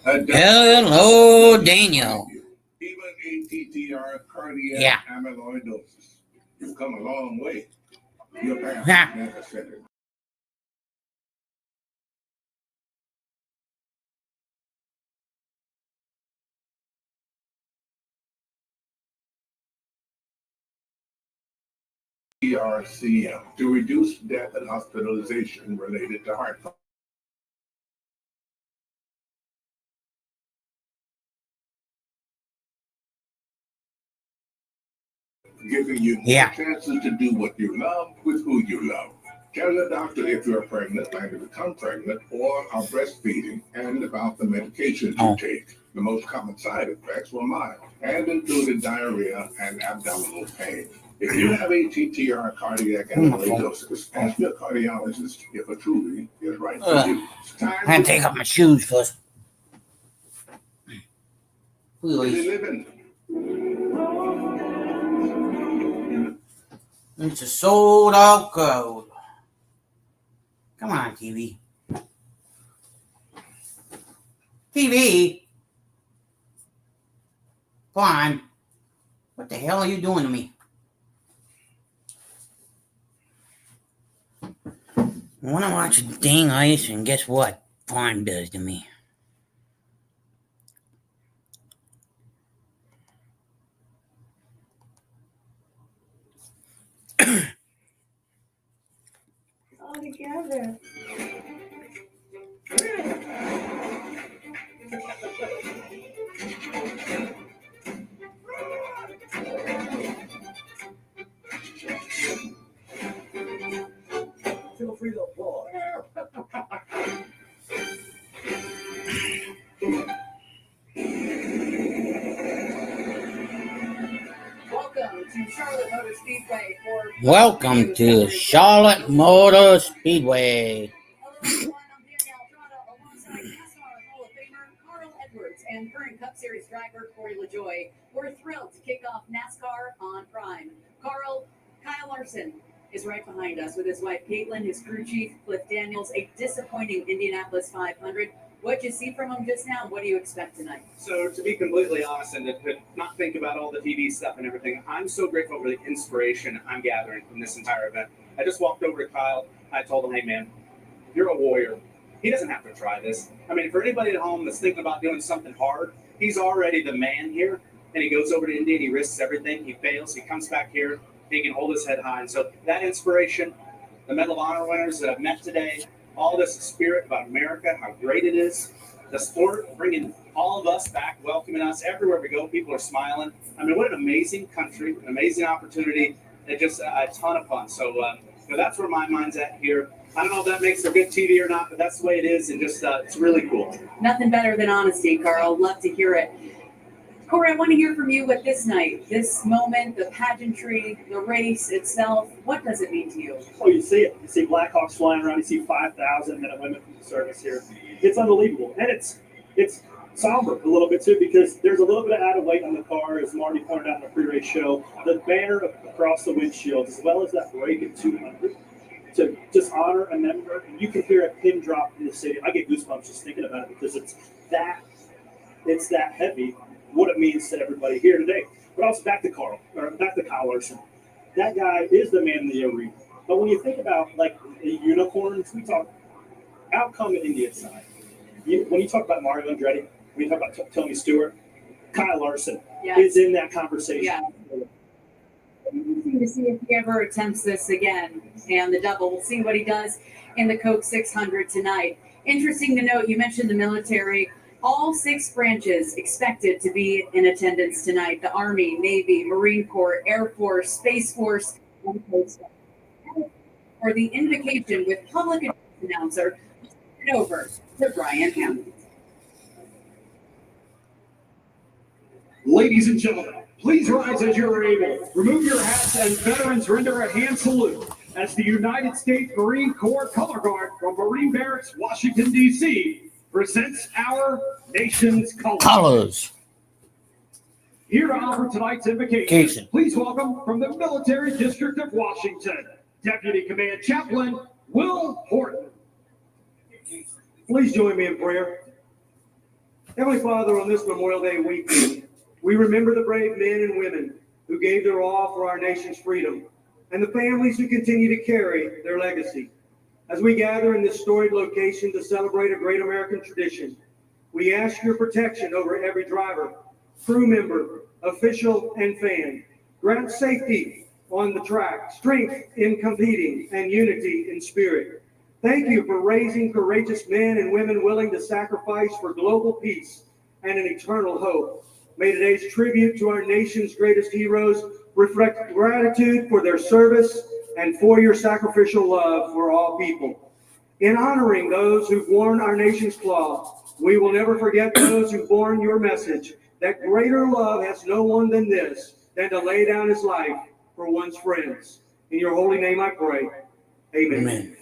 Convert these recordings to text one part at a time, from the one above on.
Hello, Daniel. Even ATTR cardiac amyloidosis. You've come a long way. Your parents never said it. TRCM to reduce death and hospitalization related to heart failure. Giving you more chances to do what you love with who you love. Tell the doctor if you're pregnant, plan to become pregnant, or are breastfeeding, and about the medications you take. The most common side effects were mild and included diarrhea and abdominal pain. If you have ATTR cardiac amyloidosis, ask your cardiologist if a truly is right for you. I have to take off my shoes first. It's a sold out crowd. Come on, TV. TV? Come on. What the hell are you doing to me? I want to watch the dang ice, and guess what? Fawn does to me. All together. Feel free to applaud. Welcome to Charlotte Motor Speedway Welcome to Charlotte Motor Speedway. Hello, everyone. I'm Danielle Trotta alongside Nascar Hall of Famer Carl Edwards and current Cup Series driver Corey LaJoie. We're thrilled to kick off NASCAR on Prime. Kyle Larson is right behind us with his wife Caitlin, his crew chief Cliff Daniels, a disappointing Indianapolis 500. What'd you see from him just now? What do you expect tonight? So to be completely honest and to not think about all the TV stuff and everything, I'm so grateful for the inspiration I'm gathering from this entire event. I just walked over to Kyle. I told him, hey, man, you're a warrior. He doesn't have to try this. I mean, for anybody at home that's thinking about doing something hard, he's already the man here. And he goes over to Indy and he risks everything. He fails. He comes back here. He can hold his head high. And so that inspiration, the Medal of Honor winners that I've met today, all this spirit about America, how great it is, the sport, bringing all of us back, welcoming us everywhere we go. People are smiling. I mean, what an amazing country, an amazing opportunity. It's just a ton of fun. So that's where my mind's at here. I don't know if that makes for good TV or not, but that's the way it is, and just it's really cool. Nothing better than honesty, Carl. Love to hear it. Corey, I want to hear from you with this night, this moment, the pageantry, the race itself. What does it mean to you? Oh, you see it. You see Blackhawks flying around. You see 5,000 men and women from the service here. It's unbelievable. And it's somber a little bit, too, because there's a little bit of added weight on the car, as Marty pointed out in the pre-race show. The banner across the windshield, as well as that break at 200, to just honor a member. And you can hear a pin drop in the stadium. I get goosebumps just thinking about it because it's that heavy. What it means to everybody here today. But also back to Kyle Larson. That guy is the man in the arena. But when you think about like the unicorns, we talk outcome in India side. When you talk about Mario Andretti, when you talk about Tony Stewart, Kyle Larson is in that conversation. Yeah. Interesting to see if he ever attempts this again and the double. We'll see what he does in the Coke 600 tonight. Interesting to note, you mentioned the military. All 6 branches expected to be in attendance tonight: the Army, Navy, Marine Corps, Air Force, Space Force, and Coast Guard. For the invocation with public announcer, turn it over to Brian Hammond. Ladies and gentlemen, please rise as you are able. Remove your hats and veterans render a hand salute as the United States Marine Corps Color Guard from Marine Barracks, Washington, D.C., presents our nation's colors. Here to offer tonight's invocation, please welcome from the Military District of Washington, Deputy Command Chaplain Will Horton. Please join me in prayer. Heavenly Father, on this Memorial Day weekend, we remember the brave men and women who gave their all for our nation's freedom and the families who continue to carry their legacy. As we gather in this storied location to celebrate a great American tradition, we ask your protection over every driver, crew member, official, and fan. Grant safety on the track, strength in competing, and unity in spirit. Thank you for raising courageous men and women willing to sacrifice for global peace and an eternal hope. May today's tribute to our nation's greatest heroes reflect gratitude for their service and for your sacrificial love for all people. In honoring those who've worn our nation's cloth, we will never forget those who've borne your message that greater love has no one than this, than to lay down his life for one's friends. In your holy name I pray. Amen. Amen.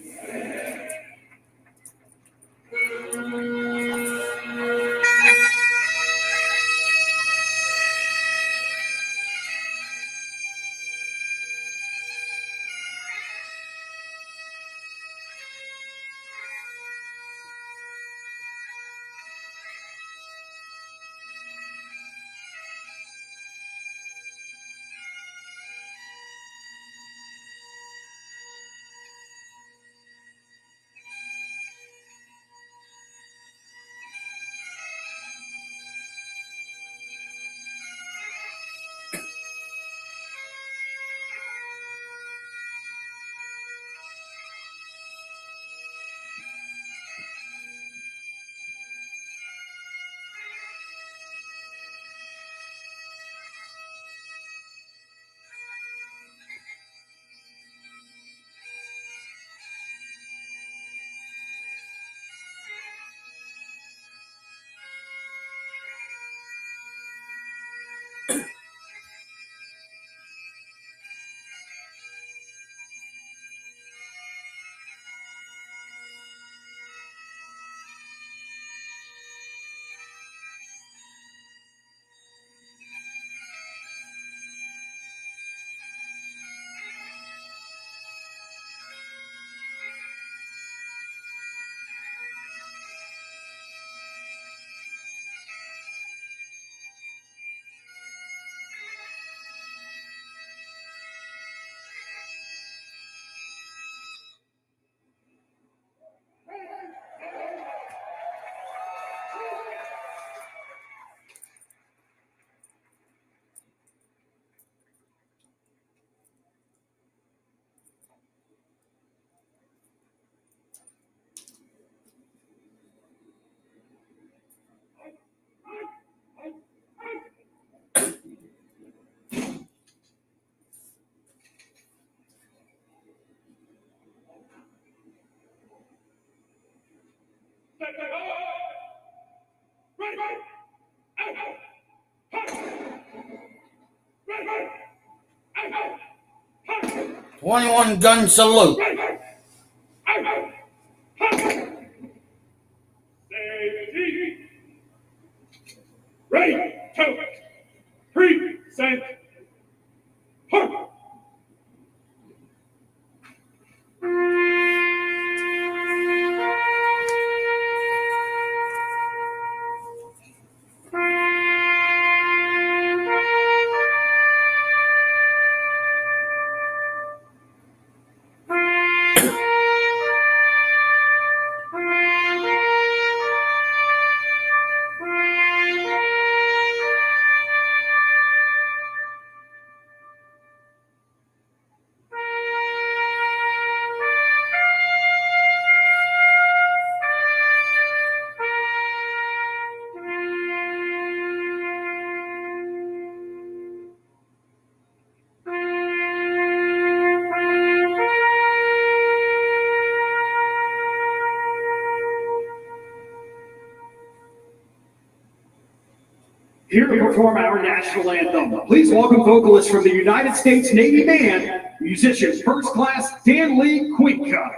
"21 gun salute." Ready, 2, 3, set, hunt! Here to perform our national anthem, please welcome vocalists from the United States Navy Band, musician First Class Dan Lee Quinca.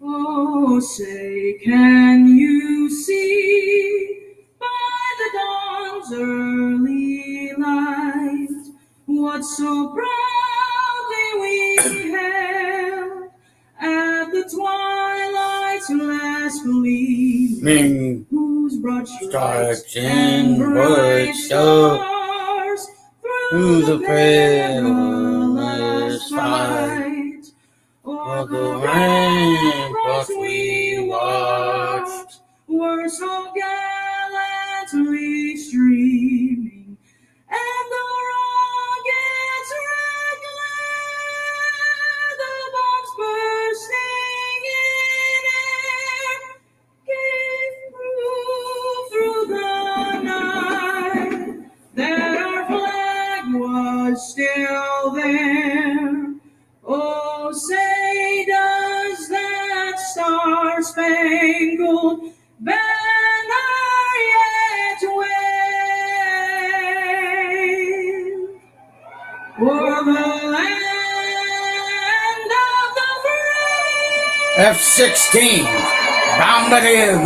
Oh, say, can you see by the dawn's early light what so proudly we hailed at the twilight's last gleaming, whose broad Stripes and bright stars through the perilous fight. O'er the ramparts we watched were so gallantly streaming, and the rockets' red glare, the bombs bursting in air, gave proof through the night that our flag was still there. Oh, say does that star-spangled banner yet wave o'er the land of the free? F-16 Bombardier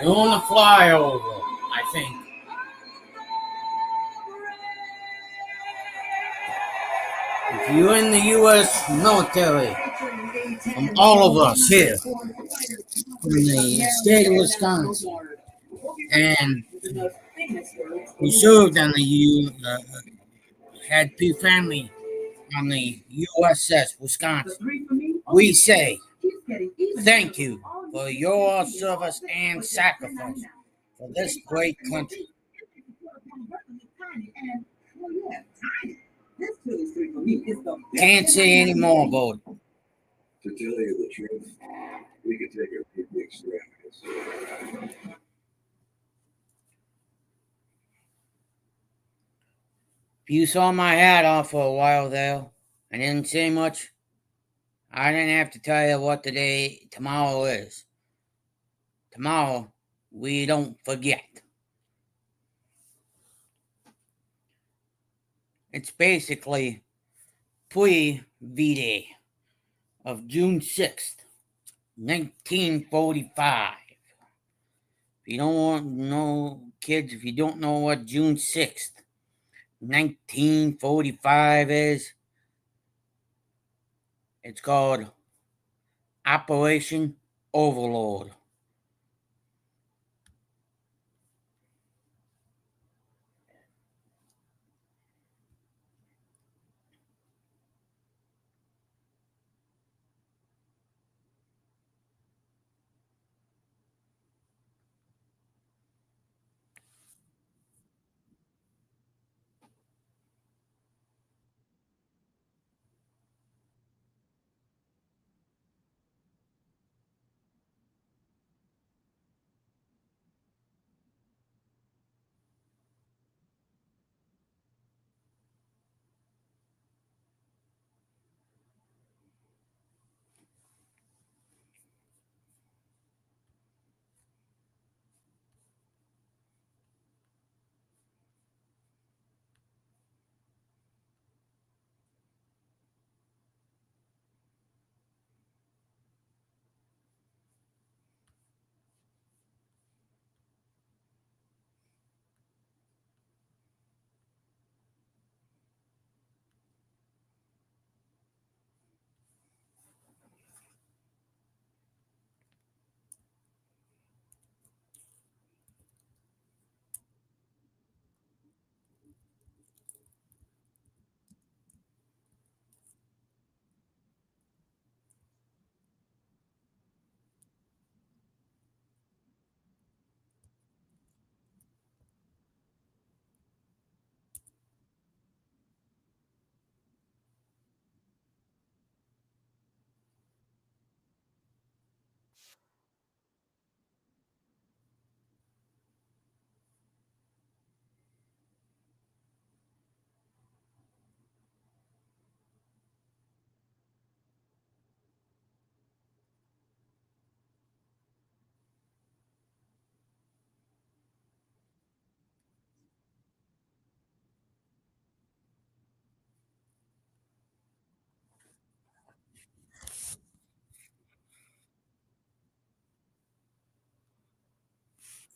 doing the flyover, I think. If you're in the U.S. military, from all of us here, from the state of Wisconsin, and we served on the had family on the USS Wisconsin, we say thank you for your service and sacrifice for this great country. Can't say any more about it. To tell you the truth, we could take a pretty extravagance. If you saw my hat off for a while there, I didn't say much. I didn't have to tell you what tomorrow is. Tomorrow, we don't forget. It's basically pre-V-Day of June 6th, 1945. If you don't know, kids, if you don't know what June 6th, 1945 is, it's called Operation Overlord.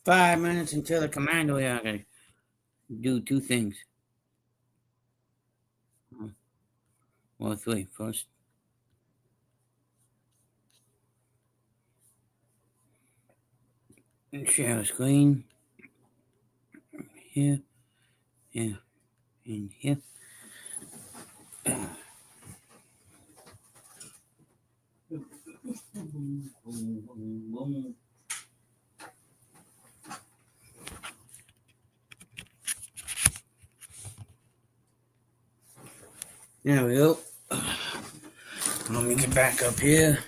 Five minutes until the commando. Yeah, I gotta do two things. Well, three. First, share screen. Here. Yeah. And here. There we go. Let me get back up here.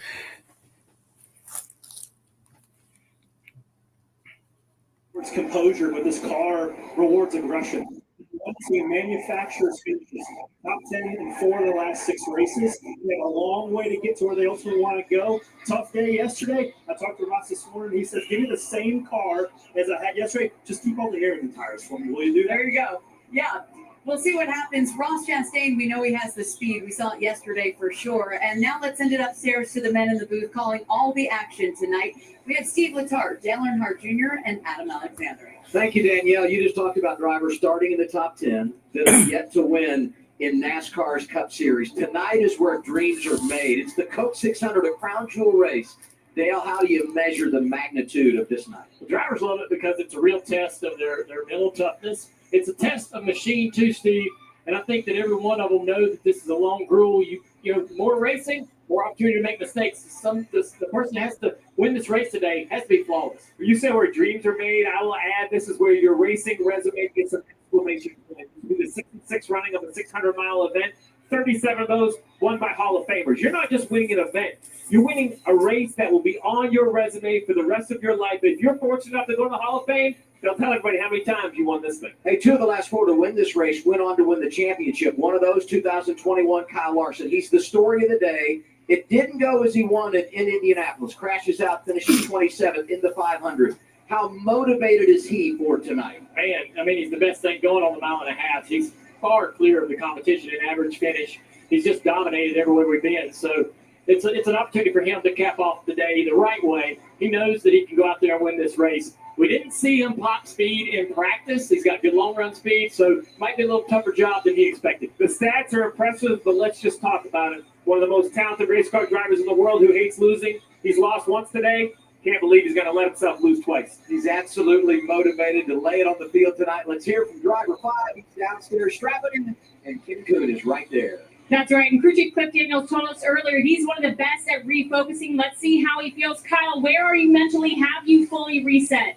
Rewards composure, but this car rewards aggression. Honestly, manufacturers finishes top 10 in 4 of the last 6 races. They have a long way to get to where they ultimately want to go. Tough day yesterday. I talked to Ross this morning. He says, give me the same car as I had yesterday. Just keep all the air in the tires for me. Will you do that? There you go. Yeah. We'll see what happens. Ross Chastain, we know he has the speed. We saw it yesterday for sure. And now let's send it upstairs to the men in the booth calling all the action tonight. We have Steve Letarte, Dale Earnhardt Jr., and Adam Alexander. Thank you, Danielle. You just talked about drivers starting in the top 10 that have yet to win in NASCAR's Cup Series. Tonight is where dreams are made. It's the Coke 600, a crown jewel race. Dale, how do you measure the magnitude of this night? The drivers love it because it's a real test of their mental toughness. It's a test of machine too, Steve. And I think that every one of them knows that this is a long gruel. You know, more racing, more opportunity to make mistakes. The person has to win this race today has to be flawless. You said where dreams are made. I will add this is where your racing resume gets an exclamation point. The 66 running of a 600-mile event, 37 of those won by Hall of Famers. You're not just winning an event. You're winning a race that will be on your resume for the rest of your life. If you're fortunate enough to go to the Hall of Fame, they'll tell everybody how many times you won this thing. Hey, 2 of the last 4 to win this race went on to win the championship. One of those, 2021, Kyle Larson. He's the story of the day. It didn't go as he wanted in Indianapolis. Crashes out, finishes 27th in the 500. How motivated is he for tonight? Man, I mean, he's the best thing going on the mile and a half. He's far clear of the competition in average finish. He's just dominated everywhere we've been. So it's an opportunity for him to cap off the day the right way. He knows that he can go out there and win this race. We didn't see him pop speed in practice. He's got good long-run speed, so might be a little tougher job than he expected. The stats are impressive, but let's just talk about it. One of the most talented race car drivers in the world who hates losing. He's lost once today. Can't believe he's going to let himself lose twice. He's absolutely motivated to lay it on the field tonight. Let's hear from driver 5. He's downstairs strapping him, and Kim Coon is right there. That's right. And crew chief Cliff Daniels told us earlier he's one of the best at refocusing. Let's see how he feels. Kyle, where are you mentally? Have you fully reset?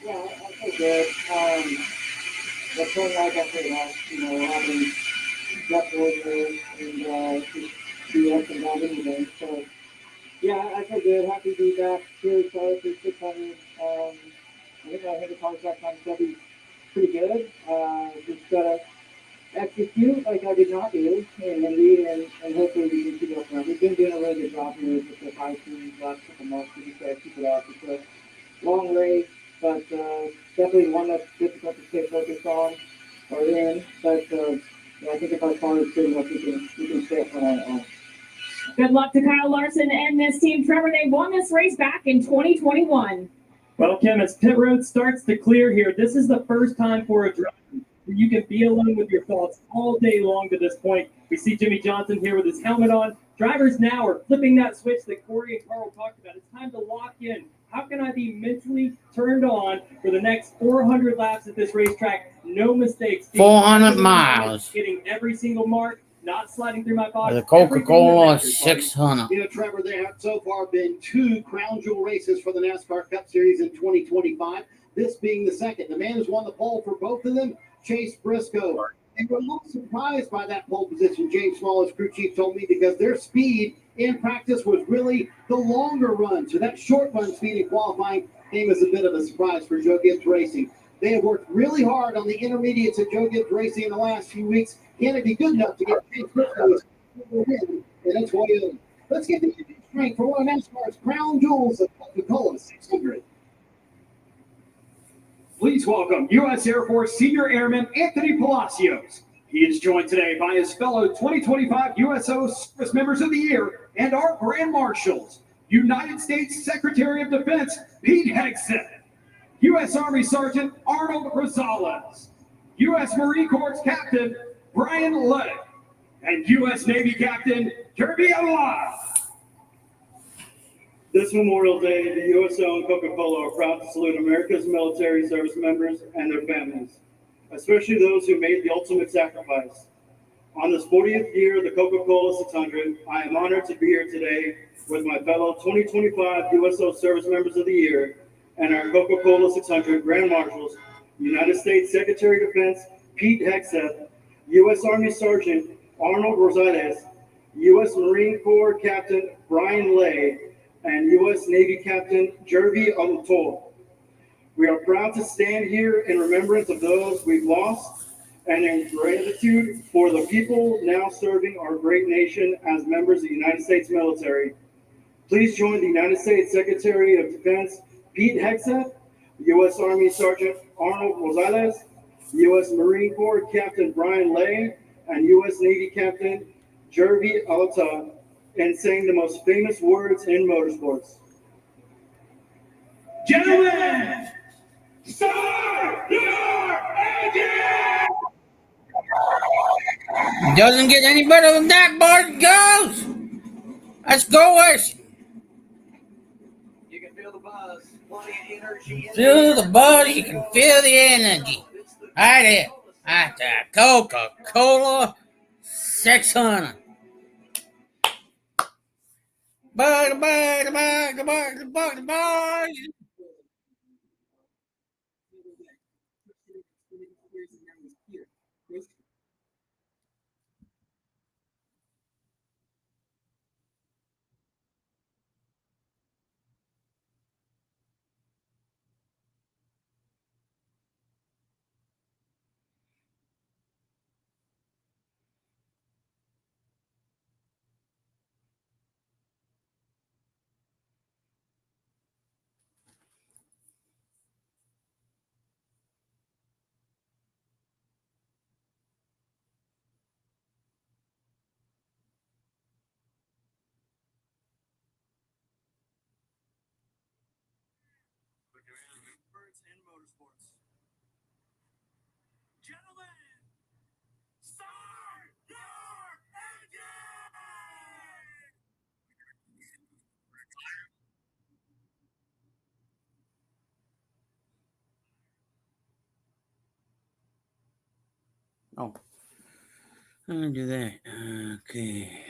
Yeah, I feel good. That's something I definitely have, having left over and just be up and down anyway. So, yeah, I feel good. Happy to be back. Really sorry for 600. I think I hit the contract on Chevy pretty good. Just gotta execute like I did not do in Indi, and hopefully we can keep it up now. We've been doing a really good job here with the 5 teams last couple months. We just gotta keep it up. It's a long race, but definitely one that's difficult to stay focused on or in. But yeah, I think if our car is good enough, we can stay up on our own. Good luck to Kyle Larson and this team. Trevor, they won this race back in 2021. Well, Kim, as pit road starts to clear here, this is the first time for a driver where you can be alone with your thoughts all day long to this point. We see Jimmy Johnson here with his helmet on. Drivers now are flipping that switch that Corey and Carl talked about. It's time to lock in. How can I be mentally turned on for the next 400 laps at this racetrack? No mistakes. 400 miles. Hitting every single mark, not sliding through my box. The Coca Cola 600. You know, Trevor, there have so far been 2 crown jewel races for the NASCAR Cup Series in 2025, this being the second. The man who's won the pole for both of them, Chase Briscoe. And we're a little surprised by that pole position, James Small, as crew chief told me, because their speed in practice was really the longer run. So that short run speed in qualifying came as a bit of a surprise for Joe Gibbs Racing. They have worked really hard on the intermediates at Joe Gibbs Racing in the last few weeks. Can it be good enough to get Chase Briscoe in a Toyota? Let's get the strength for one of NASCAR's crown jewels of Coca Cola 600. Please welcome U.S. Air Force Senior Airman Anthony Palacios. He is joined today by his fellow 2025 USO Service Members of the Year and our Grand Marshals, United States Secretary of Defense Pete Hegseth, U.S. Army Sergeant Arnold Rosales, U.S. Marine Corps Captain Brian Luddick, and U.S. Navy Captain Kirby Allah. This Memorial Day, the USO and Coca Cola are proud to salute America's military service members and their families, especially those who made the ultimate sacrifice. On this 40th year of the Coca Cola 600, I am honored to be here today with my fellow 2025 USO Service Members of the Year and our Coca Cola 600 Grand Marshals, United States Secretary of Defense Pete Hegseth, U.S. Army Sergeant Arnold Rosales, U.S. Marine Corps Captain Brian Lay, and U.S. Navy Captain Jervy Alutol. We are proud to stand here in remembrance of those we've lost and in gratitude for the people now serving our great nation as members of the United States military. Please join the United States Secretary of Defense Pete Hegseth, U.S. Army Sergeant Arnold Rosales, U.S. Marine Corps Captain Brian Lay, and U.S. Navy Captain Jervy Alutol in saying the most famous words in motorsports. Gentlemen, start your engine! Doesn't get any better than that, boys. Goes. Let's go, Wes. You can feel the buzz, plenty of energy. Feel the buzz. You can feel the energy. Right there. Right there. Coca Cola 600. Bye. Gentlemen, start your engine! Oh, I'm gonna do that. Okay.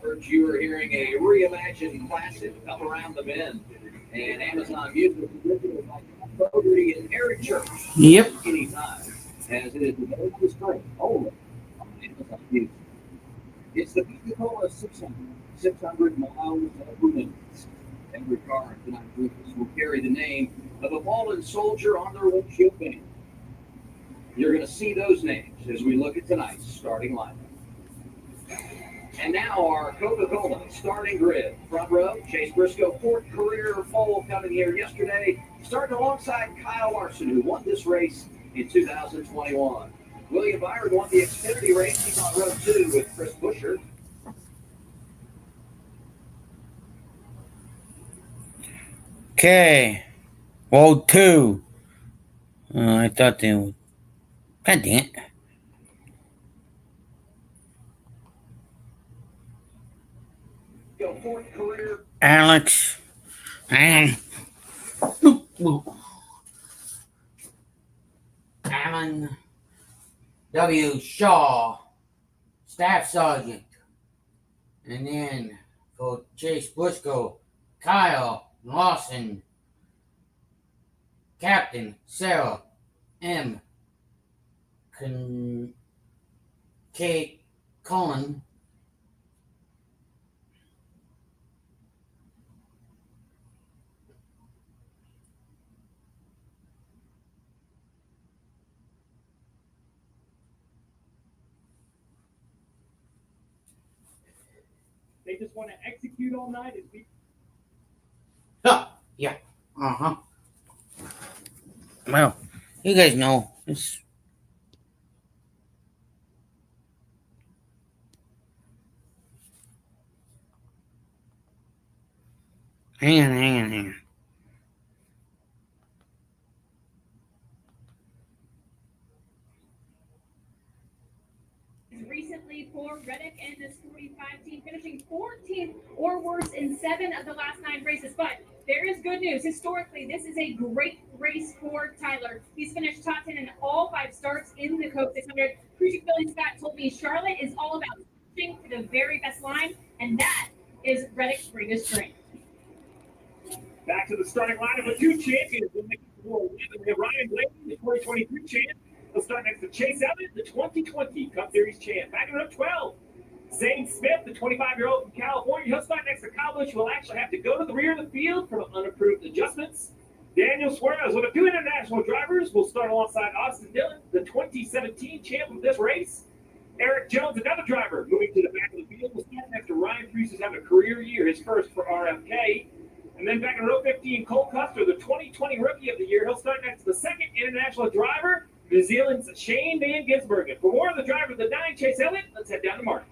First, you are hearing a reimagined classic come around the bend. And Amazon Music Fogarty and Eric Church. Yep. Anytime. As it is the oldest strength only on Amazon Music. It's the Coca Cola 600 miles over minutes. Every car in tonight's race will carry the name of a fallen soldier on their windshield band. You're going to see those names as we look at tonight's starting lineup. And now our Coca Cola starting grid. Front row, Chase Briscoe, fourth career pole coming here yesterday, starting alongside Kyle Larson, who won this race in 2021. William Byron won the Xfinity race. He's on row 2 with Chris Buescher. Okay. Row 2. I thought they would. God damn it. Fourth career. Alex and Alan W. Shaw, Staff Sergeant. And then for Chase Briscoe, Kyle Lawson, Captain Sarah M. K. Cullen. They just want to execute all night and be. Yeah. Uh-huh. Well, you guys know it's hang on. Recently for Reddick and this 45 team, finishing 14th or worse in 7 of the last 9 races. But there is good news. Historically, this is a great race for Tyler. He's finished top 10 in all 5 starts in the Coke 600. Crew Chief Billy Scott told me Charlotte is all about pushing for the very best line, and that is Reddick's greatest strength. Back to the starting lineup with 2 champions. We have Ryan Blaney, the 2023 champ. He'll start next to Chase Elliott, the 2020 Cup Series champ. Back in row 12, Zane Smith, the 25-year-old from California. He'll start next to Kyle Busch, who will actually have to go to the rear of the field for unapproved adjustments. Daniel Suarez, one of 2 international drivers, will start alongside Austin Dillon, the 2017 champ of this race. Eric Jones, another driver, moving to the back of the field, will start next to Ryan Preece, who's having a career year, his first for RFK. And then back in row 15, Cole Custer, the 2020 Rookie of the Year. He'll start next to the second international driver, New Zealand's Shane Van Gisbergen. For more of the driver of the 9, Chase Elliott, let's head down to Martin.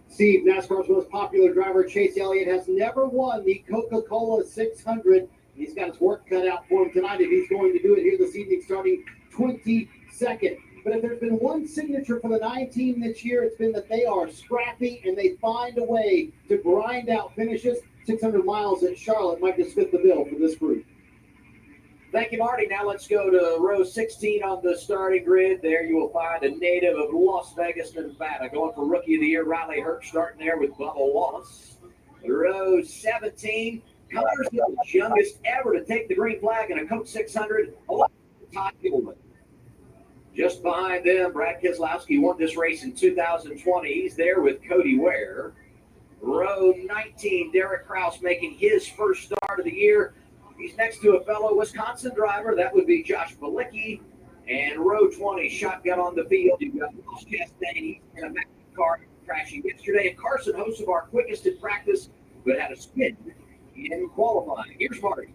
Steve, NASCAR's most popular driver, Chase Elliott, has never won the Coca Cola 600. He's got his work cut out for him tonight if he's going to do it here this evening, starting 22nd. But if there's been one signature for the 9 team this year, it's been that they are scrappy and they find a way to grind out finishes. 600 miles at Charlotte might just fit the bill for this group. Thank you, Marty. Now let's go to row 16 on the starting grid. There you will find a native of Las Vegas, Nevada. Going for Rookie of the Year, Riley Hurt, starting there with Bubba Wallace. Row 17, Connors Hill's youngest ever to take the green flag in a Coke 600, Todd Gilman. Just behind them, Brad Keselowski won this race in 2020. He's there with Cody Ware. Row 19, Derek Kraus making his first start of the year. He's next to a fellow Wisconsin driver. That would be Josh Balicki. And row 20, shotgun on the field. You've got Ross Chastain. He's in a Mac car crashing yesterday. And Carson Hocevar, quickest in practice, but had a spin in qualifying. Here's Marty.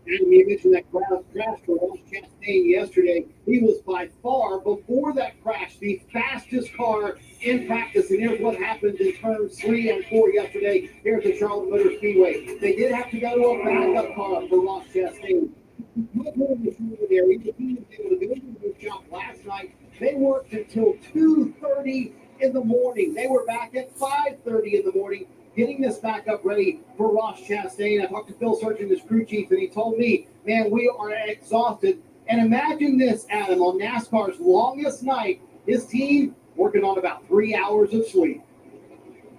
And you mentioned that crash for Ross Chastain yesterday. He was by far, before that crash, the fastest car in practice. And here's what happened in turns 3 and 4 yesterday here at the Charlotte Motor Speedway. They did have to go to a backup car for Ross Chastain. He was able to go to the shop last night. They worked until 2:30 in the morning. They were back at 5:30 in the morning, getting this back up ready for Ross Chastain. I talked to Phil Surgeon, his crew chief, and he told me, man, we are exhausted. And imagine this, Adam, on NASCAR's longest night, his team working on about 3 hours of sleep.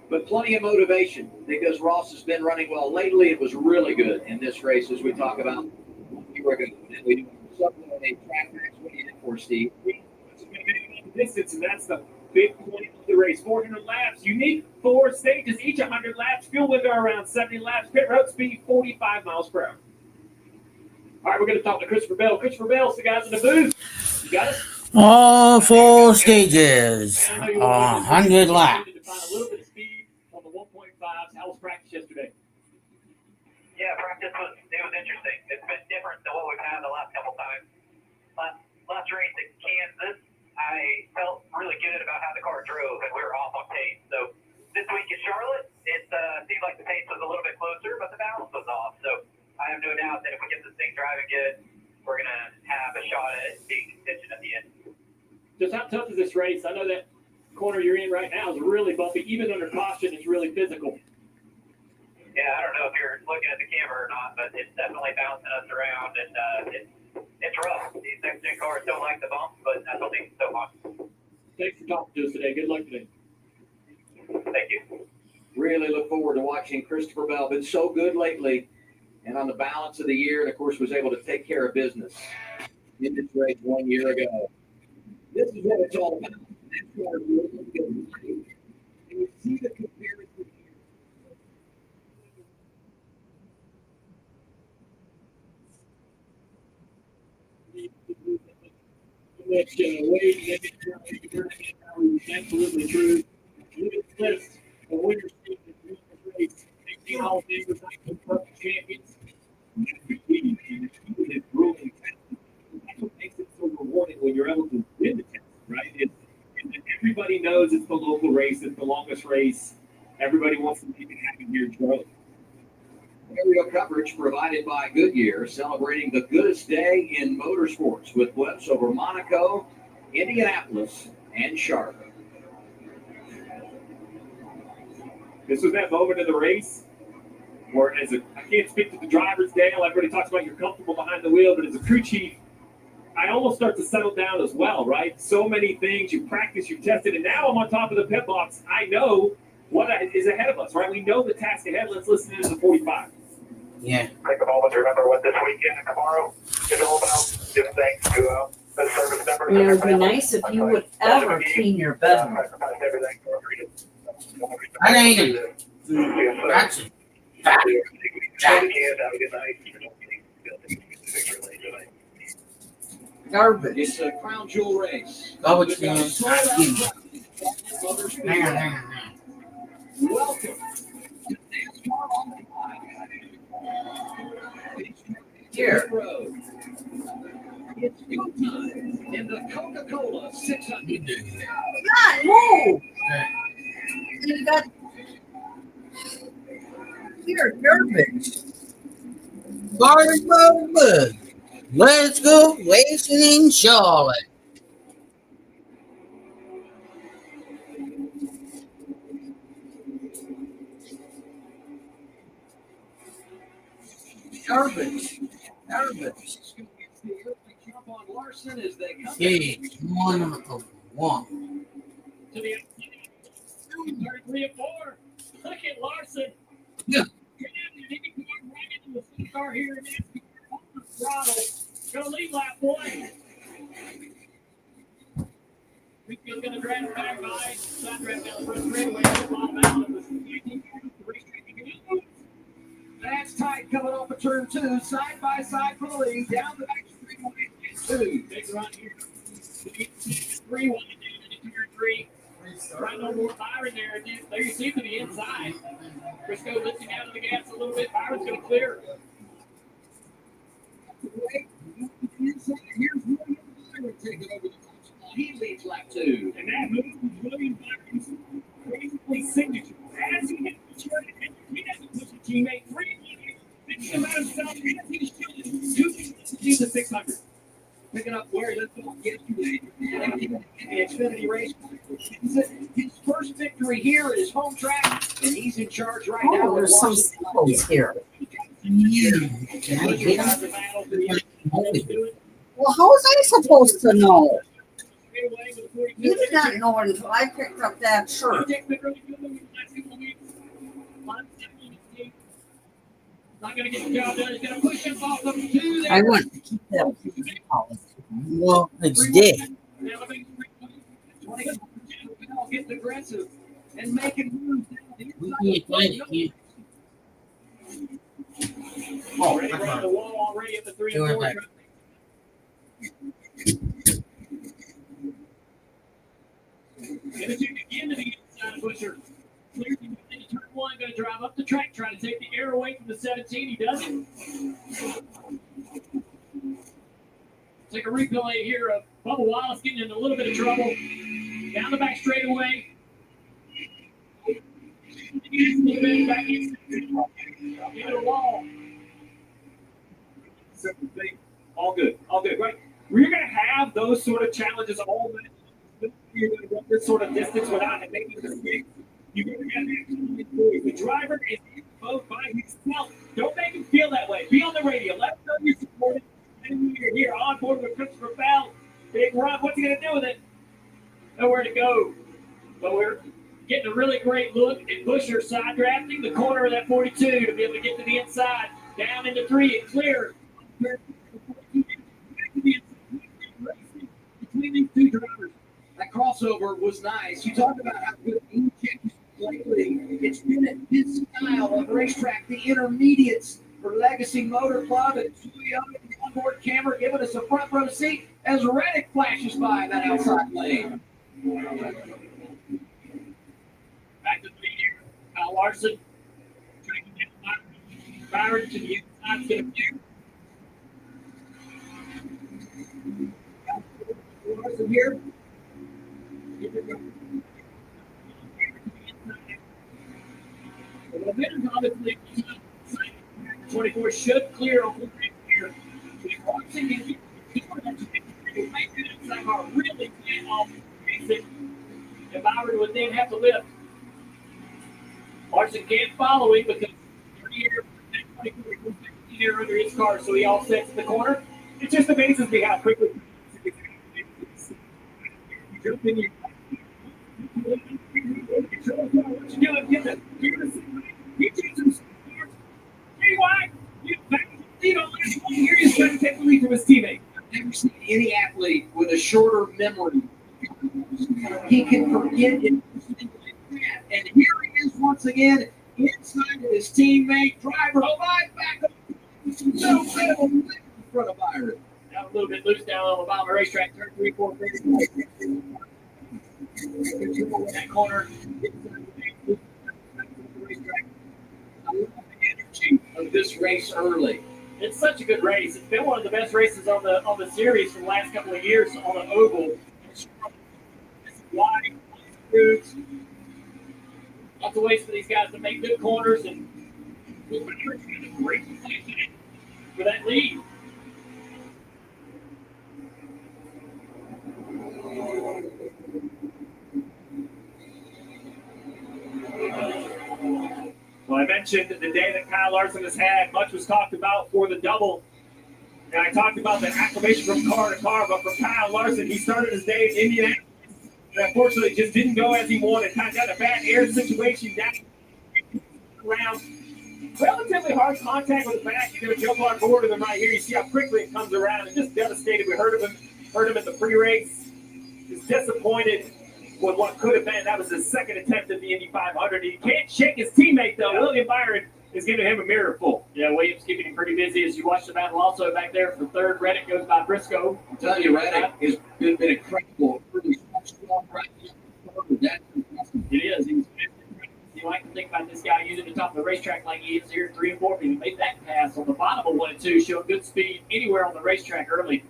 but plenty of motivation because Ross has been running well lately. It was really good in this race, as we talk about. We're going to do something on a track match. What do you think for, Steve? Distance, and that's the big point of the race. 400 laps. You need 4 stages, each 100 laps. Fuel window around 70 laps. Pit road speed 45 miles per hour. All right, we're going to talk to Christopher Bell. Christopher Bell's the guys in the booth. You got us? All 4 stages, 100 laps. To find a little bit of speed on the 1.5s. How was practice yesterday? Yeah, practice was interesting. It's been different than what we've had the last couple times. Last race at Kansas, I felt really good about how the car drove, and we were off on pace. So this week at Charlotte, it seemed like the pace was a little bit closer, but the balance was off. So I have no doubt that if we get this thing driving good, we're going to have a shot at being contention at the end. Just how tough is this race? I know that corner you're in right now is really bumpy. Even under caution, it's really physical. Yeah, I don't know if you're looking at the camera or not, but it's definitely bouncing us around, and it's rough. These next-gen cars don't like the bumps, but that's what makes it so fun. Thanks for talking to us today. Good luck today. Thank you. Really look forward to watching Christopher Bell. Been so good lately, and on the balance of the year, and of course was able to take care of business in this race 1 year ago. This is what it's all about. That's why we're really good. And you see the comparison here. Absolutely true. Look at the list of winners in this race. 18 Hall of Famers, 19 Cup champions. That's what makes it so rewarding when you're able to win the test, right? Everybody knows it's the local race, it's the longest race. Everybody wants to make it happen here in Charlotte. Aerial coverage provided by Goodyear, celebrating the goodest day in motorsports with clips over Monaco, Indianapolis, and Charlotte. This was that moment of the race where, I can't speak to the driver's Dale. Everybody talks about you're comfortable behind the wheel, but as a crew chief, I almost start to settle down as well, right? So many things, you practice, you tested, and now I'm on top of the pit box. I know what is ahead of us, right? We know the task ahead. Let's listen to the 45. Yeah. Take a moment to remember what this weekend and tomorrow is all about. Give thanks to the service members. You know, it'd be nice if you would ever clean your bedroom. I ain't it. That's it. Garbage. It's a crown jewel race. Garbage can. Hang on. Welcome. Here. It's go time in the Coca Cola 600. God, move! You got here, garbage. Garbage. Let's go racing in Charlotte. Garbage. Okay, 1 To the 3 and 4. Look at Larson. Yeah. Right into the car here and throttle. Gonna lead lap 1. Briscoe's gonna drag it back by. Side drag down the first straightaway. That's tight coming off of turn 2, side by side for the lead, down the back straightaway. 2. Big run here. 3 1 into turn 3. Right no more Byron there. There you see to the inside. Briscoe lifting out of the gas a little bit. Byron's gonna clear. Here's William Byron taking over the top spot. He leads lap 2. And that move was William Byron's basically signature. As he hit the turn, he doesn't push a teammate. 3 thinking about himself as he's shooting. 2 the 600. Picking up where he left off yesterday in the Xfinity race. His first victory here at his home track, and he's in charge right now. Oh, there's some symbols here. Well, how was I supposed to know? You did not know it until I picked up that shirt. Not going to get the job done. He's going to push him off of 2 there. I want to keep that. Well, it's dead. Getting aggressive and making moves down the We inside. can't find it, can't. Oh, Ready I to run found the it. wall already at the 3 Doing and 4. that. Get it again to the inside pusher. Clears him into turn 1. Going to drive up the track, trying to take the air away from the 17. He does it. Take a replay here of Bubba Wallace getting in a little bit of trouble. Down the back straightaway. Back into the wall. All good. All good. Right. We're going to have those sort of challenges all the time. You're going to run this sort of distance without making mistakes. You're going to get the driver is in the boat by himself. Don't make him feel that way. Be on the radio. Let him know you're supporting. And you're here on board with Christopher Bell. Big run. What's he going to do with it? Nowhere to go. But we're getting a really great look at Busher side drafting the corner of that 42 to be able to get to the inside. Down into 3 and clear. Between these two drivers, that crossover was nice. You talk about how good Indi is lately. It's been at this style of racetrack, the intermediates for Legacy Motor Club, and Julio, the onboard camera, giving us a front row seat as Reddick flashes by that outside lane. Back to the lead here. Kyle Larson. Trying to get Byron to the inside. Get a few. Larson here. The momentum obviously 24 should clear on the here. If Larson can get really get off basic, and Byron would then have to lift. Larson can't follow him because 24 under his car, so he offsets the corner. It just amazes me how quickly you jump in. From his teammate. I've never seen any athlete with a shorter memory. He can forget it. And here he is once again inside of his teammate. Driver back up. No incredible in front of Byron. Now a little bit loose down on the bottom of the racetrack. Turn 3, 4, 5. That corner. I love the energy of this race early. It's such a good race. It's been one of the best races on the series for the last couple of years on the oval. It's wide, routes. Lots of ways for these guys to make good corners, and great for that lead. Well, I mentioned the day that Kyle Larson has had, much was talked about for the double. And I talked about the acclamation from car to car, but for Kyle Larson, he started his day in Indianapolis. And unfortunately, it just didn't go as he wanted. Kind of got a bad air situation down around. Relatively hard contact with the back. He's going to jump on board of him right here. You see how quickly it comes around and just devastated. We heard him at the pre-race. He's disappointed with what could have been. That was his second attempt at the Indy 500. He can't shake his teammate, though. William Byron is giving him a miracle. Yeah, Williams keeping him pretty busy as you watch the battle. Also back there for third, Reddick goes by Briscoe. I'm telling you, Reddick has been incredible. Really strong right now. That's impressive. It is. You like to think about this guy using the top of the racetrack like he is here, 3 and 4. He made that pass on the bottom of 1 and 2, showing good speed anywhere on the racetrack early.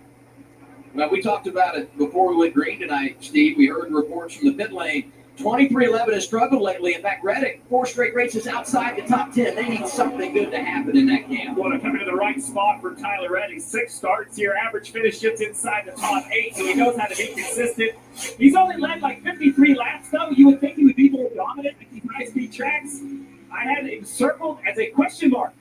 Well, we talked about it before we went green tonight, Steve. We heard reports from the pit lane. 23-11 has struggled lately. In fact, Reddick, 4 straight races outside the top 10. They need something good to happen in that camp. Want to come into the right spot for Tyler Reddick. 6 starts here. Average finish just inside the top 8, so he knows how to be consistent. He's only led like 53 laps, though. You would think he would be more dominant at these high-speed tracks. I had it circled as a question mark.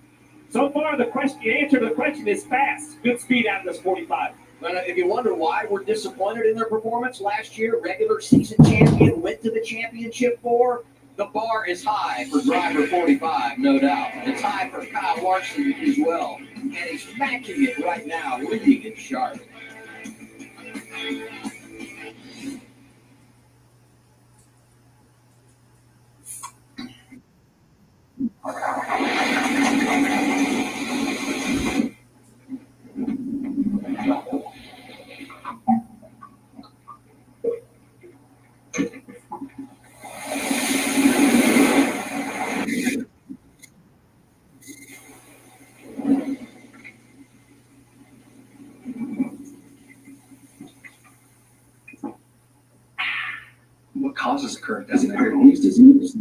So far, the answer to the question is fast. Good speed out of this 45. But if you wonder why we're disappointed in their performance, last year, regular season champion, went to the championship 4. The bar is high for driver 45, no doubt. It's high for Kyle Larson as well. And he's matching it right now, leading it sharp. What causes current inheritance disease?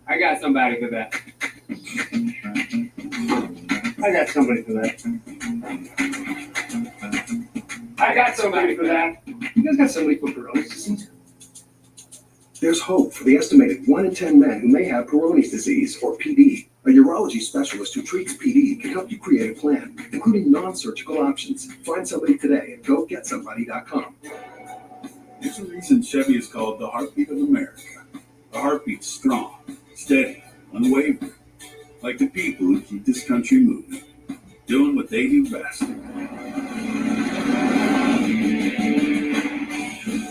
I got somebody for that. I got somebody for that. I got somebody for that. You guys got somebody for Peyronie's disease? There's hope for the estimated 1 in 10 men who may have Peyronie's disease, or PD. A urology specialist who treats PD can help you create a plan, including non-surgical options. Find somebody today at gogetsomebody.com. There's a reason Chevy is called the heartbeat of America. The heartbeat's strong, steady, unwavering, like the people who keep this country moving, doing what they do best.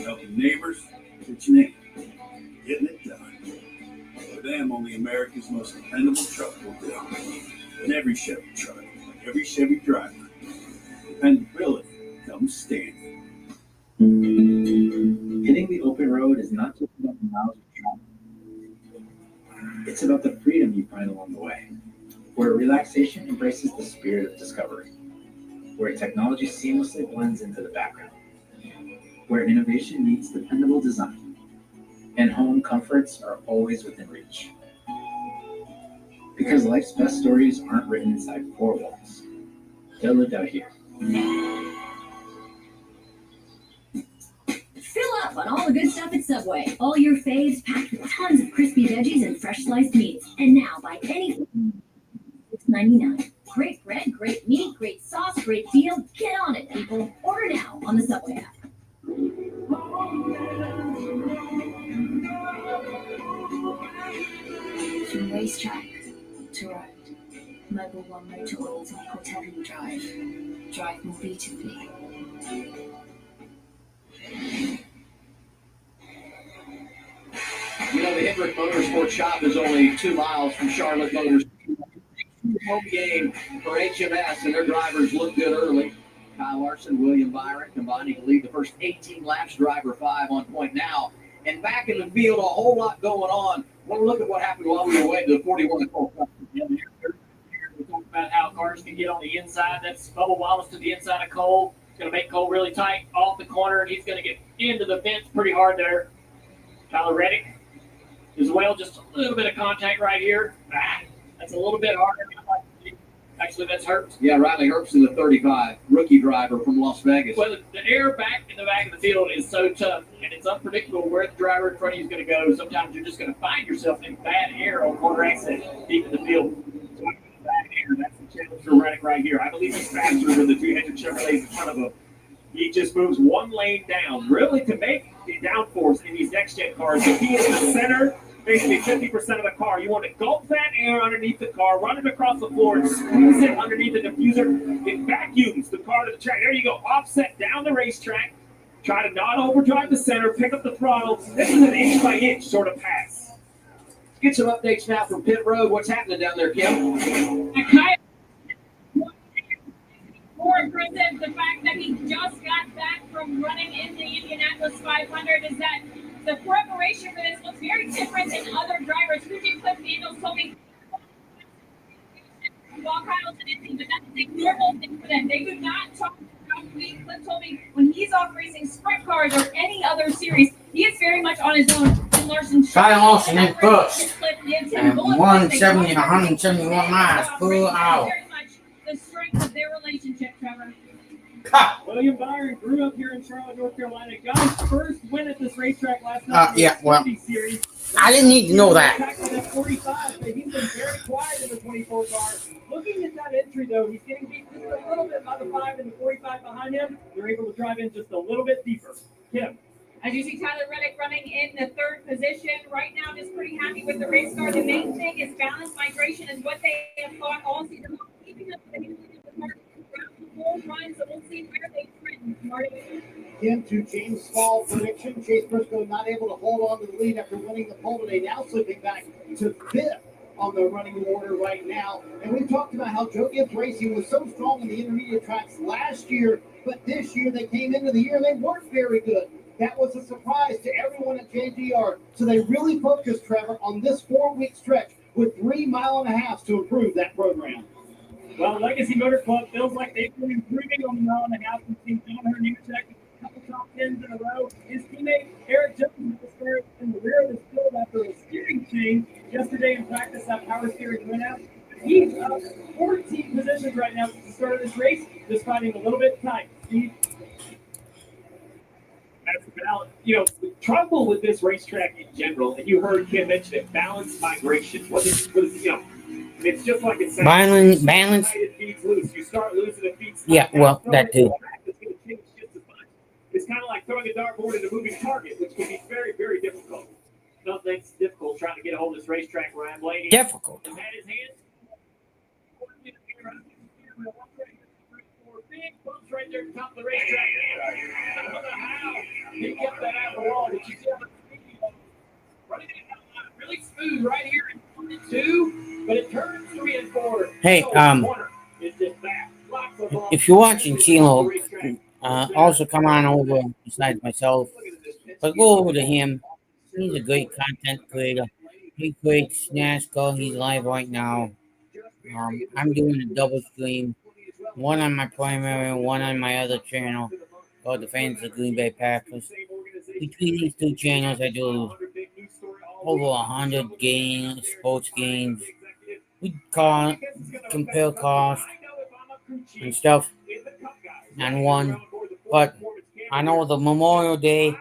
Helping neighbors, pitching in, getting it done. For them, only America's most dependable truck will do. And every Chevy truck, like every Chevy driver, dependability comes standard. Hitting the open road is not just about the miles of travel. It's about the freedom you find along the way, where relaxation embraces the spirit of discovery, where technology seamlessly blends into the background, where innovation meets dependable design, and home comforts are always within reach. Because life's best stories aren't written inside four walls. They're lived out here. Fill up on all the good stuff at Subway. All your faves packed with tons of crispy veggies and fresh sliced meats. And now buy any $6.99. Great bread, great meat, great sauce, great deal. Get on it, people. Order now on the Subway app. From racetrack to road, Mobile One Motor Oils and whatever you drive. Drive more beautifully. You know, the Hendrick Motorsport Shop is only 2 miles from Charlotte Motor Speedway. Home game for HMS, and their drivers look good early. Kyle Larson, William Byron combining to lead the first 18 laps. Driver 5 on point now. And back in the field, a whole lot going on. Want to look at what happened while we were waiting to the 41 Coke. We talked about how cars can get on the inside. That's Bubba Wallace to the inside of Cole. It's going to make Cole really tight off the corner, and he's going to get into the fence pretty hard there. Tyler Reddick as well, just a little bit of contact right here. That's a little bit harder. Actually, that's Herbst. Yeah, Riley Herbst in the 35, rookie driver from Las Vegas. Well, the air back in the back of the field is so tough, and it's unpredictable where the driver in front of you is going to go. Sometimes you're just going to find yourself in bad air on corner exit deep in the field. So bad air, that's the challenge for Reddick right here. I believe he's faster than the two Hendrick Chevrolets in front of him. He just moves one lane down, really to make the downforce in these next-gen cars. If he is the center, basically 50% of the car, you want to gulp that air underneath the car, run it across the floor, and squeeze it underneath the diffuser. It vacuums the car to the track. There you go, offset down the racetrack. Try to not overdrive the center, pick up the throttle. This is an inch-by-inch sort of pass. Get some updates now from pit road. What's happening down there, Kim? More impressive, the fact that he just got back from running in the Indianapolis 500 is that the preparation for this looks very different than other drivers. Fuji Cliff Daniels told me while Kyle's in Indi, but that's a normal thing for them. They do not talk about Fuji Cliff told me when he's off racing sprint cars or any other series, he is very much on his own. And Kyle Larson in first. And 170 and 171 miles per hour. The strength of their relationship, Trevor. William Byron grew up here in Charlotte, North Carolina. Got his first win at this racetrack last night. Yeah, well, I didn't need to know that. 45, he's been very quiet in the 24 car. Looking at that entry, though, he's getting beat just a little bit by the 5 and the 45 behind him. They're able to drive in just a little bit deeper. Kim. As you see Tyler Reddick running in the third position. Right now, just pretty happy with the race car. The main thing is balance migration is what they have thought all season long. Keeping up with the market throughout the whole run, so we'll see where they trend. Marty. Into James' Small prediction. Chase Briscoe not able to hold on to the lead after winning the pole today. Now slipping back to fifth on the running order right now. And we talked about how Joe Gibbs Racing was so strong in the intermediate tracks last year, but this year they came into the year and they weren't very good. That was a surprise to everyone at JGR. So they really focused, Trevor, on this 4-week stretch with 3 mile-and-a-halves to improve that program. Well, Legacy Motor Club feels like they've been improving on the mile-and-a-half. We've seen John Hernandez a couple top 10s in a row. His teammate Eric Jones was started in the rear of the field after a steering change yesterday in practice. That power steering went out. He's up 14 positions right now at the start of this race, just finding a little bit tight. The trouble with this racetrack in general, and you heard Ken mention it, balance migration. What is it's just like it's balance. It feeds loose. You start losing the feet. Yeah, well, that too. It's kind of like throwing a dartboard at a moving target, which can be very, very difficult. Nothing's difficult trying to get a hold of this racetrack, Ryan Blaney. Difficult. Had his hands. Big bumps right there at the top of the racetrack. I don't know how he kept that out of the wall. Did you see how much speed he was? Running it out really smooth right here in 1 and 2, but it turns 3 and 4. Hey, It's just that. if you're watching Chilo, also come on over besides myself. But go over to him. He's a great content creator. He creates NASCAR. He's live right now. I'm doing a double stream. One on my primary and one on my other channel called the Fans of Green Bay Packers. Between these two channels, I do over 100 games, sports games. We compare costs and stuff on one. But I know the Memorial Day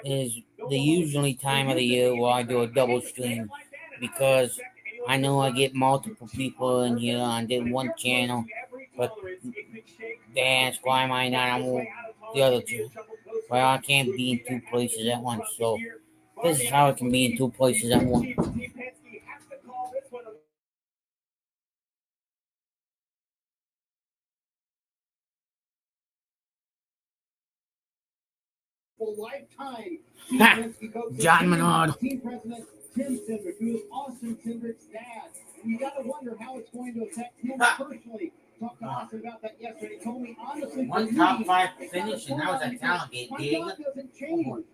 is the usually time of the year where I do a double stream because I know I get multiple people in here on one channel, but they ask why am I not on the other two? Well, I can't be in 2 places at once, so this is how I can be in 2 places at once. Lifetime. John Menard. Team president Tim Cindric, who is Austin Cindric's dad. And you got to wonder how it's going to affect him personally. Talked to Austin about that yesterday. He told me honestly, one top 5 finish, and that was a talent gate. My job doesn't change. One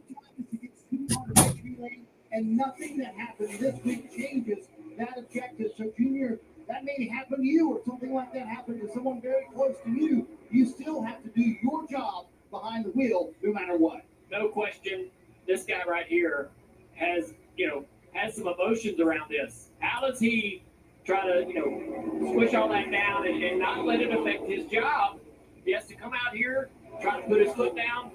job is to get Stu on the victory lane, and nothing that happened this week changes that objective. So, Junior, that may happen to you, or something like that happened to someone very close to you. You still have to do your job behind the wheel, no matter what. No question, this guy right here has some emotions around this. How does he try to, squish all that down and not let it affect his job? He has to come out here, try to put his foot down,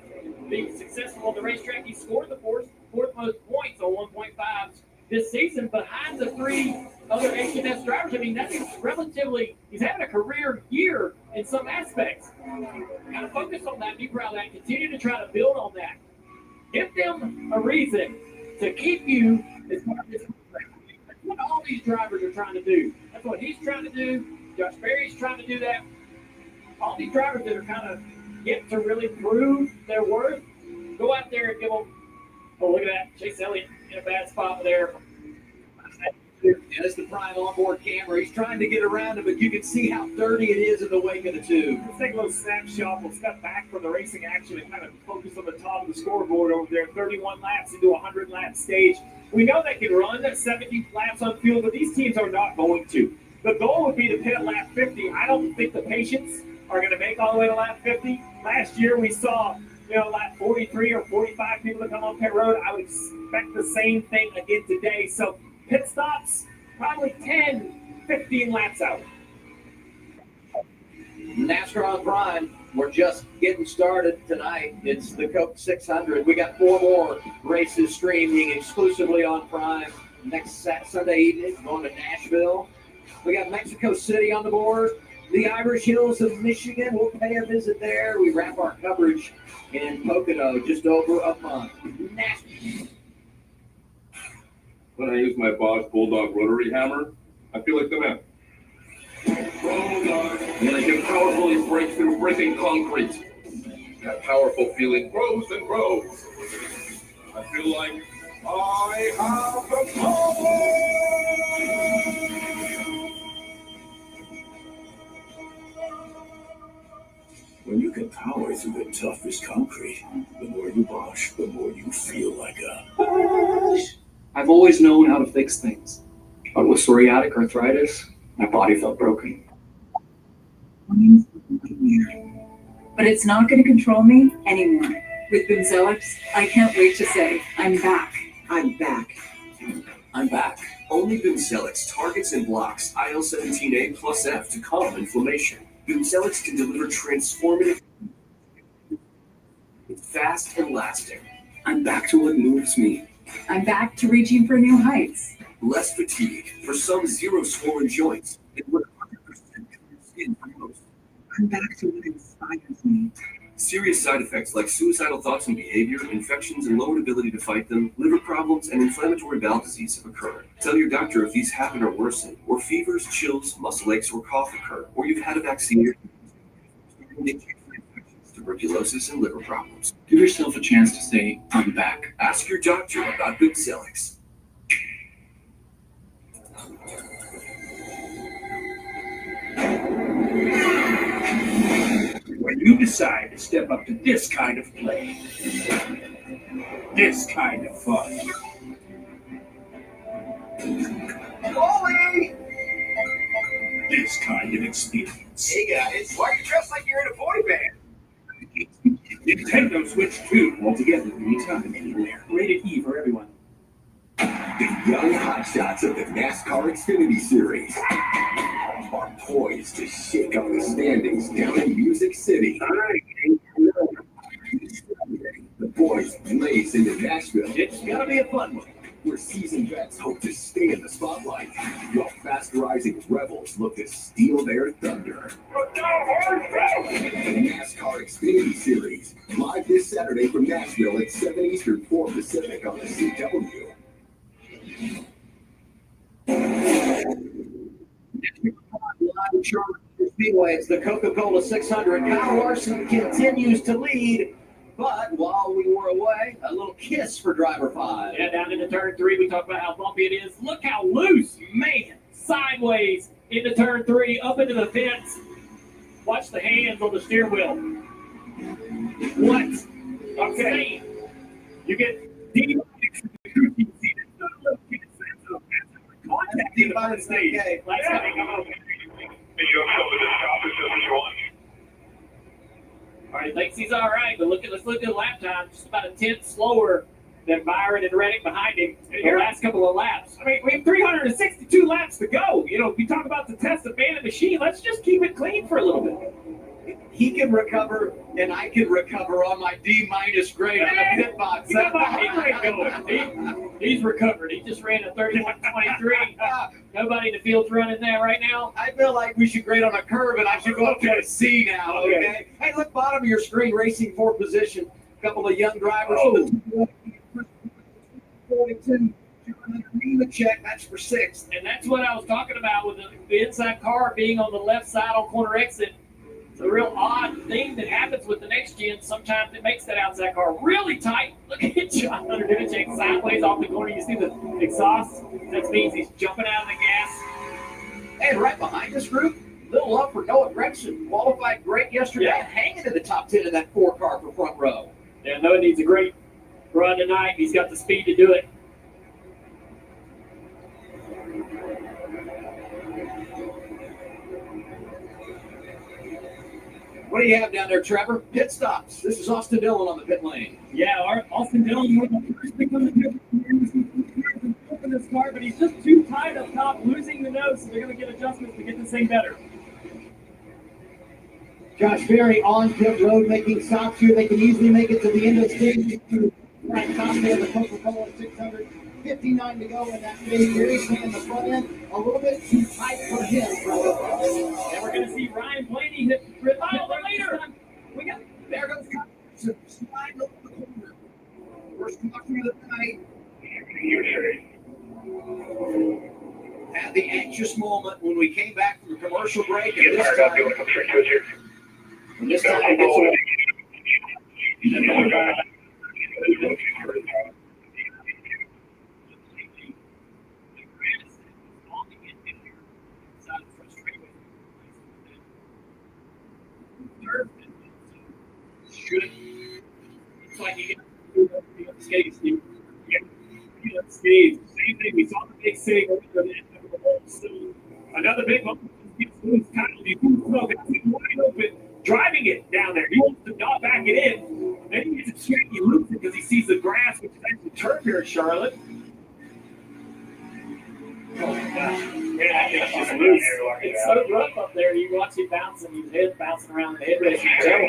be successful on the racetrack. He scored the fourth most points on 1.5 this season behind the 3 other HNS drivers. I mean, that's relatively, he's having a career year in some aspects. Got to focus on that, be proud of that, continue to try to build on that. Give them a reason to keep you as part of this program. That's what all these drivers are trying to do. That's what he's trying to do. Josh Berry's trying to do that. All these drivers that are kind of yet to really prove their worth, go out there and give them, oh, look at that. Chase Elliott in a bad spot there. There's the prime onboard camera. He's trying to get around him, but you can see how dirty it is in the wake of the tube. Let's take a little snapshot. We'll step back from the racing action and kind of focus on the top of the scoreboard over there. 31 laps into a 100-lap stage. We know they can run 70 laps on field, but these teams are not going to. The goal would be to pit at lap 50. I don't think the patients are going to make all the way to lap 50. Last year we saw, lap 43 or 45 people to come on pit road. I would expect the same thing again today. So pit stops, probably 10, 15 laps out. NASCAR on Prime. We're just getting started tonight. It's the Coke 600. We got 4 more races streaming exclusively on Prime next Sunday evening. Going to Nashville. We got Mexico City on the board. the Irish Hills of Michigan. We'll pay a visit there. We wrap our coverage in Pocono just over a month. When I use my Bosch Bulldog rotary hammer, I feel like the man. When I can powerfully break through breaking concrete, that powerful feeling grows and grows. I feel like I have the power! When you can power through the toughest concrete, the more you Bosch, the more you feel like a Bosch. I've always known how to fix things. But with psoriatic arthritis, my body felt broken. But it's not going to control me anymore. With Bimzelx, I can't wait to say, I'm back. I'm back. I'm back. Only Bimzelx targets and blocks IL-17A plus F to calm inflammation. Bimzelx can deliver transformative. It's fast and lasting. I'm back to what moves me. I'm back to reaching for new heights. Less fatigue, for some zero swollen joints, and 100% clear skin for most. I'm back to what inspires me. Serious side effects like suicidal thoughts and behavior, infections and lowered ability to fight them, liver problems, and inflammatory bowel disease have occurred. Tell your doctor if these happen or worsen, or fevers, chills, muscle aches, or cough occur, or you've had a vaccine, tuberculosis, and liver problems. Give yourself a chance to say, I'm back. Ask your doctor about Bimzelx. When you decide to step up to this kind of play, this kind of fun. Wally! This kind of experience. Hey guys, why are you dressed like you're in a boy band? Nintendo Switch 2 altogether anytime, anywhere. Rated E for everyone. The young hotshots of the NASCAR Xfinity Series are poised to shake up the standings down in Music City. The boys blaze into Nashville. It's gonna be a fun one. Where seasoned vets hope to stay in the spotlight, while fast-rising rebels look to steal their thunder. The NASCAR Xfinity Series, live this Saturday from Nashville at 7 Eastern, 4 Pacific on the CW. Live Charlotte Motor Speedway, it's the Coca Cola 600. Kyle Larson continues to lead, but while we were away, a little kiss for driver 5. Yeah, down into turn 3, we talked about how bumpy it is. Look how loose, man. Sideways into turn 3, up into the fence. Watch the hands on the steering wheel. What? Okay. You get D. Contact the United States. Let's go. All right, he thinks he's all right, but let's look at the lap time. Just about a tenth slower than Byron and Reddick behind him in the last couple of laps. I mean, we have 362 laps to go. You know, we talk about the test of man and machine. Let's just keep it clean for a little bit. He can recover, and I can recover on my D- grade on the pit box. He got my heat rate going. He's recovered. He just ran a 31.23. Nobody in the field's running that right now. I feel like we should grade on a curve, and I should go up to a C now. Okay. Hey, look, bottom of your screen, racing for position. A couple of young drivers. 42. Check. That's for 6th. And that's what I was talking about with the inside car being on the left side on corner exit. It's a real odd thing that happens with the next gen. Sometimes it makes that outside car really tight. Look at John Hunter Dimachek sideways off the corner. You see the exhaust? That means he's jumping out of the gas. And right behind this group, little love for Noah Gregson. Qualified great yesterday, hanging in the top 10 in that 4 car for front row. Yeah, Noah needs a great run tonight. He's got the speed to do it. What do you have down there, Trevor? Pit stops. This is Austin Dillon on the pit lane. Yeah, Austin Dillon was the first to come to open this car, but he's just too tight up top, losing the nose, so they're going to get adjustments to get this thing better. Josh Berry on pit road making stops here. They can easily make it to the end of the stage. Right top there, the Coca Cola 600. 1:59 to go in that race. Gary's in the front end, a little bit too tight for him. And we're going to see Ryan Blaney hit the leader. There goes Thompson, sliding over the corner. First caution of the night. At the anxious moment when we came back from a commercial break, and this time it gets away. It's like you get skates. Same thing. We saw the big sitting over the end of the whole soon. Another big one. He's kind of wide open, driving it down there. He wants to not back it in. Then he gets a check. He loses it because he sees the grass, which is actually turf here at Charlotte. Oh my gosh. Yeah, it's just loose. It's so rough up there. You watch him bouncing, his head bouncing around the headrest. You can tell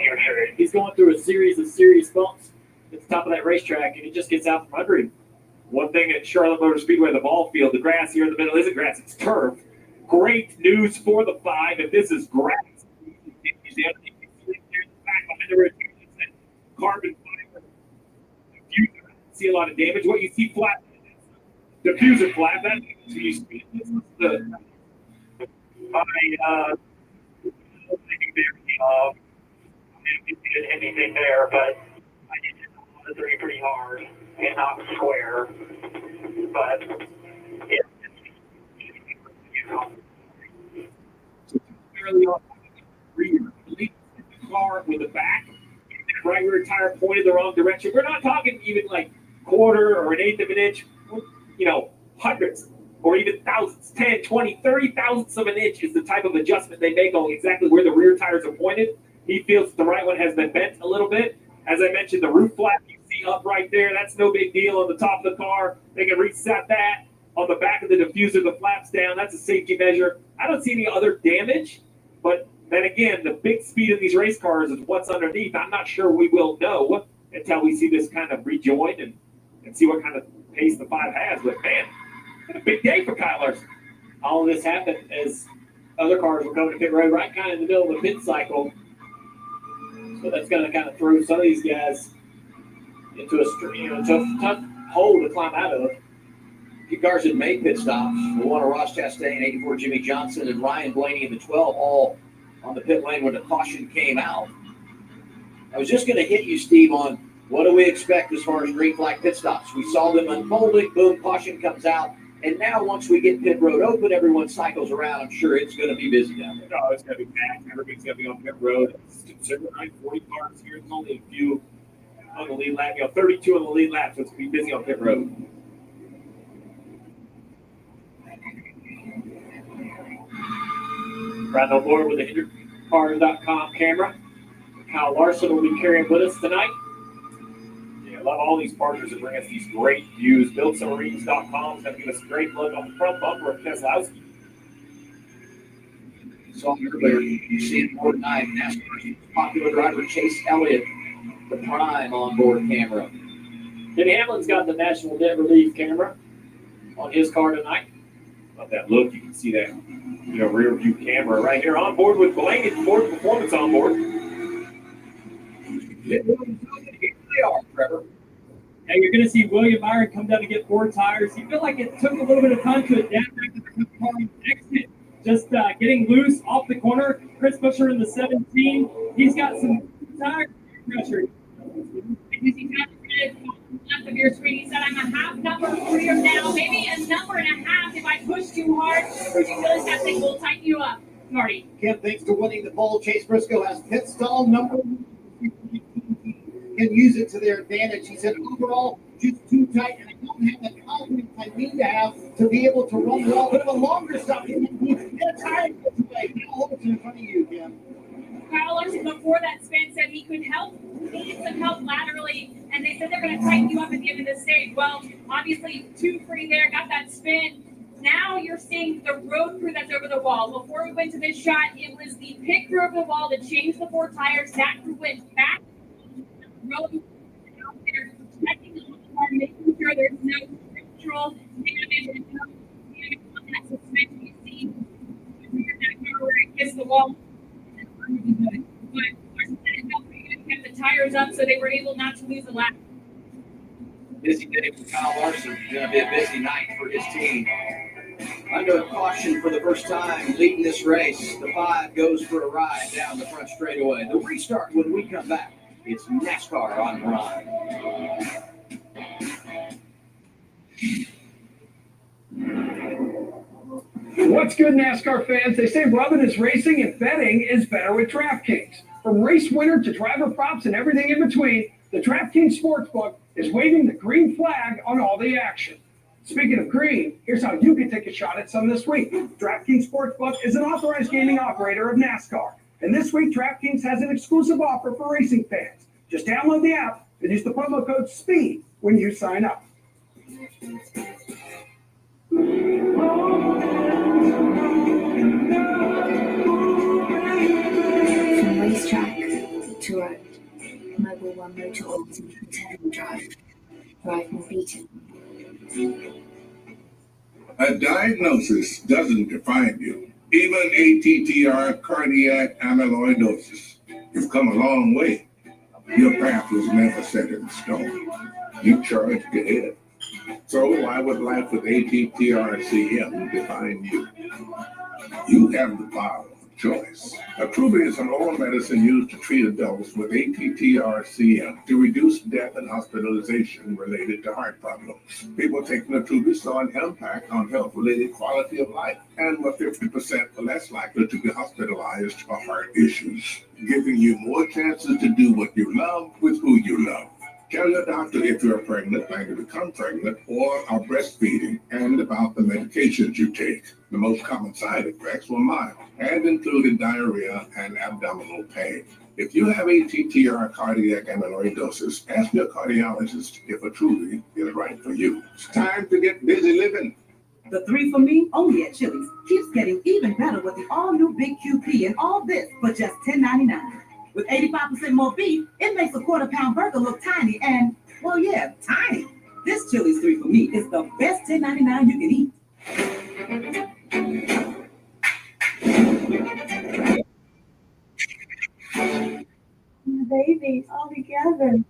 he's going through a series of serious bumps at the top of that racetrack, and he just gets out from under him. One thing at Charlotte Motor Speedway, the ball field, the grass here in the middle isn't grass, it's turf. Great news for the 5. If this is grass, carbon fiber diffuser. See a lot of damage. What you see flat, diffuser flat. That's what you see. This is the didn't hit anything there, but I did hit the 3 pretty hard and not square. But it, fairly off rear. The car with the back, right rear tire pointed the wrong direction. We're not talking even like quarter or an eighth of an inch, hundreds or even thousands, 10, 20, 30 thousandths of an inch is the type of adjustment they make on exactly where the rear tires are pointed. He feels that the right one has been bent a little bit. As I mentioned, the roof flap you see up right there, that's no big deal on the top of the car. They can reset that. On the back of the diffuser, the flap's down. That's a safety measure. I don't see any other damage, but then again, the big speed of these race cars is what's underneath. I'm not sure we will know until we see this kind of rejoin and see what kind of pace the 5 has. But man, a big day for Kyle Larson. All of this happened as other cars were coming to pit road right kind of in the middle of the pit cycle. So that's going to kind of throw some of these guys into a tough hole to climb out of. Few cars that made pit stops. The one of Ross Chastain, 84 Jimmy Johnson, and Ryan Blaney in the 12, all on the pit lane when the caution came out. I was just going to hit you, Steve, on what do we expect as far as green flag pit stops. We saw them unfolding, boom, caution comes out, and now once we get pit road open, everyone cycles around. I'm sure it's going to be busy down there. Oh, it's going to be packed. Everybody's going to be on pit road. It's considered 40 cars here. There's only a few on the lead lap. 32 on the lead lap, so it's going to be busy on pit road. Right on board with the HinderCars.com camera. Kyle Larson will be carrying with us tonight. Yeah, I love all these partners that bring us these great views. BuildSumMarines.com is going to give us a great look on the front bumper of Keselowski. Saw earlier, you see it more tonight. NASCAR's popular driver Chase Elliott, the prime onboard camera. Denny Hamlin's got the National Debt Relief camera on his car tonight. Love that look. You can see that rear view camera right here on board with Blaney Ford Performance on board. Here they are, Trevor. And you're going to see William Byron come down to get 4 tires. You feel like it took a little bit of time to adapt back to the car exit. Just getting loose off the corner. Chris Buescher in the 17. He's got some tire pressure. Left of your screen, he said, I'm a half number for you now, maybe a number and a half if I push too hard, or you feel that thing will tighten you up. Marty. Kim, thanks to winning the pole, Chase Briscoe has pit stall number 1. Can use it to their advantage. He said, overall, just too tight, and I don't have the confidence I need to have to be able to run well. Bit of a longer stop. And a tire goes away. Now over to in front of you, Kim. Kyle Larson, before that spin, said he could need some help laterally, and they said they're going to tighten you up at the end of the stage. Well, obviously, 2 free there, got that spin. Now you're seeing the road crew that's over the wall. Before we went to this shot, it was the pit crew over the wall that changed the 4 tires. That crew went back to the road out there, checking the car, making sure there's no control. That suspension you see where it hits the wall. But kept the tires up so they were able not to lose a lap. Busy day for Kyle Larson. Going to be a busy night for his team. Under caution for the first time, leading this race. The 5 goes for a ride down the front straightaway. The restart when we come back. It's NASCAR on Prime. What's good, NASCAR fans? They say rubbing is racing and betting is better with DraftKings. From race winner to driver props and everything in between, the DraftKings Sportsbook is waving the green flag on all the action. Speaking of green, here's how you can take a shot at some this week. DraftKings Sportsbook is an authorized gaming operator of NASCAR. And this week, DraftKings has an exclusive offer for racing fans. Just download the app and use the promo code SPEED when you sign up. From racetrack to road, Mobile One Motor Oils and Commentary Drive. Drive more beaten. A diagnosis doesn't define you. Even ATTR cardiac amyloidosis. You've come a long way. Your path was never set in stone. You charged ahead. So why would life with ATTR-CM define you? You have the power of choice. Attruby is an oral medicine used to treat adults with ATTR-CM to reduce death and hospitalization related to heart problems. People taking Attruby saw an impact on health-related quality of life and were 50% less likely to be hospitalized for heart issues, giving you more chances to do what you love with who you love. Tell your doctor if you're pregnant, plan to become pregnant, or are breastfeeding, and about the medications you take. The most common side effects were mild and included diarrhea and abdominal pain. If you have ATTR cardiac amyloidosis, ask your cardiologist if Attruby is right for you. It's time to get busy living. The 3 for me only at Chili's keeps getting even better with the all-new Big QP and all this for just $10.99. With 85% more beef, it makes a quarter-pound burger look tiny and, well, yeah, tiny. This Chili's 3 for me is the best $10.99 you can eat. Babies all together.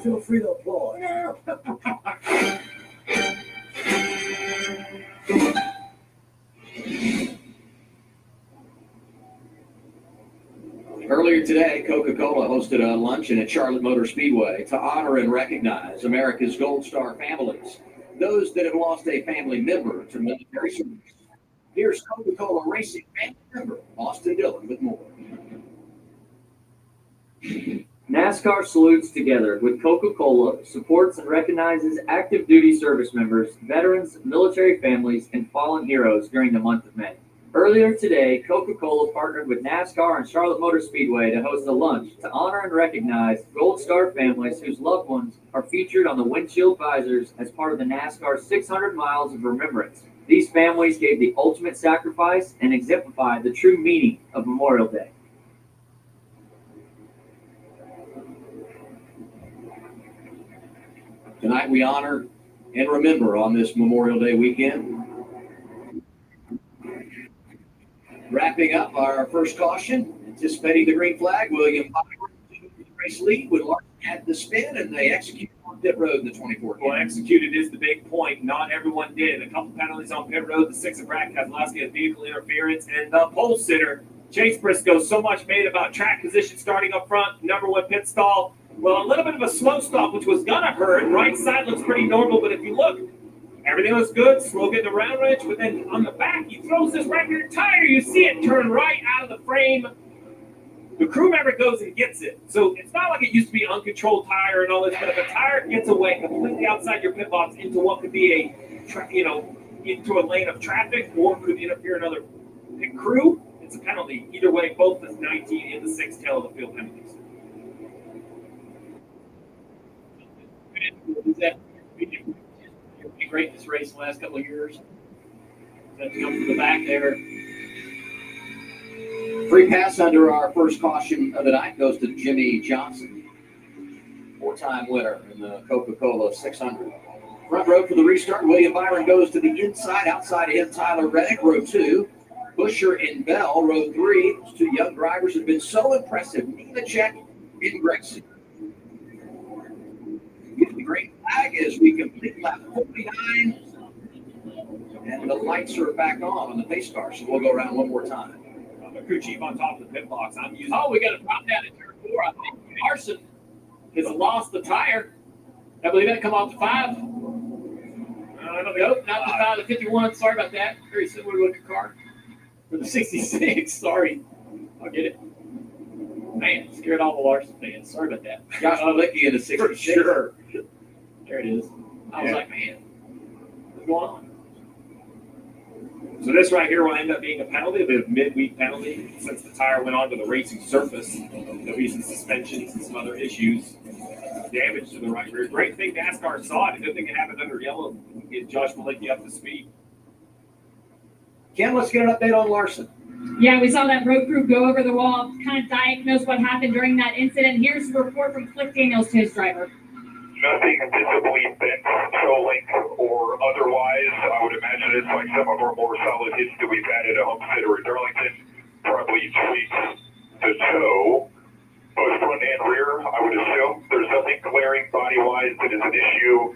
Feel free to applaud. Earlier today, Coca Cola hosted a luncheon at Charlotte Motor Speedway to honor and recognize America's Gold Star families, those that have lost a family member to military service. Here's Coca Cola Racing family member Austin Dillon with more. NASCAR salutes together with Coca Cola, supports and recognizes active duty service members, veterans, military families, and fallen heroes during the month of May. Earlier today, Coca Cola partnered with NASCAR and Charlotte Motor Speedway to host a lunch to honor and recognize Gold Star families whose loved ones are featured on the windshield visors as part of the NASCAR 600 Miles of Remembrance. These families gave the ultimate sacrifice and exemplified the true meaning of Memorial Day. Tonight we honor and remember on this Memorial Day weekend. Wrapping up our first caution, anticipating the green flag, William Byron took the race lead with Larson at the spin, and they executed on pit road in the 24. Well, executed is the big point. Not everyone did. A couple penalties on pit road. The 6 of Brad Keselowski had vehicle interference, and the pole sitter, Chase Briscoe, so much made about track position starting up front, number 1 pit stall. Well, a little bit of a slow stop, which was gonna hurt. Right side looks pretty normal, but if you look, everything was good. Slow getting the round wrench, but then on the back, he throws this right rear tire. You see it turn right out of the frame. The crew member goes and gets it. So it's not like it used to be uncontrolled tire and all this, but if a tire gets away completely outside your pit box into what could be into a lane of traffic or could interfere in another pit crew, it's a penalty. Either way, both the 19 and the 6 tail of the field penalties. Is that great in this race the last couple of years? That comes from the back there. Free pass under our first caution of the night goes to Jimmy Johnson, four-time winner in the Coca Cola 600. Front row for the restart. William Byron goes to the inside. Outside of him, Tyler Reddick, row 2. Busher and Bell, row 3. Those two young drivers have been so impressive. Nemechek and Gregson. Get the green flag as we complete lap 49. And the lights are back on the pace car, so we'll go around one more time. The crew chief on top of the pit box. I'm using. Oh, we got to drop down in turn 4. I think Larson has lost the tire. I believe that come off the 5. Nope, not the 5, the 51. Sorry about that. Very similar looking car. For the 66. Sorry. I'll get it. Man, scared all the Larson fans. Sorry about that. Josh Malicki in the 66. For sure. There it is. I was like, man, what's going on? So this right here will end up being a penalty, a bit of midweek penalty, since the tire went onto the racing surface. There'll be some suspensions and some other issues. Damage to the right rear. Great thing NASCAR saw it. A good thing it happened under yellow. Get Josh Malicki up to speed. Ken, let's get an update on Larson. Yeah, we saw that road crew go over the wall, kind of diagnose what happened during that incident. Here's a report from Cliff Daniels to his driver. Nothing visibly bent, toe length, or otherwise. I would imagine it's like some of our more solid hits that we've had at a Homestead or at Darlington. Probably tweaked the toe, both front and rear. I would assume there's nothing glaring body-wise that is an issue.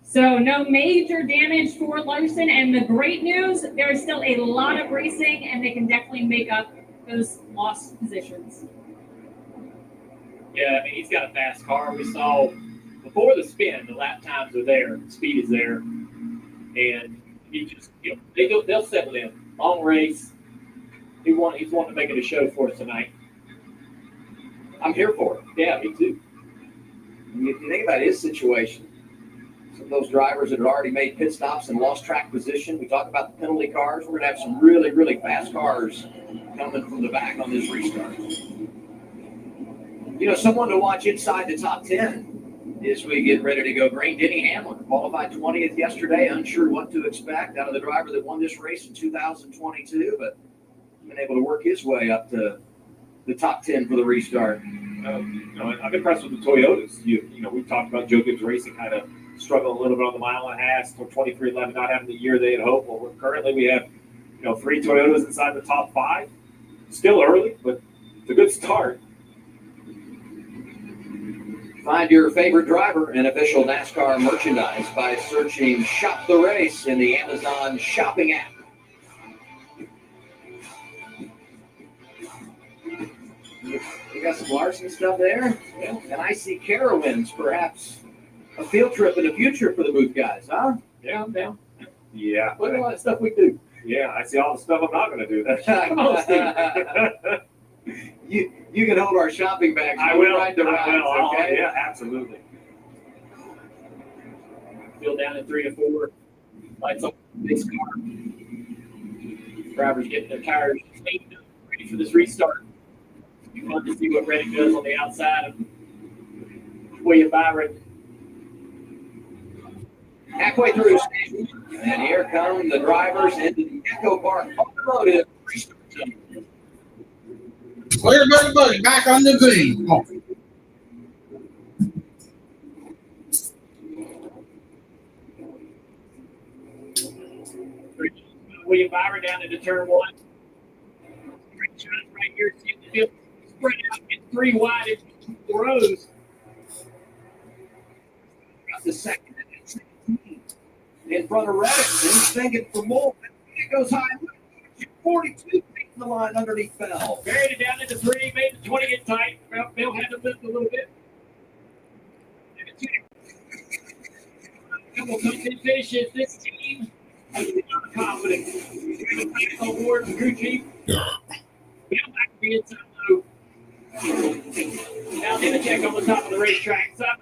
So no major damage for Larson, and the great news, there is still a lot of racing, and they can definitely make up those lost positions. Yeah, I mean, he's got a fast car. We saw before the spin, the lap times are there, the speed is there, and he just, they'll settle in. Long race. He's wanting to make it a show for us tonight. I'm here for it. Yeah, me too. You think about his situation. Some of those drivers that had already made pit stops and lost track position. We talk about the penalty cars. We're going to have some really, really fast cars coming from the back on this restart. Someone to watch inside the top 10 as we get ready to go green. Denny Hamlin qualified 20th yesterday. Unsure what to expect out of the driver that won this race in 2022, but been able to work his way up to the top 10 for the restart. I'm impressed with the Toyotas. We've talked about Joe Gibbs Racing kind of struggling a little bit on the mile and a half, 23-11, not having the year they had hoped. Well, currently we have, 3 Toyotas inside the top 5. Still early, but it's a good start. Find your favorite driver and official NASCAR merchandise by searching Shop the Race in the Amazon shopping app. You got some Larson stuff there? Yeah. And I see Carowinds, perhaps a field trip in the future for the Booth guys, huh? Yeah, I'm down. Yeah. Look at all that stuff we do. Yeah, I see all the stuff I'm not going to do. Come on, Steve. You can hold our shopping bags. I will. Ride the rides, okay? Yeah, absolutely. Field down at 3 to 4. Lights up this car. Drivers getting their tires cleaned up, ready for this restart. It'll be fun to see what Reddick does on the outside of William Byron. Halfway through station, and here come the drivers into the Echo Park Automotive restart zone. Everybody back on the green. Oh. William Byron down into turn 1. Great shot right here. See the field spread out in 3 wide in 4 rows. Got the second in front of Reddick. He's thinking for more. It goes high. 42 feet in the line underneath Bell. Buried it down into 3, made the 20 get tight. Well, Bill had to lift a little bit. A couple of finishes. This team has been confident. Back on board, the crew chief. Bill back to the inside low. Now Nemechek on the top of the racetrack. Side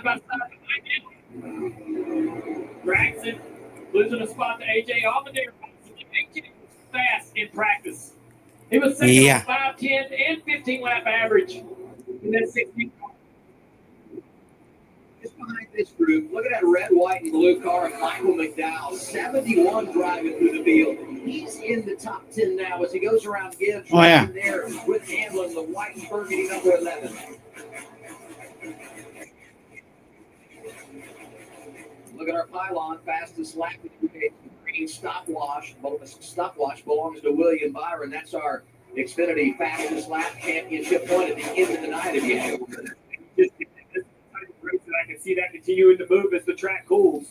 by side behind him. Braxton losing a spot to AJ Allmendinger. AJ was fast in practice. He was second on 5, 10, and 15 lap average in that 16 car. Just behind this group. Look at that red, white, and blue car of Michael McDowell, 71 driving through the field. He's in the top 10 now as he goes around Gibbs right in there with Hamlin, the white and burgundy number 11. Look at our pylon, fastest lap of the day. Green stopwatch belongs to William Byron. That's our Xfinity fastest lap championship point at the end of the night. If you have I can see that continuing to move as the track cools.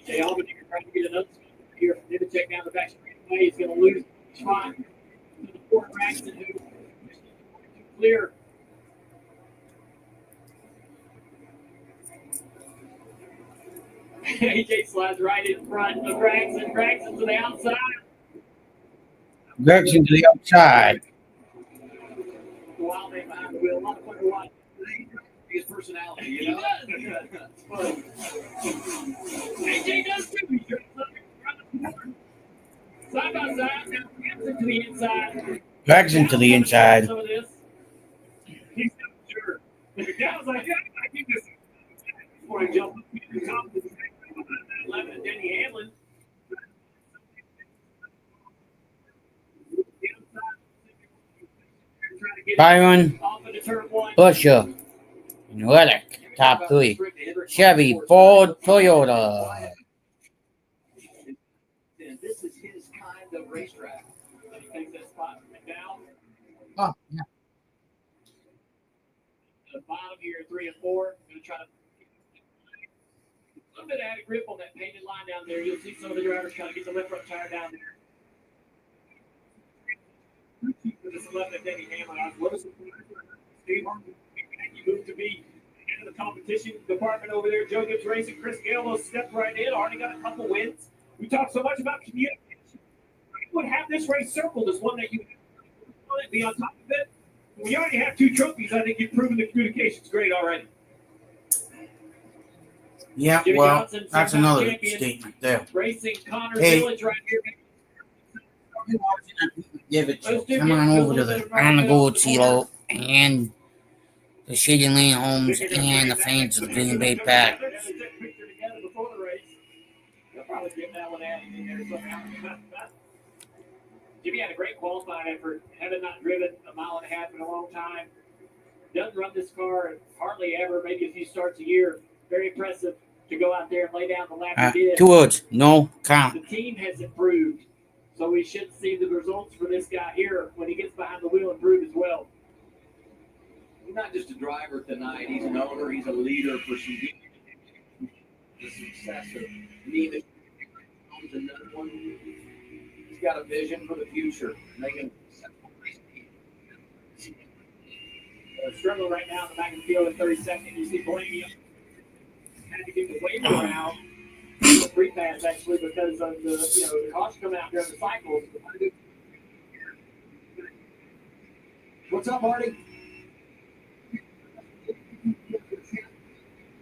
Jay Albany trying to get another here. Didn't check down the back straightaway. He's going to lose the spot to the Ford Braxton, who clear. AJ slides right in front of Braxton. Braxton to the outside. Braxton to the outside. While they behind the wheel, not quite what. his personality, you know? AJ does too. He's side by side, now Braxton to the inside. Braxton to the inside. Some of this. He's not sure. I was like, yeah, I keep this. Before I jump up to the top of the 11 and Denny Hamlin. Byron, Busher, and Reddick, top three. Chevy, Ford, Toyota. This is his kind of racetrack. He takes that spot down. Oh, yeah. The bottom here, 3 and 4. Going to try to. A little bit of added grip on that painted line down there. You'll see some of the drivers trying to get the lift front tire down there. For this 11 at Denny Hamlin, I was a little surprised. Steve Hartman, he moved to be head of the competition department over there. Joe Gibbs Racing, Chris Gallo stepped right in, already got a couple wins. We talked so much about communication. I would have this race circled as one that you want to be on top of it. When you already have 2 trophies, I think you've proven the communication's great already. Yeah, Jimmy well, Johnson, that's another statement there. Racing Connors Hey. Village right here. Give it to come on over to the On the Gold Silo and the Shady Lane Homes and the fans of the Green Bay Pack. They'll probably get that one added in there somehow. Jimmy had a great qualifying effort, having not driven a mile and a half in a long time. Doesn't run this car hardly ever, maybe a few starts a year. Very impressive to go out there and lay down the lap he did. 2 words, no count. The team has improved, so we should see the results for this guy here when he gets behind the wheel improve as well. He's not just a driver tonight. He's an owner. He's a leader for some the success of Neiman. Another one. He's got a vision for the future. Making struggling right now in the back of the field at 32nd. You see Blaney had to get the wave around the free pass actually because of the caution coming out during the cycle. What's up, Marty?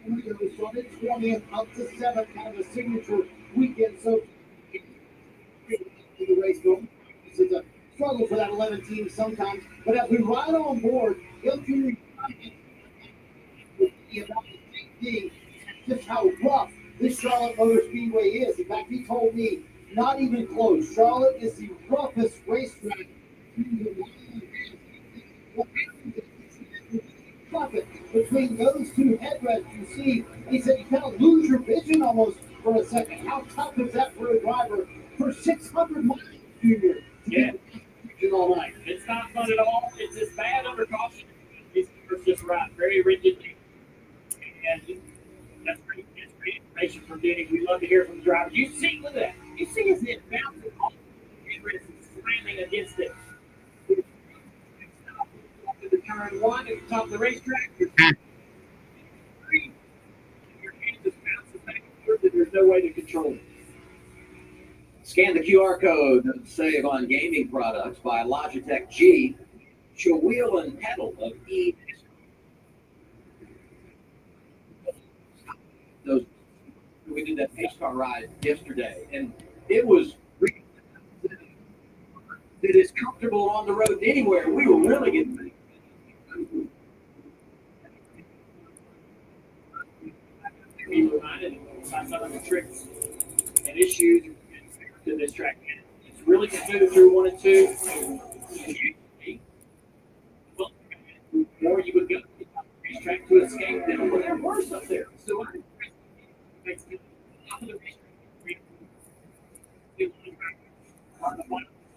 From the 20th up to 7th, kind of a signature weekend. So the race going. This is a struggle for that 11 team sometimes. But as we ride on board, he'll be about the same thing, just how rough this Charlotte Motor Speedway is. In fact, he told me not even close. Charlotte is the roughest racetrack. Between those 2 headrests, you see, he said you kind of lose your vision almost for a second. How tough is that for a driver for 600 miles, Junior? Yeah. All night. It's not fun at all. It's as bad under caution. It's just right, very rigid. And that's great information from Denny. We love to hear from the drivers. You see, look at that. You see his head bouncing off and slamming against it. The turn 1 at the top of the racetrack. Your hand just bounces back and forth, and there's no way to control it. Scan the QR code to save on gaming products by Logitech G. Show wheel and pedal of E. We did that pace car ride yesterday, and it was that is comfortable on the road anywhere. We were really getting be reminded about some of the tricks and issues to this track. It's really smooth through 1 and 2. More you would go to the racetrack to escape them, but they're worse up there. So I think top of the racetrack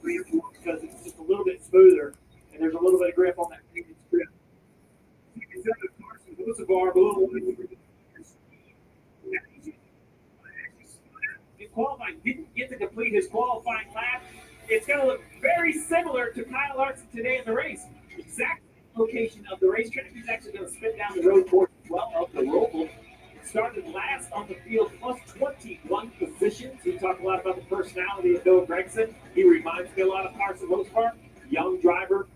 because it's just a little bit smoother and there's a little bit of grip on that previous grip. You can go to Carson Boulevard, a little qualifying, didn't get to complete his qualifying lap. It's going to look very similar to Kyle Larson today in the race. Exact location of the racetrack. He's actually going to spin down the road course as well up the roll. Started last on the field, plus 21 positions. We talk a lot about the personality of Noah Gregson. He reminds me a lot of Carson Mosbar, young driver.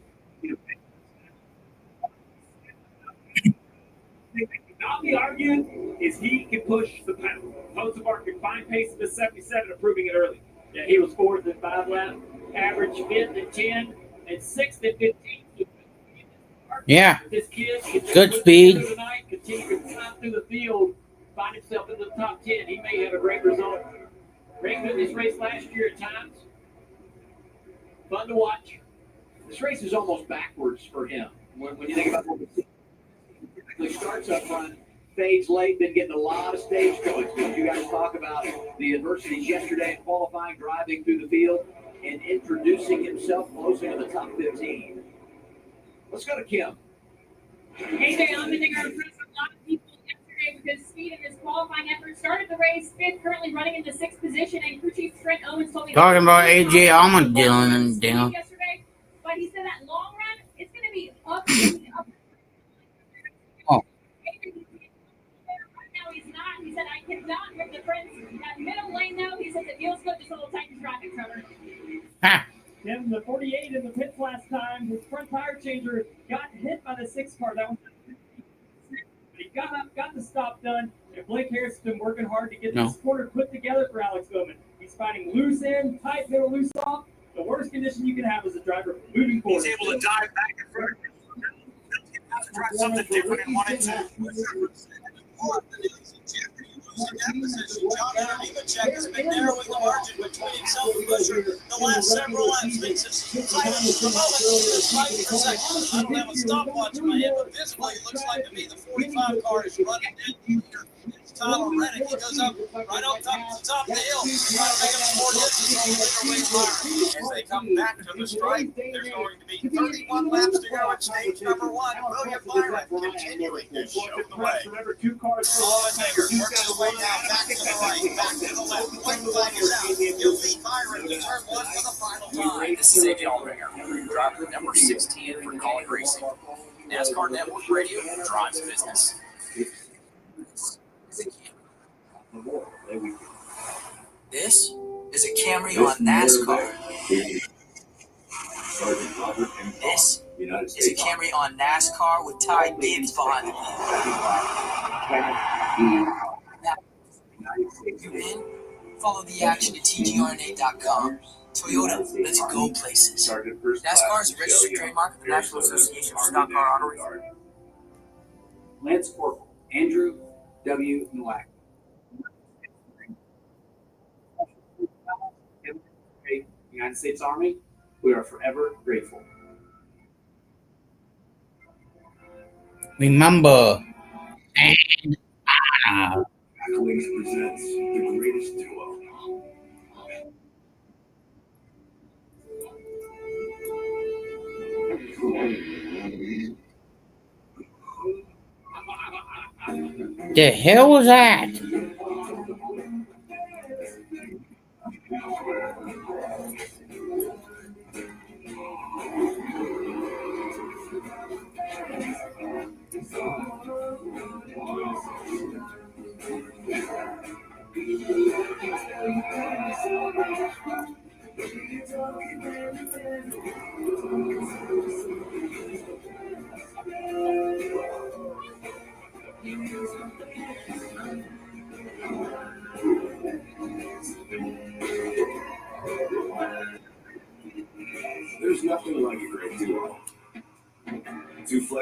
Not be argued is he can push the pedal. Mosbar can find pace in the 77 and proving it early. Yeah, he was 4th in 5 laps, average 5th in 10, and 6th in 15. Yeah. This kid, Good speed. Tonight, continue to climb through the field, find himself in the top 10. He may have a great result. Ran good this race last year at times. Fun to watch. This race is almost backwards for him. When you think about it, he starts up front, fades late, been getting a lot of stage points. But you guys talk about the adversities yesterday in qualifying, driving through the field, and introducing himself closing in the top 15. Let's go to Kim. AJ Allmendinger impressed a lot of people yesterday with his speed and his qualifying effort. Started the race 5th, currently running in the 6th position, and crew chief Trent Owens told me Talking about AJ Allmendinger down. Yesterday, but he said that long run, it's going to be up and up. Oh. Right now he's not. He said I cannot rip the prince. That middle lane though, he says it feels good, just a little tight in traffic, Trevor. Tim, the 48 in the pits last time, his front tire changer got hit by the 6 car. That was he got up, got the stop done, and Blake Harris has been working hard to get this quarter put together for Alex Bowman. He's fighting loose in, tight middle, loose off. The worst condition you can have as a driver moving forward. He's able to dive back and forth. Try something different in 1 and 2. Losing that position, Johnny Nemechek has been narrowing the margin between himself and Busher the last several laps. Makes it tight at the moment. Fighting for second. I don't have a stopwatch in my head, but visibly it looks like to me the 45 car is running down. It's Tyler Reddick. He goes up right on top of the hill. Trying to make up some more distance on the middleweight car. As they come back to the stripe, there's going to be 31 laps to go at stage number 1. William Byron continuing to show the way. Remember, 2 cars for Allmendinger works his way down, back to the right, back to the left. White flag is out. He'll lead Byron to turn 1 for the final time. This is AJ Allmendinger, driver number 16 for College Racing. NASCAR Network Radio drives business. This is a Camry on NASCAR. This is a Camry on NASCAR with Ty Gibbs behind the wheel. Now, you in? Follow the action at tgrna.com. Toyota, let's go places. NASCAR is a registered trademark of the National Association for Stock Car Auto Racing. Lance Corporal Andrew W. Nowak. United States Army, we are forever grateful. Remember, and Accolades presents the greatest duo. the hell was that?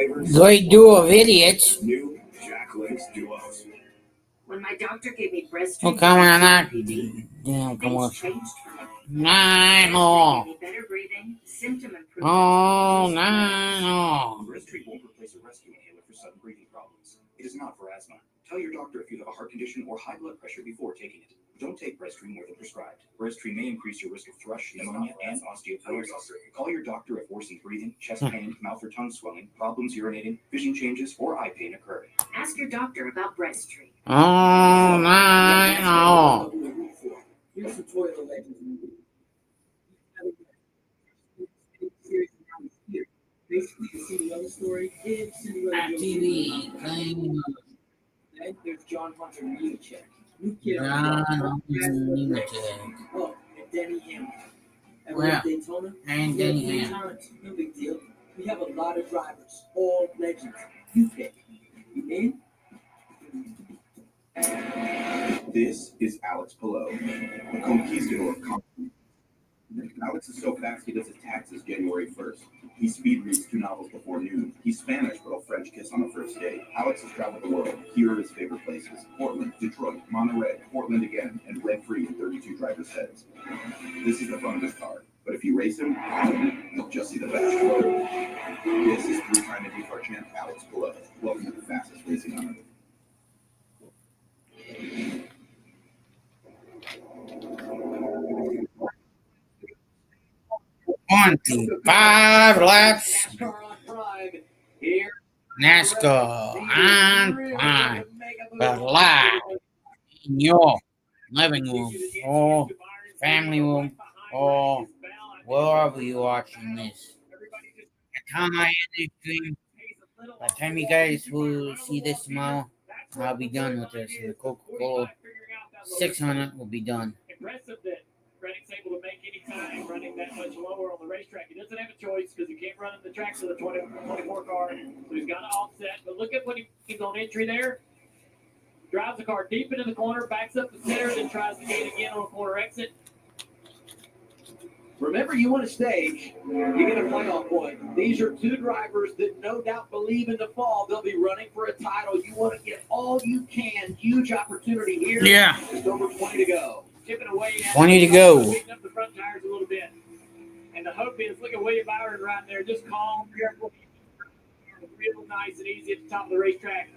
flavors. Great duo of idiots. New Jack Link's Duos. When my doctor gave me breast Oh, come on, damn, come on. No. better breathing, symptom improvement. Oh, no. Breast treat won't replace a rescue inhaler for sudden breathing problems. It is not for asthma. Tell your doctor if you have a heart condition or high blood pressure before taking it. Don't take Breasttream more than prescribed. Breasttream may increase your risk of thrush, pneumonia, and osteoporosis. Call your doctor if worsened breathing, chest pain, mouth or tongue swelling, problems urinating, vision changes, or eye pain occur. Ask your doctor about Breasttream. Oh, no. Here's some Toyota legends. Basically, the Cinderella story is Cinderella. TV. Then there's John Hunter Nemechek. New kid. John Hunter Nemechek. Oh, and Denny Hamlin. And Well, Daytona. and Denny Hamlin. Talent, no big deal. We have a lot of drivers, all legends. You pick. You in? This is Alex Pillow, the conquistador of comedy. Alex is so fast he does his taxes January 1st. He speed reads 2 novels before noon. He's Spanish, but a French kiss on the first date. Alex has traveled the world. Here are his favorite places: Portland, Detroit, Monterey, Portland again, and rent-free in 32 drivers' heads. This is the front of his car, but if you race him, you'll just see the back. This is 3-time IndyCar champ Alex Pillow. Welcome to the fastest racing on earth. 25 laps. NASCAR on time, but live in your living room or family room or wherever you're watching this. The time I end this stream, by the time you guys will see this tomorrow, I'll be done with this. The Coca Cola 600 will be done. Impressive that Reddick's able to make any time running that much lower on the racetrack. He doesn't have a choice because he can't run the tracks of the 24 car, so he's got to offset. But look at when he's on entry there. Drives the car deep into the corner, backs up the center, then tries to gate again on a corner exit. Remember, you want a stage, you get a playoff point. These are 2 drivers that no doubt believe in the fall. They'll be running for a title. You want to get all you can. Huge opportunity here. Yeah. Just over 20 to go. Chipping away at 20 to go. Picking up the front tires a little bit. And the hope is, look at William Byron right there, just calm, careful. Real nice and easy at the top of the racetrack.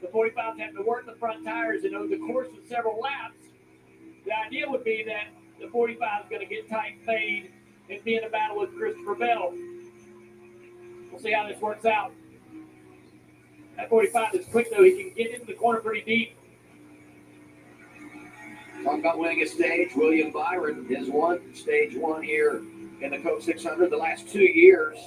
The 45s have to work the front tires, and over the course of several laps, the idea would be that the 45 is going to get tight fade and be in a battle with Christopher Bell. We'll see how this works out. That 45 is quick, though. He can get into the corner pretty deep. Talk about winning a stage. William Byron has won stage 1 here in the Coke 600 the last 2 years.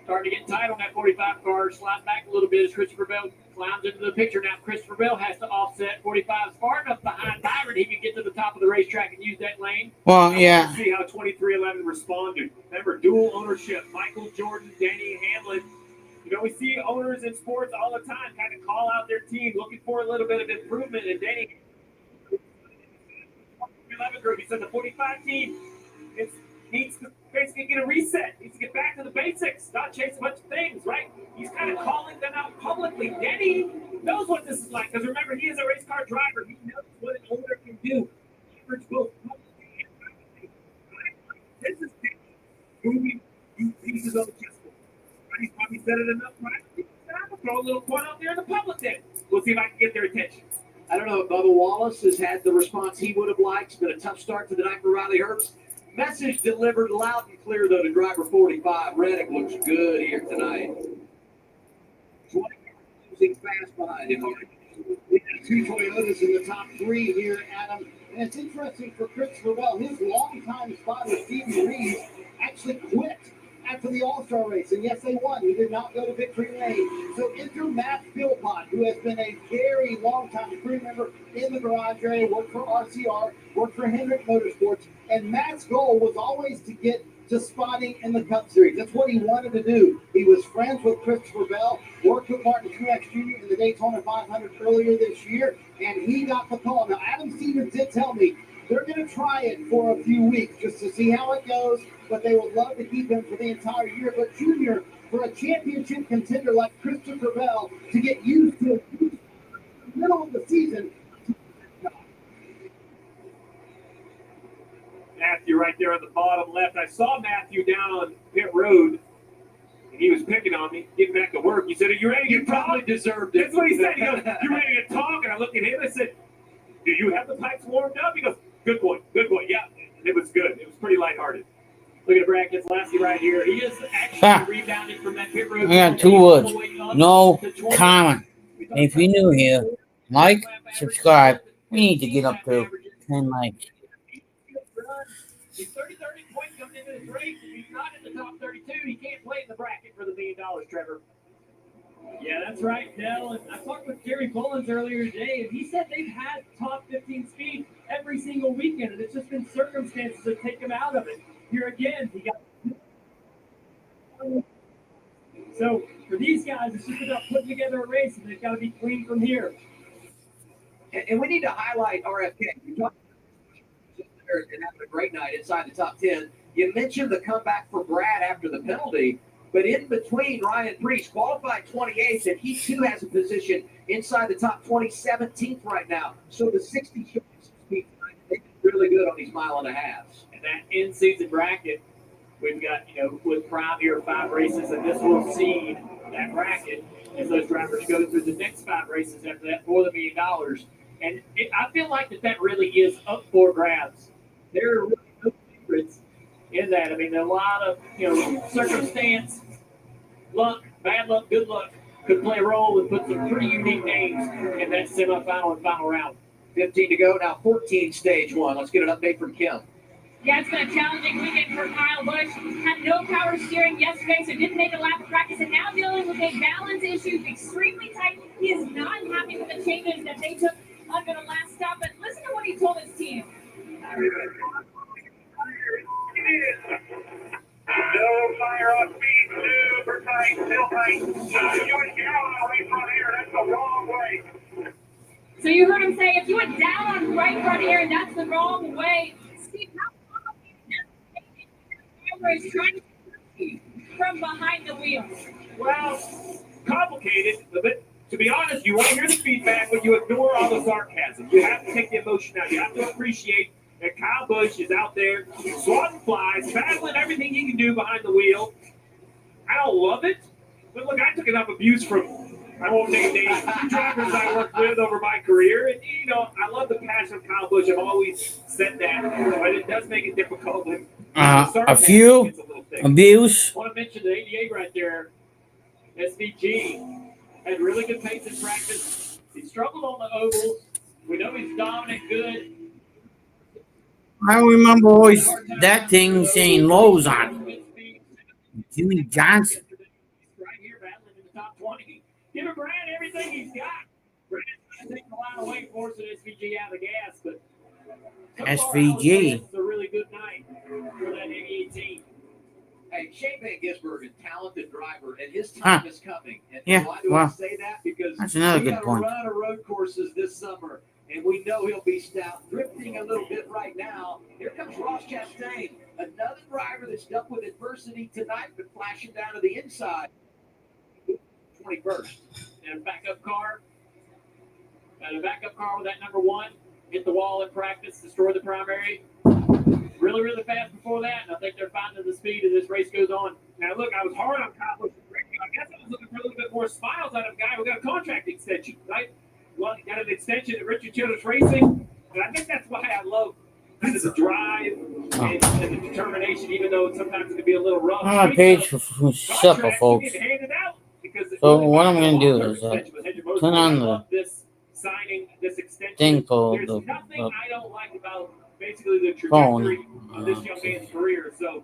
Starting to get tight on that 45 car. Slide back a little bit as Christopher Bell climbs into the picture. Now Christopher Bell has to offset. 45 is far enough behind Byron. He can get to the top of the racetrack and use that lane. Well, yeah. See how 2311 responded. Remember, dual ownership. Michael Jordan, Danny Hamlin. You know, we see owners in sports all the time kind of call out their team looking for a little bit of improvement. And Danny 11 group, he said the 45 team needs to basically get a reset. Needs to get back to the basics, not chase a bunch of things, right? He's kind of calling them out publicly. Denny knows what this is like, because remember, he is a race car driver. He knows what an owner can do. Both publicly and privately. This is moving pieces of the chessboard. He's probably said it enough, right? I'm going to throw a little quote out there in the public then. We'll see if I can get their attention. I don't know if Bubba Wallace has had the response he would have liked. It's been a tough start to the night for Riley Herbst. Message delivered loud and clear, though, to driver 45. Reddick looks good here tonight. 20 losing fast behind him. We have 2 Toyotas in the top 3 here, Adam. And it's interesting for Christopher Bell. His longtime spotter, Stevie Reeves, actually quit after the All-Star race. And yes, they won. He did not go to victory lane. So enter Matt Philpott, who has been a very long-time crew member in the garage area, worked for RCR, worked for Hendrick Motorsports. And Matt's goal was always to get to spotting in the Cup Series. That's what he wanted to do. He was friends with Christopher Bell, worked with Martin Truex Jr. in the Daytona 500 earlier this year, and he got the call. Now, Adam Stevens did tell me they're going to try it for a few weeks just to see how it goes, but they would love to keep him for the entire year. But Junior, for a championship contender like Christopher Bell to get used to the middle of the season. Matthew right there on the bottom left. I saw Matthew down on pit road. And he was picking on me, getting back to work. He said, "Are you ready to talk?" Probably deserved it. That's what he said. He goes, "You ready to talk?" And I looked at him and I said, "Do you have the pipes warmed up?" He goes, "Good boy, good boy." Yeah, it was good. It was pretty lighthearted. Look at the brackets. Lassie right here. He is actually rebounding from that pit road. I got 2 words. No comment. If you're new here, like, subscribe. We need to get up to 10 likes. He's 30 points coming into this race. If he's not in the top 32, he can't play in the bracket for the $1 million, Trevor. Yeah, that's right, Dell. And I talked with Jerry Bullins earlier today, and he said they've had top 15 speed every single weekend, and it's just been circumstances that take him out of it. Here again, he got. So for these guys, it's just about putting together a race, and they've got to be clean from here. And we need to highlight RFK. You talked about and having a great night inside the top 10. You mentioned the comeback for Brad after the penalty, but in between, Ryan Priest qualified 28th, and he too has a position inside the top 20, 17th right now. So the 60 shows speed really good on these mile and a halves. And that in-season bracket, we've got, with Prime here 5 races, and this will seed that bracket as those drivers go through the next 5 races after that for the $1 million. And I feel like that really is up for grabs. There are really no secrets in that. I mean, a lot of, circumstance, luck, bad luck, good luck could play a role and put some pretty unique names in that semifinal and final round. 15 to go, now 14 stage 1. Let's get an update from Kim. Yeah, it's been a challenging weekend for Kyle Busch. Had no power steering yesterday, so didn't make a lap of practice, and now dealing with a balance issue extremely tight. He is not happy with the changes that they took under the last stop, but listen to what he told his team. No fire on speed, super tight, still tight. You would down on right front here, that's the wrong way. So you heard him say, if you went down on right front air, that's the wrong way. Steve, how complicated is trying to see from behind the wheel? Well, complicated, but to be honest, you want to hear the feedback, but you ignore all the sarcasm. You have to take the emotion out. You have to appreciate that Kyle Busch is out there swatting flies, battling everything he can do behind the wheel. I don't love it, but look, I took enough abuse from, I won't name names, drivers I worked with over my career. And, I love the passion of Kyle Busch. I've always said that, but it does make it difficult. A few abuse. I want to mention the 88 right there, SVG. Had really good pace in practice. He struggled on the ovals. We know he's dominant, good. I remember always that thing saying lows on it. Jimmy Johnson. Right here battling in the top 20. Give Brad everything he's got. Brad's going to take a lot of weight forcing SVG out of the gas, but SVG. It's a really good night for that 88 team. Hey, Shane Van Gisbergen, a talented driver, and his time is coming. And why do I say that? Because that's another good got point. a run of road courses this summer, and we know he'll be stout, drifting a little bit right now. Here comes Ross Chastain, another driver that's dealt with adversity tonight, but flashing down to the inside. 21st. And a backup car. And a backup car with that number 1. Hit the wall in practice, destroy the primary. Really, really fast before that, and I think they're finding the speed as this race goes on. Now, look, I was hard on Kyle Busch. I guess I was looking for a little bit more smiles out of a guy who got a contract extension, right? Well, he got an extension at Richard Childress Racing, and I think that's why I love the drive and the determination, even though sometimes it can be a little rough. I'm on page for supper, folks. So what I'm going to do is turn on the thing called the I don't like about basically the phone. trajectory of this young man's career. So,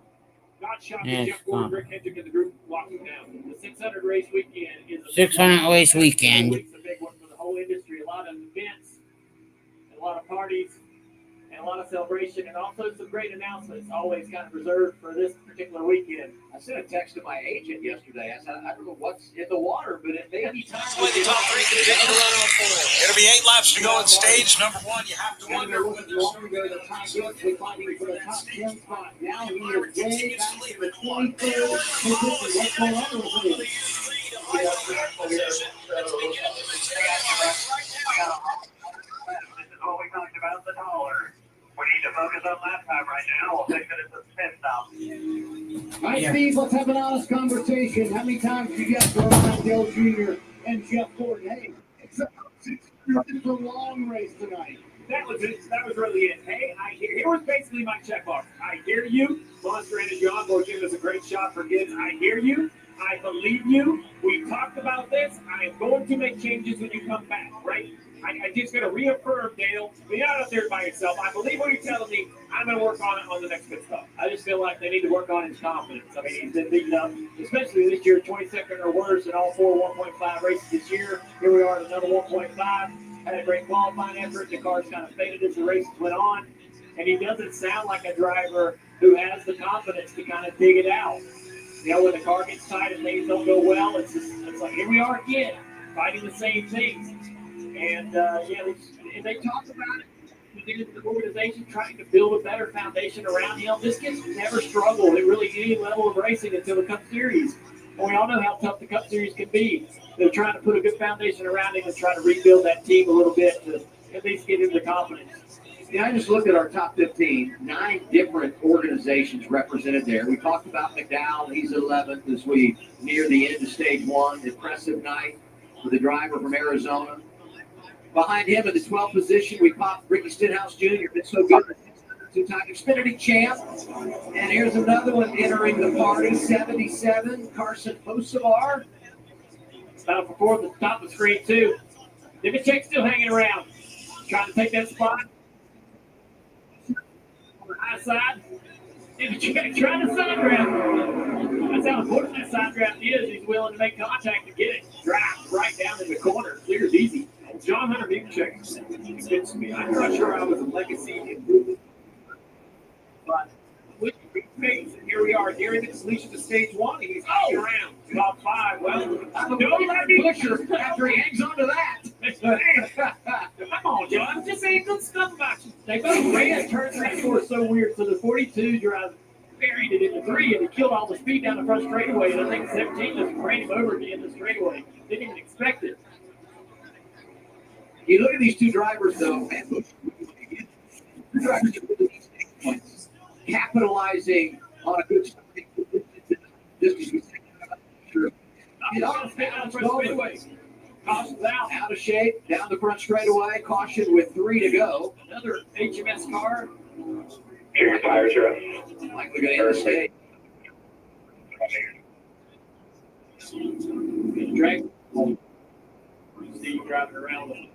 not shocked that Jeff Gordon, Rick Hendrick, and the group walking down. The 600 race weekend is a 600 race weekend. It's a big one for the whole industry. A lot of events, a lot of parties, and a lot of celebration, and also some great announcements, always kind of reserved for this particular weekend. I sent a text to my agent yesterday. I said, I don't know what's in the water, but it may be time. The top three continue to run on four. It'll be 8 laps to go in stage number 1. You have to wonder when the top 10 fighting for the top 10 spot. Now he is way back to the 23rd position. What's going on with him? This is what we talked about the taller. We need to focus on lap time right now. We'll fix it at the pit stop. All right, Steve, let's have an honest conversation. How many times did you get from Dale Jr. and Jeff Gordon? Hey, it's a long race tonight. That was it. That was really it. Hey, here was basically my checkbox. I hear you. Monster Energy Onboard giving us a great shot for Gibbs. I hear you. I believe you. We talked about this. I am going to make changes when you come back, right? I just got to reaffirm, Dale. You're not up there by yourself. I believe what you're telling me. I'm going to work on it on the next pit stop. I just feel like they need to work on his confidence. I mean, he's been beaten up, especially this year, 22nd or worse in all 4 1.5 races this year. Here we are at another 1.5. Had a great qualifying effort. The car's kind of faded as the races went on. And he doesn't sound like a driver who has the confidence to kind of dig it out. You know, when the car gets tight and things don't go well, it's like, here we are again, fighting the same things. And, they talk about it. The organization trying to build a better foundation around him. This kid's never struggled at really any level of racing until the Cup Series. And we all know how tough the Cup Series can be. They're trying to put a good foundation around him and try to rebuild that team a little bit to at least give him the confidence. Yeah, I just looked at our top 15, 9 different organizations represented there. We talked about McDowell. He's 11th as we near the end of stage 1. Impressive night for the driver from Arizona. Behind him in the 12th position, we popped Ricky Stenhouse Jr. Been so good. 2-time Xfinity champ. And here's another one entering the party, 77, Carson Hocevar. Battle for 4th at the top of the screen, too. Nemechek still hanging around. Trying to take that spot. On the high side. Nemechek trying to side draft. That's how important that side draft is. He's willing to make contact to get it. Drive right down in the corner. Clears easy. John Hunter Nemechek convinced me. I'm not sure I was a legacy improvement. But with big pace, and here we are nearing the completion of stage 1. He's around top 5. Well, no picture after he hangs on to that. Come on, John. Just saying good stuff about you. They both ran turns that score so weird. So the 42 drive buried it in the 3, and he killed all the speed down the front straightaway. And I think 17 just ran him over at the end of the straightaway. Didn't even expect it. You look at these two drivers, though, and capitalizing on a good starting position. Just as we Caution's out of shape, down the front straightaway. Caution with 3 to go. Another HMS car. Your tires are up. Likely going to end the stage. Drag. Steve driving around the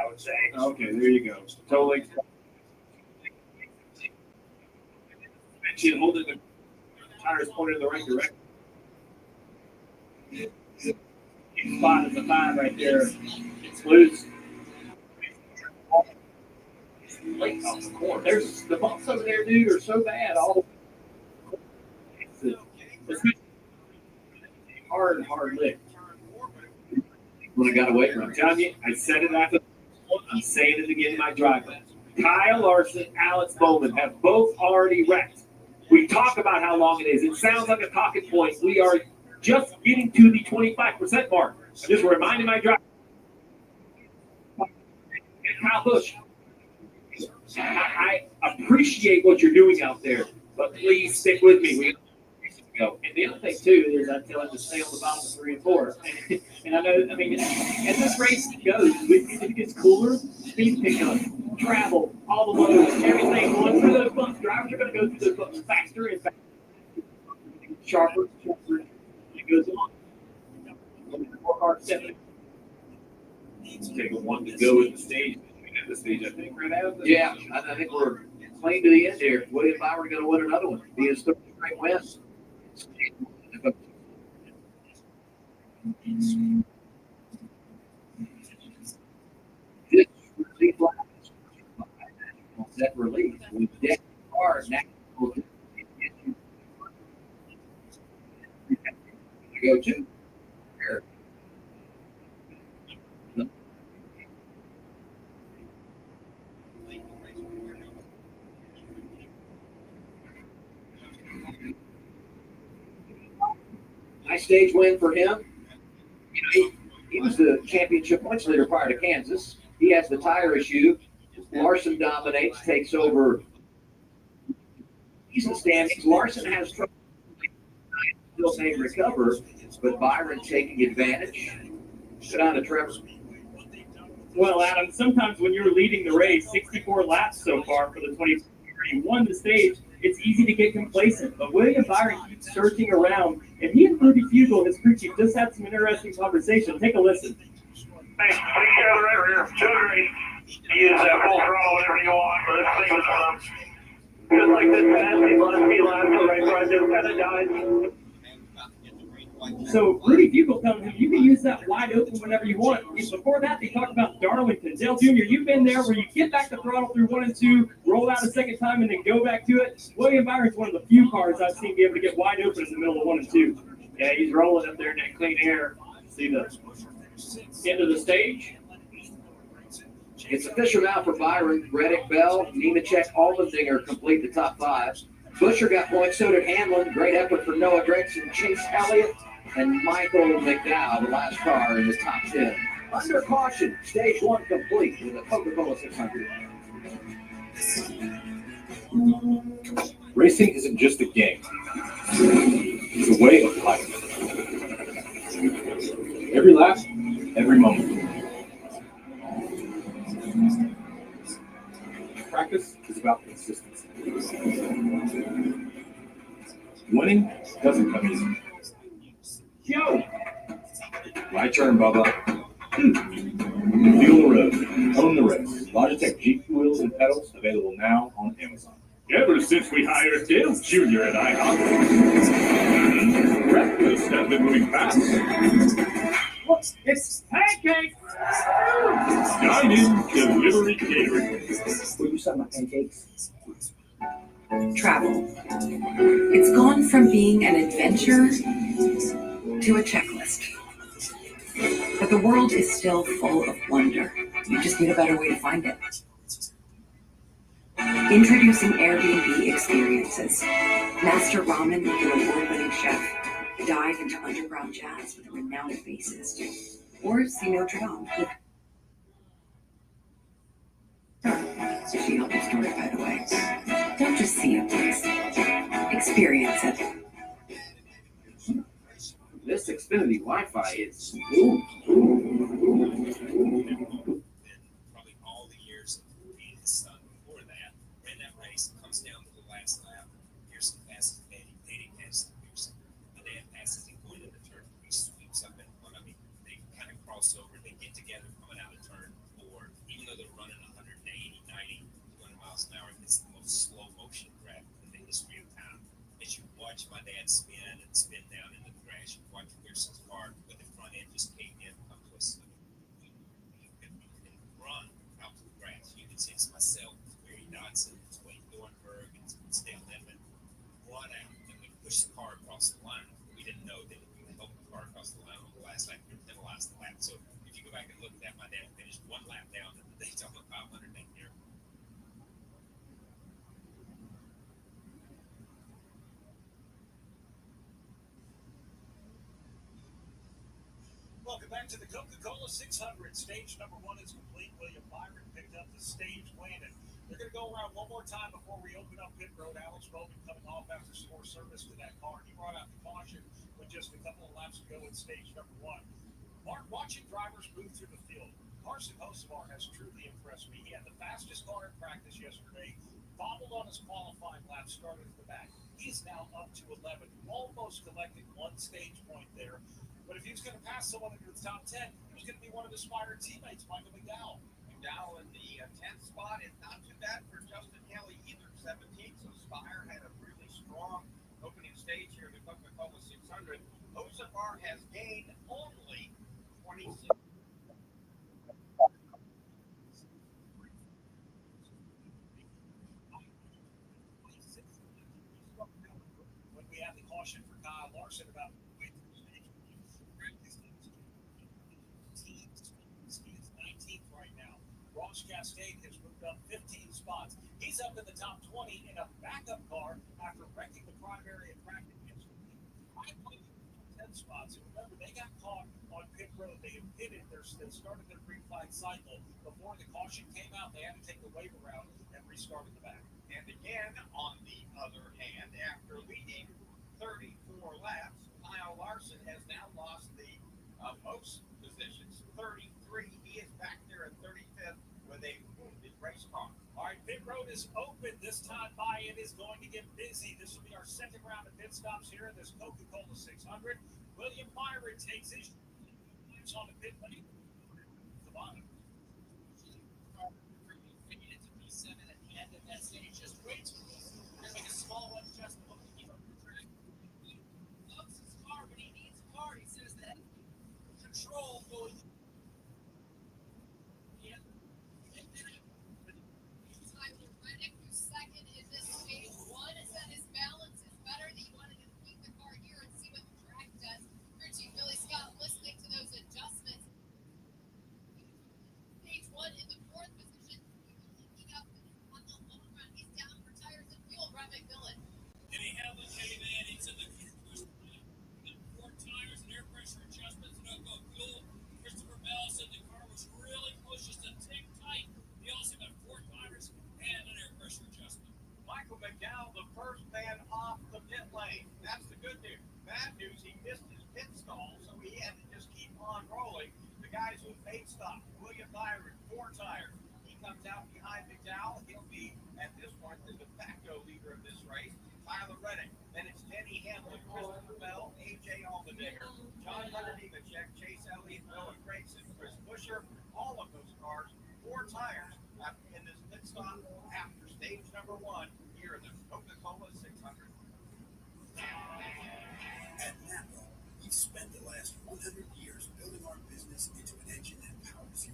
I would say. Okay, there you go. Totally. Mention holding the tires pointed in the right direction. Spot is a 5 right there. It's loose. Late off the corner. There's the bumps over there, dude, are so bad. It's hard lick. When I got away from him. John, I said it after. I'm saying it again in my driveway. Kyle Larson, Alex Bowman have both already wrecked. We talk about how long it is. It sounds like a talking point. We are just getting to the 25% mark. I'm just reminding my driver. Kyle Busch. I appreciate what you're doing out there, but please stick with me. Go. And the other thing, too, is I tell him to stay on the bottom of 3 and 4. And I know, I mean, as this race goes, it gets cooler, speed pickup, travel, all the loads, everything going through those bumps. Drivers are going to go through those bumps faster and faster. Sharper, it goes on. 4 car 7. Take a one to go at the stage. At the stage, I think, right out. Yeah, I think we're playing to the end here. William Byron going to win another one. He is 30 straight wins. This relief lap is set relief with deck cars now. Go to. Nice stage win for him. You know, he was the championship points leader prior to Kansas. He has the tire issue. Larson dominates, takes over. He's in the standings. Larson has trouble. Still may recover, but Byron taking advantage. Sit down to Trevor. Well, Adam, sometimes when you're leading the race, 64 laps so far for the 20, won the stage, it's easy to get complacent. But William Byron keeps searching around, and he and Rudy Fugel, his crew chief, just had some interesting conversation. Take a listen. Hey, take care of the right rear. Great. Use that full throttle, whatever you want, but this thing was just like this nasty last lap, right where I just kind of died. So Rudy Fugel telling him you can use that wide open whenever you want. Before that, they talked about Darlington. Dale Jr., you've been there where you get back the throttle through 1 and 2, roll out a second time, and then go back to it. William Byron's one of the few cars I've seen be able to get wide open in the middle of 1 and 2. Yeah, he's rolling up there in that clean air. See the end of the stage. It's official now for Byron, Reddick, Bell, Nemechek, Allmendinger complete the top 5. Busher got points, so did Hanlon. Great effort for Noah Gregson, Chase Elliott, and Michael McDowell, the last car in the top 10. Under caution, stage 1 complete with a Coca Cola 600. Racing isn't just a game. It's a way of life. Every lap, every moment. Practice is about consistency. Winning doesn't come easy. Yo! My turn, Bubba. Feel the road. Own the race. Logitech G wheels and pedals available now on Amazon. Ever since we hired Dale Jr. at IHOP, breakfast has been moving fast. What? It's pancakes! Dine-in delivery catering. Will you suck my pancakes? Travel. It's gone from being an adventure to a checklist. But the world is still full of wonder. You just need a better way to find it. Introducing Airbnb experiences. Master ramen with an award-winning chef. Dive into underground jazz with a renowned bassist. Or see Notre Dame with... She helped the story, by the way. Don't just see a place. Experience it. This Xfinity Wi-Fi is probably all the years of being his son before that. Ran that race, comes down to the last lap. Pearson passes Eddie passes Pearson. The dad passes him going into turn 3, sweeps up in front of him. They kind of cross over, they get together coming out of turn 4. Even though they're running 180, 90, 200 miles an hour, it's the most slow motion track in the history of time. As you watch my dad spin and spin down into the crash, you watch Pearson's car with the front end just came in, come to us, and run out to the grass. You can see it's myself, it's Barry Dodson, it's Wayne Dornberg, it's Dale Edmond, run out, and we push the car across the line. We didn't know that we would help the car across the line on the last lap, we penalized the lap. So if you go back and look at that, my dad finished 1 lap down at the Daytona 500 that year. Welcome back to the Coca Cola 600. Stage number 1 is complete. William Byron picked up the stage win, and they're going to go around one more time before we open up pit road. Alex Bowman coming off after some more service to that car. He brought out the caution with just a couple of laps to go in stage number 1. Mark, watching drivers move through the field, Carson Hocevar has truly impressed me. He had the fastest car in practice yesterday, bobbled on his qualifying lap, started at the back. He's now up to 11, almost collected 1 stage point there. But if he was going to pass someone into the top 10, it was going to be one of his Spire teammates, Michael McDowell. McDowell in the 10th spot is not too bad for Justin Haley either, 17th. So Spire had a really strong opening stage here in the Coca Cola 600. Ozapar has gained only 26. When we had the caution for Kyle Larson about he's 19th right now. Ross Chastain has moved up 15 spots. He's up in the top 20 in a backup car after wrecking the primary and practice yesterday. I played 10 spots. And remember, they got caught on pit road. They started their green flag cycle. Before the caution came out, they had to take the wave around and restarted the back. And again, on the other hand, after leading 34 laps, Kyle Larson has now lost the most positions, 33. He is back there at 35th with a wounded race car. All right, pit road is open. This time buy-in is going to get busy. This will be our second round of pit stops here in this Coca Cola 600. William Byron takes his on the pit lane. The bottom. To P7 at the end of that stage. Just wait. There's like a small adjustment to keep up the track. He loves his car, but he needs a car. He says that control going. Yeah. Tyler Reddick, who's second in this stage one, said his balance is better. That he wanted to keep the car here and see what the track does. Crew Chief Billy Scott listening to those adjustments. Stage one in the fourth position. Looking up on the long run. He's down for tires and fuel. Brett McMillan. Denny Hamlin came in. He's in the four tires and air pressure adjustments. No go fuel. Christopher Bell said the car was really pushed just a tick tight. He also got four tires and an air pressure adjustment. Michael McDowell, the first man off the pit lane. That's the good news. Bad news, he missed his pit stall, so he had to just keep on rolling. The guys who made stop, William Byron, four tires. He comes out behind McDowell. He'll be, at this point, the de facto leader of this race. Tyler Reddick. Then it's Denny Hamlin, Christopher Bell, AJ Allmendinger, John Hunter Nemechek, Chase Elliott, Noah Gragson, Chris Buescher. All of those cars, four tires in this pit stop after stage number one here in the Coca Cola 600. At Napa, we've spent the last 100 years building our business into an engine that powers you.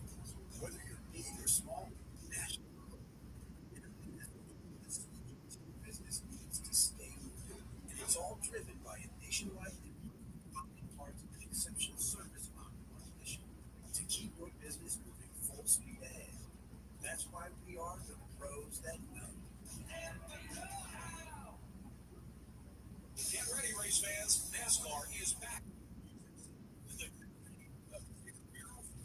Whether you're big or small, national business needs to stay moving. And it's all driven by a nationwide parts and exceptional service on our mission to keep your business moving full speed ahead. That's why we are the pros that know. Get ready, race fans. NASCAR is back. The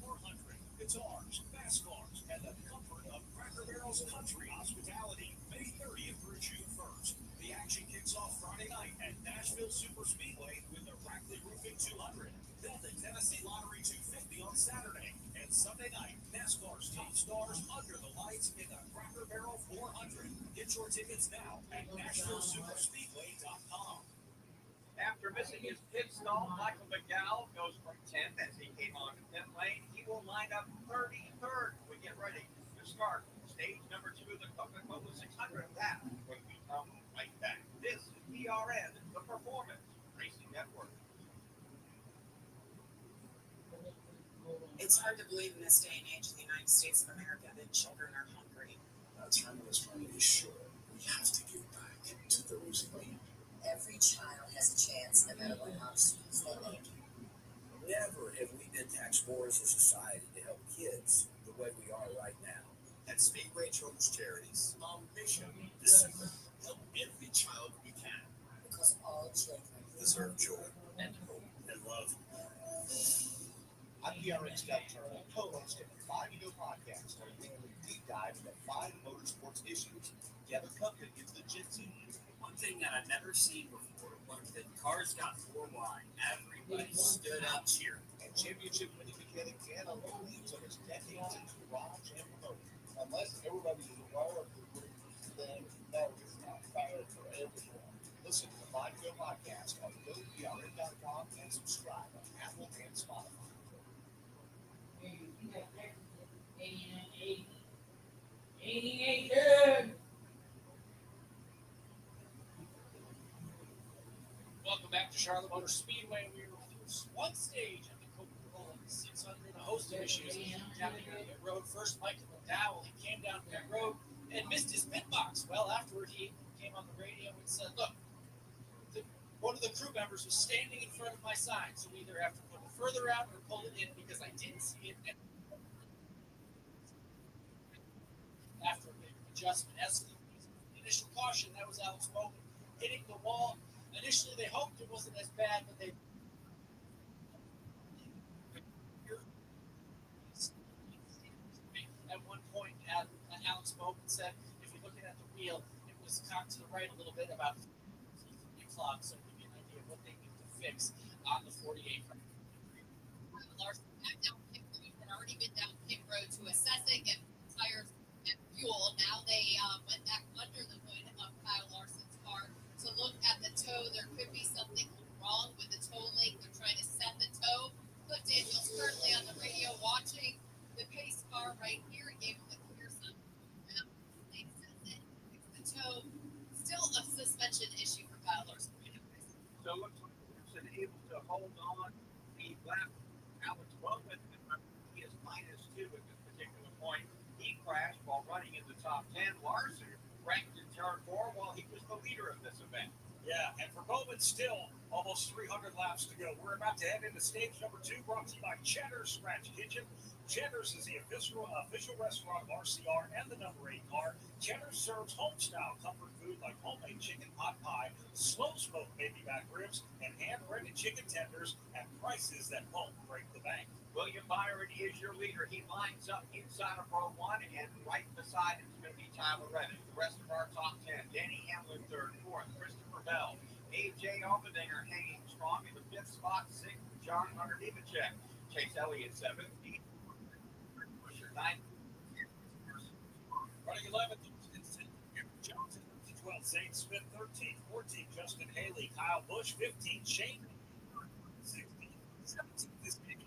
400 guitars, fast cars, and the comfort of Cracker Barrel's country hospitality. May 30th through June 1st. The action kicks off Friday night at Nashville Super Speedway with the Rackley Roofing 200. Then the Tennessee Lottery 250 on Saturday. And Sunday night, NASCAR's top stars under the lights in the Cracker Barrel 400. Get your tickets now at NashvilleSuperspeedway.com. After missing his pit stall, Michael McDowell goes from 10th as he came on the pit lane. He will line up 33rd when we get ready to start stage number 2 of the Coca Cola 600. That when we come right back. This is PRN, the Performance Racing Network. It's hard to believe in this day and age in the United States of America that children are hungry. Time is finally short. We have to give back to those in need. Every child has a chance, no matter what obstacles they make. Never have we been taxed more as a society to help kids the way we are right now. At Speedway Children's Charities, our mission is simple: help every child we can. Because all children Deserve joy and hope and love. I'm PRN Scott Turner, co-host of the 5 Go podcast, a weekly deep dive into 5 motorsports issues. Together, covered into the Gen Z. One thing that I've never seen before, when the cars got 4 wide, everybody stood up cheering. And championship winning mechanic Dan Alone leads on his decades in garage and promoting. Unless everybody's aware of the thing, that is not fair for everyone. Listen to the 5 Go podcast on GoPRN.com and subscribe on Apple and Spotify. Welcome back to Charlotte Motor Speedway. We were through one stage of the Coca Cola 600 hosting issues. Tapping on the road first, Michael McDowell. He came down that road and missed his pit box. Well, afterward, he came on the radio and said, "Look, one of the crew members was standing in front of my sign, so we either have to put it further out or pull it in because I didn't see it." After a big adjustment, as the initial caution, that was Alex Bowman hitting the wall. Initially, they hoped it wasn't as bad, but they. At one point, Alex Bowman said, if you're looking at the wheel, it was cocked to the right a little bit, about the clock, so give you an idea of what they need to fix on the 48. Larson had already been down pit road to assess it, get tires and fuel. Now they went back under the hood of Kyle Larson's car to look at the toe. There could be something wrong with the toe link. They're trying to set the toe. Cliff Daniels currently on the radio watching the pace car right here. It gave him the clear sign. They said that the toe, still a suspension issue for Kyle Larson. So it looks like Larson able to hold on. He left Alex Bowman. He is -2 at this particular point. He crashed while running in the top 10. Larson ranked in turn 4 while he was the leader of this event. Yeah, and for Bowman, still almost 300 laps to go. We're about to head into stage number 2, brought to you by Cheddar's Scratch Kitchen. Cheddar's is the official restaurant of RCR and the number 8 car. Cheddar's serves home-style comfort food like homemade chicken pot pie, slow-smoked baby back ribs, and hand-breaded chicken tenders at prices that won't break the bank. William Byron is your leader. He lines up inside of row 1, and right beside him is going to be Tyler Reddick. The rest of our top 10, Danny Hamlin 3rd, 4th, Christopher Bell, A.J. Allmendinger hanging strong in the 5th spot, 6th, John Hunter Nemechek, Chase Elliott 7th, Pusher 9th, Running 11th, Johnson, 12th, Zane Smith, 13th, 14th, Justin Haley, Kyle Busch, 15th, Shane, 16th, 17th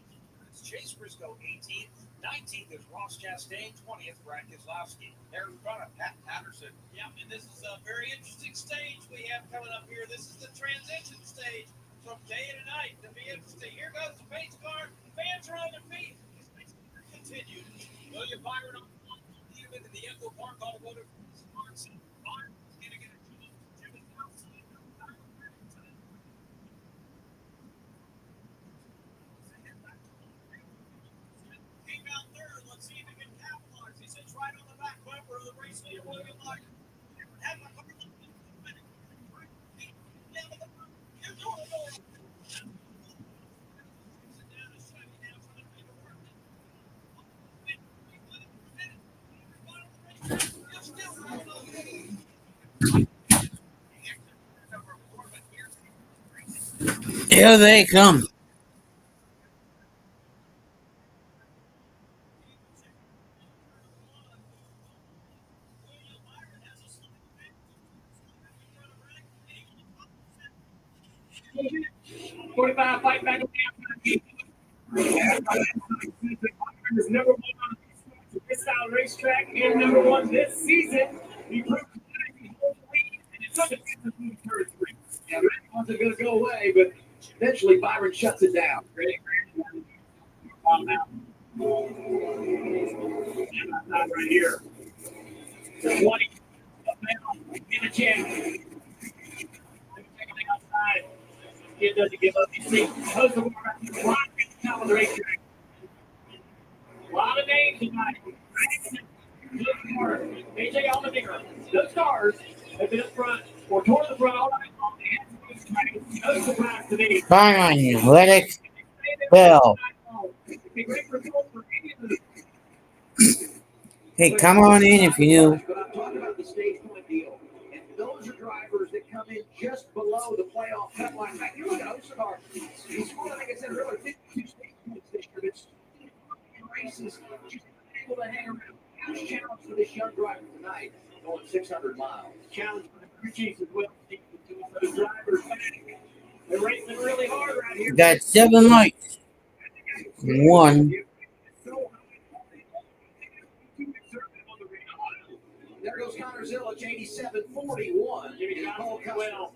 is Chase Briscoe, 18th, 19th is Ross Chastain, 20th, Brad Keselowski. There in front of Pat Patterson. Yeah, and this is a very interesting stage we have coming up here. This is the transition stage from day to night. To be interesting. Here goes the pace car. Fans are on their feet. Continued. William Byron on in the Echo Park Automotive Sports. Byron is going to get a Jimmy Nelson. Came out third. Let's see if he can capitalize. He sits right on the back bumper of the race leader, William Byron. Had my car down to the front. Here's the door. Here they come. $45 fight back. Is number 1 on this style racetrack and number 1 this season. He proved that he holds the lead, and it's up to Yeah, ones are going to go away, but eventually Byron shuts it down. Right here. 20 in a chance. Outside. It doesn't give up. You see, most of them are at the top of the racetrack. A lot of names tonight. A.J. Allmendinger. Those cars have been up front or toward the front all night long. No surprise to me. Fine, Reddick, Bell. Hey, come on in if you knew. But I'm talking about the stage point deal. And those are drivers that come in just below the playoff cut line. Back here, look at Osadar. He scored, like I said earlier, 52 stage points this year. But in races, just able to hang around. Huge challenge for this young driver tonight, going 600 miles. Challenge for the crew chiefs as well. Those drivers, they're racing really hard right here. Got 7 lights. 1. There goes Connor Zillich, 87.41. Jimmy Johnson, well,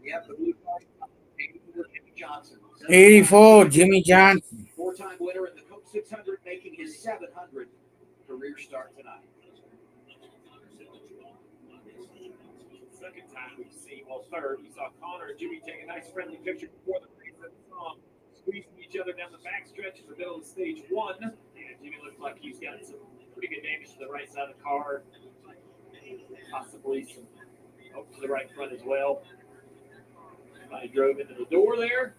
Yep, the blue car, Jimmy Johnson. 84, Jimmy Johnson. 4-time winner in the Coke 600, making his 700 career start tonight. Second time we've seen, well, third, we saw Connor and Jimmy take a nice friendly picture before the race and squeezing each other down the backstretch in the middle of stage 1. And Jimmy looks like he's got some pretty good damage to the right side of the car, possibly some up to the right front as well. Somebody drove into the door there.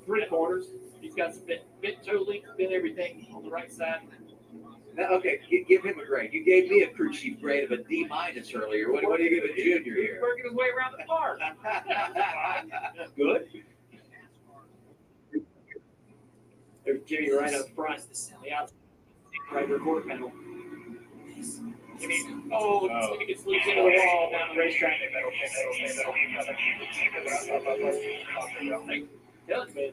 3 quarters. He's got some bit toe link, bit everything on the right side. Now, okay, give him a grade. You gave me a crew chief grade of a D- earlier. What do you give a junior here? He's working his way around the car. Good. There's Jimmy right up front. The outside right rear quarter panel. Jimmy, Jimmy gets loose into the wall down the racetrack.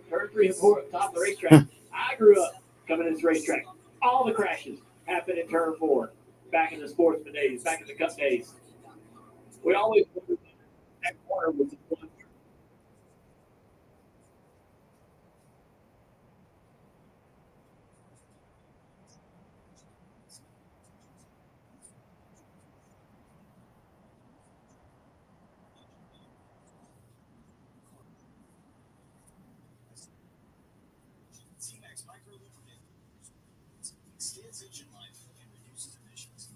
Turn 3 and 4 up top of the racetrack. I grew up coming to this racetrack. All the crashes happened in turn 4. Back in the sportsman days, back in the cup days. We always wondered that corner was the one. C-Max Micro Lubricant extends engine life and reduces emissions.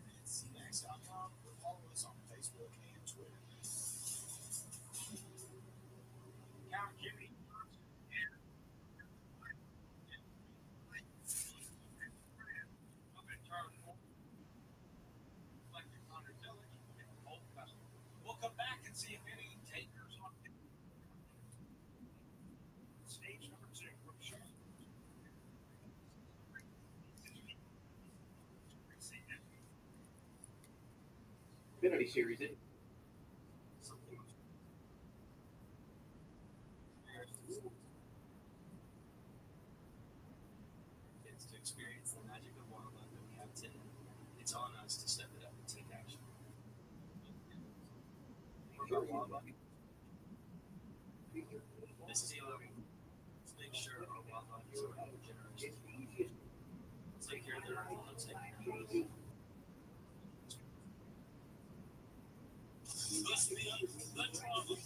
At cmax.com or follow us on Facebook and Twitter. Count Jimmy. We'll come back and see if any takers on stage number 2 from Charlotte. Xfinity Series. It's to experience the magic of wildlife that we have today. It's on us to step it up and take action. About wildlife. This is Eli. Let's make sure our wildlife is around for generations. Take care of their earth, let's take care of us. Must be the travel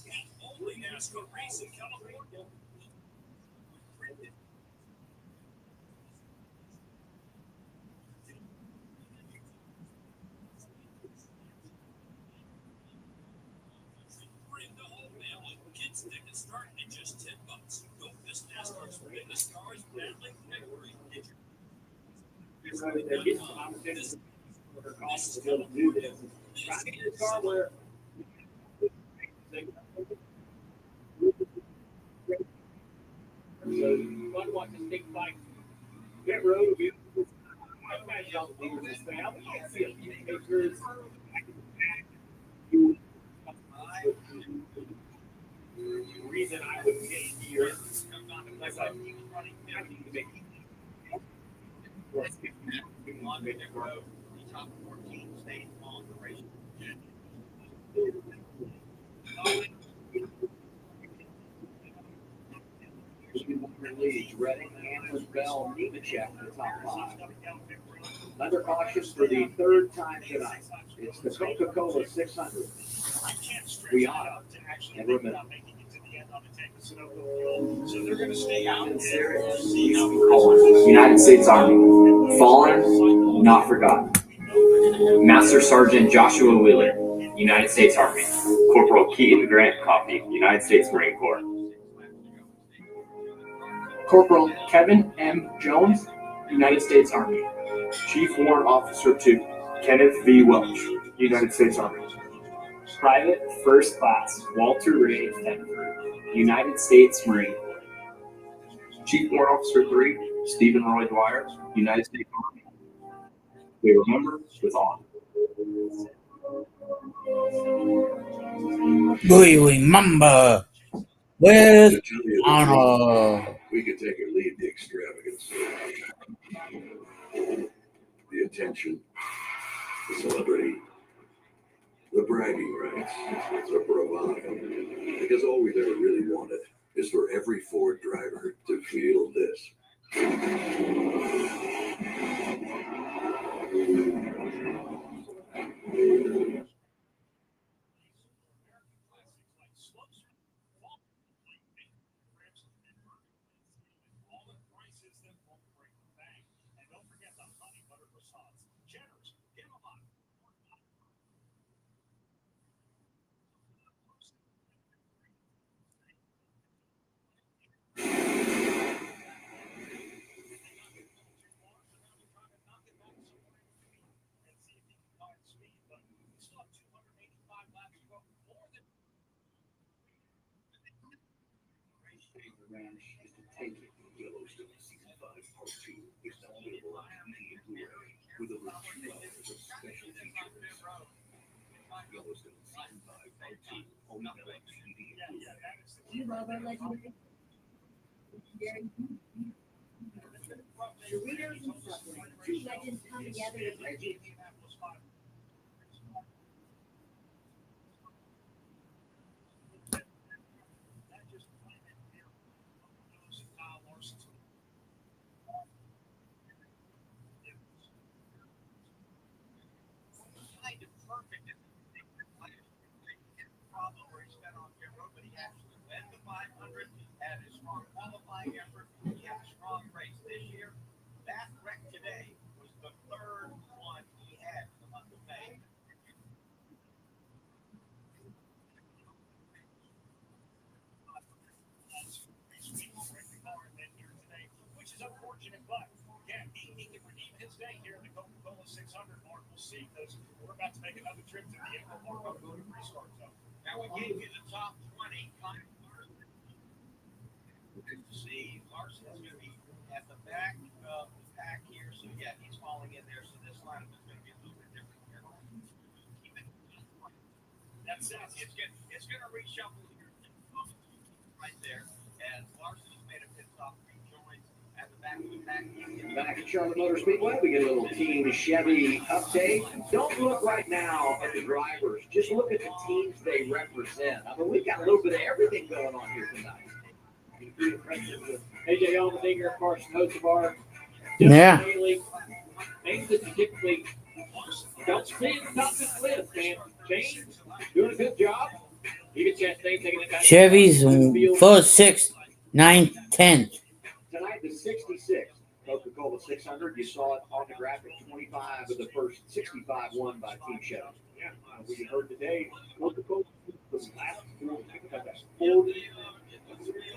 only NASCAR race in California. Bring the whole family. Kids tickets start at just $10. Don't miss NASCAR's biggest cars battling every digit. They're getting some opportunities for their costs to be able to do this. Trying to get a car where so you might want to think like pit road. I imagine y'all leaders will stay out. I see a few pictures. The reason I would get here unless I need to make On the road, the top 14 stayed on the race. Leads Redding, Hamlin, Bell, Nemechek in the top 5. Under caution for the 3rd time tonight. It's the Coca Cola 600. Rihanna and Ribbon. So they're going to stay out there. United States Army. Fallen, not forgotten. Master Sergeant Joshua Wheeler, United States Army. Corporal Keaton Grant Coffey, United States Marine Corps. Corporal Kevin M. Jones, United States Army. Chief Warrant Officer 2, Kenneth V. Welch, United States Army. Private First Class Walter Ray Thetford, United States Marine. Chief Warrant Officer 3, Stephen Roy Dwyer, United States Army. We remember with honor. Do you remember? With honor. We could take or leave the extravagance, the attention, the celebrity, the bragging rights, the bravado. Because all we've ever really wanted is for every Ford driver to feel this. Yellowstone Season 5 Part 2 is now available on DVD and Blu-ray with over 2 hours of special features. Yellowstone Season 5 Part 2, only now on DVD and Blu-ray. Do you love our legendary? Doritos and Subway, two legends come together to bridge. Had a strong qualifying effort. He had a strong race this year. That wreck today was the third one he had in the month of May. Which is unfortunate, but yeah, he can redeem his day here at the Coca Cola 600 mark. We'll see, because we're about to make another trip to the Info Mark Automotive Restart Zone. Now, we gave you the top 20. See, Larson's going to be at the back of the pack here, so yeah, he's falling in there. So this lineup is going to be a little bit different here. That's it. It's going to reshuffle here right there, as Larson has made a pit stop, rejoins at the back of the pack. Back at Charlotte Motor Speedway, we get a little Team Chevy update. Don't look right now at the drivers. Just look at the teams they represent. I mean, we've got a little bit of everything going on here tonight. AJ Allmendinger, Carson Hocevar, Yeah. Haley. Names that you typically don't see at the top of this list, man. James doing a good job. Even Chad Nate taking it back. Chevy's first 6, 9, 10. Tonight, the 66 Coca Cola 600. You saw it on the graphic. 25 of the first 65 won by Team Chevy. Yeah, we heard today, Coca Cola was last 40.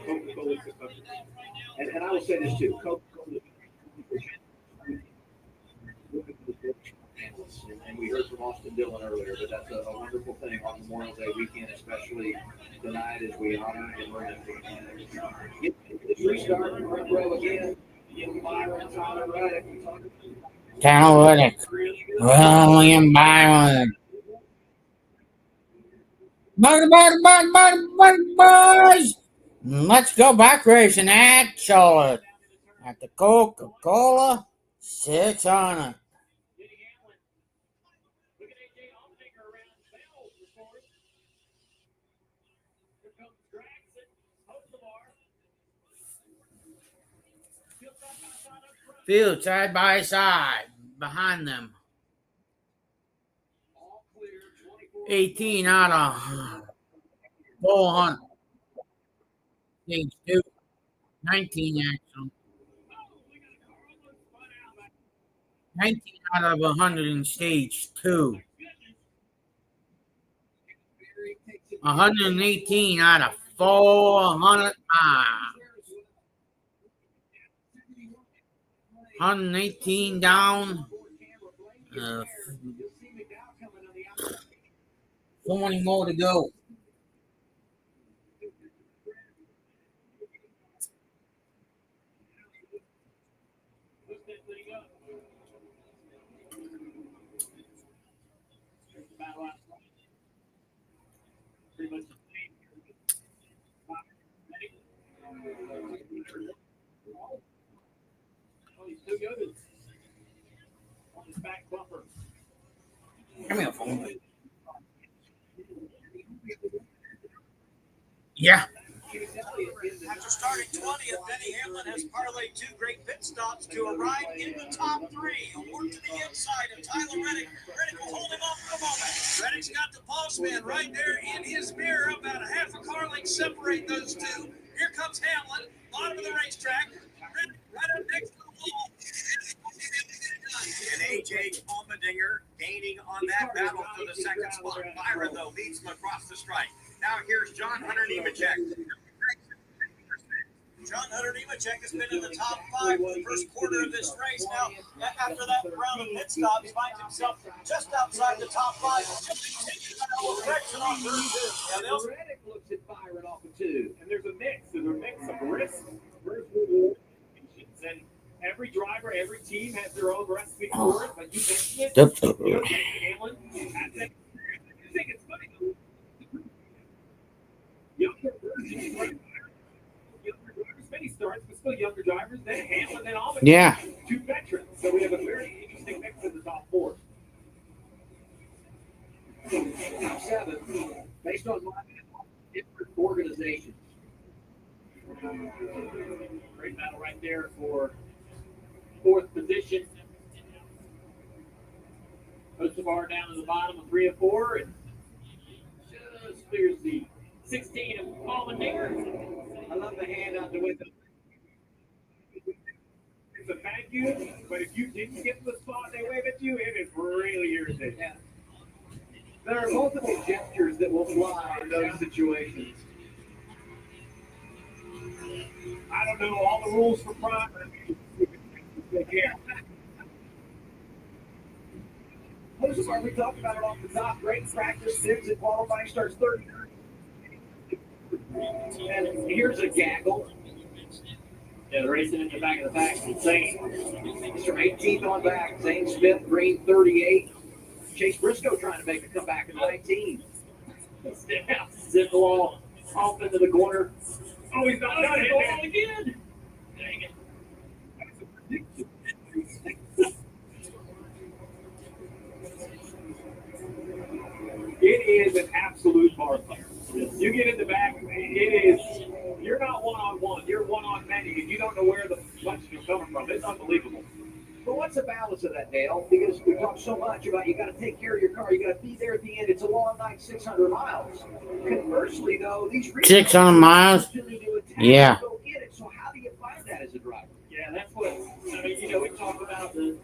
Coca-Cola 600. And I will say this too, Coca-Cola, and we heard from Austin Dillon earlier, but that's a wonderful thing on Memorial Day weekend, especially tonight as we honor and we're going to get this restart in front row again. Byron, Tyler Reddick. Tyler Reddick. William Byron. Boys! Let's go back racing at Charlotte at the Coca Cola 600. Field side by side behind them. 18 out of 400. Stage 2. 19 actually. 19 out of 100 in stage 2. 118 out of 400 miles. 118 down. 20 more to go. much the same. Oh, he's Toyotas on his back bumper. Give me a phone. Yeah. After starting 20th, Benny Hamlin has parlayed 2 great pit stops to arrive in the top 3. A work to the inside of Tyler Reddick. Reddick will hold him up for a moment. Reddick's got the boss man right there in his mirror. About a half a car length separate those two. Here comes Hamlin, bottom of the racetrack. Reddick right up next to the wall. And AJ Allmendinger gaining on that battle for the second spot. Byron, though, beats him across the stripe. Now here's John Hunter Nemechek. John Hunter Nemechek has been in the top 5 for the first quarter of this race. Now, after that round of pit stops, he finds himself just outside the top 5. Reddick looks at Byron off of 2. And there's a mix. There's a mix of risk versus and every driver, every team has their own recipe for it. But you mentioned it. Hamlin, I think it's funny. Younger drivers, many starts, but still younger drivers. Then Hamlin, then Allman. Yeah. 2 veterans. So we have a very interesting mix in the top 4. Top 7, based on different organizations. Great battle right there for 4th position. Osavar down to the bottom of 3 of 4, and just clears the 16 of Allmendinger. I love the hand out the window. It's a thank you, but if you didn't get to the spot they wave at you, it is really irritating. Yeah. There are multiple gestures that will fly in those situations. I don't know all the rules for prime, but they can. Osavar, we talked about it off the top. Great practice, Sims and qualifying starts 30. And here's a gaggle. Yeah, the racing in the back of the pack is insane. Mr. 18th on back. Zane Smith, green 38. Chase Briscoe trying to make a comeback in 19. Yeah, zip along off into the corner. Oh, he's not done it again. Dang it. It is an absolute bar fight. You get in the back, you're not one-on-one, you're one-on-many, and you don't know where the punch is coming from. It's unbelievable. But what's the balance of that, Dale? Because we talk so much about you got to take care of your car, you got to be there at the end. It's a long night, 600 miles. Conversely, though, these 600 miles? Yeah. Go get it. So how do you find that as a driver? Yeah, that's what, I mean, we talk about the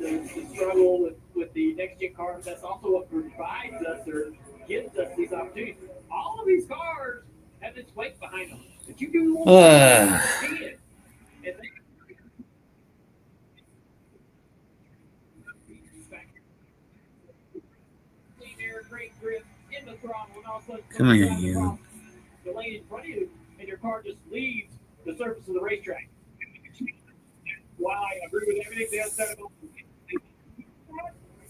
struggle with the next-gen cars. That's also what provides us or gives us these opportunities. All of these cars have this weight behind them. But you do want to see it. And they clean air, great grip, in the throttle, and also Come here, you. the lane in front of you, and your car just leaves the surface of the racetrack. While I agree with everything the other side of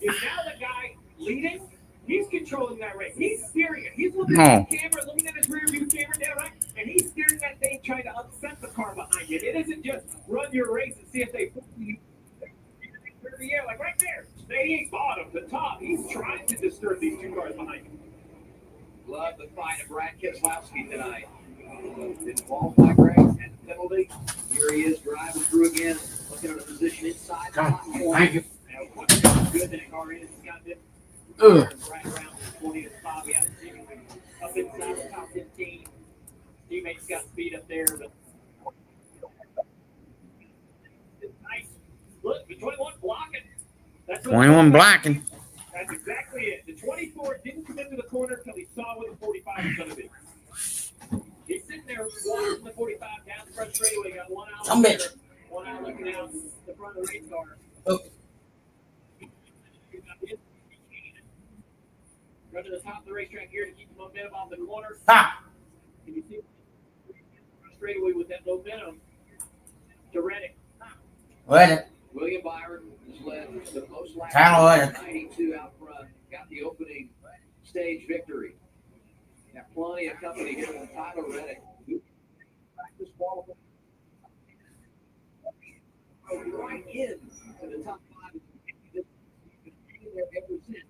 is now the guy leading. He's controlling that race. He's steering it. He's looking at the camera, looking at his rear view camera down, right? And he's steering that thing, trying to upset the car behind you. It isn't just run your race and see if they put you through the air, like right there. They ain't bottom, the top. He's trying to disturb these 2 cars behind him. Love the fight of Brad Keselowski tonight. Didn't qualify great, and the penalty. Here he is driving through again, looking at a position inside the top corner. Thank you. Now, what's good that the car is, he's got this. Right around the 20th spot. We haven't seen him up inside the top 15. Teammates got speed up there, but it's nice. Look, the 21 blocking. That's 21 blocking. That's exactly it. The 24 didn't come into the corner until he saw where the 45 was going to be. He's sitting there watching the 45 down the front straightaway. Got 1 eye Some bitch. 1 eye looking out the front of the race car. Oh. Run to the top of the racetrack here to keep the momentum off the corner. Ha! Can you see straightaway with that momentum to Reddick? Reddick. William Byron has led the most laps. Tyler Reddick. 92 out front. Got the opening stage victory. Got plenty of company here with Tyler Reddick. Practice ball right in to the top five. He's been there ever since.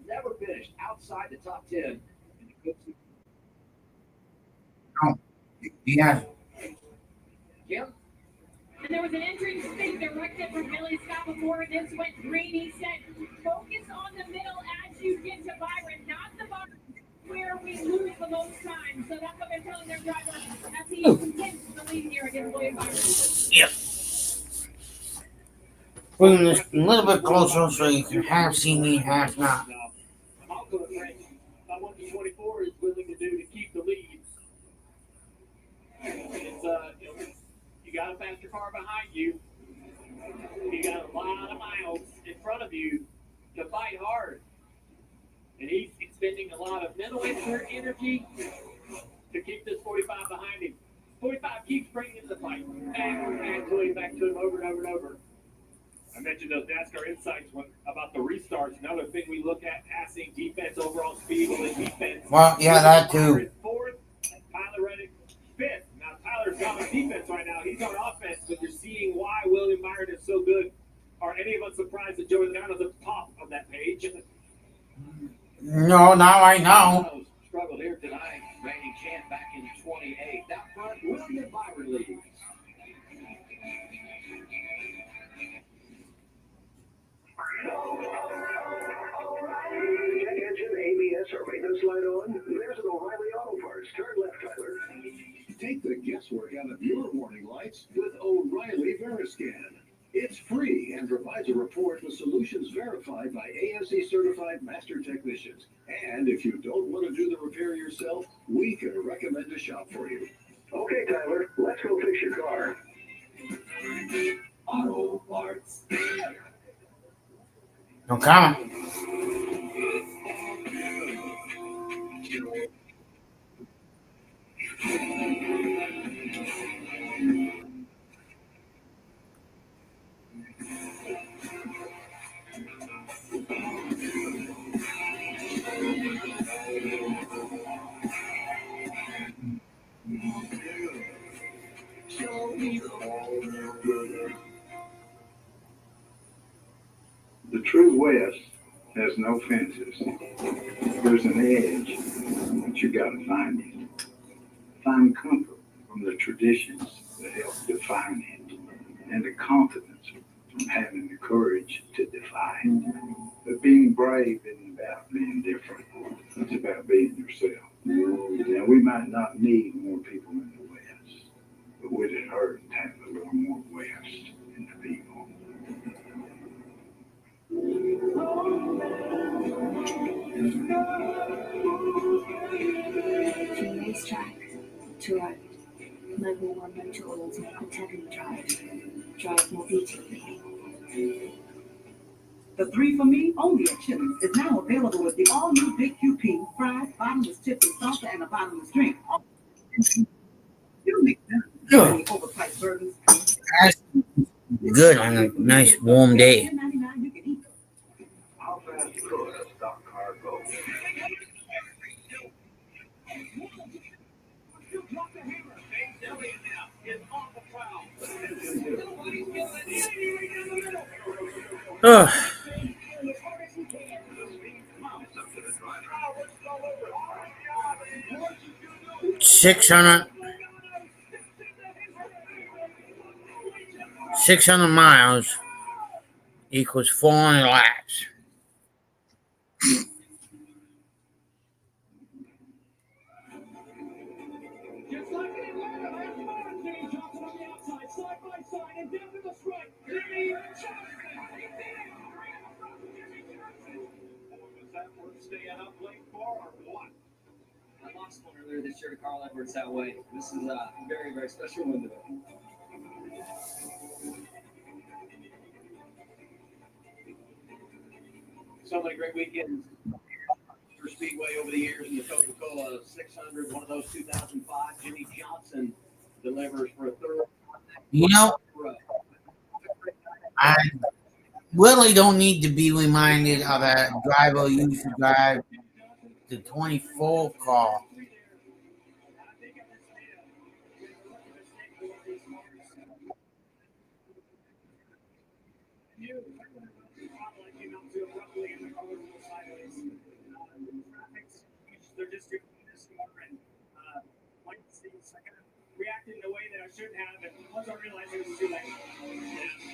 Never finished outside the top 10. Yeah. Jim? And there was an entrance thing directed from Billy Scott before this went green. He said, focus on the middle as you get to Byron, not the bottom where we lose the most time. So that's what they're telling their driver as he continues to lead here against William Byron. Yep. Bring this a little bit closer so you can half see me, half not. I'll go with Frank. About what the 24 is willing to do to keep the lead. It's you got a faster car behind you. You got a lot of miles in front of you to fight hard. And he's expending a lot of mental energy to keep this 45 behind him. 45 keeps bringing him the fight. Back to him over and over and over. I mentioned those NASCAR insights about the restarts. Another thing we look at, passing, defense, overall speed, and defense. Well, yeah, that too. Fourth, Tyler Reddick, fifth. Now, Tyler's got on defense right now. He's on offense, but you're seeing why William Byron is so good. Are any of us surprised that Joey Logano's at the top of that page? No, not right now. Struggled here tonight. Reigning champ back in 28. That front, William Byron leads. Check engine, ABS, or maintenance light on? There's an O'Reilly Auto Parts. Turn left, Tyler. Take the guesswork out of your warning lights with O'Reilly Veriscan. It's free and provides a report with solutions verified by ASE certified master technicians. And if you don't want to do the repair yourself, we can recommend a shop for you. Okay, Tyler, let's go fix your car. Auto Parts. No comment. The true West has no fences. There's an edge, but you gotta find it. Find comfort from the traditions that help define it, and the confidence from having the courage to defy it. But being brave isn't about being different. It's about being yourself. Now, we might not need more people in the West, but would it hurt to have a little more West in the people? From racetrack to ride, level 1 by tools, attendant drive more beautifully. The 3 for Me only at Chili's is now available with the all-new Big QP, fries, bottomless chips and salsa, and a bottomless drink. You make them overpriced burgers. That's good on a nice warm day. How fast could a stock car go? Ugh. 600 miles equals 400 laps. I lost one earlier this year to Carl Edwards that way. This is a very, very special window. So many great weekends for Speedway over the years in the Coca Cola 600. One of those 2005. Jimmy Johnson delivers for a third. You know, Willie don't need to be reminded of that driver who used to drive the 24 car. They're just doing this and like reacted in a way that I shouldn't have, and once I realized it was too late.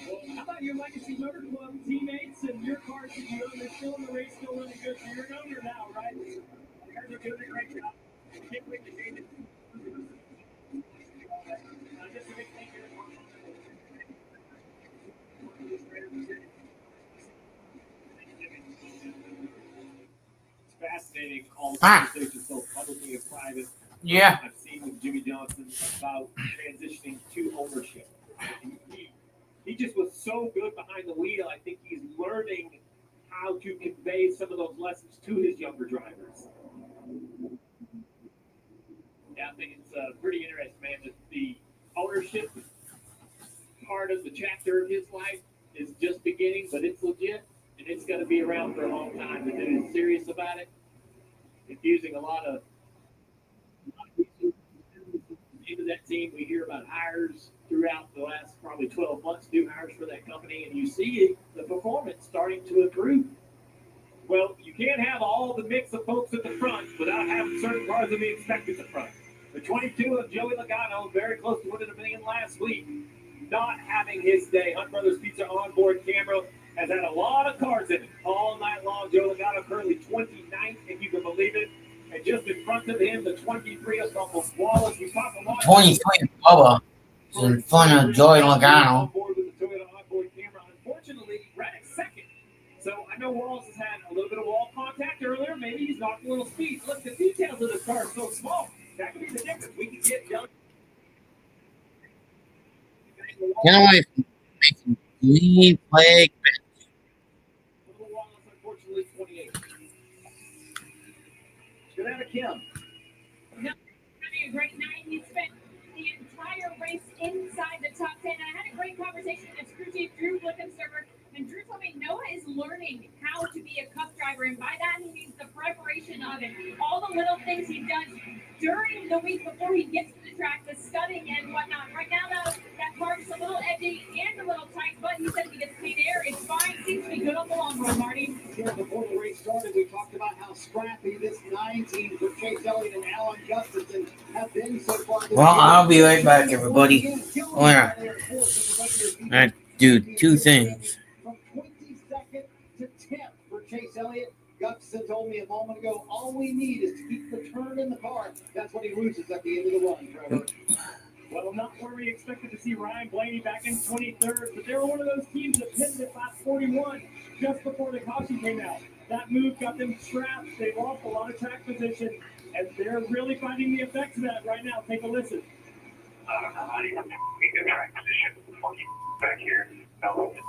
Well, how about your Legacy Motor Club teammates and your cars that you own? They're still in the race, still running good. So you're an owner now, right? You guys are doing a great job. Can't wait to change it. Just a big thank you. It's fascinating, all the conversations, both publicly and private. Yeah. I've seen with Jimmy Johnson about transitioning to ownership. He just was so good behind the wheel. I think he's learning how to convey some of those lessons to his younger drivers. Yeah, I think it's pretty interesting, man, that the ownership part of the chapter of his life is just beginning, but it's legit, and it's going to be around for a long time. And then he's serious about it. It's using a lot of into that team. We hear about hires throughout the last probably 12 months, new hires for that company, and you see the performance starting to improve. Well, you can't have all the mix of folks at the front without having certain cars that we expect at the front. The 22 of Joey Logano, very close to winning $1 million last week, not having his day. Hunt Brothers Pizza onboard camera has had a lot of cars in it all night long. Joey Logano currently 29th, if you can believe it. And just in front of him, the 23 of Russell Wallace. We talked a lot. 23 Bubba is in front of Joey Logano. Unfortunately, Reddick's second. So I know Wallace has had a little bit of wall contact earlier. Maybe he's knocked a little speed. Look, the details of this car are so small. That could be the difference. We can get done. Get away from making green flag. Wallace, unfortunately, 28. Good night, Kim. Having a great night. He spent the entire race inside the top 10. And I had a great conversation with crew chief Drew Blickenserver. And Drew told me Noah is learning how to be a cup driver. And by that, he means the preparation of it. All the little things he does during the week before he gets to the track, the studying and whatnot. Right now, though, that car is a little edgy and a little tight, but he said he gets clean air. It's fine. Seems to be good on the long run, Marty. Here before the race started, we talked about how scrappy this 9 team for Chase Elliott and Alan Gustafson have been so far. Well, I'll be right back, everybody. Oh, yeah. I do two things. From 22nd to 10th for Chase Elliott. Gustafson told me a moment ago, all we need is to keep the turn in the car. That's what he loses at the end of the run, Trevor. Well, not where we expected to see Ryan Blaney back in 23rd, but they were one of those teams that pitted at lap 41 just before the caution came out. That move got them strapped. They lost a lot of track position, and they're really finding the effects of that right now. Take a listen. Not even in track position before you back here. No, just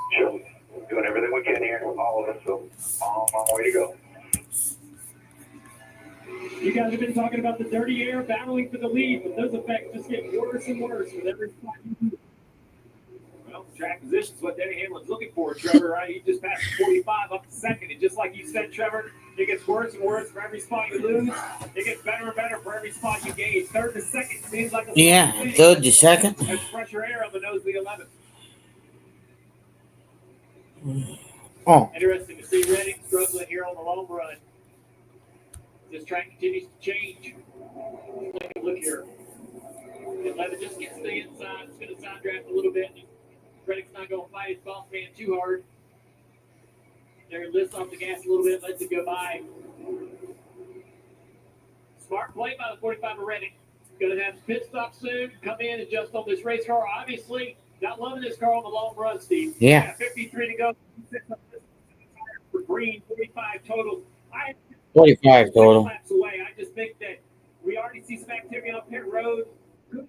doing everything we can here, all of us, so on my way to go. You guys have been talking about the dirty air, battling for the lead, but those effects just get worse and worse with every spot you do. Well, track position is what Denny Hamlin's looking for, Trevor, right? He just passed 45 up to second, and just like you said, Trevor, it gets worse and worse for every spot you lose. It gets better and better for every spot you gain. Third to second seems like a Yeah, third to second. That's fresher air on the nosebleed 11. Oh. Interesting to see Reddick struggling here on the long run. This track continues to change. Look here. And Levitt just gets to the inside. It's going to side draft a little bit. Reddick's not going to fight his boss man too hard. There, lifts off the gas a little bit, lets it go by. Smart play by the 45 of Reddick. Going to have his pit stop soon. Come in and adjust on this race car. Obviously, not loving this car on the long run, Steve. Yeah. 53 to go. For Green, 45 total. 45 total. Laps away. I just think that we already see some activity on pit road. When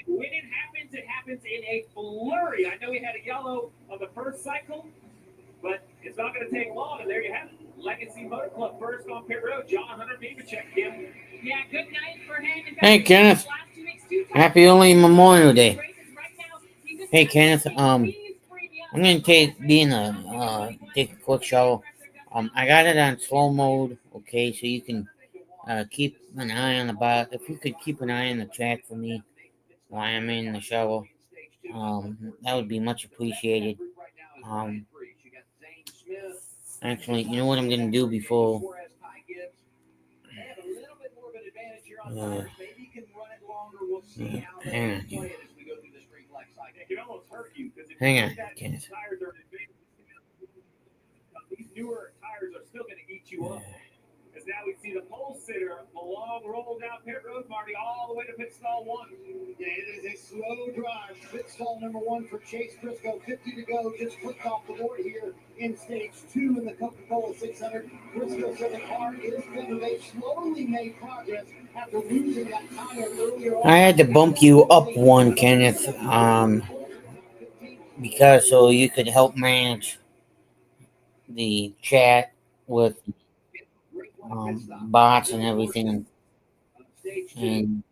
it happens in a flurry. I know he had a yellow on the first cycle, but it's not going to take long. And there you have it. Legacy Motor Club first on pit road. John Hunter Beavercheck, Kim. Yeah, good night for him. In fact, Hey, Kenneth. Happy early Memorial Day. Hey, Kenneth. premium I'm gonna take a quick show. I got it on slow mode, okay, so you can keep an eye on the bot. If you could keep an eye on the chat for me while I'm in the shower, that would be much appreciated. Actually, you know what I'm gonna do before. Hang on. Hang on, Kenneth. These newer tires are still going to eat you up. As now we see the pole sitter, the long roll down pit road, Marty, all the way to pit stall 1. Yeah, it is a slow drive. Pit stall number 1 for Chase Briscoe. 50 to go. Just clicked off the board here in stage 2 in the Coca Cola 600. Briscoe said the car is better. They slowly made progress after losing that tire earlier on. I had to bump you up one, Kenneth, because so you could help manage the chat with bots and everything, and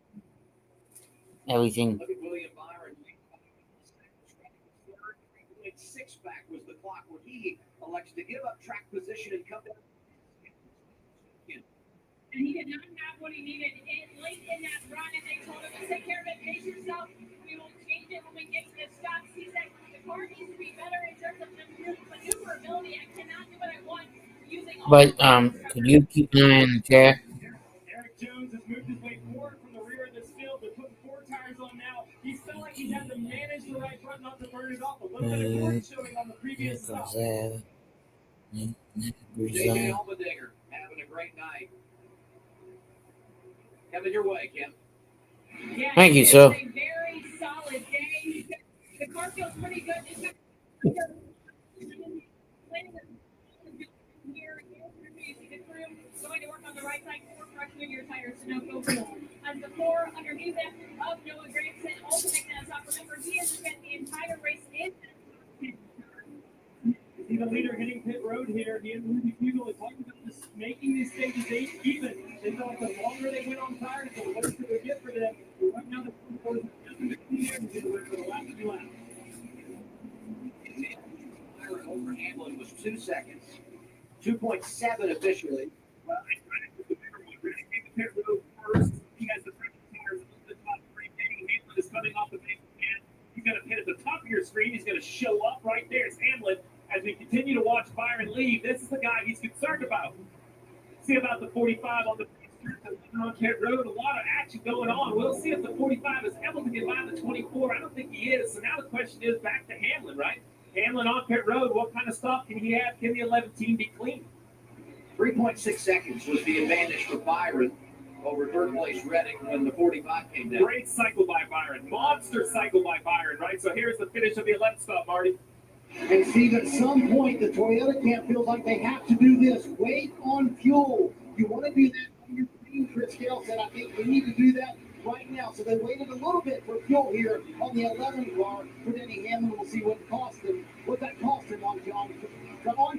everything. Six-pack was the clock where he elects to give up track position and come down. And he did not have what he needed late in that run, and they told him to take care of it, pace yourself. We will change it when we get to the stops. He said the car needs to be better in terms of maneuverability. I cannot do what I want using all But could you keep an eye on the chat? Eric Jones has moved his way forward from the rear of this field. They're putting 4 tires on now. He felt like he had to manage the right front not to burn it off. A little bit of torque showing on the previous stop. JJ Allmendinger having a great night. Kevin, your way, Kim. Yeah, Thank you, sir. It's a very solid day. The car feels pretty good. Going to work on the right side, 4 freshman year tires to no go full. As the 4 underneath them of Noah Graveston also making that stop. Remember, he has spent the entire race in. See the leader hitting pit road here. He and Rudy Bugle is talking about this, making these stages 8 even. They thought the longer they went on tires, the worse it would get for them. But right now, the 4 is just in the clear and for the last 2 laps. Over Hamlin was 2 seconds. 2.7 officially. Well, pit road first. He has the front tires on the top 3. Hamlin is coming off the base again. He's going to pit at the top of your screen. He's going to show up right there. It's Hamlin. As we continue to watch Byron leave, this is the guy he's concerned about. See about the 45 on the pit road. A lot of action going on. We'll see if the 45 is able to get by the 24. I don't think he is. So now the question is back to Hamlin, right? Hamlin on pit road. What kind of stop can he have? Can the 11 team be clean? 3.6 seconds was the advantage for Byron over third place Redding when the 45 came down. Great cycle by Byron. Monster cycle by Byron, right? So here's the finish of the 11th stop, Marty. And Steve, at some point, the Toyota camp feels like they have to do this. Wait on fuel. You want to do that on your team. Chris Gale said, I think we need to do that right now. So they waited a little bit for fuel here on the 11 car for Denny Hamlin. We'll see what it cost him. What that cost him on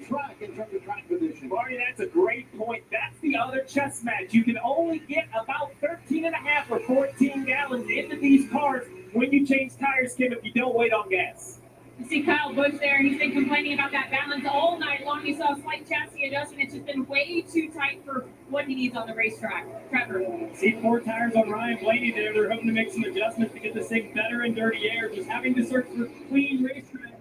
track in terms of track position. Marty, that's a great point. That's the other chess match. You can only get about 13.5 or 14 gallons into these cars when you change tires, Kim, if you don't wait on gas. You see Kyle Busch there, and he's been complaining about that balance all night long. He saw a slight chassis adjustment. It's just been way too tight for what he needs on the racetrack. Trevor. See 4 tires on Ryan Blaney there. They're hoping to make some adjustments to get this thing better in dirty air. Just having to search for clean racetrack.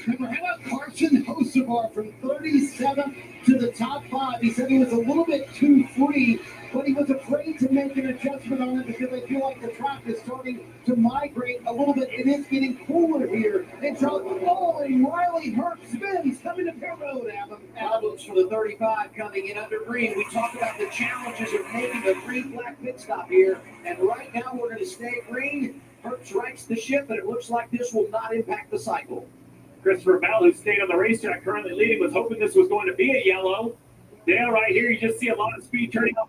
How about Carson Hocevar from 37 to the top 5? He said he was a little bit too free, but he was afraid to make an adjustment on it because they feel like the track is starting to migrate a little bit. It is getting cooler here. And Charlotte, and Riley Hurt spins coming to pit road, Adam. Problems for the 35 coming in under green. We talked about the challenges of making a green-black pit stop here, and right now we're going to stay green. Hurts rights the ship, and it looks like this will not impact the cycle. Christopher Bell, who stayed on the racetrack currently leading, was hoping this was going to be a yellow. Dale, right here, you just see a lot of speed turning up.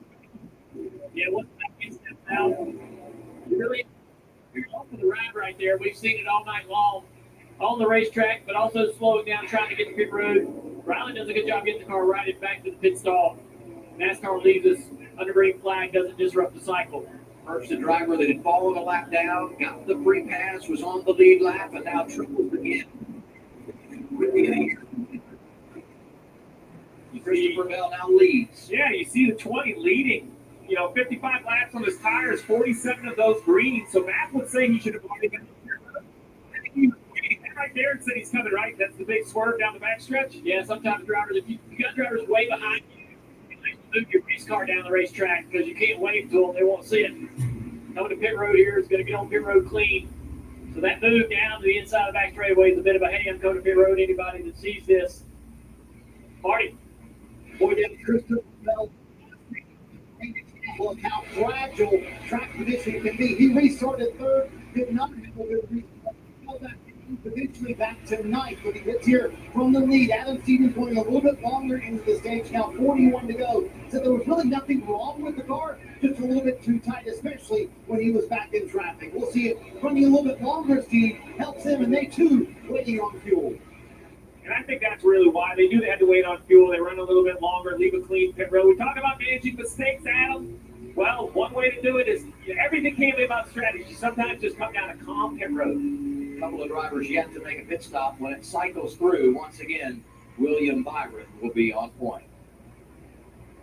Yeah, what's that now? Really, you're off to the ride right there. We've seen it all night long on the racetrack, but also slowing down, trying to get to pit road. Riley does a good job getting the car righted back to the pit stall. NASCAR leaves us under green flag, doesn't disrupt the cycle. First, the driver that had fallen a lap down, got the free pass, was on the lead lap, and now triples again. Christopher Bell now leads. Yeah, you see the 20 leading. 55 laps on his tires, 47 of those green. So Matt would say he should have already been here. Right there and said he's coming right. That's the big swerve down the backstretch. Yeah, sometimes drivers, if you got drivers way behind you, you like to move your race car down the racetrack because you can't wave to them. They won't see it. Coming to pit road here is going to get on pit road clean. So that move down to the inside of the back straightaway is a bit of a ham coming to pit road. Anybody that sees this. Marty. Boy, then Christopher Bell. Look how fragile track condition can be. He restarted third, did not have a good restart. Eventually back to ninth when he gets here from the lead. Adam Stevens going a little bit longer into the stage, now 41 to go. So there was really nothing wrong with the car, just a little bit too tight, especially when he was back in traffic. We'll see it running a little bit longer. Steve helps him, and they too waiting on fuel. And I think that's really why they knew they had to wait on fuel. They run a little bit longer, leave a clean pit road. We talk about managing mistakes, Adam. Well, one way to do it is everything can't be about strategy. Sometimes just come down a calm pit road. A couple of drivers yet to make a pit stop. When it cycles through, once again, William Byron will be on point.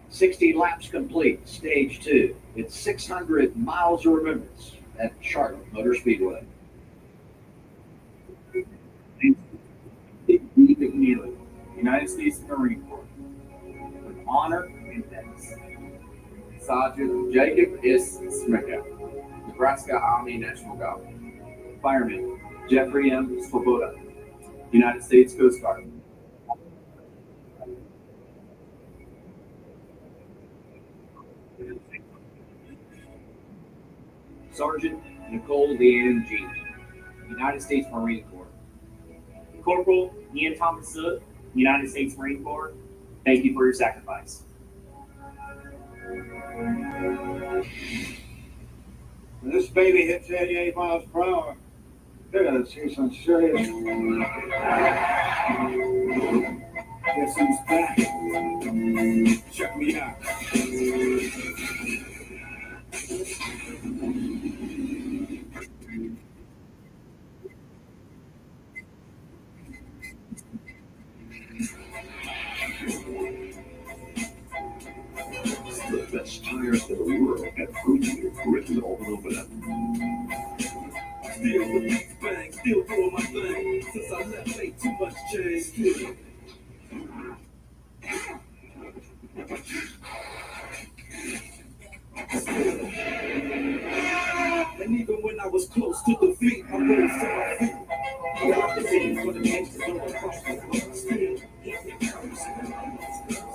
60 laps complete, stage 2. It's 600 miles of remembrance at Charlotte Motor Speedway. Steve McNeely, United States Marine Corps, with honor and thanks. Sergeant Jacob S. Smeka, Nebraska Army National Guard. Fireman Jeffrey M. Swoboda, United States Coast Guard. Sergeant Nicole Leanne Jean, United States Marine Corps. Corporal Ian Thomas Soot, United States Marine Corps. Thank you for your sacrifice. When this baby hits 88 miles per hour, they're going to see some serious. Guess who's back? Check me out. The best tires in the world at Goodyear, written all over them. Still the beats bang, still doing my thing. Since I left, ain't too much change. And even when I was close to defeat, I rose to my feet. God is in for the gangsters all across the world.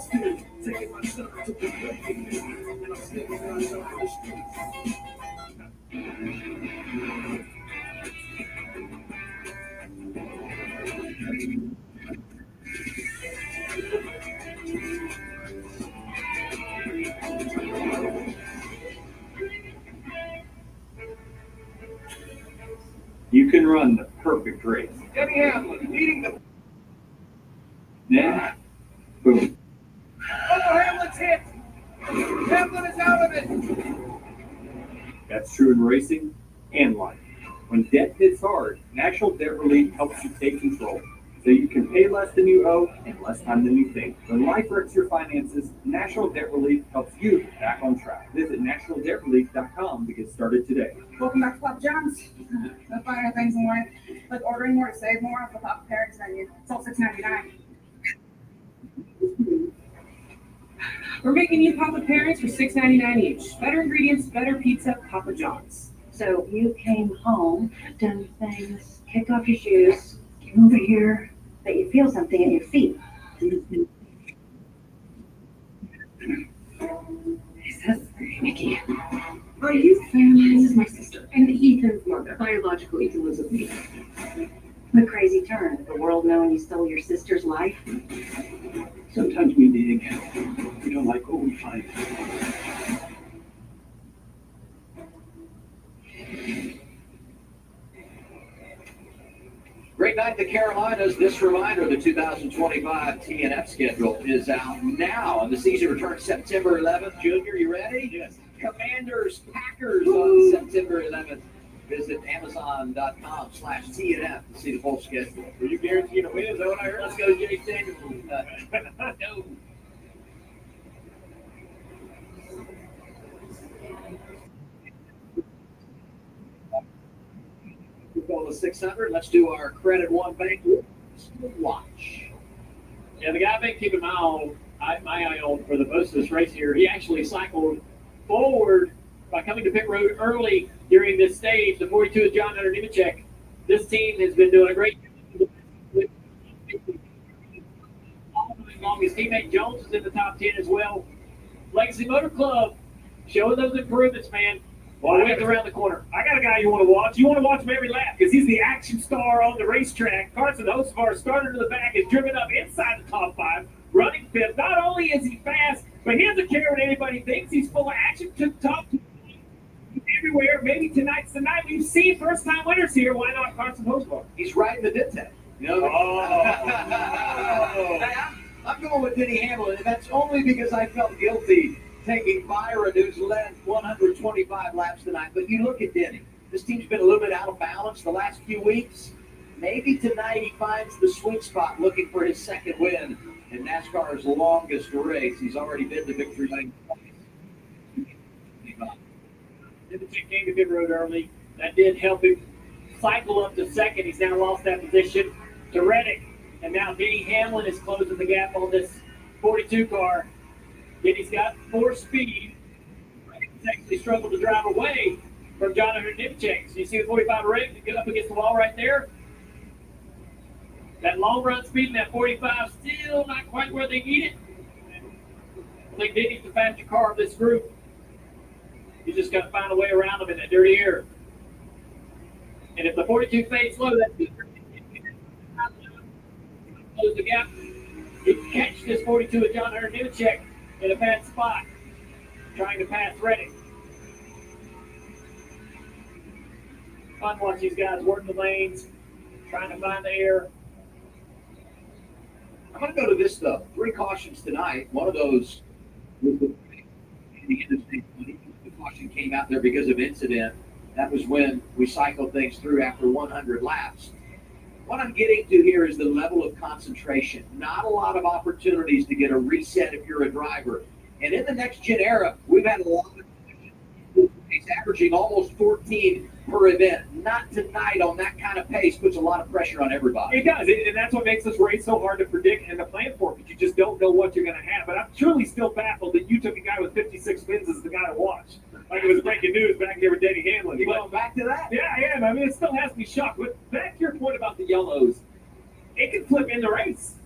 Still taking my time to be ready, and I'm still going down for the streets. You can run the perfect race. Denny Hamlin leading the. Then, boom. Oh, Hamlin's hit! Hamlin is out of it! That's true in racing and life. When debt hits hard, National Debt Relief helps you take control, so you can pay less than you owe in less time than you think. When life wrecks your finances, National Debt Relief helps you get back on track. Visit nationaldebtrelief.com to get started today. Welcome back to Papa John's. The finer things in life, like ordering more to save more off the Papa Parents menu. It's all $6.99. We're making you Papa Parents for $6.99 each. Better ingredients, better pizza, Papa John's. So you came home, done things, kicked off your shoes, came over here, but you feel something at your feet. Is this Nikki? Are you family? This is my sister and Ethan's mother. Biological Ethan lives with me. The crazy turn. The world knowing you stole your sister's life. Sometimes we dig. We don't like what we find. Great night in the Carolinas. This reminder, the 2025 TNF schedule is out now, and the season returns September 11th. Junior, you ready? Yes. Commanders Packers on September 11th. Visit Amazon.com/TNF to see the full schedule. Are you guaranteed to win? Is that what I heard? Let's go, Jay Daniels. No. We're going to 600. Let's do our Credit One Bank watch. Yeah, the guy I've been keeping my eye on for the most of this race here, he actually cycled forward by coming to pit road early during this stage. The 42 is John Hunter Nemechek. This team has been doing a great job. Along his teammate Jones is in the top 10 as well. Legacy Motor Club showing those improvements, man. Well, Wait around the corner. I got a guy you want to watch. You want to watch him every lap because he's the action star on the racetrack. Carson Hocevar started to the back, is driven up inside the top 5, running 5th. Not only is he fast, but he doesn't care what anybody thinks. He's full of action to the top 2 everywhere. Maybe tonight's the night. We've seen first-time winners here. Why not Carson Hocevar? He's riding the dip tag. You know? I'm going with Denny Hamlin, and that's only because I felt guilty taking Byron, who's led 125 laps tonight. But you look at Denny. This team's been a little bit out of balance the last few weeks. Maybe tonight he finds the sweet spot looking for his second win in NASCAR's longest race. He's already been to victory lane twice. Nemechek came to pit road early. That did help him cycle up to second. He's now lost that position to Reddick. And now Denny Hamlin is closing the gap on this 42 car. Denny's got more speed. Reddick's actually struggled to drive away from John Hunter Nemechek. So you see the 45 rig get up against the wall right there. That long run speed in that 45 still not quite where they need it. I think Denny's the faster car of this group. You just got to find a way around them in that dirty air. And if the 42 fades slow, that's good. Close the gap. He can catch this 42 with John Hunter Nemechek in a bad spot, trying to pass Reddick. Fun watch these guys work the lanes, trying to find the air. I'm going to go to this stuff. 3 cautions tonight. One of those was the interstate. The caution came out there because of incident. That was when we cycled things through after 100 laps. What I'm getting to here is the level of concentration. Not a lot of opportunities to get a reset if you're a driver. And in the next gen era, we've had a lot of pace averaging almost 14 per event. Not tonight on that kind of pace puts a lot of pressure on everybody. It does, and that's what makes this race so hard to predict and to plan for, because you just don't know what you're going to have. But I'm truly still baffled that you took a guy with 56 wins as the guy to watch. Like it was breaking news back there with Denny Hamlin. You going back to that? Yeah, I am. I mean, it still has me shocked. But back to your point about the yellows, it can flip in the race.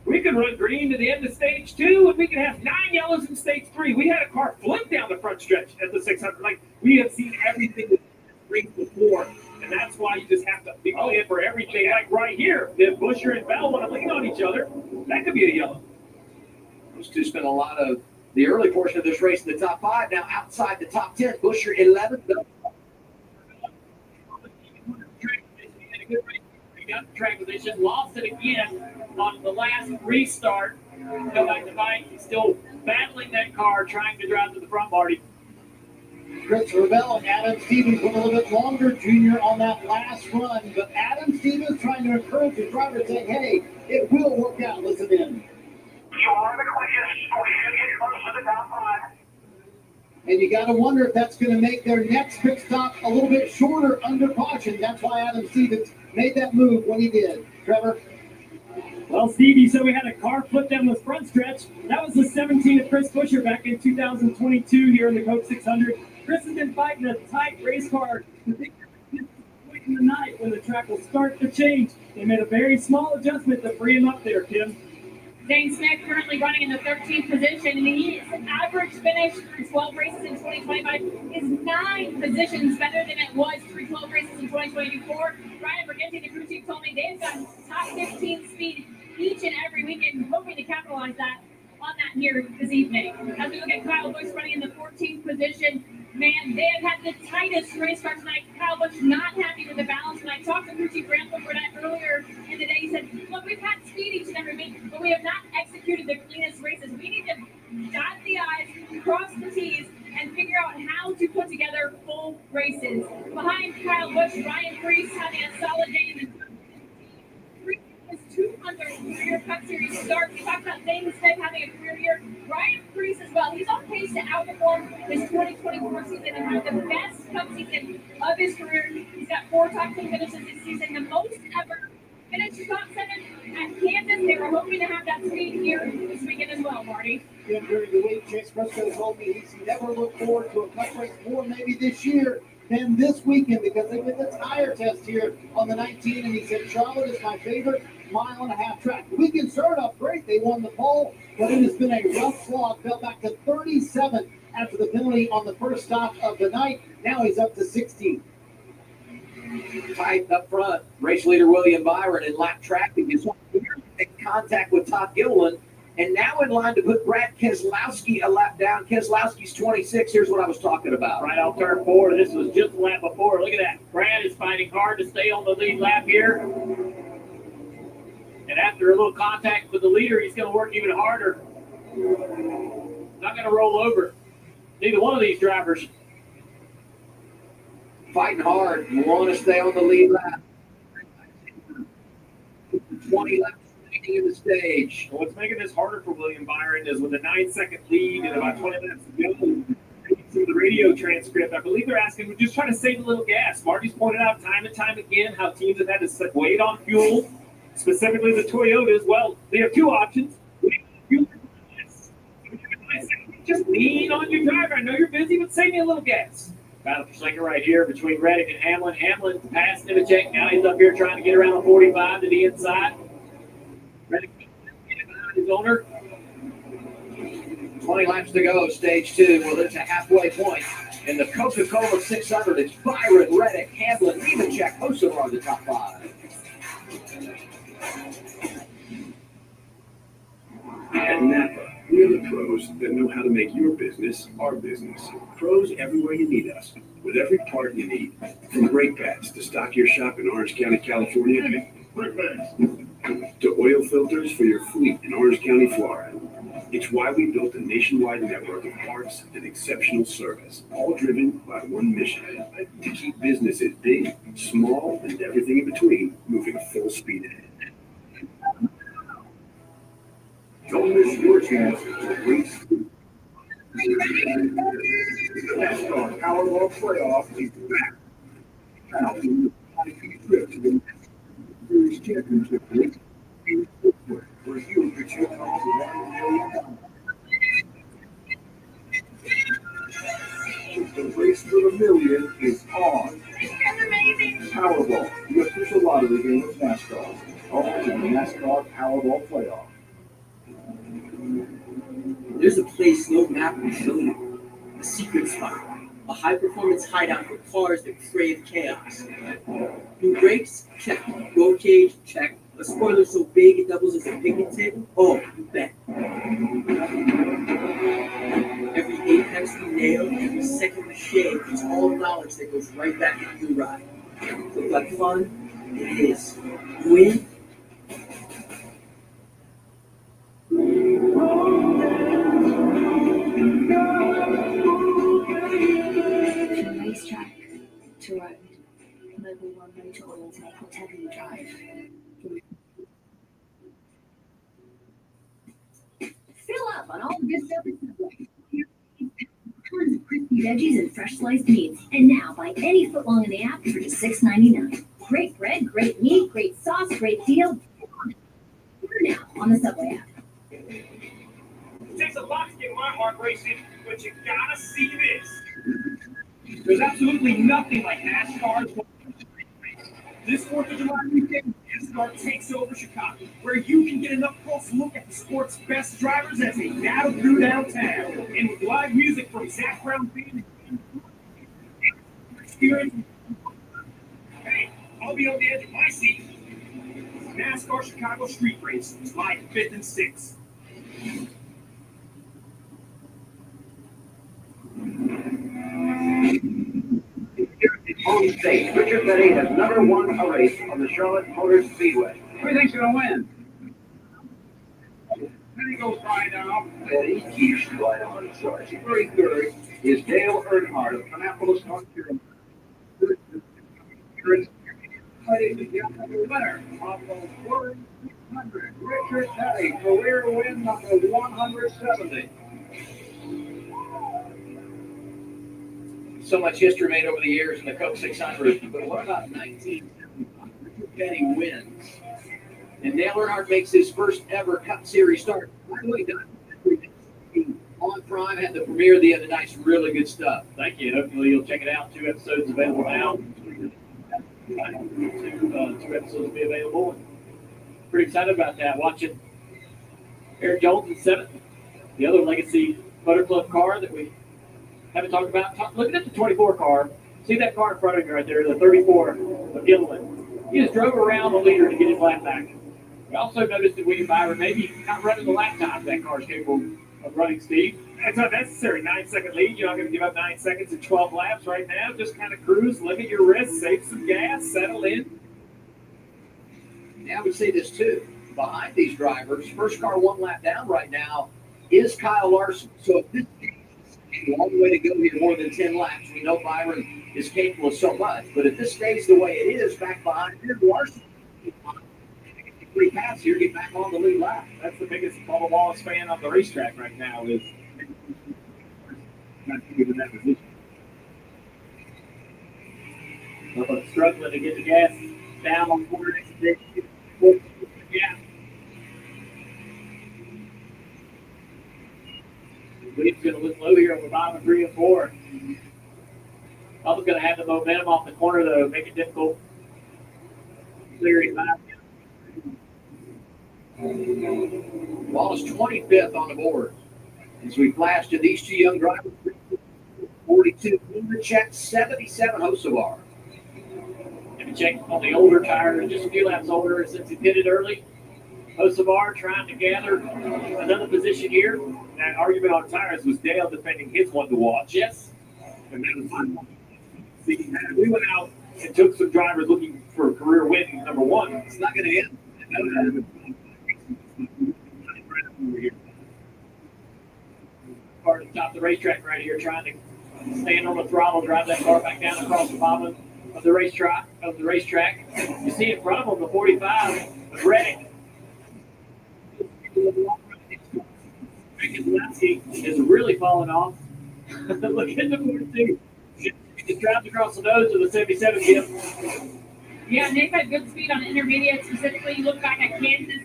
We can run green to the end of stage 2, and we can have 9 yellows in stage 3. We had a car flip down the front stretch at the 600. Like, we have seen everything with race before, and that's why you just have to be playing for everything. Like right here, if Busher and Bell want to lean on each other, that could be a yellow. Those two spent a lot of the early portion of this race in the top 5. Now outside the top 10, Busher 11th. He got the track position, lost it again on the last restart. Go back to bike. He's still battling that car, trying to drive to the front, Marty. Chris Ravel and Adam Stevens went a little bit longer, Junior, on that last run. But Adam Stevens trying to encourage the driver, saying, hey, it will work out. Listen in. And you got to wonder if that's going to make their next pit stop a little bit shorter under caution. That's why Adam Stevens made that move when he did. Trevor? Well, Steve, you said we had a car flip down the front stretch. That was the 17 of Chris Busher back in 2022 here in the Coke 600. Chris has been fighting a tight race car to think in the night when the track will start to change. They made a very small adjustment to free him up there, Kim. Dane Smith currently running in the 13th position, and his average finish through 12 races in 2025 is 9 positions better than it was through 12 races in 2024. Ryan Briganti, the crew chief, told me they've got top 15 speed each and every weekend, hoping to capitalize on that here this evening. As we look at Kyle Busch running in the 14th position, man, they have had the tightest race car tonight. Kyle Busch not happy with the balance. And I talked to crew chief Randall Burnett earlier in the day. He said, look, we've had speed each and every week, but we have not executed the cleanest races. We need to dot the I's, cross the T's, and figure out Busch, Ryan Preece having a solid day in his 200th career Cup Series start. We talked about Damon Smith having a career year. Ryan Preece as well. He's on pace to outperform his 2024 season and have the best Cup season of his career. He's got 4 top 10 finishes this season, the most ever. Finished top 7 at Kansas. They were hoping to have that speed here this weekend as well, Marty. During the week, Chase Briscoe told me he's never looked forward to a Cup race more maybe this year than this weekend because they did the tire test here on the 19, and he said Charlotte is my favorite mile-and-a-half track. The weekend started off great. They won the pole, but it has been a rough slog. Fell back to 37 after the penalty on the first stop of the night. Now he's up to 16. Tight up front, race leader William Byron in lap traffic is in contact with Todd Gilliland, and now in line to put Brad Keselowski a lap down. Keselowski's 26. Here's what I was talking about. Right off turn 4. This was just the lap before. Look at that. Brad is fighting hard to stay on the lead lap here. And after a little contact with the leader, he's going to work even harder. Not going to roll over. Neither one of these drivers. Fighting hard. You want to stay on the lead lap. 20 laps remaining in the stage. What's making this harder for William Byron is with a 9-second lead and about 20 laps to go. Through the radio transcript, I believe they're asking, we're just trying to save a little gas. Marty's pointed out time and time again how teams have had to wait on fuel, specifically the Toyotas. Well, they have 2 options. Just lean on your driver. I know you're busy, but save me a little gas. Battle for second right here between Reddick and Hamlin. Hamlin passed Nemechek. Now he's up here trying to get around the 45 to the inside. Reddick behind his owner. 20 laps to go, stage 2. Well, it's a halfway point. In the Coca Cola 600, it's Byron, Reddick, Hamlin, Nemechek, Hosovar are the top 5. At Napa, we're the pros that know how to make your business our business. Pros everywhere you need us, with every part you need. From brake pads to stock your shop in Orange County, California, to oil filters for your fleet in Orange County, Florida. It's why we built a nationwide network of parts and exceptional service, all driven by one mission: to keep businesses big, small, and everything in between moving full speed ahead. Don't miss your chance to race. Nascar Powerball Playoff is back. Now, in the trip to the Series Championship race, where you could chip off $1 million. The race for the million is on. Powerball, the official lottery game of NASCAR. Home to the NASCAR Powerball Playoff. There's a place no map will show you. A secret spot. A high-performance hideout for cars that crave chaos. New brakes? Check. Roll cage? Check. A spoiler so big it doubles as a picnic table? Oh, you bet. Every apex we nail, every second we shave, it's all knowledge that goes right back into the ride. Look like fun? It is. You in? From racetrack to road, Mobile One Motor Oils make whatever you drive. Fill up on all the good stuff in Subway. Tons of crispy veggies and fresh sliced meats. And now buy any footlong in the app for just $6.99. Great bread, great meat, great sauce, great deal. Order now on the Subway app. It takes a lot to get my heart racing, but you gotta see this. There's absolutely nothing like NASCAR's. This 4th of July weekend, NASCAR takes over Chicago, where you can get an up-close look at the sport's best drivers as they battle through downtown. And with live music from Zach Brown Band and experience. Hey, I'll be on the edge of my seat. NASCAR Chicago Street Race, July 5th and 6th. Home state, Richard Petty has never won a race on the Charlotte Motor Speedway. Who do you think's going to win? Petty goes by now. Petty keeps right on charging. Very third is Dale Earnhardt of Kannapolis, North Carolina. Ladies and gentlemen, the winner of the 100, Richard Petty, career win number 170. So much history made over the years in the Coke 600, but what about 1975? Richard Petty wins. And Dale Earnhardt makes his first ever Cup Series start. By the way, Don, on Prime had the premiere the other night. Some really good stuff. Thank you. Hopefully you'll check it out. 2 episodes available now. 2 episodes will be available. Pretty excited about that. Watching Eric Jones in 7th. The other Legacy Motor Club car that we haven't talked about. Looking at the 24 car. See that car in front of you right there, the 34 of Gilliland. He just drove around the leader to get his lap back. We also noticed that William Byron maybe not running the lap time that car is capable of running, Steve. It's not necessary. 9-second lead. You're not going to give up 9 seconds in 12 laps right now. Just kind of cruise, limit your risk, save some gas, settle in. Now I would say this too. Behind these drivers, first car 1 lap down right now is Kyle Larson. So if this is a long way to go here, more than 10 laps. We know Byron is capable of so much. But if this stays the way it is, back behind here, Larson, 3 pass here, get back on the lead lap. That's the biggest Bubba Wallace fan on the racetrack right now is not in that position. Bubba struggling to get the gas down on quarter next to yeah. Lead's going to look low here on the bottom of 3 and 4. Bubba's going to have the momentum off the corner, though, make it difficult. Clearing lap. Wallace 25th on the board. As we flash to these 2 young drivers, 42 Nemechek, 77 Hocevar. Nemechek on the older tire, just a few laps older since he pitted early. Hocevar trying to gather another position here. That argument on tires was Dale defending his one to watch. Yes. And that was fun. See, we went out and took some drivers looking for a career win number 1. It's not going to end. Car to top the racetrack right here, trying to stand on the throttle, drive that car back down across the bottom of the racetrack. You see in front of him the 45 of Reddick. Is really falling off. Look at the 42. He just drives across the nose of the 77 Gibb. Yeah, and they've had good speed on intermediate. Specifically, you look back at Kansas.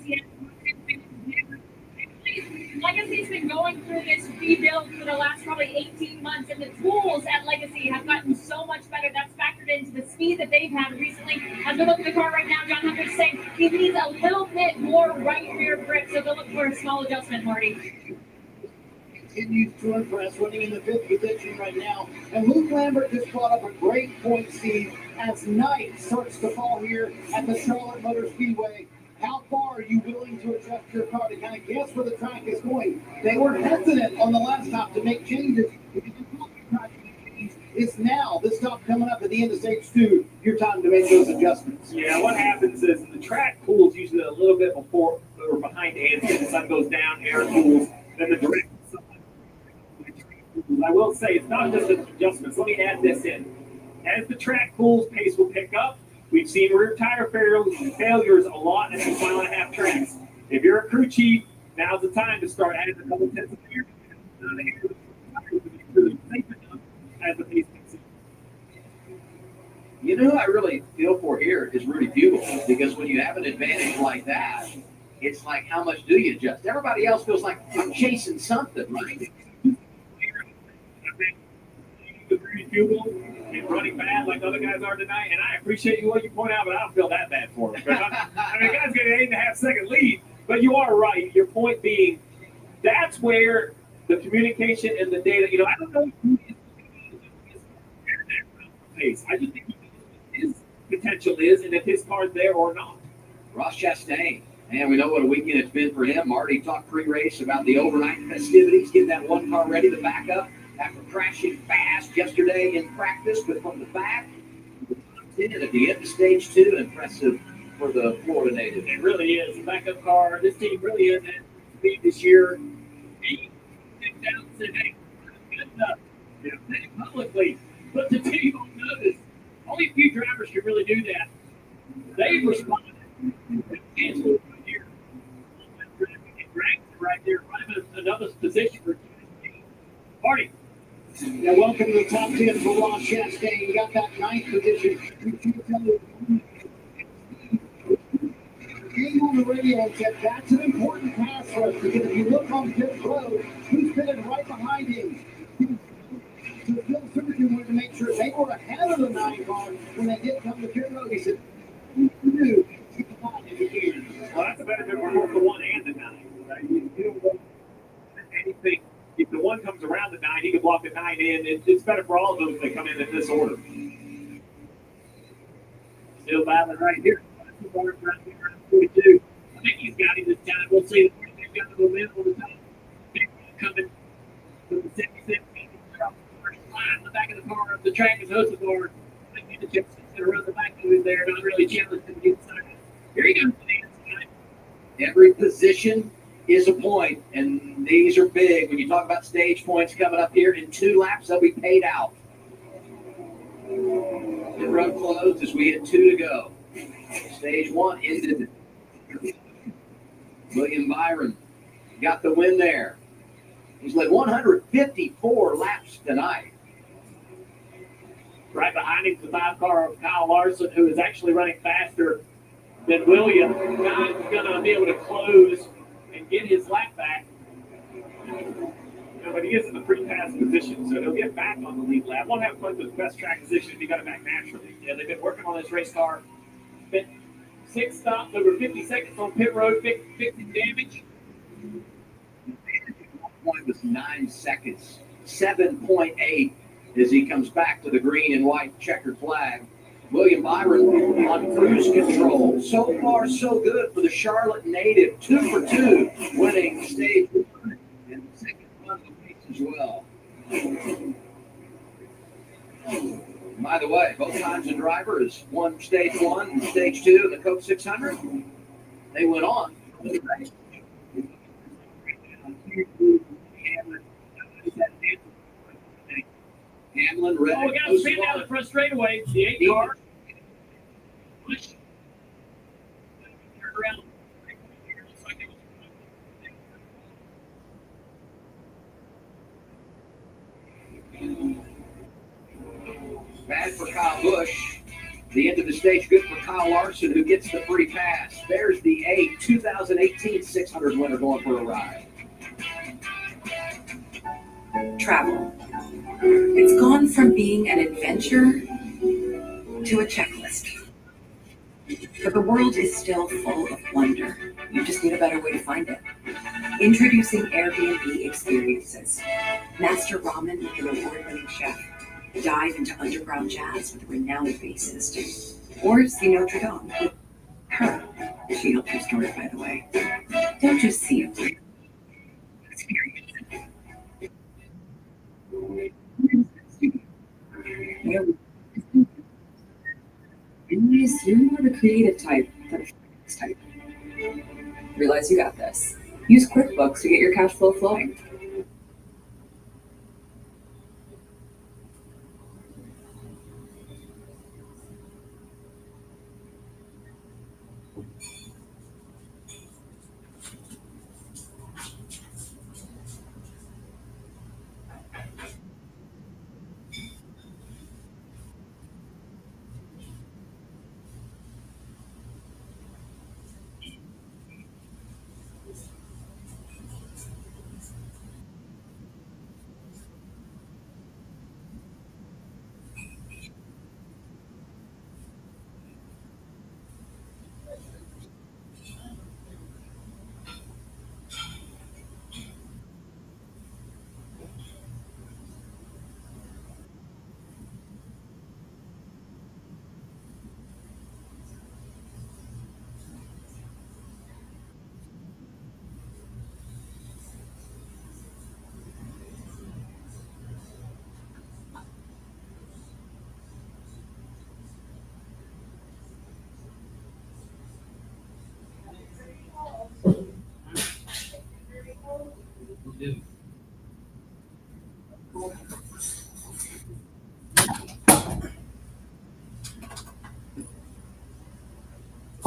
Legacy's been going through this rebuild for the last probably 18 months, and the tools at Legacy have gotten so much better. That's factored into the speed that they've had recently. As we look at the car right now, John Hunter's saying he needs a little bit more right rear grip, so they'll look for a small adjustment, Marty. Continues to impress, running in the 5th position right now. And Luke Lambert just brought up a great point, Steve, as night starts to fall here at the Charlotte Motor Speedway. How far are you willing to adjust your car to kind of guess where the track is going? They were hesitant on the last stop to make changes. It's now, this stop coming up at the end of stage 2, your time to make those adjustments. Yeah, what happens is the track cools usually a little bit before or behind Andy. The sun goes down, air cools, then the direct sun. I will say it's not just adjustments. Let me add this in. As the track cools, pace will pick up. We've seen rear tire failures a lot in these 1.5 tracks. If you're a crew chief, now's the time to start adding a couple tenths of air. As the pace picks up. You know who I really feel for here is Rudy Buell, because when you have an advantage like that, it's like, how much do you adjust? Everybody else feels like I'm chasing something, right? Rudy Buell and running bad like other guys are tonight, and I appreciate you what you point out, but I don't feel that bad for him. I mean, the guy's got an 8.5-second lead, but you are right. Your point being, that's where the communication and the data, I don't know who is I just think his potential is, and if his car's there or not. Ross Chastain, and we know what a weekend it's been for him. Marty talked pre-race about the overnight festivities, getting that one car ready to back up after crashing fast yesterday in practice, but from the back, at the end of stage 2, impressive for the Florida native. It really is. A backup car. This team really is at speed this year. He picked out and said, hey, good enough. Publicly put the team on notice. Only a few drivers can really do that. They've responded. Cancel here. Right there, right in another position for Party. Yeah, welcome to the top 10 for Ross Chastain. You got that ninth position. Game on the radio and said that's an important pass for us because if you look on pit road, who's pitted right behind him? So Phil Surgeon wanted to make sure they were ahead of the 9 car when they did come to pit road. He said, Well, that's a benefit for both the 1 and the 9. Right? You don't want anything. If the 1 comes around the 9, he can block the 9 in. It's better for all of those if they come in this order. Still battling right here. 42. I think he's got him this time. We'll see. They've got the momentum on the top. Coming with the 77. The back of the car up the track is hosted for. I think the chips going to run the back of him there. Not really challenged to the inside. Here he goes to the inside. Every position is a point, and these are big. When you talk about stage points coming up here, in 2 laps, they'll be paid out. The run closed as we had 2 to go. Stage 1 ended. William Byron got the win there. He's led 154 laps tonight. Right behind him, the 5 car of Kyle Larson, who is actually running faster than William. Not going to be able to close and get his lap back. But he is in a pretty fast position, so he'll get back on the lead lap. Won't have fun with the best track position if he got it back naturally. Yeah, they've been working on this race car. Spent 6 stops over 50 seconds on pit road, fixing damage. Point was 9 seconds, 7.8 as he comes back to the green and white checkered flag. William Byron on cruise control. So far, so good for the Charlotte native. 2 for 2, winning stage 1 and the second run of the race as well. By the way, both times the driver has won stage 1 and stage 2 in the Coke 600. They went on to the race. Hamlin, Reddick, we got to spin down the front straightaway. The 8 car. Push. Turn around. Bad for Kyle Busch. The end of the stage, good for Kyle Larson, who gets the free pass. There's the 2018 600 winner going for a ride. Travel. It's gone from being an adventure to a checklist. But the world is still full of wonder. You just need a better way to find it. Introducing Airbnb experiences. Master ramen with an award-winning chef. Dive into underground jazz with a renowned bassist. Or see Notre Dame with her. She helped your story, by the way. Don't just see it. Experience it. Anyways, you're more the creative type than a finance type. Realize you got this. Use QuickBooks to get your cash flow flowing.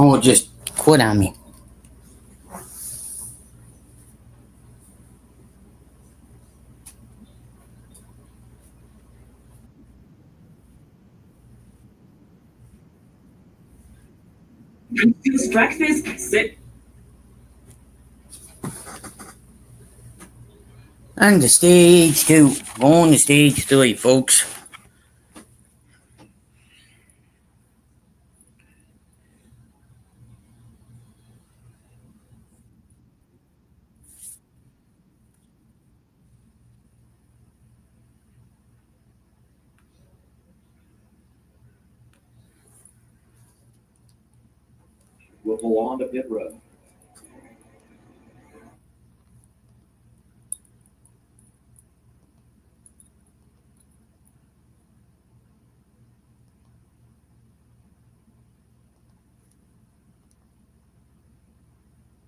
or just quit on me. Confused breakfast? Sit. And the stage 2. Going to stage 3, folks. Will pull on to pit road.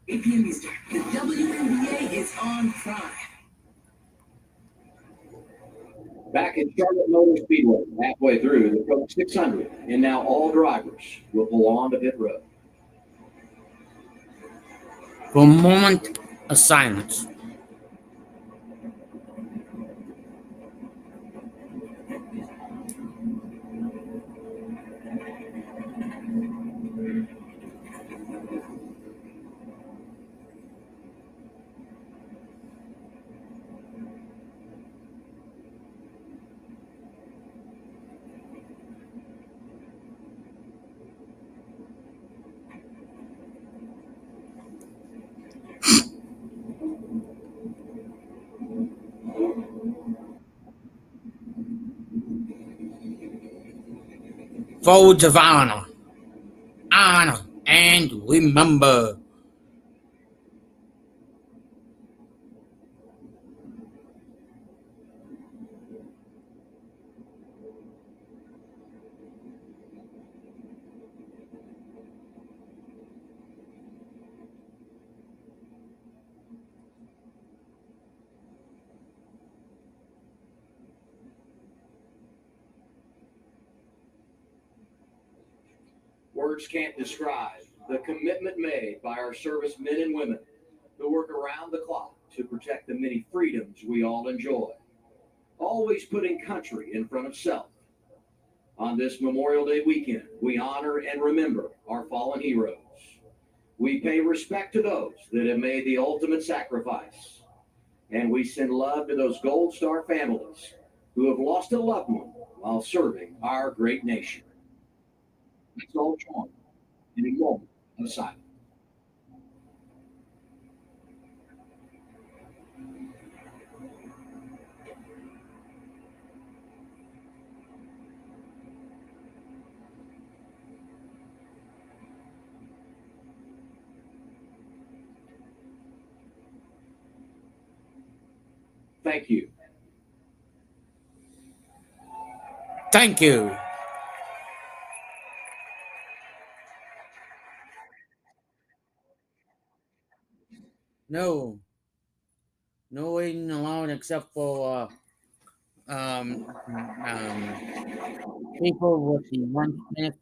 The WNBA is on prime. Back at Charlotte Motor Speedway, halfway through the Coke 600, and now all drivers will pull on to pit road. For a moment of silence. Folds of honor, and remember. Words can't describe the commitment made by our service men and women who work around the clock to protect the many freedoms we all enjoy, always putting country in front of self. On this Memorial Day weekend, we honor and remember our fallen heroes. We pay respect to those that have made the ultimate sacrifice, and we send love to those Gold Star families who have lost a loved one while serving our great nation. Let's all join in a moment of silence. Thank you. Thank you. No waiting allowed except for people with the 1 minute.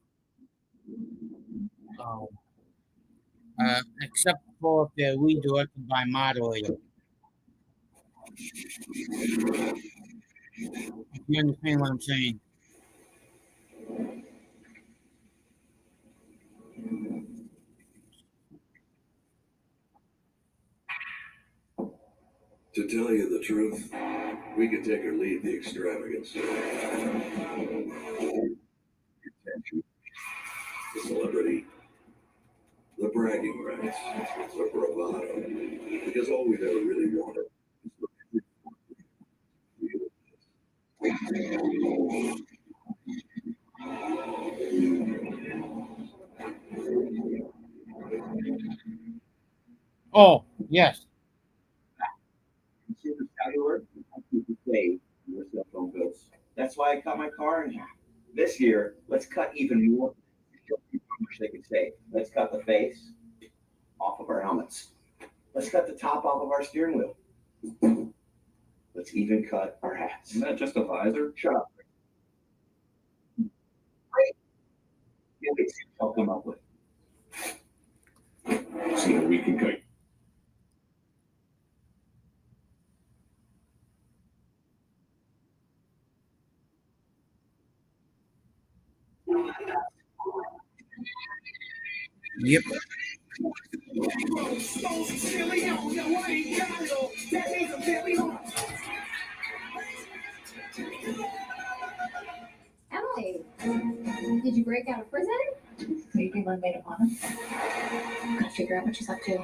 Except for if they're redirected by moderator. If you understand what I'm saying. To tell you the truth, we could take or leave the extravagance. The celebrity, the bragging rights, the bravado, because all we've ever really wanted Oh, yes. Consumer cellular helps you to save your cell phone bills. That's why I cut my car in half. This year, let's cut even more to show people how much they can save. Let's cut the face off of our helmets. Let's cut the top off of our steering wheel. Let's even cut our hats. Isn't that just a visor? Shut up. Great. You'll get I'll come up with. so we can cut. Yep. Emily, did you break out of prison? Maybe one made of honor. Gotta figure out what she's up to.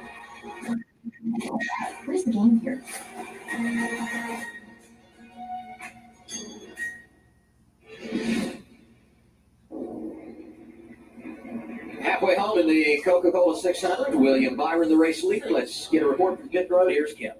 What is the game here? Halfway home in the Coca Cola 600, William Byron, the race leader. Let's get a report from Pit Road. Here's Kim.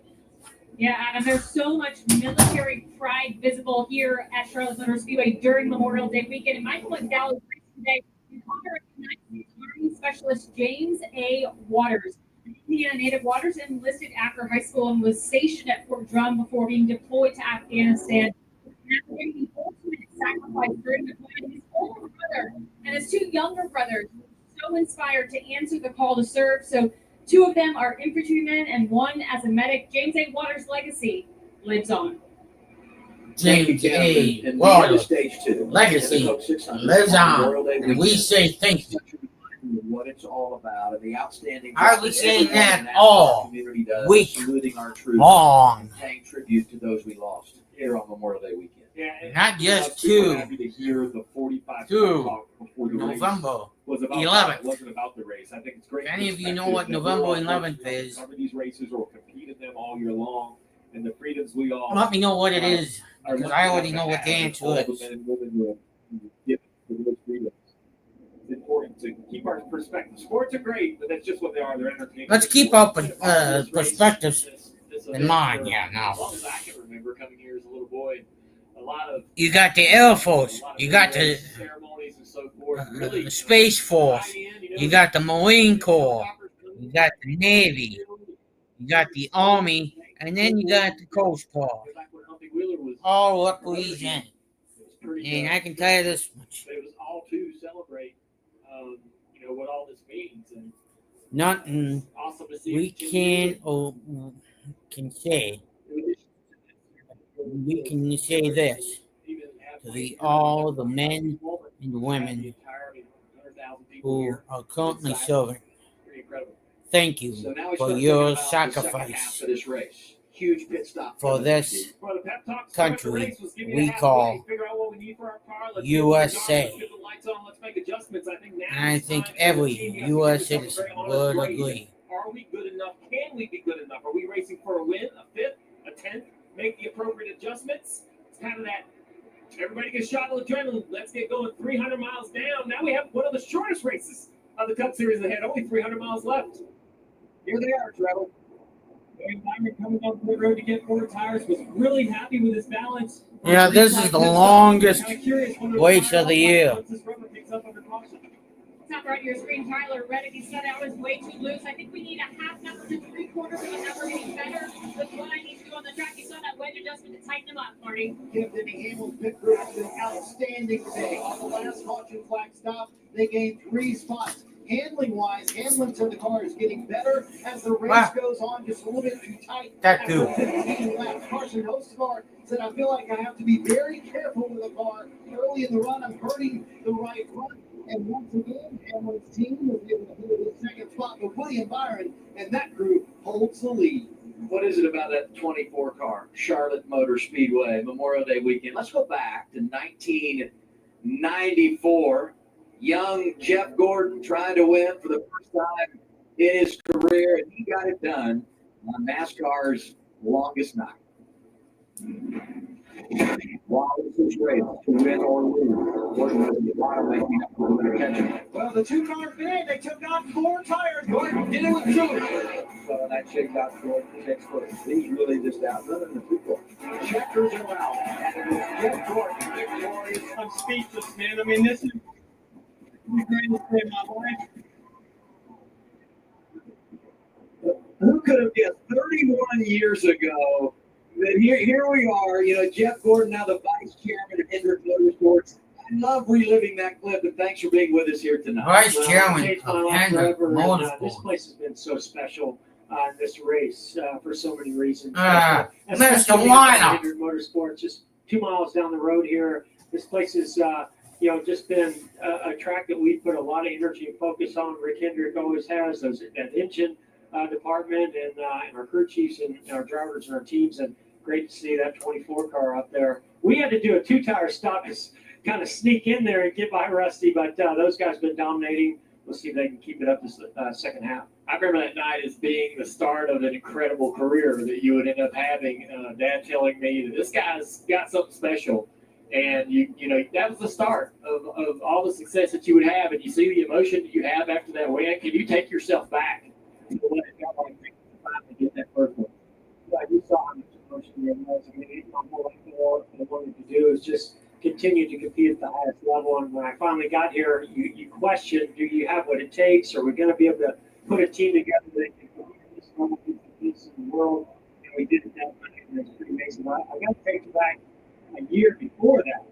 Yeah, Adam, there's so much military pride visible here at Charlotte Motor Speedway during Memorial Day weekend. And Michael McDowell's race today in honor of United States Army Specialist James A. Waters. Indiana native Waters enlisted after high school and was stationed at Fort Drum before being deployed to Afghanistan. After making the ultimate sacrifice during deployment, his older brother and his two younger brothers were so inspired to answer the call to serve. So 2 of them are infantrymen and 1 as a medic. James A. Waters' legacy lives on. James A. Waters' legacy lives on. And we say thank you. What it's all about and the outstanding. Are we saying that all week saluting our troops long? and paying tribute to those we lost here on Memorial Day weekend. Yeah, and Not just happy to hear the 45 talk before the November race was about 11th. It wasn't about the race. I think it's great. If any of you know what November 11th is, Cover these races or compete in them all year long, and the freedoms we all let me know what it is, because I already know what the answer all is. the men and women who have given for those freedoms. It's important to keep our perspective. Sports are great, but that's just what they are. They're entertainment. Let's keep our perspectives in mind. Yeah, As now. long as I can remember coming here as a little boy, a lot of You got the Air Force, you got the ceremonies and so forth. the Space Force, you got the Marine Corps, you got the Navy, you got the Army, and then you got the Coast Guard. All represented. And I can tell you this much. But it was all to celebrate, what all this means, and Nothing awesome to see. we can say. We can say this to all the men and women who are currently serving. Thank you So now we for start your thinking about the second half sacrifice of this race. Huge pit stop for this country we call USA. And I think every U.S. citizen would agree. Are we good enough? Can we be good enough? Are we racing for a win, a fifth, a 10th? Make the appropriate adjustments. It's kind of that everybody gets shot of adrenaline. Let's get going 300 miles down. Now we have one of the shortest races of the Cup Series ahead. Only 300 miles left. Here they are, Trevor. Coming down the road to get 4 tires, was really happy with his balance. Yeah, this is the longest race of the year. Top right of your screen, Tyler Reddick. He said I was way too loose. I think we need a half number to 3/4 of a number getting better with what I need to do on the track. You saw that wedge adjustment to tighten him up, Marty. Give Denny Hamlin's pit crew has been outstanding today. On the last caution flag stop, they gained 3 spots. Handling-wise, handling to the car is getting better as the race goes on, just a little bit too tight. That after too. 15 laps. Carson Hostevar said, I feel like I have to be very careful with the car. Early in the run, I'm hurting the right front. And once again, Hamlin's team was able to hold the second spot, but William Byron and that group holds the lead. What is it about that 24 car, Charlotte Motor Speedway, Memorial Day weekend? Let's go back to 1994. Young Jeff Gordon trying to win for the first time in his career, and he got it done on NASCAR's longest night. Wow, this is great to win or lose. Well, the 2 cars there, they took out 4 tires. Gordon did it with 2. So that shake got for 6 foot. He's really just outrunning the 2 cars. Checkers are out. And it is Jeff Gordon victorious. I'm speechless, man. I mean, this is the greatest day of my life. Who could have guessed 31 years ago that here we are, Jeff Gordon, now the vice chairman of Hendrick Motorsports, love reliving that clip, and thanks for being with us here tonight. Vice Well, Chairman changed my of life Hendrick forever, and, this Motorsport. place has been so special in this race for so many reasons. Mr. Especially Weiner. Hendrick Motorsport, just 2 miles down the road here. This place has, just been a track that we put a lot of energy and focus on. Rick Hendrick always has that engine department and our crew chiefs and our drivers and our teams, and great to see that 24 car up there. We had to do a 2-tire stop to kind of sneak in there and get by Rusty, but those guys have been dominating. We'll see if they can keep it up this second half. I remember that night as being the start of an incredible career that you would end up having. Dad telling me that this guy's got something special. And that was the start of all the success that you would have. And you see the emotion that you have after that win. Can you take yourself back to what it felt like to finally get that first one? Yeah, you saw how much emotion there was. I mean, what I wanted to do is just continue to compete at the highest level. And when I finally got here, you question, do you have what it takes? Are we going to be able to put a team together that can compete at this level in the world? And we did it that night, and it's pretty amazing. I got to take you back a year before that.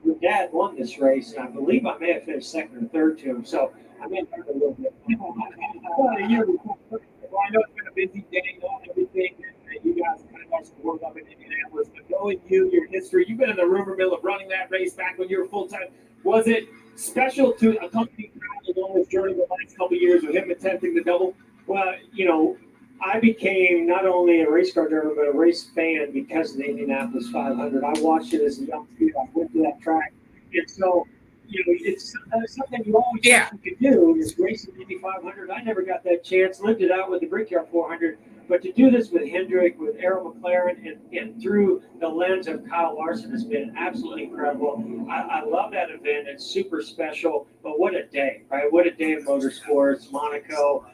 Your dad won this race, and I believe I may have finished second or third to him. So I may have heard a little bit. About a year before. Well, I know it's been a busy day, not everything that you guys kind of lost the world up in Indianapolis, but knowing your history, you've been in the rumor mill of running that race back when you were full-time. Was it special to accompany Kyle along this journey the last couple of years with him attempting the double? Well, I became not only a race car driver, but a race fan because of the Indianapolis 500. I watched it as a young kid. I went to that track. And so, it's something you always wish you could do is race the Indy 500. I never got that chance. Lived it out with the Brickyard 400. But to do this with Hendrick, with Errol McLaren, and through the lens of Kyle Larson has been absolutely incredible. I love that event. It's super special. But what a day, right? What a day of motorsports. Monaco,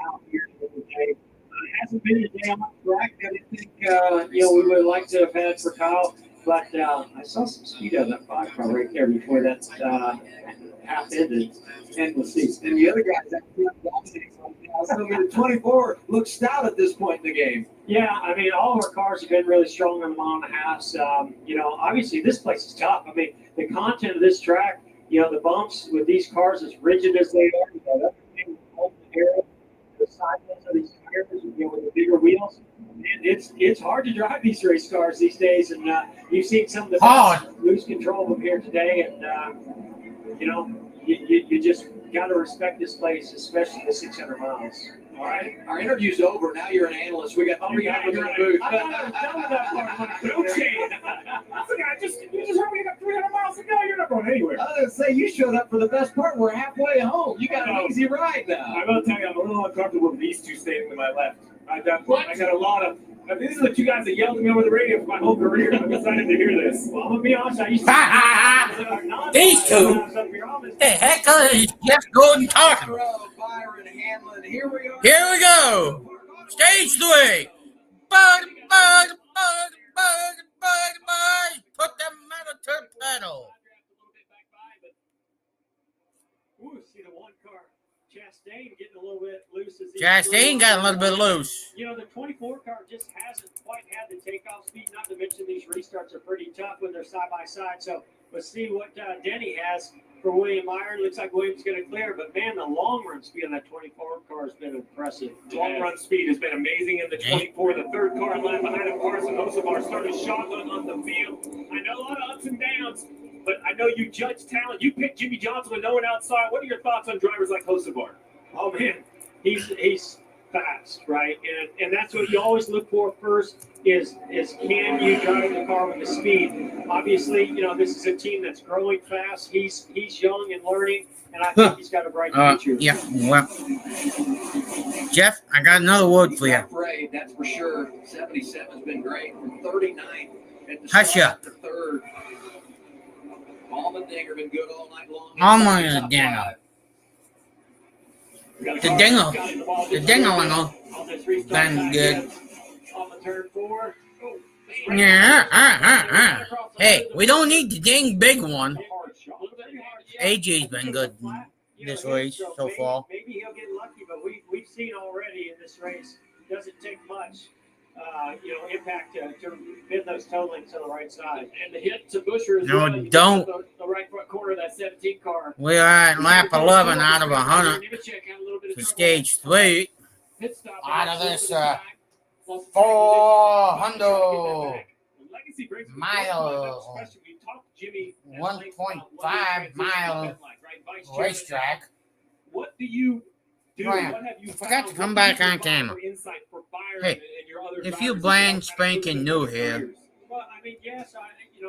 out here today. It hasn't been a day on the track that I think we would like to have had for Kyle, but I saw some speed on that 5 car right there before that half ended, and we'll see. And the other guys that dominating. So the 24 looks stout at this point in the game. Yeah, I mean, all of our cars have been really strong on the mile and a half. Obviously this place is tough. I mean, the content of this track, the bumps with these cars, as rigid as they are, the sidewalls of these tires, with the bigger wheels. And it's hard to drive these race cars these days, and you've seen some of the best lose control of them here today, and you just got to respect this place, especially the 600 miles. All right, our interview's over. Now you're an analyst. We got 3 hours in the booth. I thought I was done with that part of the no chain. You just heard me got 300 miles to go. You're not going anywhere. I was going to say, you showed up for the best part. We're halfway home. You got an easy ride now. I will tell you, I'm a little uncomfortable with these two standing to my left. I got a lot of. These are the 2 guys that yelled at me over the radio for my whole career. I'm excited to hear this. Well, I'm going to be honest. I used to. These two? The heck is Jeff Gordon talking? Byron Hanlon. Here we are. Here we go. Stage 3. Bug. Put the metal to the pedal. Ooh, see the 1 car. Chastain getting a little bit loose. Chastain got a little bit loose. The 24 car just hasn't quite had the takeoff speed. Not to mention these restarts are pretty tough when they're side by side. So let's see what Denny has for William Byron. Looks like William's going to clear, but man, the long run speed on that 24 car has been impressive. Long run speed has been amazing in the 24. The 3rd car in line behind him, Carson Hocevar, started shotgun on the field. I know a lot of ups and downs, but I know you judge talent. You picked Jimmy Johnson with no one outside. What are your thoughts on drivers like Hocevar? Oh man, he's fast, right? And that's what you always look for first is can you drive the car with the speed? Obviously, this is a team that's growing fast. He's young and learning, and I think he's got a bright future. Yeah, well, Jeff, I got another word for you. Afraid, that's for sure. 77's been great from 39 at the Hush up. to 3rd. Allmendinger been good all night long. Allmendinger. The dingle been good. Yeah. Hey, we don't need the ding big one. AJ's been good this race so far. Maybe he'll get lucky, but we've seen already in this race, it doesn't take much impact to bend those toe links to the right side. And the hit to Busher is No, don't. The right front corner of that 17 car. We are at lap 11 out of 100 for stage 3 out of this 400 mile, 1.5 mile racetrack. What do you do? Graham, What have you I forgot to found? come What back do you on camera. offer insight for Byron Hey, and your other if you drivers brand about spanking new here, Well, I mean, yes, I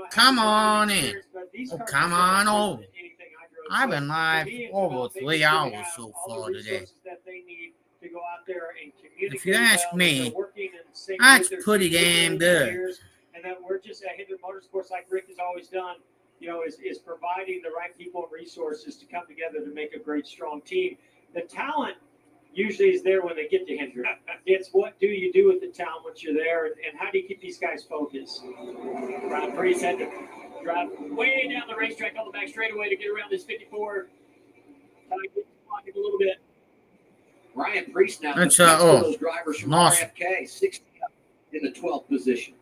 come have on some in. experience, but these Oh, cars come are on so much over. than anything I drove. I've So been live to me, it's over about 3 making sure they hours have so all far the today. resources that they need to go out there and communicate If you ask well, that me, they're working in sync that's with their pretty team, with their damn good. engineers, and that we're just at Hendrick Motorsports, like Rick has always done, is providing the right people and resources to come together to make a great, strong team. The talent usually is there when they get to Hendrick. It's what do you do with the talent once you're there, and how do you keep these guys focused? Ryan Priest had to drive way down the racetrack on the back straightaway to get around this 54. Kind of get the a little bit. Ryan Priest now That's, next to those drivers from awesome. RFK, 60 in the 12th position.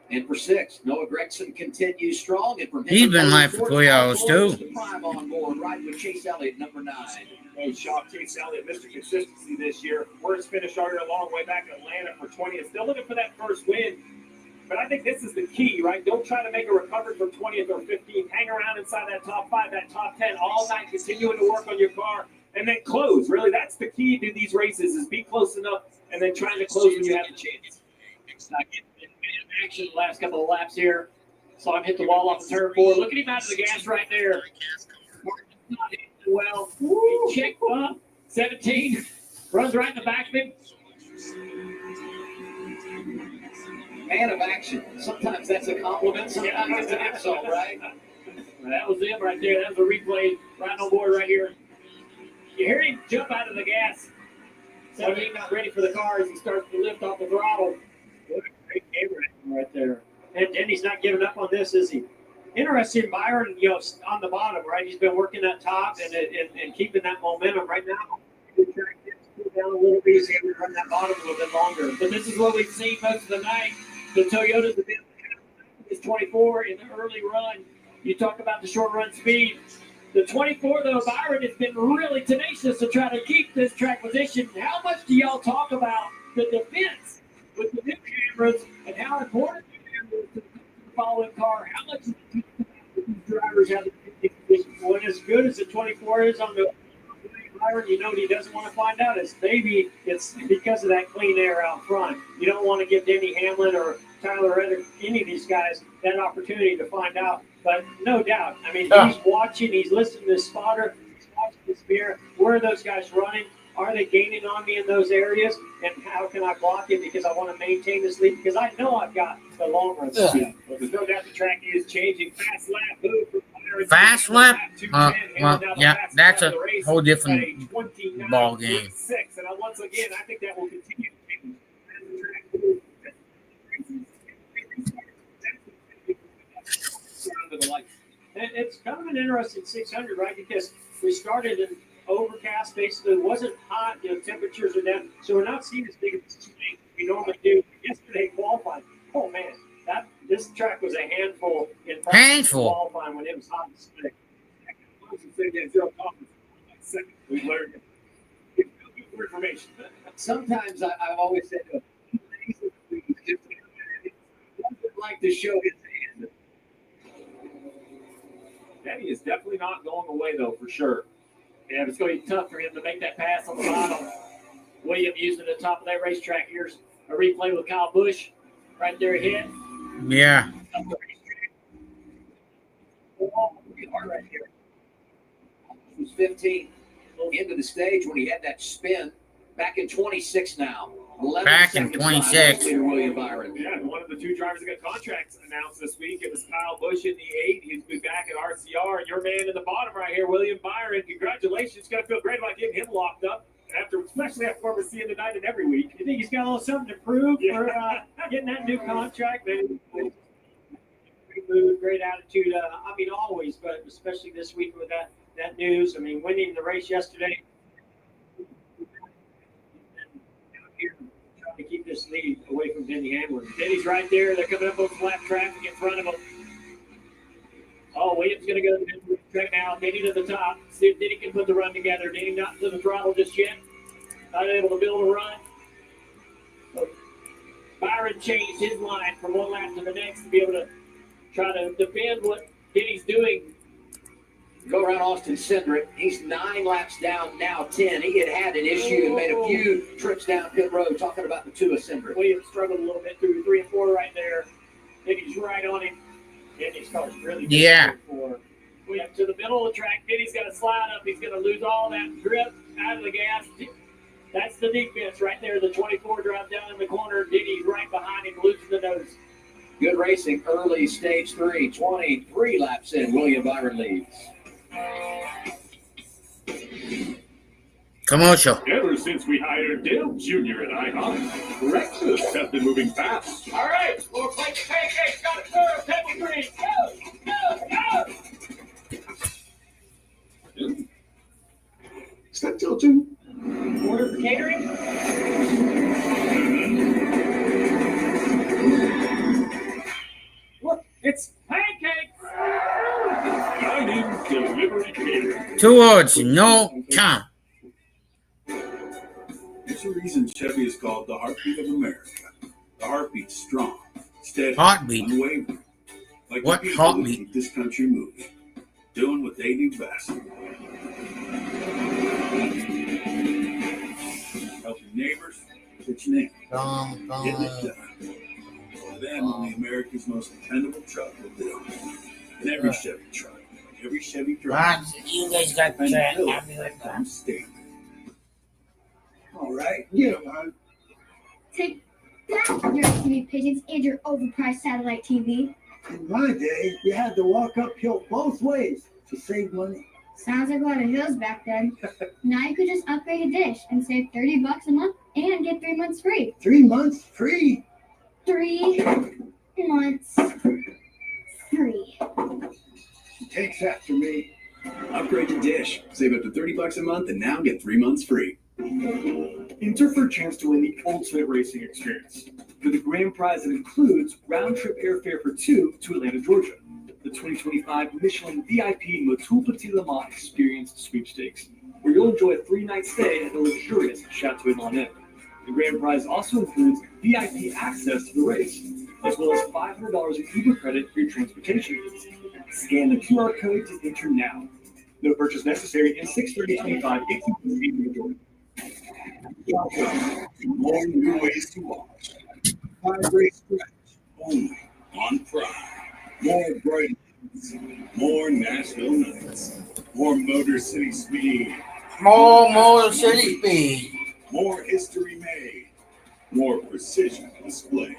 And for 6, Noah Gregson continues strong. And from He's been live for 3 hours too. Prime on board, right with Chase Elliott, number 9. Hey, Shock Chase Elliott, Mr. Consistency this year. Worst finish started a long way back in Atlanta for 20th. Still looking for that first win. But I think this is the key, right? Don't try to make a recovery from 20th or 15th. Hang around inside that top 5, that top 10 all night, continuing to work on your car, and then close. Really, that's the key to these races is be close enough and then trying to close when you have the chance. Not getting action the last couple of laps here. Saw him hit the wall off the turn 4. Look at him out of the gas right there. Martin's not hitting well. He checked up. 17. Runs right in the back of him. Man of action. Sometimes that's a compliment. Sometimes it's an insult, right? That was him right there. That was a replay right on board right here. You hear him jump out of the gas. 17 not ready for the car as he starts to lift off the throttle. What a great camera right there. And he's not giving up on this, is he? Interesting, Byron, on the bottom, right? He's been working that top and keeping that momentum right now. Down a little bit, he's able to run that bottom a little bit longer. But this is what we've seen most of the night. The Toyotas have been is 24 in the early run. You talk about the short run speed. The 24, though, Byron has been really tenacious to try to keep this track position. How much do y'all talk about the defense with the new cameras and how important it is to the following car? How much these drivers have the position? Well, as good as the 24 is on the Byron, you know what he doesn't want to find out is maybe it's because of that clean air out front. You don't want to give Denny Hamlin or Tyler Reddick, any of these guys, that opportunity to find out. But no doubt, I mean, he's watching, he's listening to his spotter, he's watching his mirror. Where are those guys running? Are they gaining on me in those areas? And how can I block it because I want to maintain this lead? Because I know I've got the long run speed. Well, there's no doubt the track is changing. Fast lap move for Byron. Fast lap? Well, yeah, that's a whole different ball game. 6, and once again, I think that will continue to change. It's kind of an interesting 600, right? Because we started in overcast, basically. It wasn't hot. Temperatures are down. So we're not seeing as big of a swing as we normally do. Yesterday qualifying. Oh, man. This track was a handful in practice qualifying when it was hot and slick. We've learned information. Sometimes I've always said to him, he doesn't like to show his hand. Denny is definitely not going away, though, for sure. Yeah, it's going to be tough for him to make that pass on the bottom. William using the top of that racetrack. Here's a replay with Kyle Busch right there ahead. Yeah. Right here. He was 15 into the stage when he had that spin. Back in 26 now. Back in 26. William Byron. Yeah, one of the 2 drivers that got contracts announced this week. It was Kyle Busch in the 8. He's been back at RCR. And your man in the bottom right here, William Byron. Congratulations. It's going to feel great about getting him locked up. Especially after what we're seeing tonight and every week. You think he's got a little something to prove for getting that new contract? Man, great mood, great attitude. I mean, always, but especially this week with that news. I mean, winning the race yesterday. much lead away from Denny Hamlin. Denny's right there. They're coming up on flat traffic in front of him. Oh, Williams going to go to the track now. Denny to the top. See if Denny can put the run together. Denny not to the throttle just yet. Not able to build a run. So Byron changed his line from one lap to the next to be able to try to defend what Denny's doing. Go around Austin Cindric. He's 9 laps down, now 10. He had an issue and made a few trips down pit road, talking about the 2 of Cindric. Williams struggled a little bit through 3 and 4 right there. Denny's right on him. Denny's car's really good. We up to the middle of the track. Denny's got to slide up. He's going to lose all that grip out of the gas. That's the defense right there. The 24 drive down in the corner. Denny's right behind him, losing the nose. Good racing early, stage 3, 23 laps in. William Byron leads. Commercial. Ever since we hired Dale Jr. at IHOP, breakfast has been moving fast. All right, we'll play the pancakes. Got to serve table green. Go. Is that Tilton? Order for catering. Look, it's pancakes. Dining delivery catering. Towards no time. There's a reason Chevy is called the heartbeat of America. The heartbeat's strong, steady, Heartbeat? unwavering. Like What the people who heartbeat? keep this country moving, doing what they do best. Helping neighbors, pitching in, getting it done. For them, only America's most dependable truck will do. And every Chevy truck, every Chevy driver, You guys got and that. built I'll be right back. from state. All right, get him, hon. Take that, your TV pigeons and your overpriced satellite TV. In my day, you had to walk uphill both ways to save money. Sounds like a lot of hills back then. Now you could just upgrade a dish and save $30 a month and get 3 months free. 3 months free? 3 months free. She takes after me. Upgrade your dish, save up to $30 a month, and now get 3 months free. Enter for a chance to win the ultimate racing experience. For the grand prize that includes round-trip airfare for 2 to Atlanta, Georgia. The 2025 Michelin VIP Motul Petit Le Mans Experience Sweepstakes, where you'll enjoy a 3-night stay at the luxurious Chateau Monet. The grand prize also includes VIP access to the race, as well as $500 in Uber credit for your transportation. Scan the QR code to enter now. No purchase necessary in 6/30/25. 18 More new ways to watch. 5 race stretch, only on Prime. More bright lights, more Nashville nights, more Motor City speed. More Motor City speed. More history made. More precision display.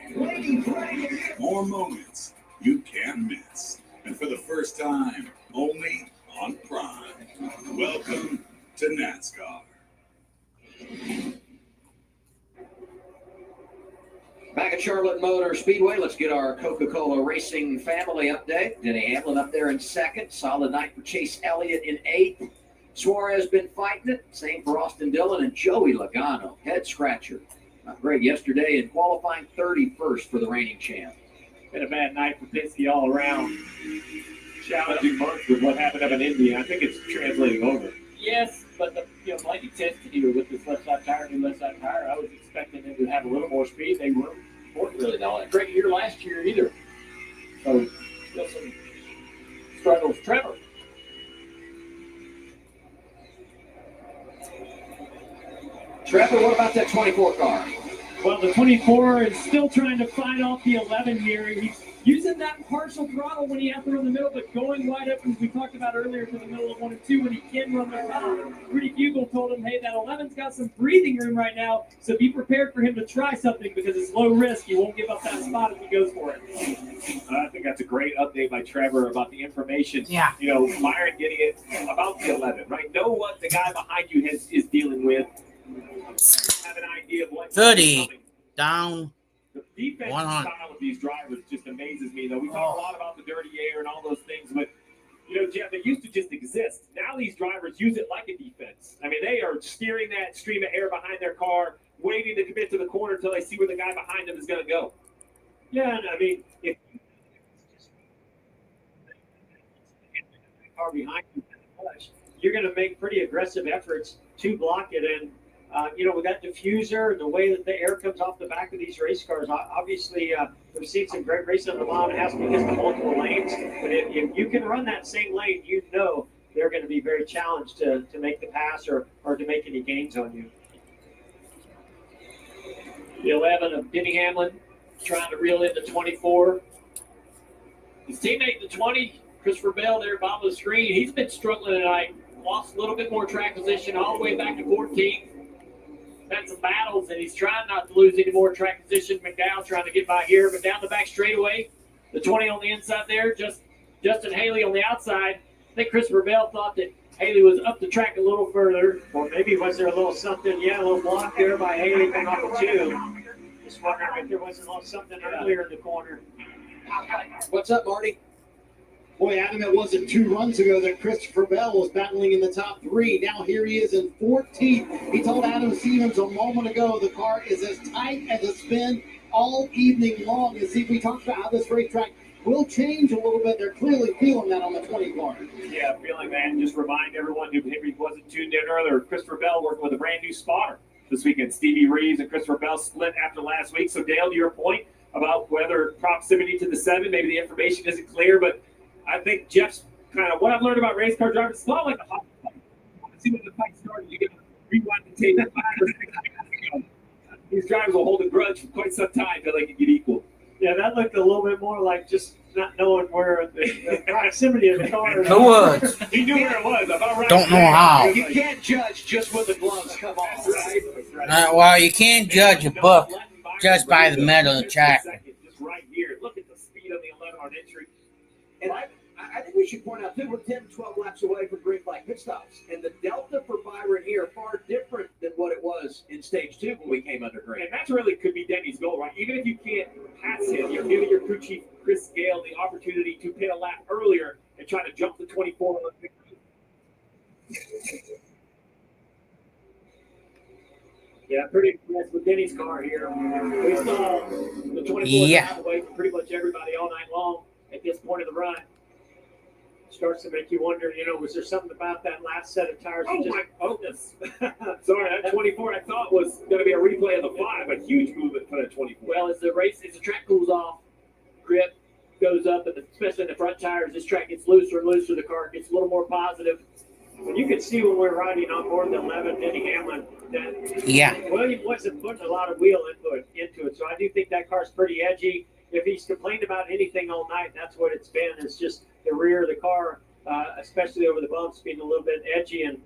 More moments you can't miss. And for the first time, only on Prime. Welcome to NASCAR. Back at Charlotte Motor Speedway, let's get our Coca Cola Racing family update. Denny Hamlin up there in 2nd. Solid night for Chase Elliott in 8th. Suarez been fighting it. Same for Austin Dillon and Joey Logano. Head scratcher. Not great yesterday in qualifying 31st for the reigning champ. Been a bad night for Penske all around. Challenging month with what happened up in Indi. I think it's translating over. Yes, but like he tested here with this left side tire, new left side tire, I was expecting them to have a little more speed. They weren't really all that great year last year either. So still some struggles. Trevor. Trevor, what about that 24 car? Well, the 24 is still trying to fight off the 11 here. He's using that partial throttle when he has to run the middle, but going wide up, as we talked about earlier, to the middle of 1 and 2 when he can run the top. Rudy Bugle told him, hey, that 11's got some breathing room right now, so be prepared for him to try something because it's low risk. He won't give up that spot if he goes for it. I think that's a great update by Trevor about the information. Yeah. Byron getting it about the 11, right? Know what the guy behind you is dealing with. Have an idea of what 30 down. The defensive 100. style of these drivers just amazes me, though. We talk a lot about the dirty air and all those things, but, Jeff, it used to just exist. Now these drivers use it like a defense. I mean, they are steering that stream of air behind their car waiting to commit to the corner until they see where the guy behind them is going to go. Yeah, and I mean, if car behind you, you're going to make pretty aggressive efforts to block it. And, with that diffuser and the way that the air comes off the back of these race cars, obviously we've seen some great racing on the mile and a half because of multiple lanes. But if you can run that same lane, they're going to be very challenged to make the pass or to make any gains on you. The 11 of Denny Hamlin trying to reel in the 24. His teammate, the 20, Christopher Bell, there bottom of the screen. He's been struggling tonight. Lost a little bit more track position all the way back to 14th. Had some battles, and he's trying not to lose any more track position. McDowell trying to get by here, but down the back straightaway. The 20 on the inside there. Justin Haley on the outside. I think Christopher Bell thought that Haley was up the track a little further, or maybe was there a little something? Yeah, a little block there by Haley coming off the 2. Just wondering if there wasn't a little something earlier in the corner. What's up, Marty? Boy, Adam, it wasn't 2 runs ago that Christopher Bell was battling in the top 3. Now here he is in 14th. He told Adam Stevens a moment ago the car is as tight as it's been all evening long. And see, we talked about how this racetrack will change a little bit. They're clearly feeling that on the 20 car. Yeah, feeling that. And just remind everyone who maybe wasn't tuned in earlier, Christopher Bell working with a brand new spotter this weekend. Stevie Reeves and Christopher Bell split after last week. So, Dale, to your point about whether proximity to the 7, maybe the information isn't clear, but I think Jeff's kind of what I've learned about race car driving. It's not like a hot fight. See when the fight started, you get to rewind the tape 5 or 6 seconds ago. These drivers will hold a grudge for quite some time until they can get equal. Yeah, that looked a little bit more like just not knowing where the proximity of the car is. The woods. He knew where it was. About right Don't know there. how. You can't judge just when the gloves come off, right? Well, you can't judge a book just by the middle of the track. Just right here. Look at the speed of the 11 on entry. And I think we should point out, too, we're 10 to 12 laps away from green flag pit stops. And the delta for Byron here far different than what it was in stage 2 when we came under green. And that's really could be Denny's goal, right? Even if you can't pass him, you're giving your crew chief, Chris Gale, the opportunity to pit a lap earlier and try to jump the 24. Yeah, pretty impressed with Denny's car here. We saw the 24 drive away from pretty much everybody all night long at this point of the run. Starts to make you wonder, was there something about that last set of tires? Sorry, that 24 I thought was going to be a replay of the 5, a huge movement for that 24. Well, as the track cools off, grip goes up, and especially in the front tires, this track gets looser and looser. The car gets a little more positive. And you could see when we were riding on board the 11 Denny Hamlin that William wasn't putting a lot of wheel input into it. So I do think that car's pretty edgy. If he's complained about anything all night, that's what it's been. It's just the rear of the car, especially over the bumps, being a little bit edgy. And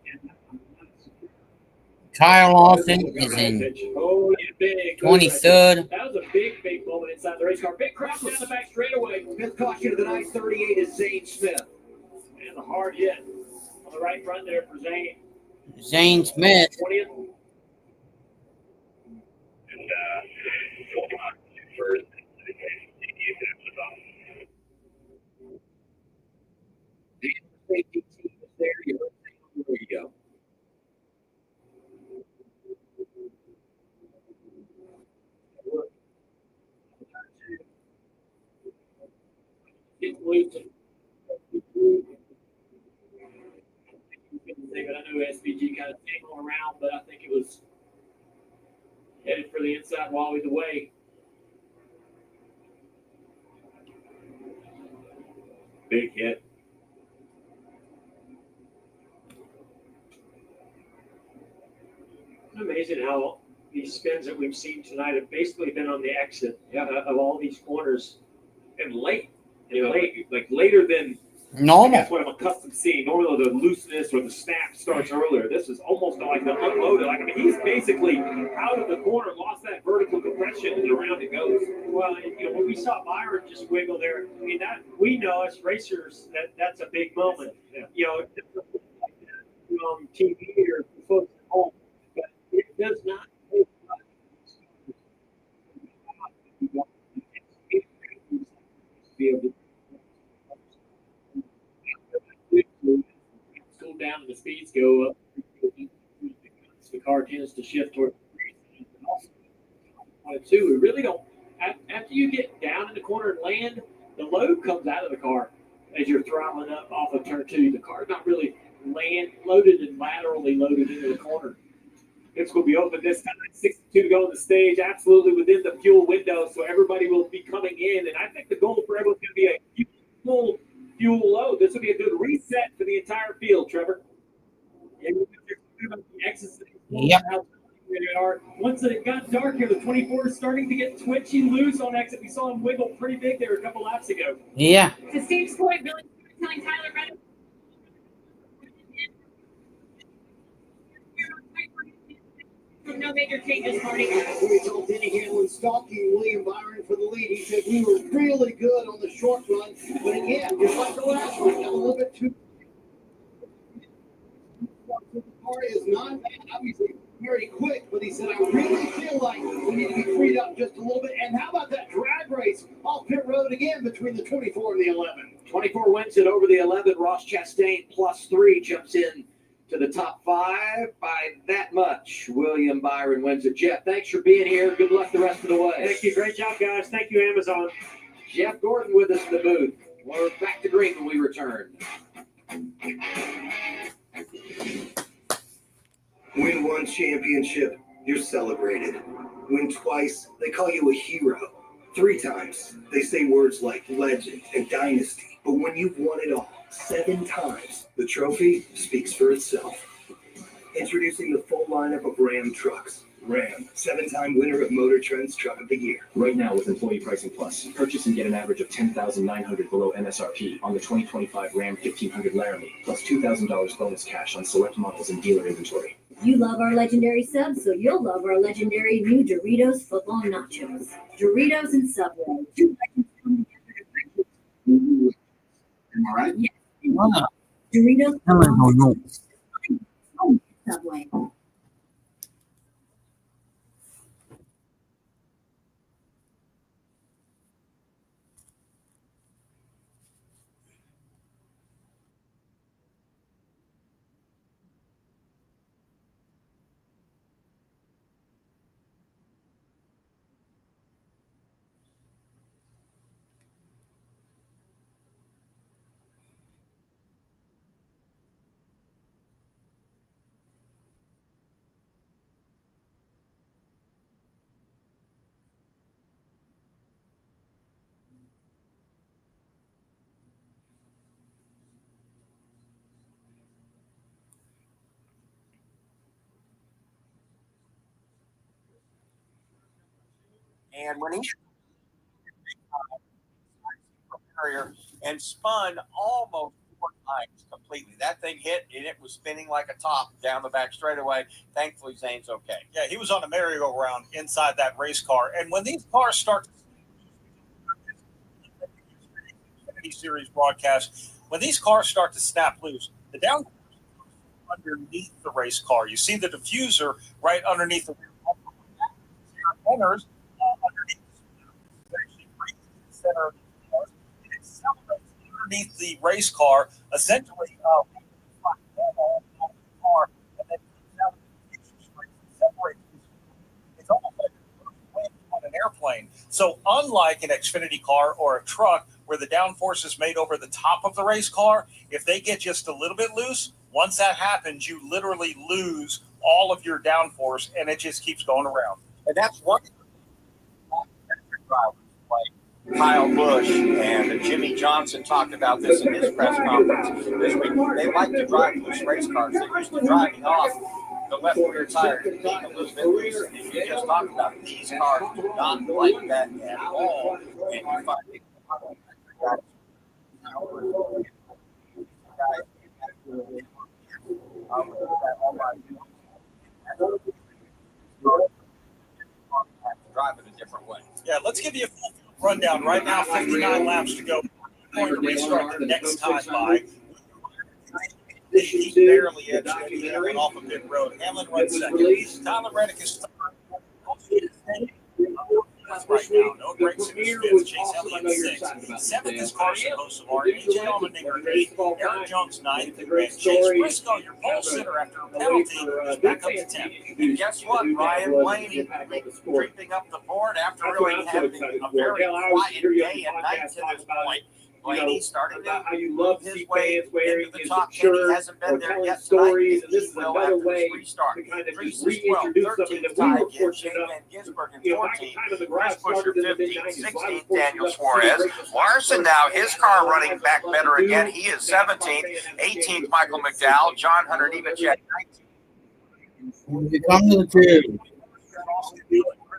Kyle Lawson is in 23rd. That was a big moment inside the race car. Big crash down the back straightaway. Fifth caution of the night, 38 is Zane Smith. And the hard hit on the right front there for Zane. Zane Smith. 20th. And first. Safety team is there. There you go. I know SVG kind of tangled around, but I think it was headed for the inside wall either way. Big hit. Amazing how these spins that we've seen tonight have basically been on the exit of all these corners. And late. Like later than normal. That's what I'm accustomed to seeing. Normally the looseness or the snap starts earlier. This is almost like the unloaded. He's basically out of the corner, lost that vertical compression, and around it goes. Well, when we saw Byron just wiggle there, that we know as racers that's a big moment. Yeah. On TV or folks at home, but it does not take be able to cool down and the speeds go up. The car tends to shift toward on it too. We really don't. After you get down in the corner and land, the load comes out of the car as you're throttling up off of turn 2. The car's not really loaded and laterally loaded into the corner. It's going to be open this time. 62 to go on the stage, absolutely within the fuel window, so everybody will be coming in. And I think the goal for everyone's going to be a full fuel load. This will be a good reset for the entire field, Trevor. Yep. Once it got dark here, the 24 is starting to get twitchy loose on exit. We saw them wiggle pretty big there a couple laps ago. Yeah. To Steve's point, Billy telling Tyler Reddick. No major changes, Marty. We told Denny Hamlin stalking William Byron for the lead. He said we were really good on the short run, but again, just like the last one, got a little bit too. The car is not obviously very quick, but he said I really feel like we need to be freed up just a little bit. And how about that drag race off pit road again between the 24 and the 11? 24 wins it over the 11. Ross Chastain +3 jumps in to the top 5 by that much. William Byron wins it. Jeff, thanks for being here. Good luck the rest of the way. Thank you. Great job, guys. Thank you, Amazon. Jeff Gordon with us in the booth. We're back to green when we return. Win one championship, you're celebrated. Win twice, they call you a hero. 3 times, they say words like legend and dynasty. But when you've won it all 7 times, the trophy speaks for itself. Introducing the full lineup of Ram trucks. Ram, 7-time winner of Motor Trend's Truck of the Year. Right now with Employee Pricing Plus, purchase and get an average of $10,900 below MSRP on the 2025 Ram 1500 Laramie, plus $2,000 bonus cash on select models and dealer inventory. You love our legendary subs, so you'll love our legendary new Doritos footlong nachos. Doritos and Subway. 2 legends come together. Am I right? Yes. Wow. Doritos. No. Subway. And when he and spun almost 4 times completely. That thing hit and it was spinning like a top down the back straightaway. Thankfully, Zane's okay. Yeah, he was on a merry-go-round inside that race car. And when these cars start series broadcast, when these cars start to snap loose, the down underneath the race car, you see the diffuser right underneath the underneath the center of the car. It accelerates underneath the race car, essentially car, and then separates. It's almost like on an airplane. So unlike an Xfinity car or a truck where the downforce is made over the top of the race car, if they get just a little bit loose, once that happens, you literally lose all of your downforce, and it just keeps going around. And that's one drivers like Kyle Busch and Jimmy Johnson talked about this in his press conference this week. They like to drive loose race cars. They're used to driving off the left rear tire and being a little bit loose. And you just talked about these cars do not like that at all. And you find it drive it a different way. Yeah, let's give you a full rundown. Right now, 59 laps to go. We're going to restart the next time by. He barely edged Eddie Hamlin off of pit road. Hamlin runs second. Tyler Reddick is third. Right now, no breaks into fifth. Chase Elliott sixth. Seventh is Carson Hocevar. AJ Allmendinger eighth. Eric Jones ninth. And Chase Briscoe, your pole sitter after a penalty, is back up to 10th. And guess what, Ryan Blaney creeping up the board after really having a very quiet day and night to this point. Blaney starting to move his way into the top 10. He hasn't been there yet tonight. He will after this restart. Reese is 12, 13th tied in. Shane Van Gisbergen 14th. Chris Busher 15th, 16th Daniel Suarez. Larson now, his car running back better again. He is 17th. 18th Michael McDowell. John Hunter Nemechek 19th. We come to the two.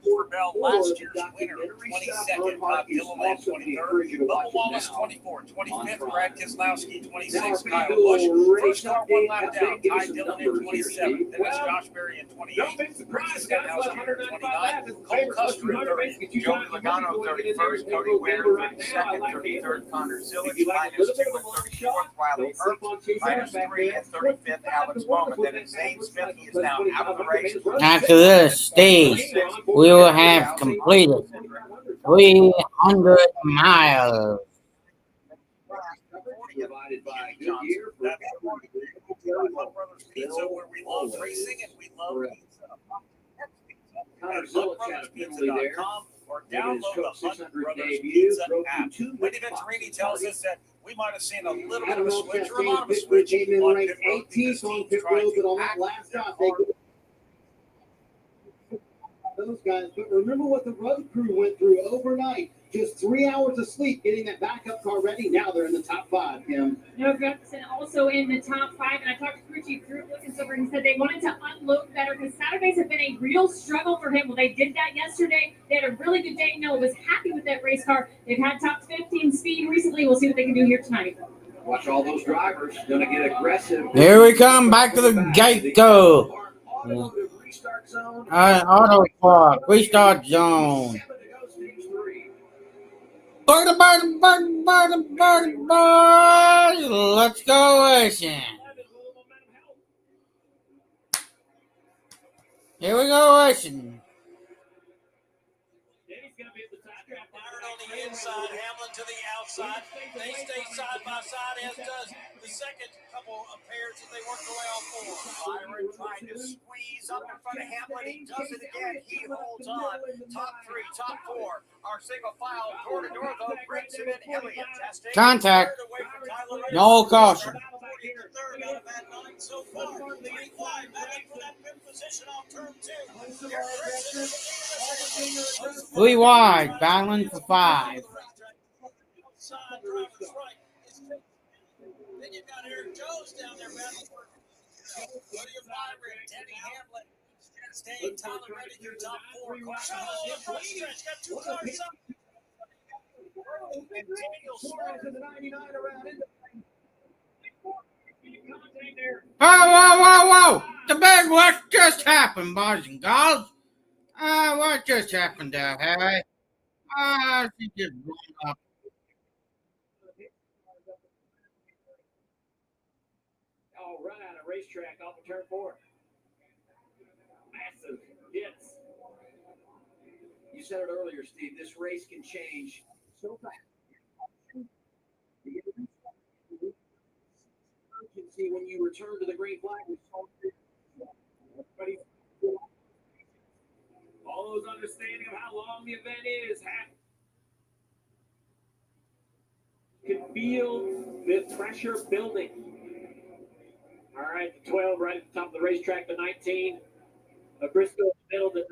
Christopher Bell, last year's winner, 22nd. Bob Gilliland, 23rd. Bubba Wallace, 24th. 25th, Brad Keselowski, 26th. Kyle Busch. First car, one lap down. Ty Dillon in 27th. Then it's Josh Berry in 28th. Brady Stenhouse here in 29th. Cole Custer in 30th. Joey Logano 31st. Cody Ware 32nd. 33rd. Connor Zillage -2 at 34th. Wiley Earp -3 at 35th. Alex Bowman. Then it's Zane Smith. He is now out of the race. After this stage, we will have completed 300 miles. Provided by Goodyear. Pizza, where we love racing and we love pizza. LoveBrothersPizza.com or download the Hunt Brothers Pizza app. Wendy Venturini tells us that we might have seen a little bit of a switch or a lot of a switch came in on ranked pit road 18th on pit trying road, but to on that act last stop, they those guys. But remember what the road crew went through overnight. Just 3 hours of sleep getting that backup car ready. Now they're in the top 5, Kim. No, Jefferson also in the top 5. And I talked to crew chief Drew Luckensover, and he said they wanted to unload better because Saturdays have been a real struggle for him. Well, they did that yesterday. They had a really good day. Noah was happy with that race car. They've had top 15 speed recently. We'll see what they can do here tonight. Watch all those drivers. Going to get aggressive. Here we come back to the gate go. Auto park, restart zone. Let's go racing. Here we go racing. on the inside, Hamlin to the outside. They stay side by side, as does the second couple of pairs that they worked their way off for. Byron trying to squeeze up in front of Hamlin. He does it again. He holds on. Top three, top four. Our single file, door to door, though, brings it in. Elliott testing. Contact. No caution. So far, 3 wide, battling for that fifth position off turn 2. 3 wide, battling for 5. Then you've got Eric Jones down there battling for William Byron, Denny Hamlin, staying Tyler Reddick in top 4. Charlotte in front stretch, got 2 cars up. Daniel Suarez in the 99 around in the Whoa. The big what just happened, boys and girls? What just happened there, Harry? She just blew up. All right, a racetrack off of turn 4. Massive hits. You said it earlier, Steve. This race can change so fast. Urgency when you return to the green flag. All those understanding of how long the event is can feel the pressure building. All right, the 12 right at the top of the racetrack, the 19. Briscoe in the middle, the 9.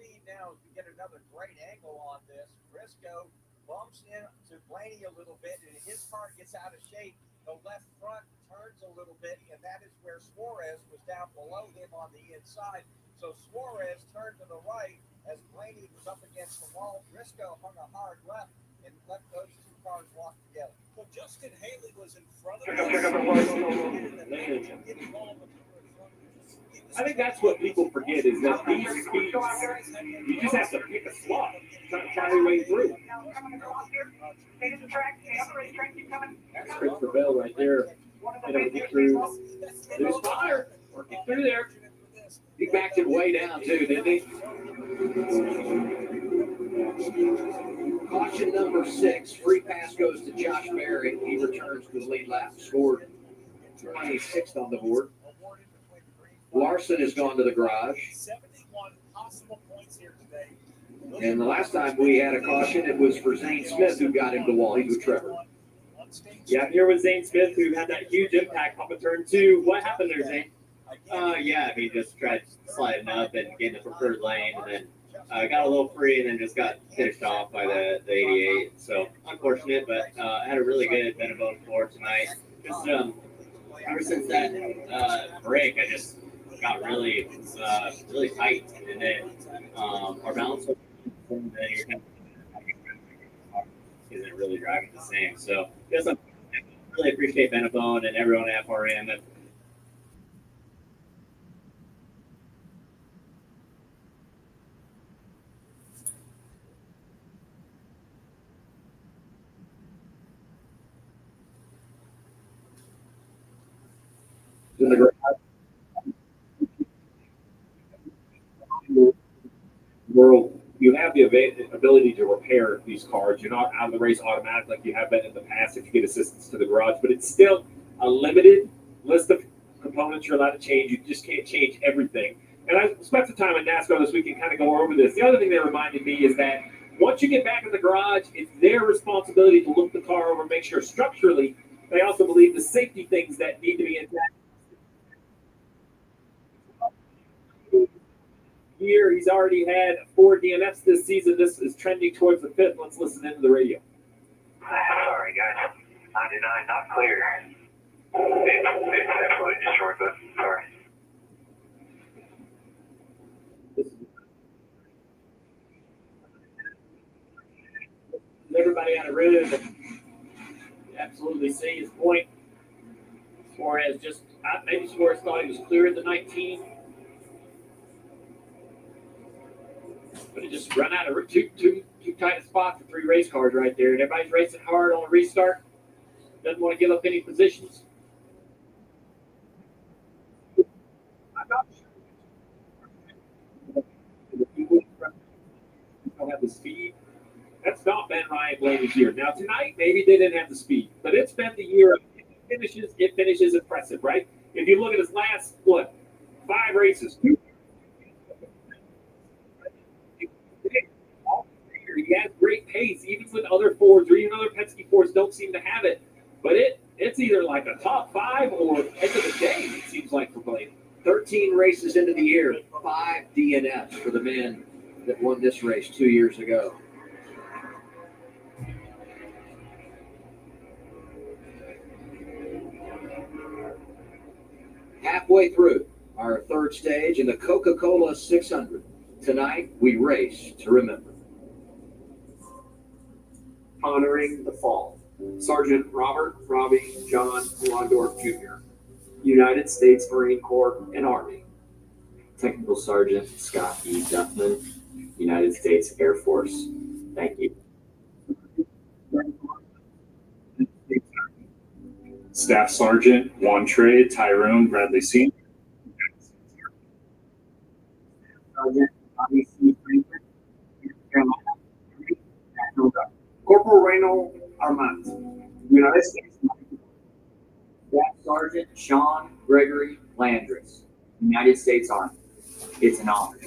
speed now. We get another great angle on this. Briscoe bumps into Blaney a little bit, and his car gets out of shape. The left front turns a little bit, and that is where Suarez was down below him on the inside. So Suarez turned to the right as Blaney was up against the wall. Briscoe hung a hard left and let those two cars walk together. So Justin Haley was in front of I think that's what people forget is that these speeds, you just have to pick a slot, try your way through. That's Christopher Bell right there. And it'll get through. There's fire. Working through there. He backed it way down, too, didn't he? Caution number 6. Free pass goes to Josh Berry. He returns to the lead lap. Scored 26th on the board. Larson has gone to the garage. 71 possible points here today. And the last time we had a caution, it was for Zane Smith, who got into the wall. He's with Trevor. Yeah, here was Zane Smith, who had that huge impact off of turn 2. What happened there, Zane? Yeah, he just tried sliding up and getting the preferred lane, and then got a little free, and then just got finished off by the 88. So unfortunate, but had a really good Benetton floor tonight. Just ever since that break, I just got really tight, and then our balance isn't really driving the same. So just really appreciate Benetton and everyone at FRM. World, you have the ability to repair these cars. You're not out of the race automatically like you have been in the past if you get assistance to the garage, but it's still a limited list of components you're allowed to change. You just can't change everything. And I spent some time in NASCAR this week and kind of go over this. The other thing they reminded me is that once you get back in the garage, it's their responsibility to look the car over and make sure structurally. They also believe the safety things that need to be intact. Year, he's already had 4 DNFs this season. This is trending towards the 5th. Let's listen into the radio. Sorry, guys. 99, not clear. It's absolutely short, but sorry. Everybody on the road and absolutely see his point. Suarez just, maybe Suarez thought he was clear at the 19. But it just run out of too tight a spot for 3 race cars right there. And everybody's racing hard on a restart. Doesn't want to give up any positions. I'm not sure. The people don't have the speed. That's not been Ryan Blaney's year. Now, tonight, maybe they didn't have the speed. But it's been the year of it finishes impressive, right? If you look at his last, 5 races, he has great pace, even with other Fords or even other Penske Fords don't seem to have it. But it's either like a top 5 or end of the day, it seems like for Blaney. 13 races into the year, 5 DNFs for the men that won this race 2 years ago. Halfway through our 3rd stage in the Coca Cola 600. Tonight, we race to remember. Honoring the fall. Sergeant Robert Robbie John Londorf Jr., United States Marine Corps and Army. Technical Sergeant Scott E. Duffman, United States Air Force. Thank you. Staff Sergeant Juan Trey Tyrone Bradley Sr. Sergeant Bobby C. Franklin, Carolina, National Guard. Corporal Reynold Armand, United States. Staff Sergeant Sean Gregory Landris, United States Army. It's an honor.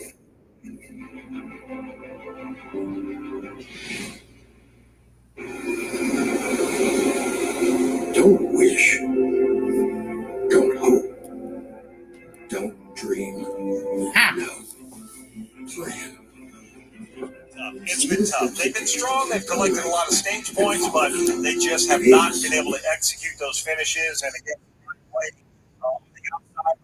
Don't wish. Don't hope. Don't dream. No. Plan. It's been tough. They've been strong. They've collected a lot of stage points, but they just have not been able to execute those finishes. And again, the outside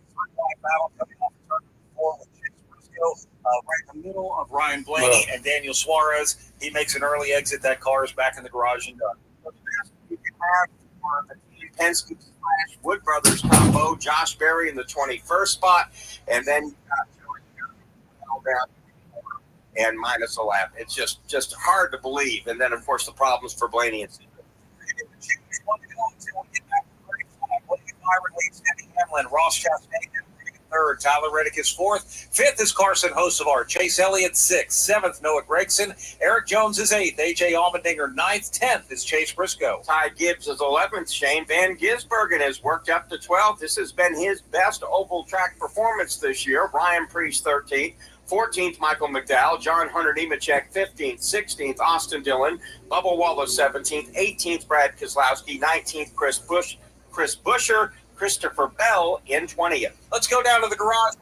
battle coming off turn 4 with Chase Briscoe, right in the middle of Ryan Blaney and Daniel Suarez. He makes an early exit. That car is back in the garage and done. You can have the Penske / Wood Brothers combo, Josh Berry in the 21st spot, and then you've got and minus a lap. It's just hard to believe. And then, of course, the problems for Blaney and Hamlin, Ross Chastain third, Tyler Reddick is fourth, fifth is Carson Hocevar, Chase Elliott sixth, seventh Noah Gragson, Eric Jones is eighth, AJ Allmendinger ninth, 10th is Chase Briscoe. Ty Gibbs is 11th. Shane Van Gisbergen has worked up to 12th. This has been his best oval track performance this year. Ryan Preece 13th. 14th, Michael McDowell, John Hunter Nemechek, 15th, 16th, Austin Dillon, Bubba Wallace, 17th, 18th, Brad Keselowski, 19th, Chris Buescher, Christopher Bell in 20th. Let's go down to the garage.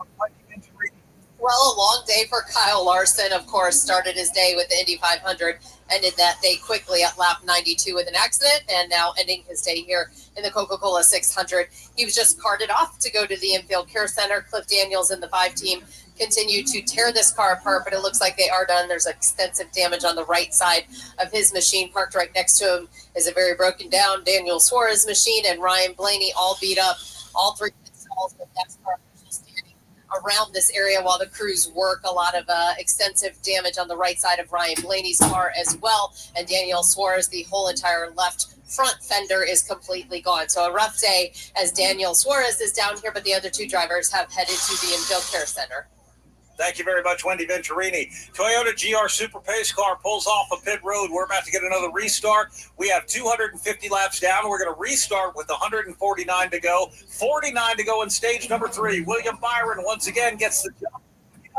Well, a long day for Kyle Larson, of course, started his day with the Indy 500, ended that day quickly at lap 92 with an accident, and now ending his day here in the Coca Cola 600. He was just carted off to go to the Infield Care Center. Cliff Daniels and the 5 team continue to tear this car apart, but it looks like they are done. There's extensive damage on the right side of his machine. Parked right next to him is a very broken down Daniel Suarez machine, and Ryan Blaney all beat up. All 3 installs with Nascar standing around this area while the crews work. A lot of extensive damage on the right side of Ryan Blaney's car as well, and Daniel Suarez, the whole entire left front fender is completely gone. So a rough day as Daniel Suarez is down here, but the other 2 drivers have headed to the Infield Care Center. Thank you very much, Wendy Venturini. Toyota GR Super Pace car pulls off a pit road. We're about to get another restart. We have 250 laps down. We're going to restart with 149 to go. 49 to go in stage number 3. William Byron once again gets the jump.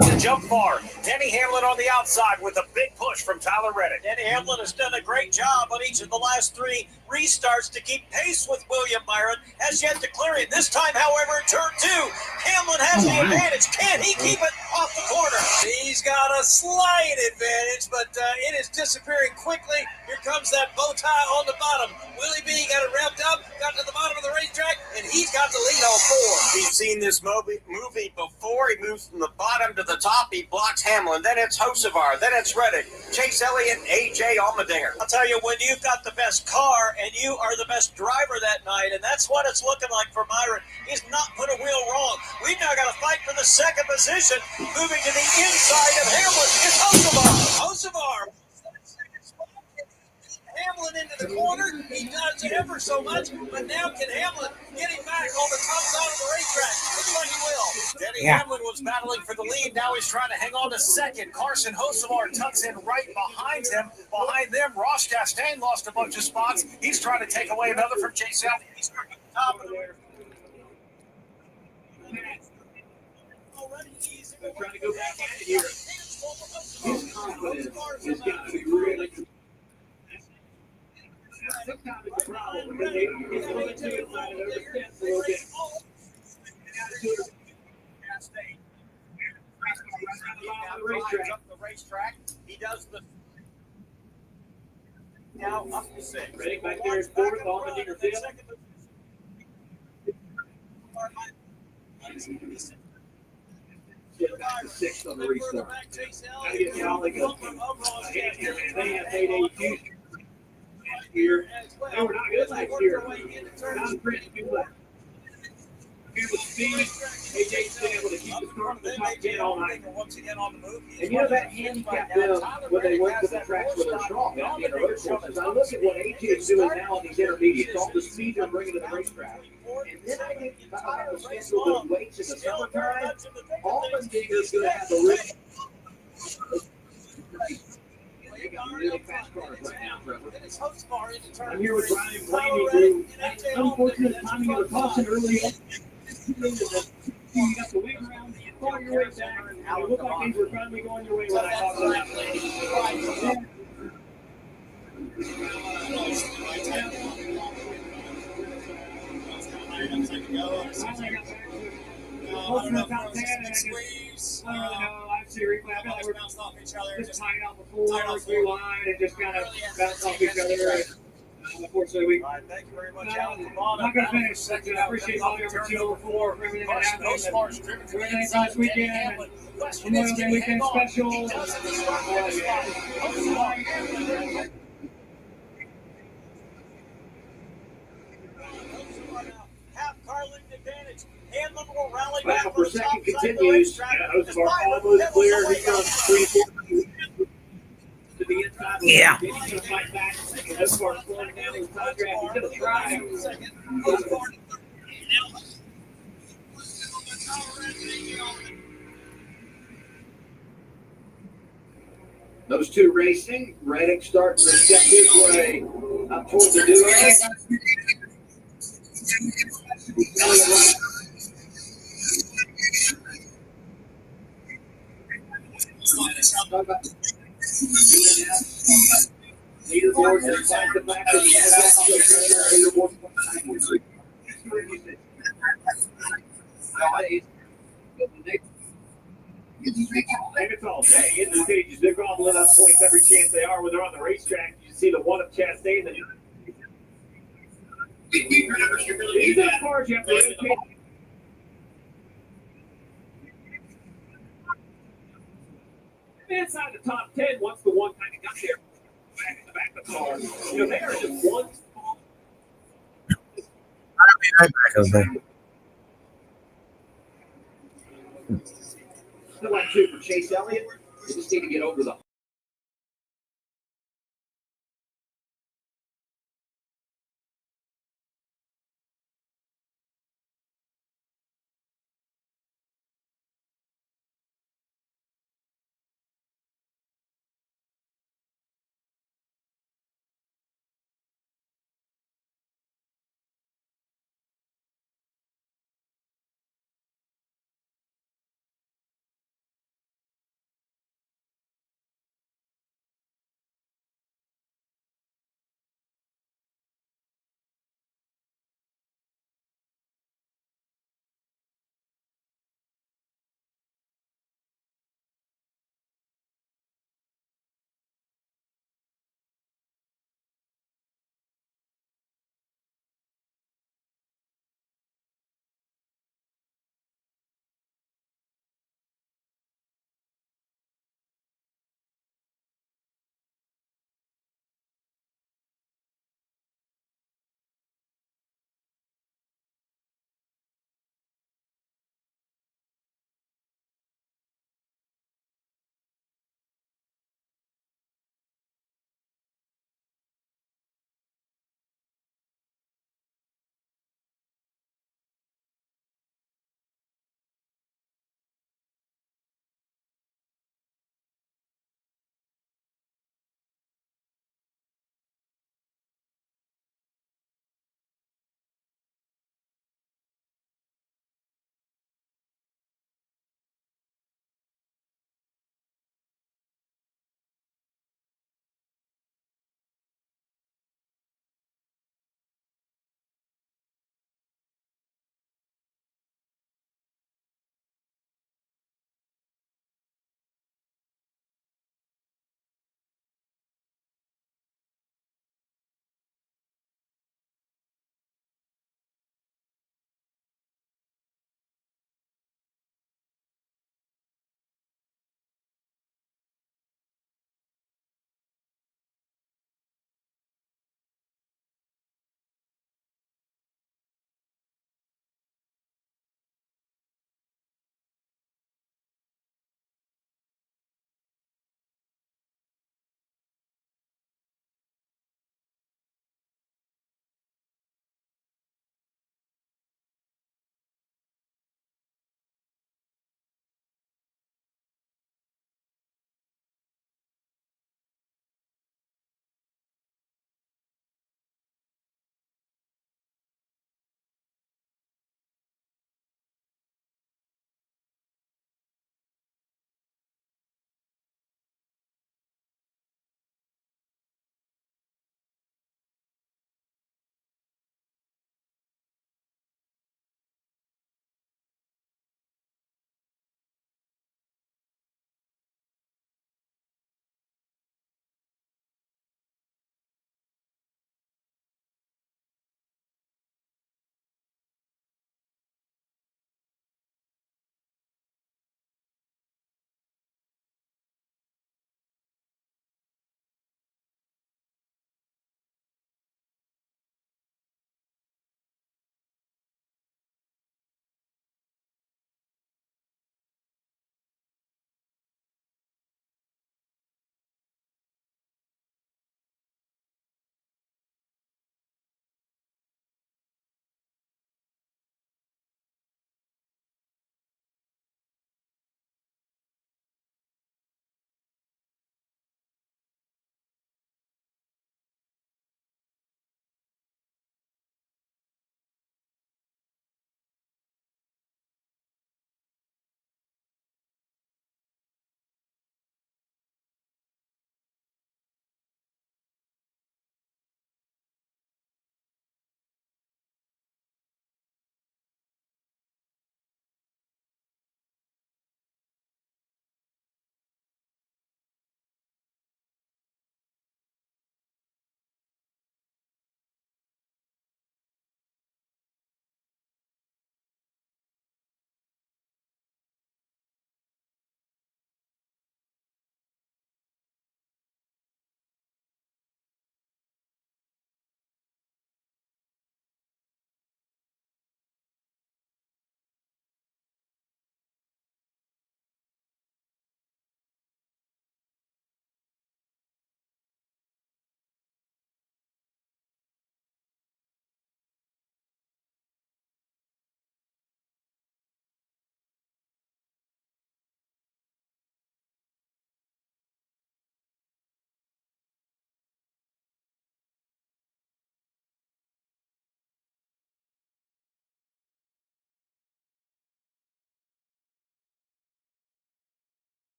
The jump bar. Denny Hamlin on the outside with a big push from Tyler Reddick. Denny Hamlin has done a great job on each of the last 3 restarts to keep pace with William Byron. Has yet to clear it. This time, however, in turn 2, Hamlin has the advantage. Can he keep it off the corner? He's got a slight advantage, but it is disappearing quickly. Here comes that bow tie on the bottom. Willie B got it wrapped up, got to the bottom of the racetrack, and he's got the lead on 4. We've seen this movie before. He moves from the bottom to the top. He blocks Hamlin. Then it's Hocevar. Then it's Reddick. Chase Elliott, AJ Allmendinger. I'll tell you, when you've got the best car and you are the best driver that night, and that's what it's looking like for Byron. He's not put a wheel wrong. We've now got to fight for the second position. Moving to the inside of Hamlin is Hocevar. Hamlin into the corner. He does it ever so much, but now can Hamlin get him back on the top side of the racetrack? Looks like he will. Denny Hamlin was battling for the lead. Now he's trying to hang on to second. Carson Hocevar tucks in right behind him. Behind them, Ross Chastain lost a bunch of spots. He's trying to take away another from Chase Elliott. He's starting at the top of the way. I'm trying to go back at it here. His confidence has got to be really. Sometimes it's a problem because they don't get really to it line over steps a little bit. Up the racetrack. He does the now up to 6. Reddick back there is 4th, Allmendinger 5th. Still got the 6th on the restart. Gotta get Charlie going. They have paid 82 last year. They were not good last year. Not pretty good. Here with speed, AJ's been able to keep the car in the top 10 all night. And you know that handicap them when they went to the tracks with their strong down the road courses. I look at what AJ is doing now in these intermediates, all the speed they're bringing to the racetrack. And then I get about the schedule of weights in the summertime. Allmendinger's going to have the risk. They got really fast cars right now, Trevor. I'm here with Ryan Blaney, who unfortunate timing of the caution early on. You got the wing around, you fought your way back. You look like things were finally going your way when I talked to that lady. I Series. I felt like we're bouncing off each other, just tying out before, rewind, and just kind of bounce off each other. Unfortunately, Thank you very much, I'm Alan. not going to finish. But, I appreciate all your work for everything that happened. Everything last weekend. Memorial Day weekend special. Battle for second continues. Almost clear. He's on 3-4. To the inside. Yeah. He's going to fight back. As far as slowing down his contract, he's going to try. Those two racing. Reddick starting to step his way up toward the duo. Leaderboard just finds the back of the leaderboard. And it's all day. In the stages, they're gobbling up points every chance they are when they're on the racetrack. You see the one of Chastain. These are cars you have to educate. Inside the top 10, once the one kind of got there, back in the back of the car. You know, they are just one. I'll be right back, Jose. Still like two for Chase Elliott. They just need to get over the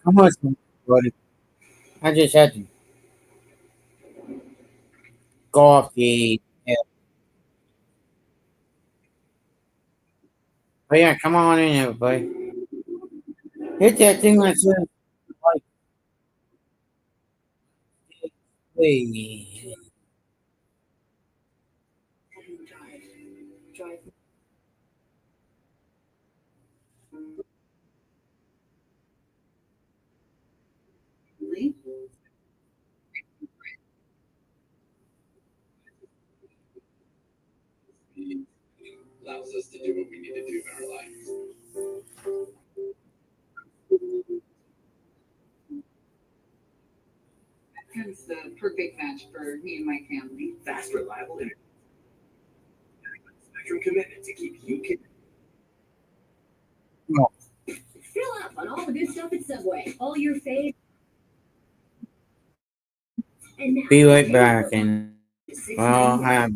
How much, buddy? I just had to go off the. Yeah. Oh yeah, come on in, everybody. Hit that thing that says like, please. Allows us to do what we need to do in our lives. It's the perfect match for me and my family. Fast, reliable internet. Spectrum commitment to keep you connected. No. Fill up on all the good stuff at Subway. All your fave. And now, Be right back, and well, I have.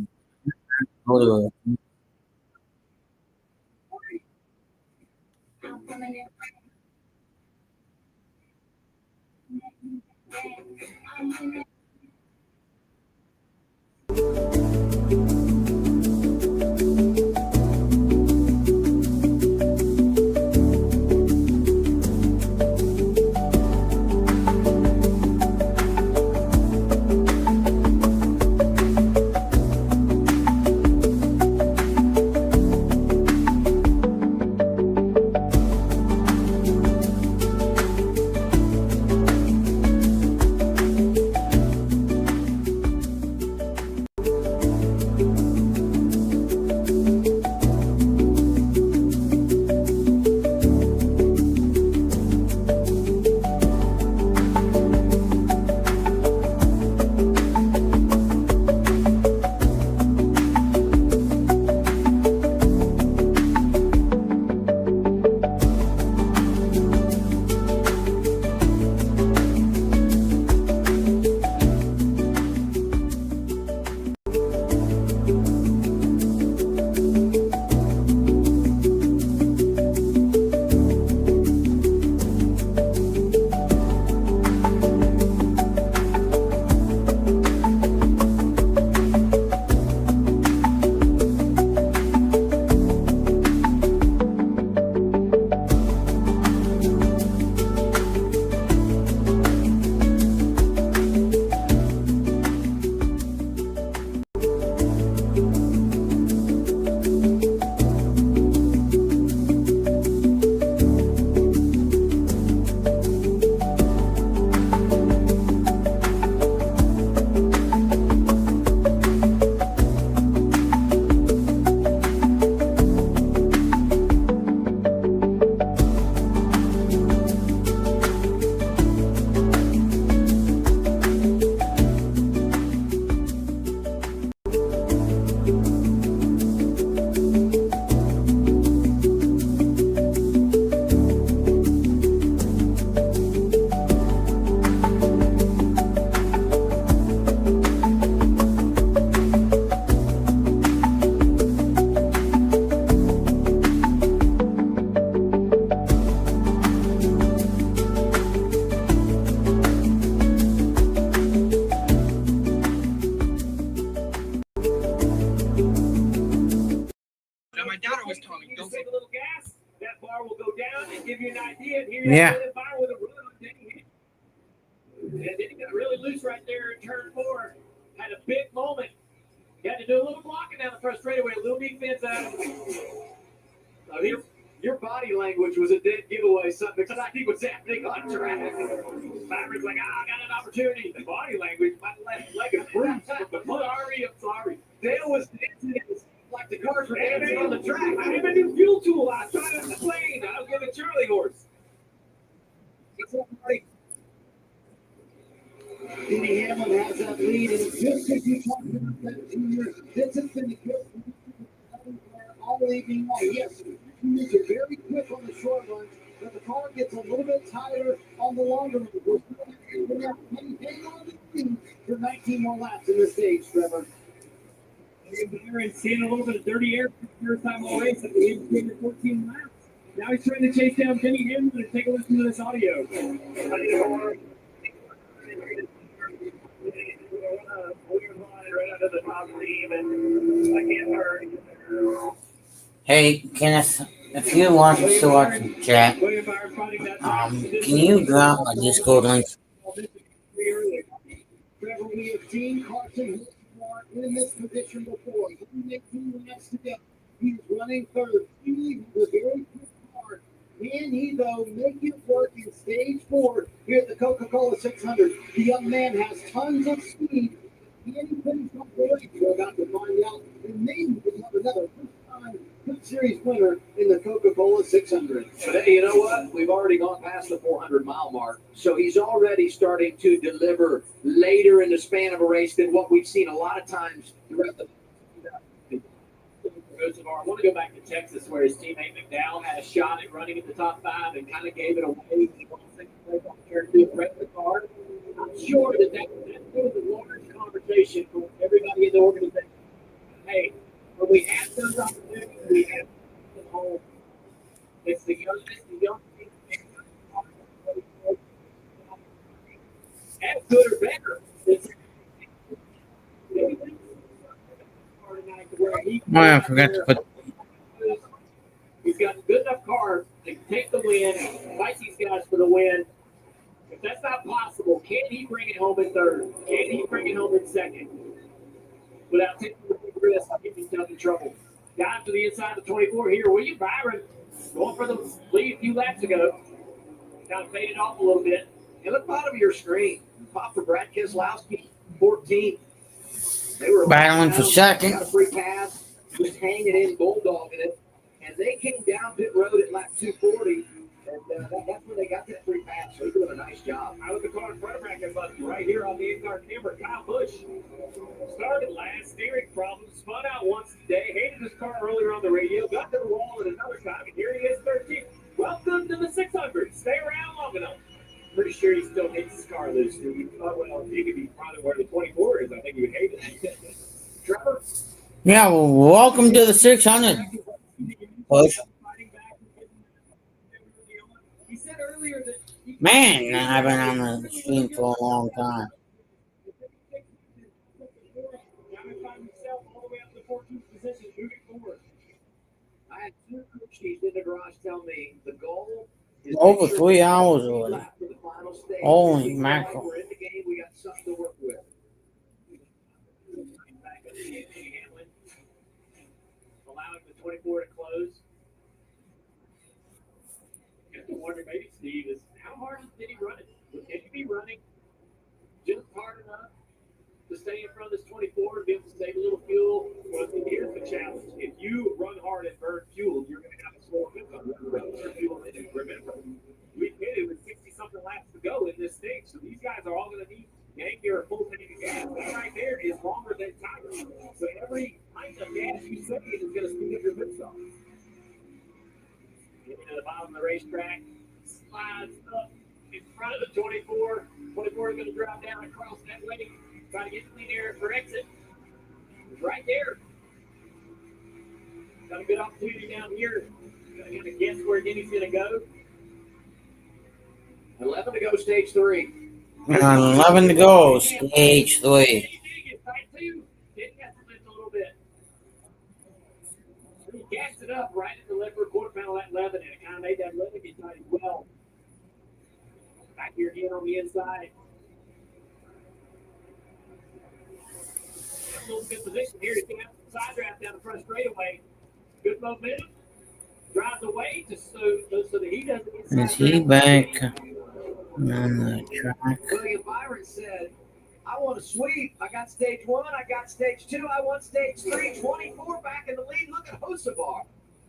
My daughter was telling me, don't take a little gas. That bar will go down and give you an idea. And here Yeah. that bar with a run. And then he got really loose right there in turn 4. Had a big moment. He had to do a little blocking down the front straightaway, a little defense out of him. Your body language was a dead giveaway, something exactly what's happening on track. Byron's like, I got an opportunity. The body language, my left leg is bruised. I'm sorry. Dale was dancing like the cars were dancing on the track. I have a new fuel tool. I was trying to explain. I was giving Charlie horse. What's up, Marty? Denny Hamlin has that lead, and just as you talked about that junior, this has been a good all evening long. Yes, juniors are very quick on the short runs, but the car gets a little bit tighter on the longer runs. We're hang on to the lead for 19 more laps in this stage, Trevor. Byron seeing a little bit of dirty air for the first time all race at the age of 14 laps. Now he's trying to chase down Kenny Hamlin and take a listen to this audio. Hey, Kenneth, if you want to watch the chat, can you drop a Discord link? Trevor, we have seen Carson in this position before. 118 laps to go. He's running third. He's a very quick car. Can he, though, make it work in stage 4 here at the Coca Cola 600? The young man has tons of speed. Can he finish up the race? We're about to find out. And maybe we have another first-time Cup Series winner in the Coca Cola 600. But hey, you know what? We've already gone past the 400-mile mark. So he's already starting to deliver later in the span of a race than what we've seen a lot of times throughout the. I want to go back to Texas where his teammate McDowell had a shot at running at the top 5 and kind of gave it away. He won second place on the rest of the car. I'm sure that was a large conversation for everybody in the organization. Hey, when we have those opportunities, we have them home. It's the young team. As good or better. I forgot to put. He's got a good enough car to take the win and fight these guys for the win. If that's not possible, can he bring it home in third? Can he bring it home in second? Without taking the big risk, getting himself in trouble. Down to the inside of the 24 here. William Byron going for the lead a few laps ago. Kind of faded off a little bit. And look bottom of your screen. Pop for Brad Keselowski, 14. They were battling for second. Got a free pass, just hanging in, bulldogging it. And they came down pit road at lap 240. And that's when they got that free pass. So they're doing a nice job. Out of the car in front of Bracken, right here on the in-car camera, Kyle Busch started last, steering problems, spun out once today, hated his car earlier on the radio, got to the wall at another time, and here he is, 13th. Welcome to the 600. Stay around long enough. Pretty sure he still hates his car loose. Well, he could be probably where the 24 is. I think he would hate it. Trevor? Yeah, well, welcome to the 600. Bush. Man, I've been on the stream for a long time. I had 2 crew chiefs in the garage tell me the goal is Over 3 hours already. for the final stage. Holy mackerel. We're in the game. We got something to work with. Allowing the 24 to close. I have to wonder, maybe Steve, is how hard did he run it? Can he be running just hard enough to stay in front of this 24 and be able to save a little fuel? Well, here's the challenge. If you run hard and burn fuel, you're going to have a slower fuel. Remember, we did it with 60-something laps to go in this stage, so these guys are all going to need dang near a full tank of gas. That right there is longer than time. So every pint of gas you save is going to speed up your pit stop. Getting to the bottom of the racetrack, slides up in front of the 24. 24 is going to drop down across that lane, try to get clean air for exit. It's right there. Got a good opportunity down here. Going to guess where Denny's going to go. 11 to go, stage 3. 11 to go, stage 3. He gassed it up right at the left rear quarter panel at 11, and it kind of made that 11 get tight as well. Back here again on the inside. A little good position here. He's going to have some side draft down the front straightaway. Good momentum. Drives away so that he doesn't get Is he back on the track? William Byron said, I want to sweep. I got stage 1. I got stage 2. I want stage 3. 24 back in the lead. Look at Hocevar.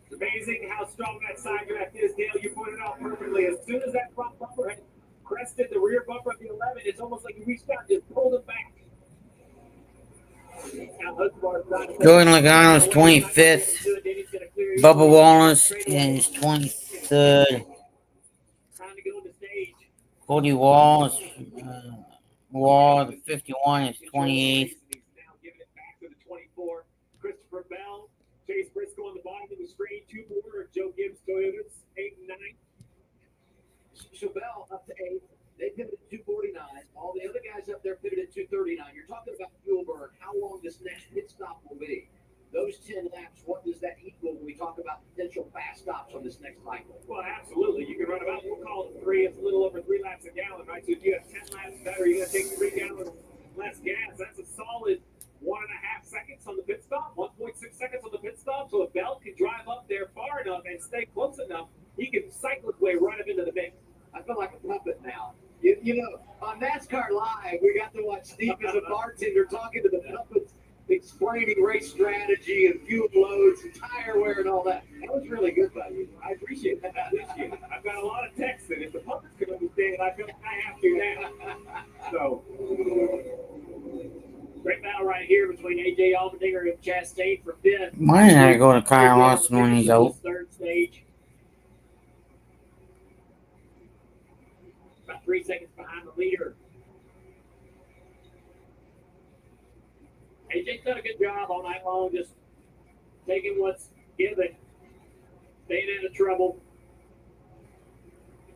It's amazing how strong that side draft is, Dale. You pointed out perfectly. As soon as that front bumper had crested the rear bumper of the 11, it's almost like he reached out and just pulled it back. Jordan Logano's 25th. Bubba Wallace is 23rd. Cody Wallace, Wall, the 51 is 28th. Christopher Bell, Chase Briscoe on the bottom of the screen. 2 more Joe Gibbs Toyotas, 8 little over 3 laps a gallon, right? So if you have 10 laps better, you're going to take 3 gallons less gas. That's a solid 1.5 seconds on the pit stop, 1.6 seconds on the pit stop. So if Bell can drive up there far enough and stay close enough, he can cycle his way right up into the mix. I feel like a puppet now. You know, on NASCAR Live, we got to watch Steve as a bartender talking to the puppets, explaining race strategy and fuel loads and tire wear and all that. That was really good by you. I appreciate that. I've got a lot of texts, and if the puppets can understand, I feel like I have to now. So, great battle right here between AJ Allmendinger and Chastain for fifth. Why didn't I go to Kyle Larson when he's out? Third stage. About 3 seconds behind the leader. AJ's done a good job all night long, just taking what's given, staying out of trouble.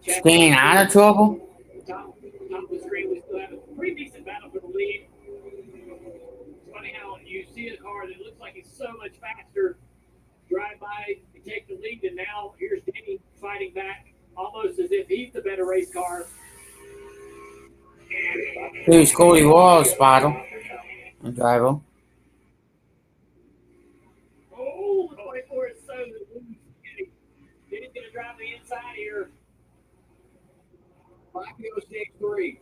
Staying out of trouble? Top of the screen, we still have a pretty decent battle for the lead. It's funny how you see a car that looks like it's so much faster, drive by, you take the lead, and now here's Denny fighting back, almost as if he's the better race car. Here's Cody Wall's spotter and driver. Oh, the 24 is so Denny's going to drive the inside here. 5 to go, stage 3.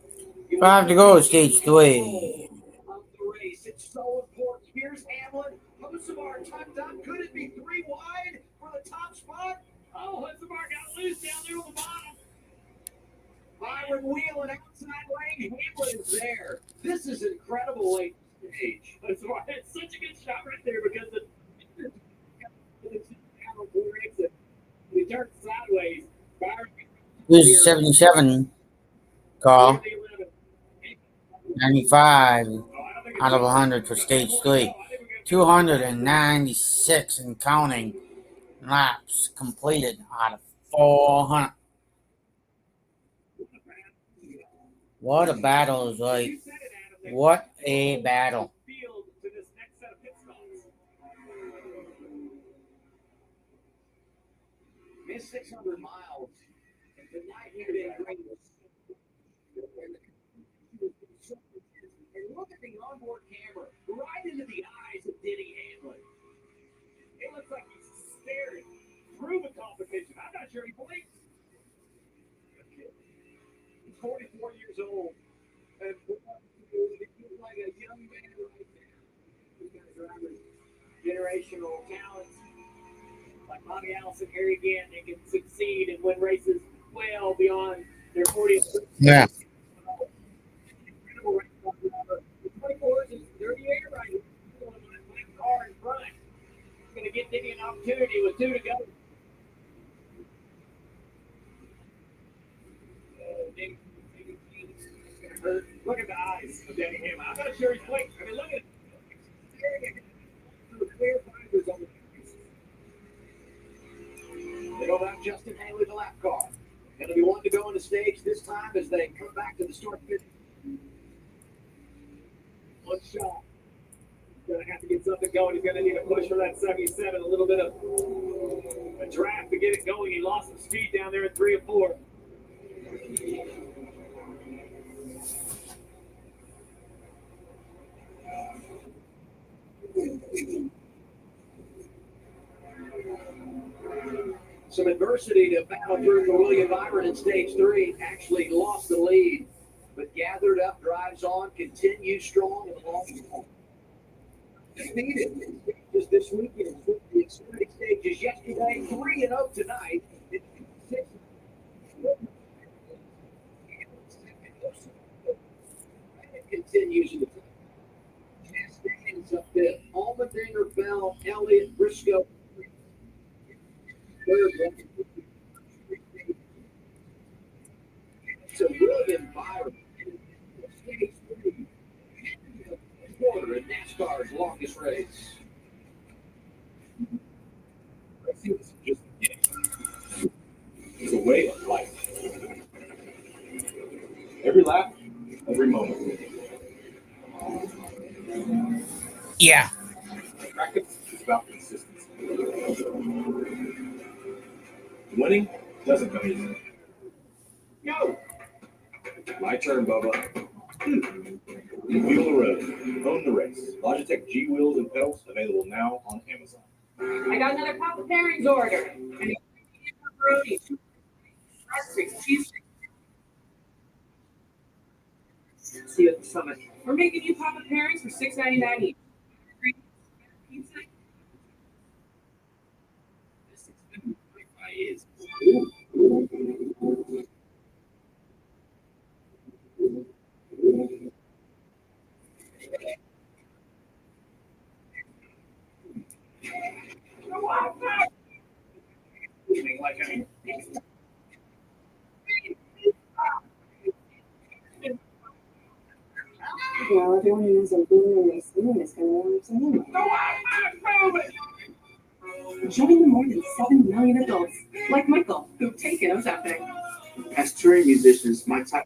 5 to go, stage 3. Of the race. It's so important. Here's Hamlin. Hocevar tucked up. Could it be 3 wide for the top spot? Oh, Hocevar got loose down there on the bottom. Byron wheeling outside lane. Hamlin is there. This is incredible late stage. Hocevar had such a good shot right there because he turned sideways. Byron. Here's 77 car. 95 out of 100 for stage 3. 296 and counting laps completed out of 400. What a battle is like. What a battle. Missed 600 miles. And tonight you've been great. And look at the onboard camera right into the eyes of Denny Hamlin. It looks like he's staring through the competition. I'm not sure he blinks. He's 44 years old. And he's like a young man right there. He's got drivers, generational talents. Like Bobby Allison, Harry Gant, they can succeed and win races well beyond their 40th. Yeah. Incredible race car driver. The 24 is dirty air right here. Black car in front. He's going to get Denny an opportunity with 2 to go. Look at the eyes of Denny Hamlin. I'm not sure he's blinking. I mean, look at it. Staring at the clear finders on the face. They don't have Justin Haley, the lap car. Going to be 1 to go in the stage this time as they come back to the start finish. One shot. He's going to have to get something going. He's going to need a push for that 77. A little bit of a draft to get it going. He lost some speed down there at 3 and 4. Some adversity to battle through for William Byron in stage 3. Actually lost the lead, but gathered up, drives on, continues strong in the long haul. Defeated in stages this weekend. The Xfinity stages yesterday, 3-0 tonight. It continues in the Chastain's up there. Allmendinger, Bell, Elliott, Briscoe. So William Byron stage 3 quarter in NASCAR's longest race. It's a way of life. Every lap, every moment. Yeah. Practice is about consistency. Winning doesn't come easy. Go! My turn, Bubba. Wheel the road. Own the race. Logitech G wheels and pedals available now on Amazon. I got another Papa Pairings order. And pepperoni, cheese. See you at the summit. We're making you Papa Pairings for $6.99 each. Is. Well, everyone who knows a blue race moon is going to understand. Join more than 7 million adults, like Michael, who've taken Ozempic. As touring musicians, my type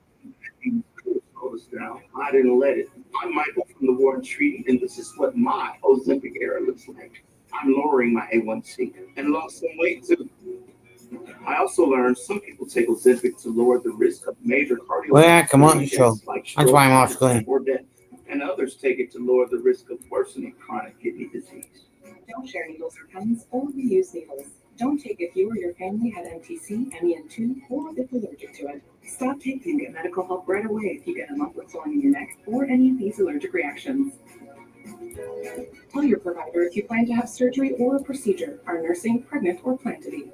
goes down. I didn't let it. I'm Michael from the Warren Treaty, and this is what my Ozempic era looks like. I'm lowering my A1C and lost some weight too. I also learned some people take Ozempic to lower the risk of major cardiovascular Well, come on, show. like That's why I'm off screen. or death, and others take it to lower the risk of worsening chronic kidney disease. Don't share needles or pens or reuse needles. Don't take if you or your family had MTC, MEN2, or if allergic to it. Stop taking and get medical help right away if you get a lump or swelling in your neck or any of these allergic reactions. Tell your provider if you plan to have surgery or a procedure, are nursing, pregnant, or plan to be.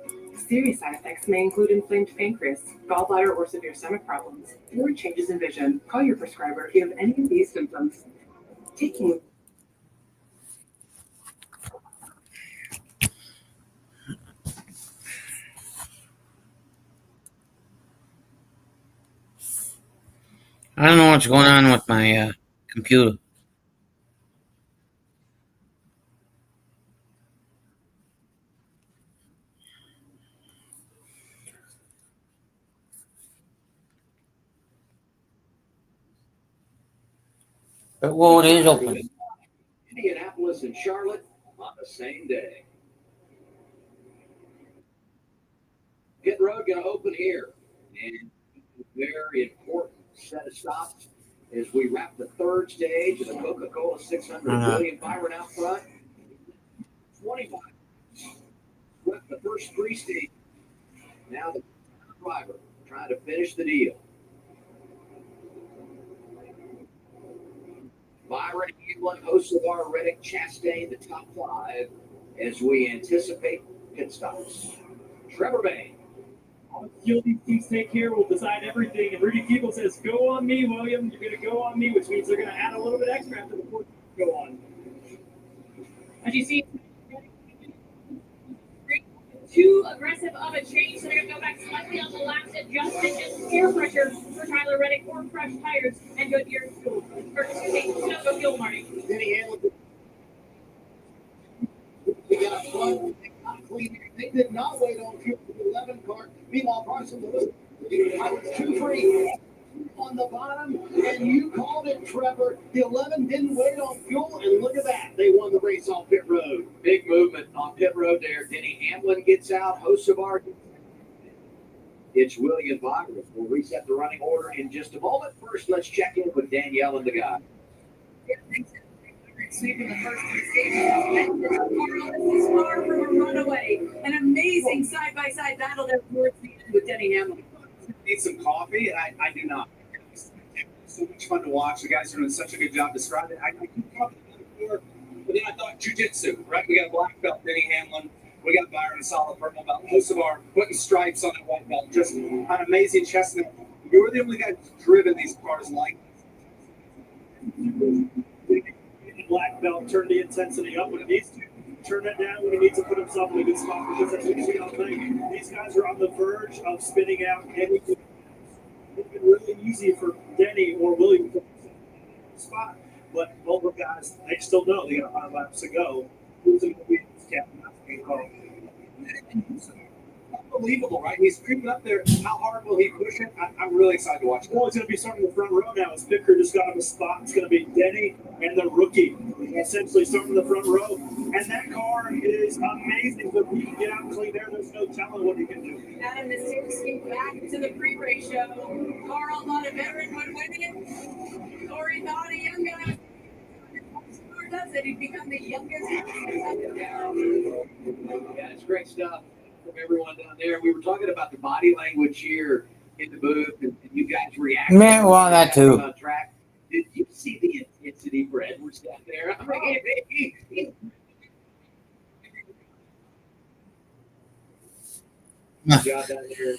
Serious side effects may include inflamed pancreas, gallbladder or severe stomach problems, or changes in vision. Call your prescriber if you have any of these symptoms. Taking I don't know what's going on with my computer. But well, it is open. Indianapolis and Charlotte on the same day. Pit road going to open here, and very important set of stops as we wrap the third stage of the Coca Cola 600 billion Byron out front. 25 swept the first three stages. Now the driver trying to finish the deal. Byron, Hamlin, Hocevar, Reddick, Chastain, the top five as we anticipate pit stops. Trevor Bay. All the fuel these teams take here will decide everything. And Rudy Keeble says, go on me, William. You're going to go on me, which means they're going to add a little bit extra after the fourth go on. As you see, too aggressive of a change, so they're going to go back slightly on the last adjustment, just air pressure for Tyler Reddick, or fresh tires, and Goodyear fuel. Or, excuse me, Snow fuel, Marty. Denny Hamlin. They got a flood. They got clean. They did not wait on fuel for the 11 car. Meanwhile, Parsons was 2-3 on the bottom, and you called it, Trevor. The 11 didn't wait on fuel, and look at that. They won the race on pit road. Big movement on pit road there. Denny Hamlin gets out. Hocevar. It's William Byron. We'll reset the running order in just a moment. First, let's check in with Danielle and the guy. Sweeping the first three stages. This is far from a runaway. An amazing side-by-side battle there towards the end with Denny Hamlin. Need some coffee, and I do not. So much fun to watch. The guys are doing such a good job describing it. I keep talking about it before, but then I thought jiu-jitsu, right? We got a black belt, Denny Hamlin. We got Byron, a solid purple belt. Most of our putting stripes on that white belt. Just an amazing chestnut. You're the only guy who's driven these cars like The black belt, turn the intensity up when it needs to. Turn it down when he needs to put himself in a good spot, because that's what you see all day. These guys are on the verge of spinning out anything. It's been really easy for Denny or William to put himself in the spot, but both of the guys, they still know they got 5 laps to go. Who's going to be this captain? That's being called. unbelievable, right? He's creeping up there. How hard will he push it? I'm really excited to watch it. Well, it's going to be starting in the front row now. As Picker just got him a spot. It's going to be Denny and the rookie essentially starting in the front row. And that car is amazing. But if he can get out and clean there, there's no telling what he can do. Adam is taking back to the pre-race show. Carl thought a veteran would win it, or he thought a young guy. Or does it? He'd become the youngest. Yeah, it's great stuff from everyone down there. We were talking about the body language here in the booth, and you guys reacted. Man, well, that too. On track. Did you see the intensity for Edwards down there? I mean, Job down there.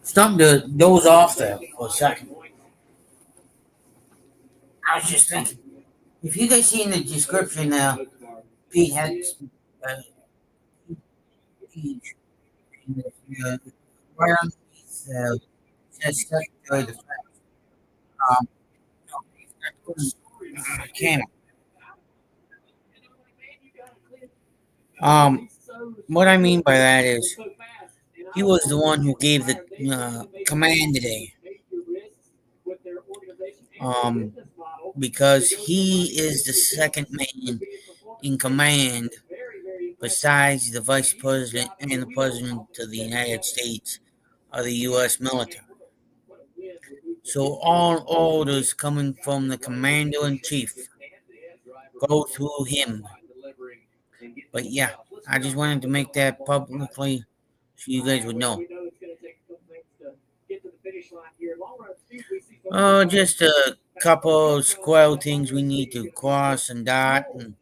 Something to doze off there for a second. I was just thinking, if you guys see in the description now, Pete had right underneath says Secretary of Defense. Camera. What I mean by that is he was the one who gave the command today. Because he is the second man in command besides the vice president and the president of the United States of the U.S. military. So all orders coming from the commander-in-chief go through him. But yeah, I just wanted to make that publicly so you guys would know. Oh, just a couple square things we need to cross and dot and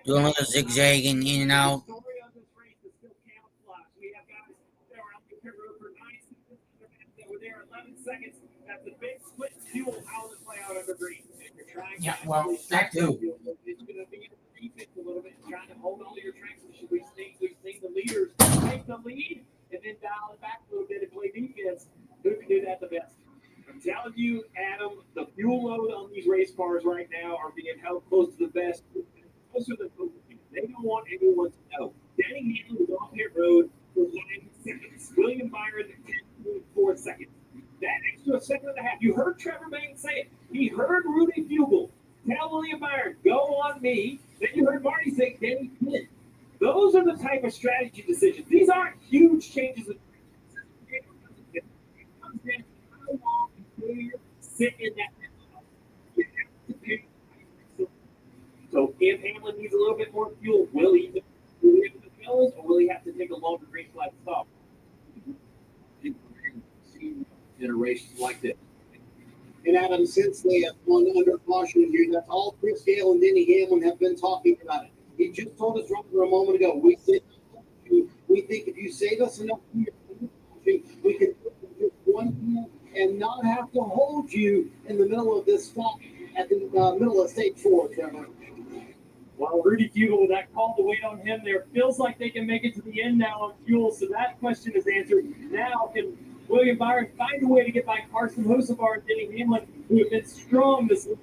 do a little zigzagging in and out. Yeah, well, that too. It's going to be a defense a little bit, trying to hold all your tracks. We've seen the leaders take the lead and then dial it back a little bit and play defense. Who can do that the best? I'm telling you, Adam, the fuel load on these race cars right now are being held close to the best, closer than Coca. They don't want anyone to know. Danny Hamlin was on pit road for 9 seconds. William Byron 10.4 seconds. That extra second and a half. You heard Trevor Banks say it. He heard Rudy Fugel tell William Byron, go on me. Then you heard Marty say, Danny Quinn. Those are the type of strategy decisions. These aren't huge changes. It comes down to how long you sit in that. You have to pay. So if Hamlin needs a little bit more fuel, will he have the pills or will he have to take a longer green flag stop? Generations like this. And Adam, since they have gone under caution here, that's all Chris Gale and Denny Hamlin have been talking about it. He just told us right there a moment ago. We think if you save us enough here, we can just one and not have to hold you in the middle of this stop at the middle of stage 4, Trevor. Well, Rudy Fugel, with that call to wait on him there, feels like they can make it to the end now on fuel. So that question is answered. Now can William Byron find a way to get by Carson Hocevar and Denny Hamlin, who have been strong this year?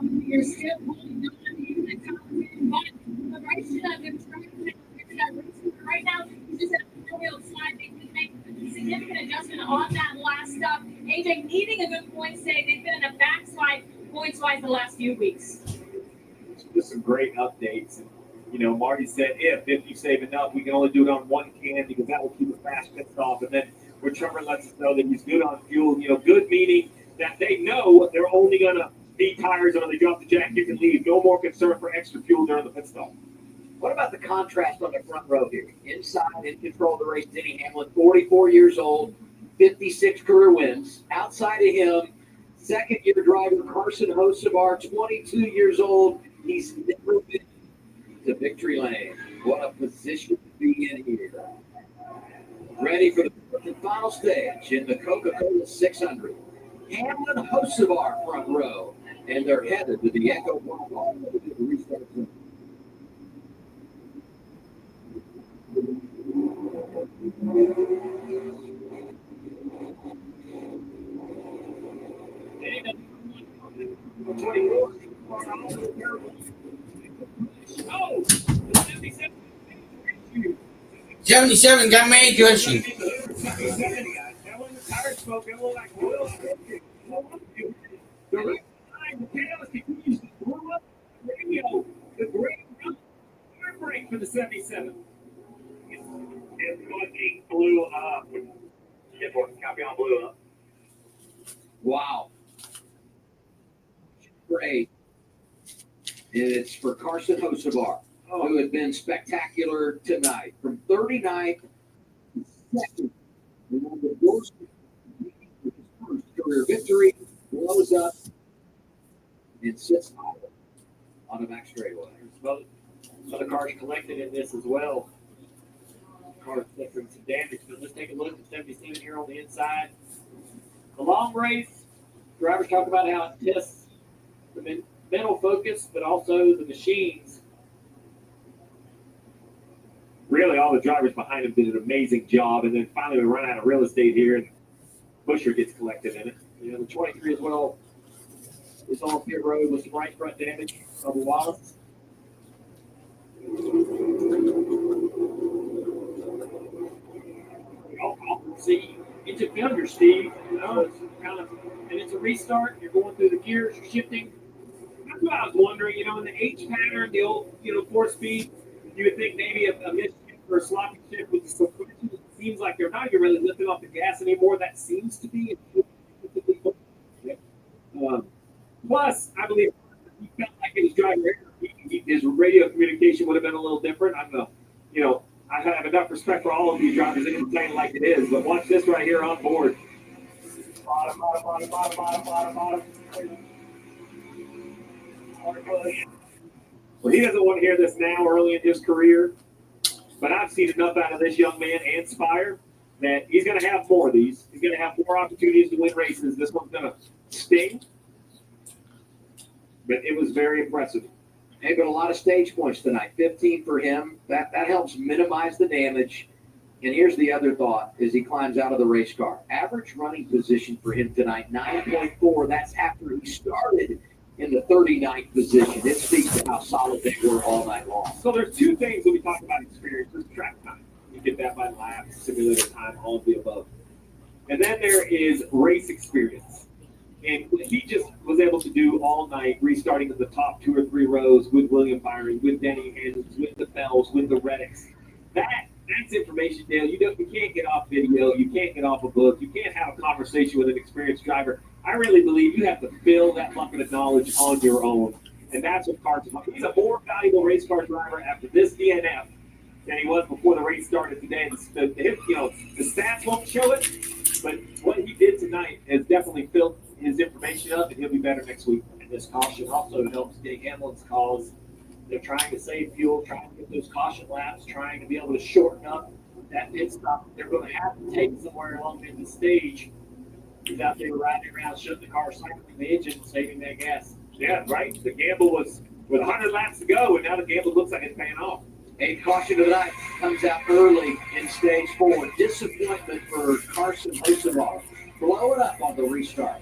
You're still holding on to the top 10, but the race should have been trying right now. Just a real slide. They can make a significant adjustment on that last stop. AJ needing a good point day. They've been in a backslide points-wise the last few weeks. Just some great updates. And, you know, Marty said, if you save enough, we can only do it on one can because that will keep a fast pit stop. And then where Trevor lets us know that he's good on fuel, you know, good meaning that they know they're only going to need tires and when they drop the jack, you can leave. No more concern for extra fuel during the pit stop. What about the contrast on the front row here? Inside, in control of the race, Denny Hamlin, 44 years old, 56 career wins. Outside of him, second-year driver Carson Hocevar, 22 years old. He's never been to victory lane. What a position to be in here. Ready for the fourth and final stage in the Coca Cola 600. Hamlin Hocevar front row, and they're headed to the Echo Park all the way to the restart zone. Oh, 77 got made cushy. For the 77. It blew up. Copy on blew up. Wow. Great. It's for Carson Hocevar, who had been spectacular tonight. From 39th to 2nd, and the worst career victory, blows up and sits on a back straightaway. Other cars collected in this as well. Cars suffering some damage, but let's take a look at 77 here on the inside. The long race, drivers talk about how it tests the mental focus, but also the machines. Really, all the drivers behind him did an amazing job, and then finally we run out of real estate here, and Busher gets collected in it. You know, the 23 as well is on pit road with some right front damage. Bubba Wallace. See, it's a failure, Steve. You know, it's kind of, and it's a restart. You're going through the gears, you're shifting. That's what I was wondering. You know, in the H pattern, the old, 4-speed, you would think maybe a misshift or a sloppy shift with the sequential. It seems like they're not even really lifting off the gas anymore. That seems to be. Plus, I believe he felt like it was driving error. His radio communication would have been a little different. I don't know. You know, I have enough respect for all of you drivers. They can say it like it is, but watch this right here on board. Bottom. Well, he doesn't want to hear this now early in his career, but I've seen enough out of this young man and Spire that he's going to have more of these. He's going to have more opportunities to win races. This one's going to sting, but it was very impressive. Hey, but a lot of stage points tonight. 15 for him. That helps minimize the damage. And here's the other thought as he climbs out of the race car. Average running position for him tonight, 9.4. That's after he started in the 39th position. It speaks to how solid they were all night long. So there's two things when we talk about experience. There's track time. You get that by laps, simulator time, all of the above. And then there is race experience. And what he just was able to do all night, restarting in the top 2 or 3 rows with William Byron, with Denny Andrews, with the Fells, with the Reddicks. That's information, Dale. You can't get off video. You can't get off a book. You can't have a conversation with an experienced driver. I really believe you have to fill that bucket of knowledge on your own. And that's what Carson. He's a more valuable race car driver after this DNF than he was before the race started today. The stats won't show it, but what he did tonight has definitely filled his information up, and he'll be better next week. And this caution also helps Dave Hamlin's cause. They're trying to save fuel, trying to get those caution laps, trying to be able to shorten up that pit stop. They're going to have to take somewhere along in the stage. He's out there riding around, shutting the car, cycling the engine, saving that gas. Yeah, right. The gamble was with 100 laps to go, and now the gamble looks like it's paying off. A caution of the night comes out early in stage 4. Disappointment for Carson Hocevar. Blow it up on the restart.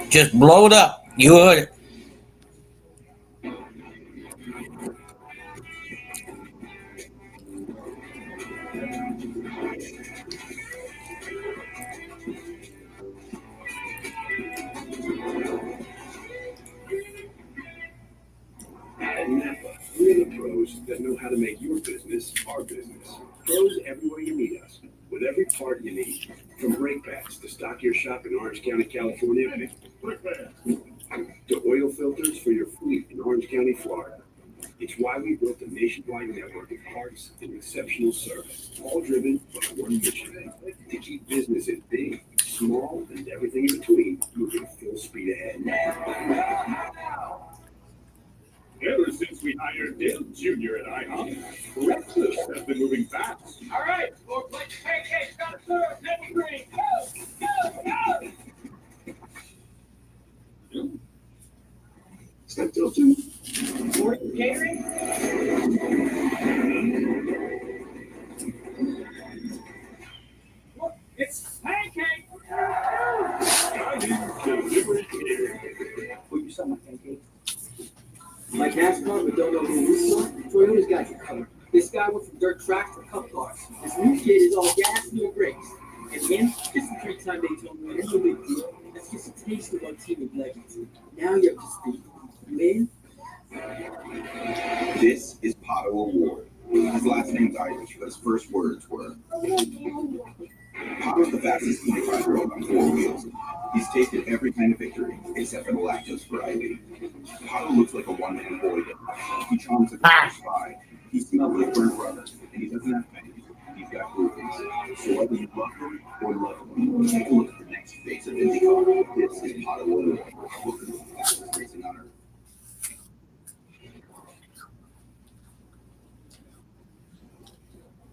Just blow it up. You heard it. At Napa, we're the pros that know how to make your business our business. Pros everywhere you meet us, with every part you need. From brake pads to stock your shop in Orange County, California, to oil filters for your fleet in Orange County, Florida. It's why we built a nationwide network of parts and exceptional service, all driven by one mission, to keep businesses big, small, and everything in between moving full speed ahead. Ever since we hired Dale Jr. at IHOP, breakfast has been moving fast. All right, 4 plates, pancakes, got to serve, never green. Go! Is that Dale too? Morning catering? Look, it's pancake! Delivery here. Will you sell my pancakes? Like NASCAR, but don't know who we are. guy went from dirt track to cup cars. This new kid is all gas, no brakes. And him, just a 3-time Daytona winner, no big deal. That's just a taste of our team of legends. Now you're up to speed. You in? This is Pato Award. His last name's Irish, but his first words were. Pato's the fastest 25-year-old on 4 wheels. He's tasted every kind of victory, except for the lactose variety. Pato looks like a one-man boy. He charms a spy. He smells like burnt rubber, and he doesn't have fangs. He's got groovies. So whether you love him or love him, take a look at the next face of IndyCar. This is Pato Award. Welcome to the fastest racing on earth.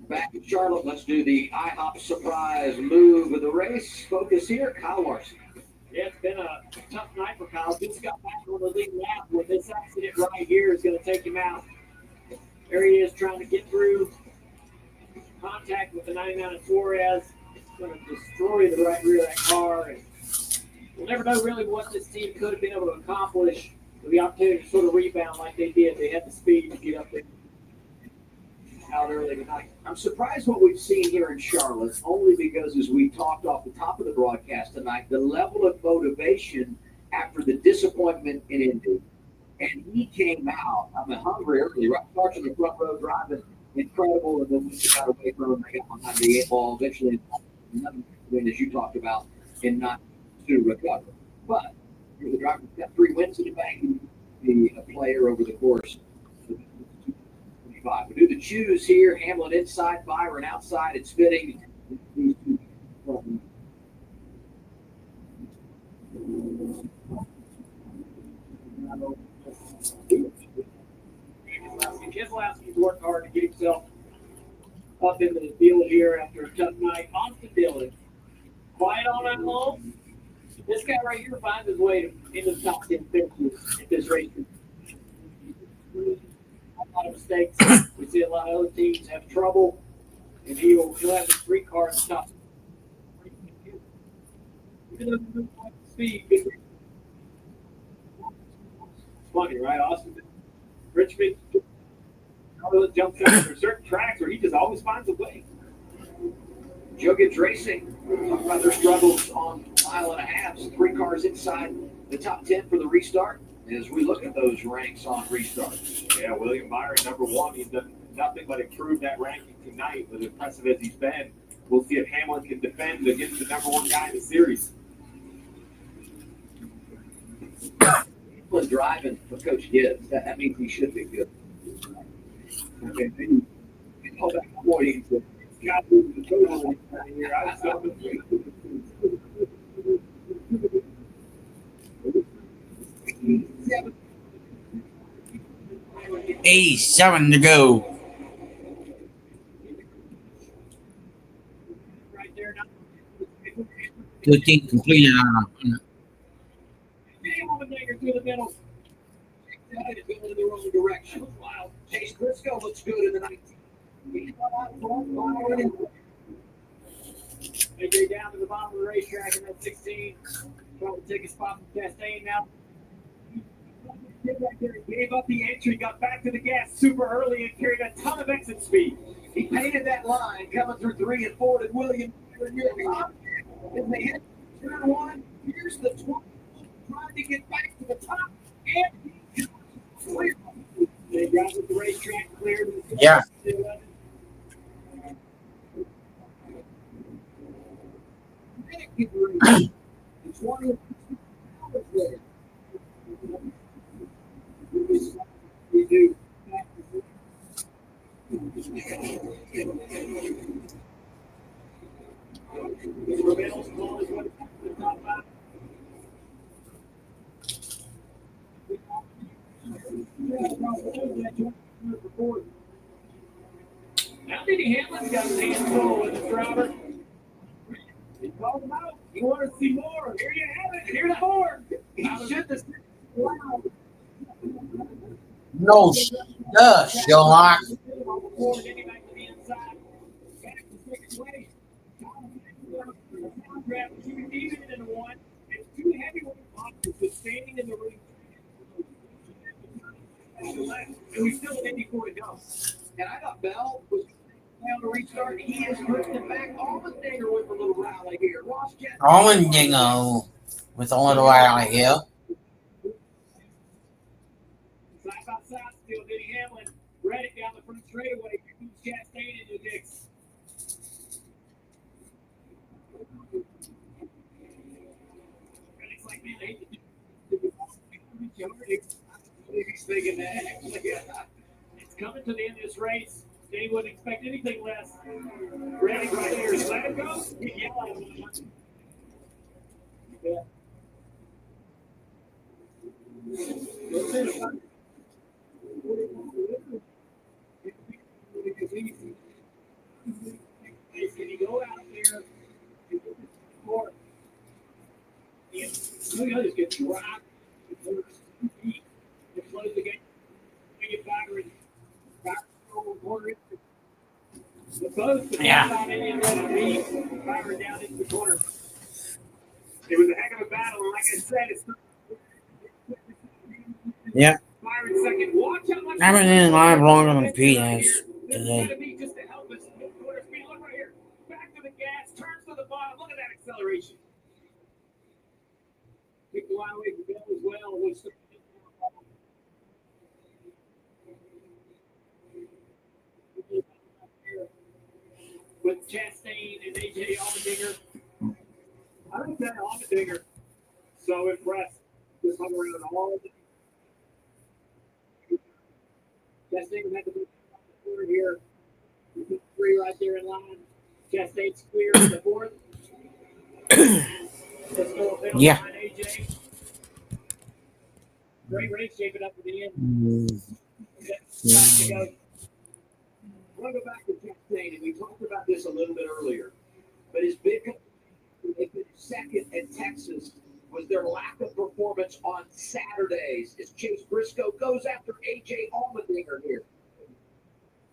Back in Charlotte, let's do the IHOP surprise move of the race. Focus here, Kyle Larson. Yeah, it's been a tough night for Kyle. Just got back on the lead lap with this accident right here is going to take him out. There he is trying to get through contact with the 99 of Torres. It's going to destroy the right rear of that car. And we'll never know really what this team could have been able to accomplish with the opportunity to sort of rebound like they did. They had the speed to get up there out early tonight. I'm surprised what we've seen here in Charlotte, only because as we talked off the top of the broadcast tonight, the level of motivation after the disappointment in Indi. And he came out, hungry early, right? Starts in the front row driving incredible, and then just got away from him. They got behind the 8 ball, eventually another win, as you talked about, and not to recover. But the driver's got 3 wins in the bank, be a player over the course. We do the choose here. Hamlin inside, Byron outside. It's fitting. Keselowski's worked hard to get himself up into the field here after a tough night. Austin Dillon, quiet all night long. This guy right here finds his way into the top 10 finishes at this race. A lot of mistakes. We see a lot of other teams have trouble, and he'll have the 3 car at the top. Speed. It's funny, right, Austin? Richmond jumps out for certain tracks where he just always finds a way. Jokic Racing, talk about their struggles on 1.5 miles. 3 cars inside the top 10 for the restart. As we look at those ranks on restart. Yeah, William Byron, number 1. He's done nothing but improve that ranking tonight, as impressive as he's been. We'll see if Hamlin can defend against the number 1 guy in the series. Hamlin driving for Coach Gibbs. That means he should be good. Okay, then you call that pointing to God move the total here. I was 87 to go. Good thing completed on through the middle. Going in the wrong direction. Wow. Chase Briscoe looks good in the 19. AJ down to the bottom of the racetrack in that 16. Trying to take a spot from Chastain now. Gave up the entry, got back to the gas super early, and carried a ton of exit speed. He painted that line coming through 3 and 4 to William. As they hit turn 1, here's the 12 trying to get back to the top, and he's clear. They got with the racetrack cleared. Yeah. We do. Now Denny Hamlin's got his hands full with the driver. He called him out. You want to see more? Here you have it. Here's more. He should have said loud. no Sherlock. Standing in the ring. And we still have 84 to go. And I thought Bell was down to restart. He is drifting back. Allmendinger with a little rally here. Ross Chastain. Allmendinger with a little rally here. Side by side still, Denny Hamlin. Reddick down the front straightaway. Here comes Chastain in the mix. Reddick's like, man, I hate to do it. He's thinking that. It's coming to the end of this race. They wouldn't expect anything less. Reddick right there. Let him go. Yell at him. Yeah. Can you go out there and get the score? Some of the others get dropped. They close the game. They get Byron. Yeah. Byron down into the corner. It was a heck of a battle, and like I said, it's Yeah. Byron second. Watch out! I haven't been live longer than Pete has today. Just to help us. Look right here. Back to the gas. Turns to the bottom. Look at that acceleration. Kick the line away from Bill as well. With Chastain and AJ Allmendinger. I don't think Allmendinger so impressed. Just hung around all the Chastain had to be corner here. Three right there in line. Chastain's clear in the fourth. Yeah. AJ. Great race shaping up for the end. I want to go back to Chastain, and we talked about this a little bit earlier. But his big second in Texas was their lack of performance on Saturdays as Chase Briscoe goes after A.J. Allmendinger here.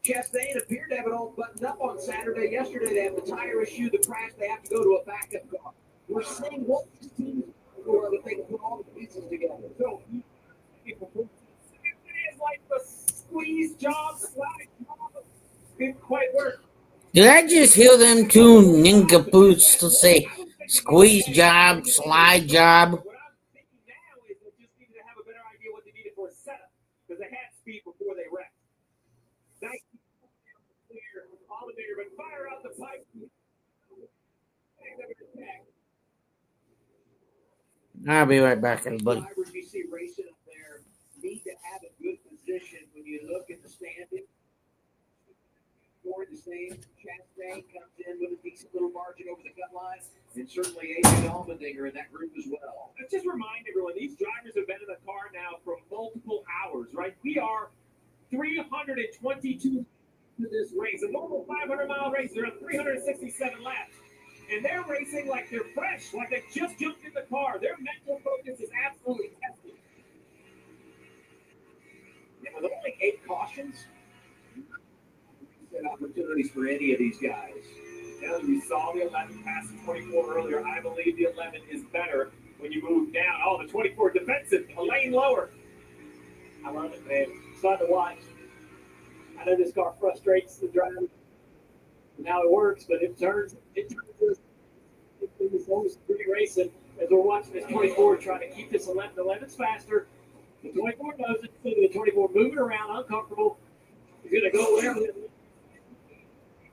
Chastain appeared to have it all buttoned up on Saturday. Yesterday, they had the tire issue, the crash. They have to go to a backup car. We're seeing what this team is for that they can put all the pieces together. So, it is like the squeeze job, slide job. Didn't quite work. Did I just hear them two nincompoops to say squeeze job, slide job? What I'm thinking now is they just needed to have a better idea what they needed for a setup because they had speed before they wrecked. Nice clear, Allmendinger, but fire out the pipe. I'll be right back, everybody. Drivers you see racing up there need to have a good position when you look at the standing. For the same, Chastain comes in with a decent little margin over the cut line, and certainly A.J. Allmendinger in that group as well. Let's just remind everyone, these drivers have been in the car now for multiple hours, right? We are 322 to this race. A normal 500-mile race, they're at 367 laps. And they're racing like they're fresh, like they just jumped in the car. Their mental focus is absolutely tested. And with only 8 cautions, opportunities for any of these guys. Now, you saw the 11 pass the 24 earlier. I believe the 11 is better when you move down. Oh, the 24 defensive, a lane lower. I love it, man. It's fun to watch. I know this car frustrates the driver and how it works, but it turns it's almost pretty racing as we're watching this 24 trying to keep this 11. The 11's faster. The 24 knows it. The 24 moving around, uncomfortable. He's going to go wherever.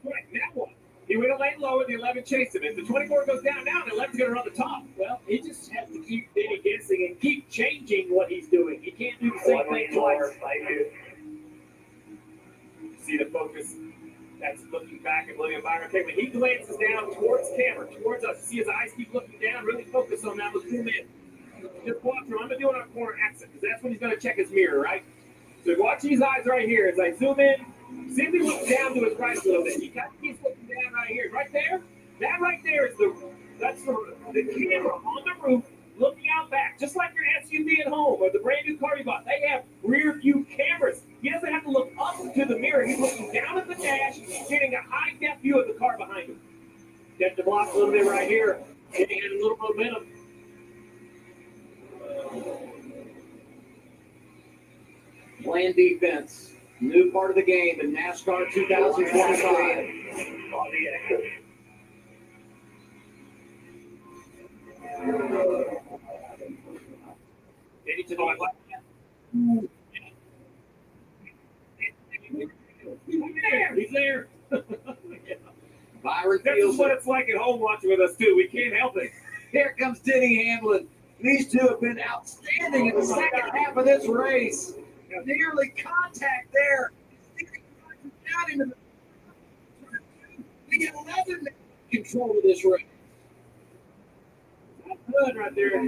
Right, now what? He went a lane lower, the 11 chased him. If the 24 goes down now, the 11's going to run the top. Well, he just has to keep Denny guessing and keep changing what he's doing. He can't do the same thing twice. See the focus. That's looking back at William Byron. Okay, when he glances down towards camera, towards us, see his eyes keep looking down, really focus on that. Let's zoom in. Just watch him. I'm going to do it on corner exit because that's when he's going to check his mirror, right? So watch these eyes right here as I zoom in. See if he looks down to his right a little bit. He kind of keeps looking down right here. Right there? That right there is the camera on the roof looking out back. Just like your SUV at home or the brand new car you bought. They have rear view cameras. He doesn't have to look up to the mirror. He's looking down at the dash, getting a high depth view of the car behind him. Get the block a little bit right here. Getting a little momentum. Playing defense. New part of the game in NASCAR 2025. Eddie to the left. He's there. Byron This feels is what it. it's like at home watching with us too. We can't help it. Here comes Denny Hamlin. These two have been outstanding in the second half of this race. Nearly contact there. Down into the 11 control of this race. That's good right there.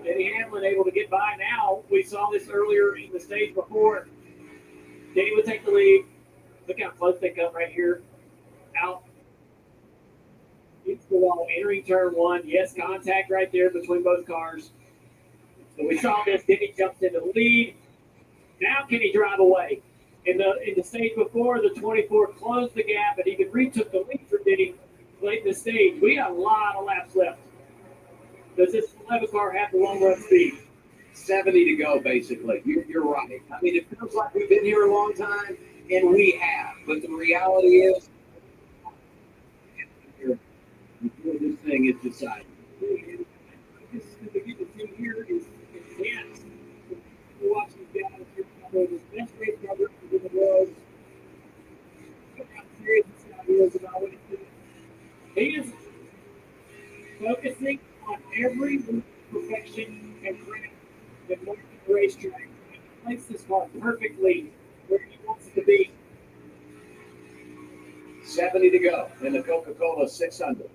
Denny Hamlin able to get by now. We saw this earlier in the stage before. Denny would take the lead. Look how close they come right here. Out. It's the wall entering turn one. Yes, contact right there between both cars. So we saw this. Denny jumps into the lead. Now can he drive away? In the stage before, the 24 closed the gap and even retook the lead from Denny late in the stage. We got a lot of laps left. Does this 11 car have the long run speed? 70 to go, basically. You're right. I mean, it feels like we've been here a long time, and we have. But the reality is, before this thing is decided. This is the beginning thing here is intense. We're watching these guys here. This best race car in the world. Coca Cola Series and how he is about what he's doing. He is focusing on every perfection and craft that marks the racetrack. He placed this car perfectly where he wants it to be. 70 to go in the Coca Cola 600.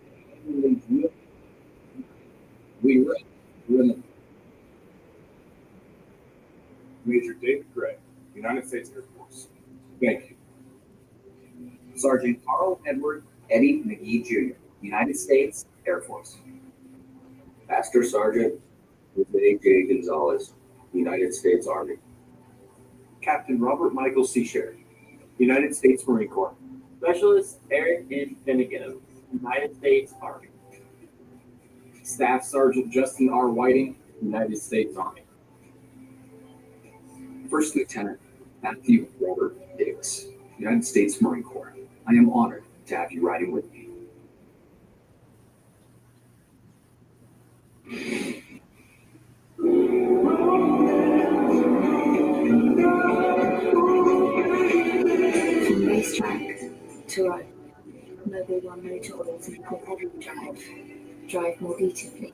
We win. Major David Gray, United States Air Force. Thank you. Sergeant Carl Edward Eddie McGee Jr., United States Air Force. Master Sergeant Jose J. Gonzalez, United States Army. Captain Robert Michael Seasher, United States Marine Corps. Specialist Eric N. Finnegan, United States Army. Staff Sergeant Justin R. Whiting, United States Army. First Lieutenant Matthew Robert Diggs, United States Marine Corps. I am honored to have you riding with me. From racetrack to ride. Mobile One Motor Oils and Coca Drive. Drive more beautifully.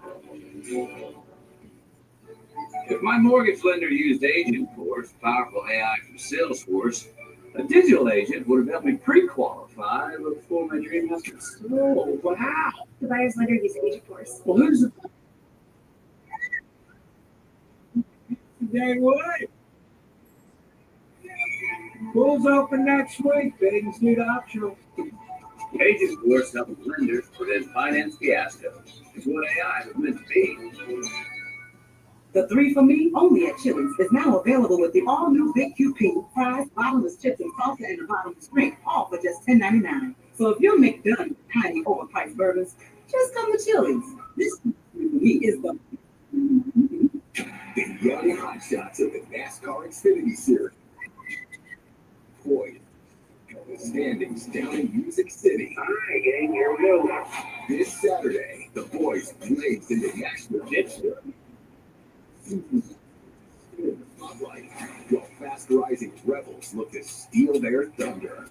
If my mortgage lender used Agent Force, powerful AI from Salesforce, a digital agent would have helped me pre-qualify before my dream house was sold. Wow. The buyer's lender uses Agent Force. Well, who's the dang way? Pulls open next week. Bidding's new to optional. Agent Force helping lenders prevent finance fiasco. It's what AI was meant to be. The 3 for Me, only at Chili's, is now available with the all-new Big QP, fries, bottomless chips, and salsa, and a bottomless drink, all for just $10.99. So if you're McDone with tiny, overpriced burgers, just come to Chili's. This 3 for Me is the young hot shots of the NASCAR Xfinity Series. Boy, the standings down in Music City. All right, gang, here we go. This Saturday, the boys blaze into Nashville. Spotlight, while fast-rising rebels look to steal their thunder.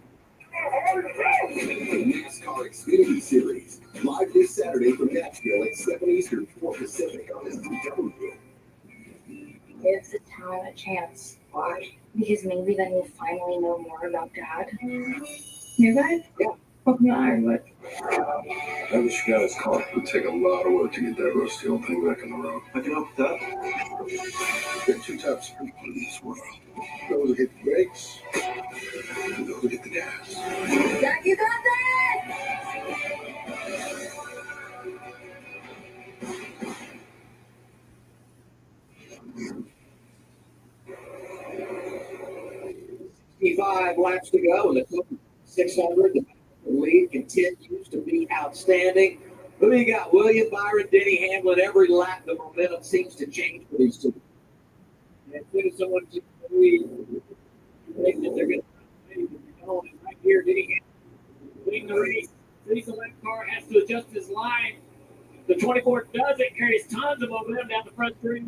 The NASCAR Xfinity Series, live this Saturday from Nashville at 7 Eastern, 4 Pacific on SDW. Give the town a chance. Why? Because maybe then you'll finally know more about Dad. Your guy? Yeah. That was your guy's car. It would take a lot of work to get that rusty old thing back on the road. I can help with that. There are 2 types of people in this world. Those who hit the brakes, and those who hit the gas. Dad, you got that! 65 laps to go in the 600. The lead continues to be outstanding. Who do you got? William Byron, Denny Hamlin. Every lap, the momentum seems to change for these two. And as soon as someone gets the lead, They're going to right here. Did he lead the race? The select car has to adjust his line. The 24 does it, carries tons of momentum down the front straight.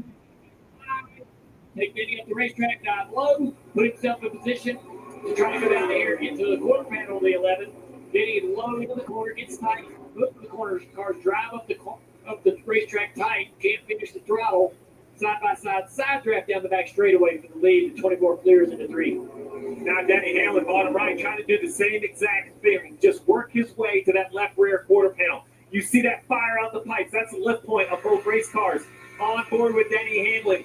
Take Vinny up the racetrack, dive low, put himself in position to try to go down here into the quarter panel of the 11. Vinny low into the corner, gets tight, look the corners, cars drive up the racetrack tight, can't finish the throttle. Side by side draft down the back straightaway for the lead. The 24 clears into 3. Now Danny Hamlin, bottom right, trying to do the same exact thing. Just work his way to that left rear quarter panel. You see that fire out the pipes. That's the lift point of both race cars. On board with Danny Hamlin.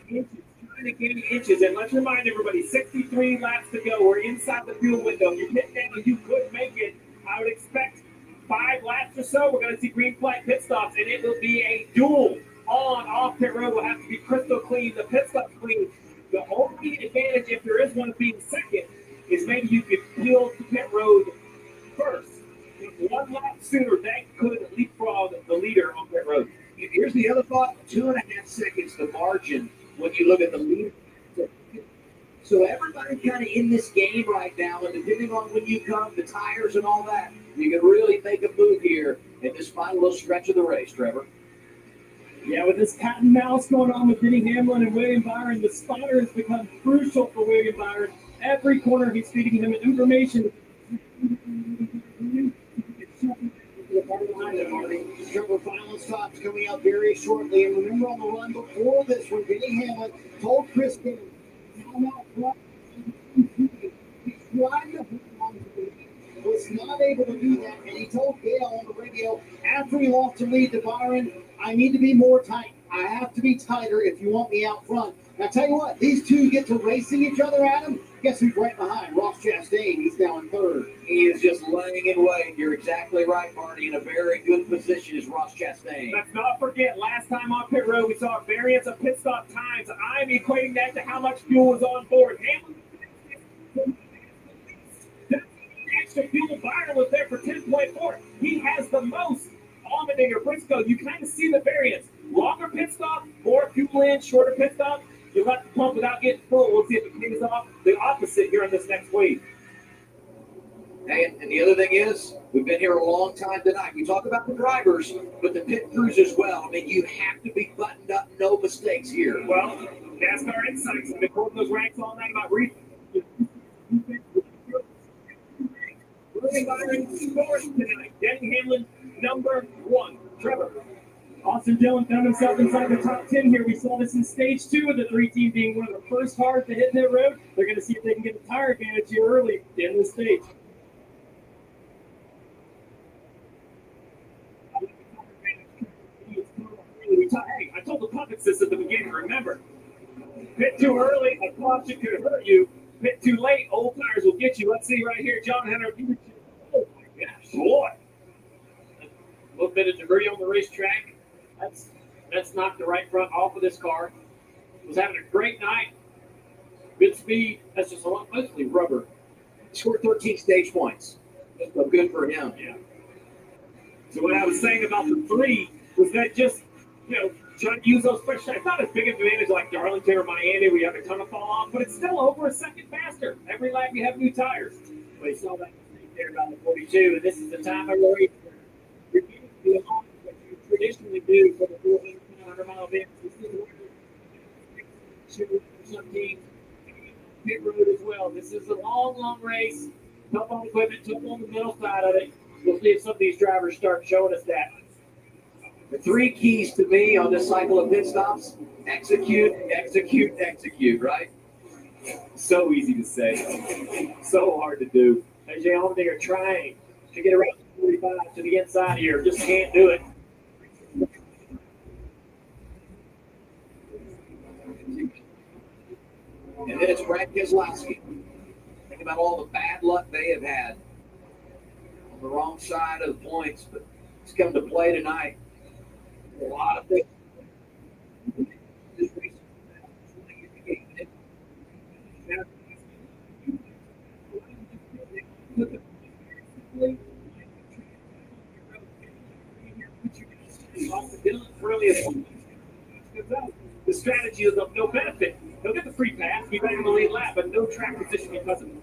Inches, trying to gain inches. And let's remind everybody, 63 laps to go. We're inside the fuel window. You hit down, you could make it. I would expect 5 laps or so. We're going to see green flag pit stops, and it will be a duel. Off pit road will have to be crystal clean. The pit stop clean. The only advantage, if there is one of being second, is maybe you could peel the pit road first. If 1 lap sooner, that could leapfrog the leader on pit road. Here's the other thought: 2.5 seconds the margin when you look at the leader. So everybody kind of in this game right now, and depending on when you come, the tires and all that, you can really make a move here in this final little stretch of the race, Trevor. Yeah, with this cat and mouse going on with Denny Hamlin and William Byron, the spotter has become crucial for William Byron. Every corner he's feeding him information. Trevor, final stops coming up very shortly. And remember on the run before this, when Denny Hamlin told Chris Gaines, was not able to do that, and he told Gale on the radio after he lost the lead to Byron, I need to be more tight. I have to be tighter if you want me out front. Now, tell you what, these two get to racing each other, Adam. Guess who's right behind? Ross Chastain. He's now in 3rd. He is just laying in wait. You're exactly right, Marty. In a very good position is Ross Chastain. Let's not forget, last time on pit road, we saw a variance of pit stop times. I'm equating that to how much fuel was on board. Hamlin, extra fuel. Byron was there for 10.4. He has the most. Allmendinger, Briscoe, you kind of see the variance. Longer pit stop, more fuel in, shorter pit stop. You let the pump without getting full. We'll see if it cleans off. The opposite here on this next wave. Hey, and the other thing is, we've been here a long time tonight. We talk about the drivers, but the pit crews as well. I mean, you have to be buttoned up, no mistakes here. Well, NASCAR Insights have been quoting those ranks all night about William Byron 4th tonight. Denny Hamlin, number 1. Trevor. Austin Dillon found himself inside the top 10 here. We saw this in stage 2 of the 3-team being one of the first cars to hit that road. They're going to see if they can get a tire advantage here early in the stage. Hey, I told the puppets this at the beginning, remember. Pit too early, a caution could hurt you. Pit too late, old tires will get you. Let's see right here, John Hunter. Oh my gosh, boy. A little bit of debris on the racetrack. That's knocked the right front off of this car. Was having a great night. Good speed. That's just a lot, mostly rubber. Scored 13 stage points. So good for him. Yeah. So what I was saying about the 3 was that just, trying to use those fresh tires. Not as big an advantage like Darlington or Miami where you have a ton of fall off, but it's still over a second faster. Every lap you have new tires. But you saw that mistake there about the 42, and this is the time of the race where you're getting to the line that you traditionally do for the 400-mile events. This is where some teams pit road as well. This is a long, long race. Tough on equipment, tough on the middle side of it. We'll see if some of these drivers start showing us that. The 3 keys to me on this cycle of pit stops: execute, execute, execute, right? So easy to say. So hard to do. AJ Allmendinger trying to get around 45 to the inside here. Just can't do it. And then it's Brad Keselowski. Think about all the bad luck they have had on the wrong side of the points, but it's come to play tonight. A lot of things. The strategy is of no benefit. He'll get the free pass. He ran in the lead lap, but no track position because of it.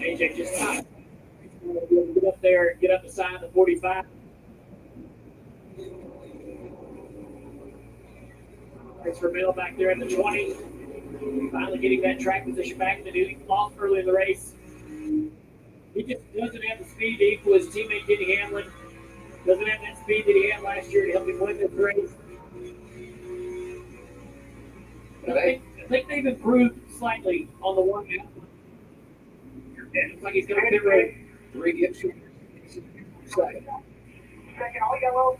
AJ just stopped. Get up there, get up the side of the 45. Thanks for Bill back there at the 20. Finally getting that track position back to do. He lost early in the race. He just doesn't have the speed to equal his teammate Denny Hamlin. Doesn't have that speed that he had last year to help him win this race. I think they've improved slightly on the one hand. Looks like he's going to pit road. 3 gets you. Second. All yellow.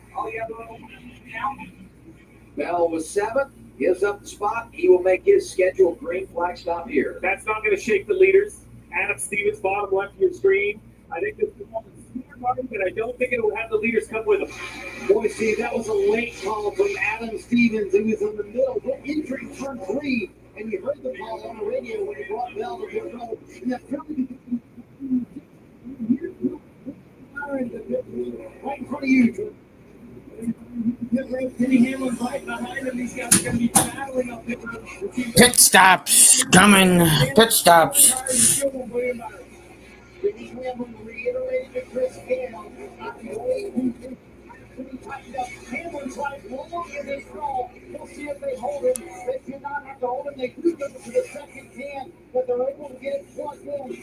Bell was 7th. Gives up the spot. He will make his scheduled green flag stop here. That's not going to shake the leaders. Adam Stevens, bottom left of your screen. I think this is smart, but I don't think it will have the leaders come with him. Boy, see, that was a late call from Adam Stevens. He was in the middle, but entering turn 3, and you heard the call on the radio when he brought Bell to pit road. And that's really right in front of you. Denny Hamlin's right behind him. These guys are going to be battling up pit road. Pit stops coming. Pit stops. Denny Hamlin reiterated to Chris Gale, not the only who tightened up Hamlin's right long in this call. We'll see if they hold him. They cannot have to hold him. They do go to the second can, but they're able to get it plugged in.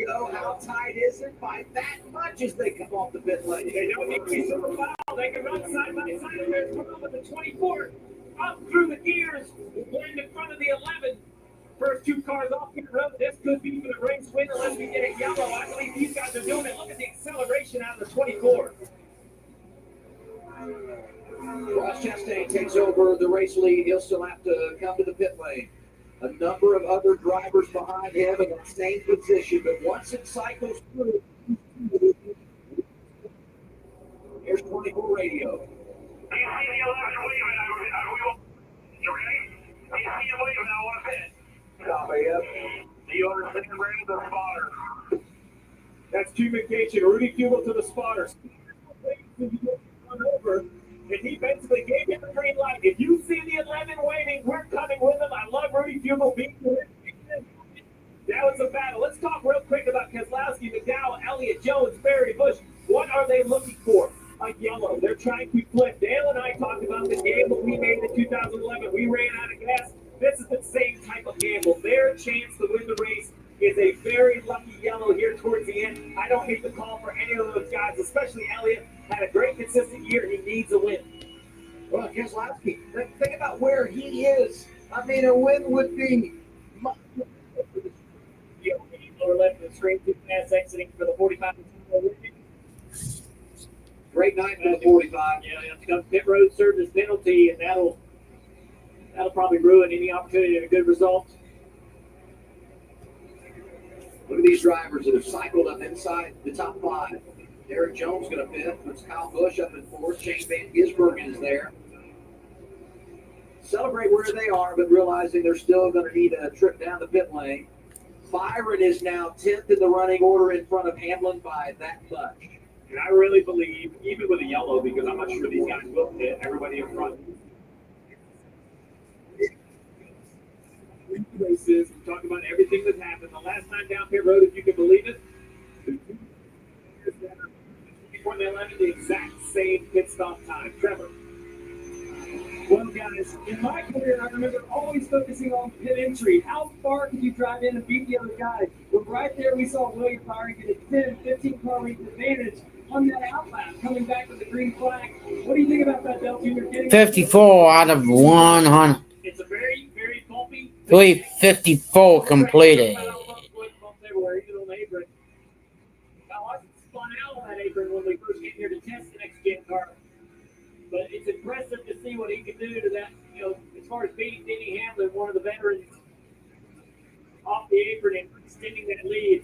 Go. How tight is it? By that much as they come off the pit lane. They don't need to be super foul. They can run side by side. And there's one with the 24 up through the gears. One in front of the 11. First 2 cars off the road. This could be for the race win unless we get it yellow. I believe these guys are doing it. Look at the acceleration out of the 24. Ross Chastain takes over the race lead. He'll still have to come to the pit lane. A number of other drivers behind him in the same position, but once it cycles through, here's 24 radio. That's communication. Rudy Fugle to the spotters. Over, and he basically gave him the green light. If you see the 11 waiting, we're coming with him. I love Rudy Fugle being there. That was a battle. Let's talk real quick about Keselowski, McDowell, Elliott, Jones, Barry, Busch. What are they looking for? A yellow. They're trying to flip. Dale and I talked about the gamble we made in 2011. We ran out of gas. This is the same type of gamble. Their chance to win the race is a very lucky yellow here towards the end. I don't hate the call for any of those guys, especially Elliott. Had a great consistent year. He needs a win. Well, Keselowski, think about where he is. I mean, a win would be Lower left of the screen, 2 pass exiting for the 45. Great night for the 45. Yeah, they have to come pit road, serve this penalty, and that'll probably ruin any opportunity of a good result. Look at these drivers that have cycled up inside the top 5. Derek Jones going to pit. Puts Kyle Busch up in 4th. Shane Van Gisbergen is there. Celebrate where they are, but realizing they're still going to need a trip down the pit lane. Byron is now 10th in the running order in front of Hamlin by that much. And I really believe, even with a yellow, because I'm not sure these guys will hit everybody in front. Races, we talked about everything that's happened. The last time down pit road, if you can believe it, before they landed the exact same pit stop time. Trevor. Well, guys, in my career, I remember always focusing on pit entry. How far can you drive in and beat the other guy? Well, right there, we saw William Byron get a 10, 15 car length advantage on that outlap, coming back with the green flag. What do you think about that, Del Jr.? 54 out of 100. It's a very, very bumpy. 354 completed. Spun out on that apron when we first came here to test the next gen car. But it's impressive to see what he can do to that, as far as beating Denny Hamlin, one of the veterans, off the apron and extending that lead.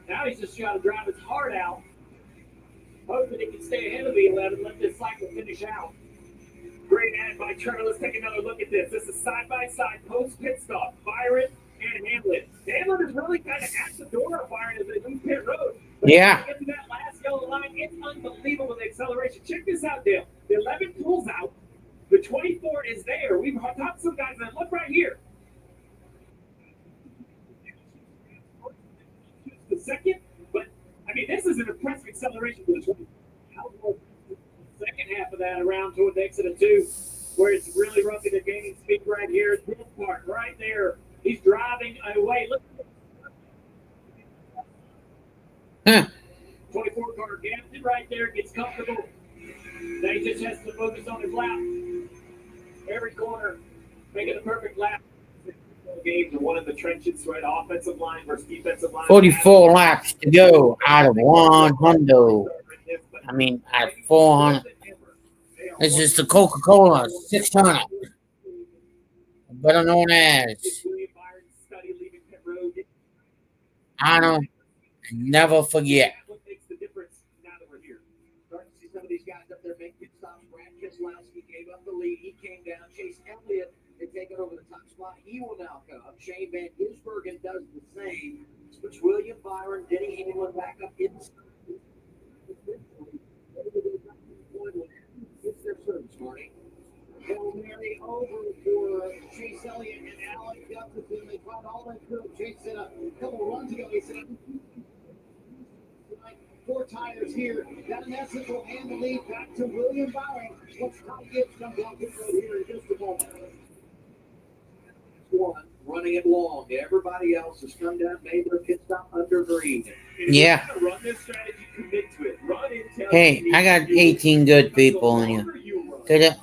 Now he's just trying to drive his heart out, hoping he can stay ahead of the 11, let this cycle finish out. Great ad by Turner. Let's take another look at this. This is side-by-side post-pit stop. Byron and Hamlin. Hamlin is really kind of at the door of Byron as they leave pit road. Yeah. Get to that last yellow line. It's unbelievable, the acceleration. Check this out, Dale. The 11 pulls out. The 24 is there. We've talked to some guys, and look right here. The second, but I mean, this is an impressive acceleration for the 20. Second half of that around toward the exit of 2, where it's really roughing the gaining speed right here. This part right there. He's driving away. Look. 24 car gets it right there, gets comfortable. Then he just has to focus on his lap. Every corner, making a perfect lap. Games are one of the trenches, right? Offensive line versus defensive line. 44 laps to go out of 100. I mean, out of 400. This is the Coca Cola 600. Better known as I don't never forget. What makes the difference now that we're here? Starting to see some of these guys up there make pit stops. Brad Keselowski gave up the lead. He came down. Chase Elliott had taken over the top spot. He will now come. Shane Van Gisbergen does the same. Switch William Byron, Denny Hamlin back up inside. It's their service, Marty. Hail Mary over for Chase Elliott and Alec Gustafson. They tried all that through. Chase said a couple runs ago, he said, 4 tires here. That in essence will hand the lead back to William Byron. Once Tom Gibbs comes out pit road here in just a moment. One running it long. Everybody else has come down, made their pit stop under green. Yeah. Run this strategy, commit to it. Run it. Hey, I got 18 good people in here. Could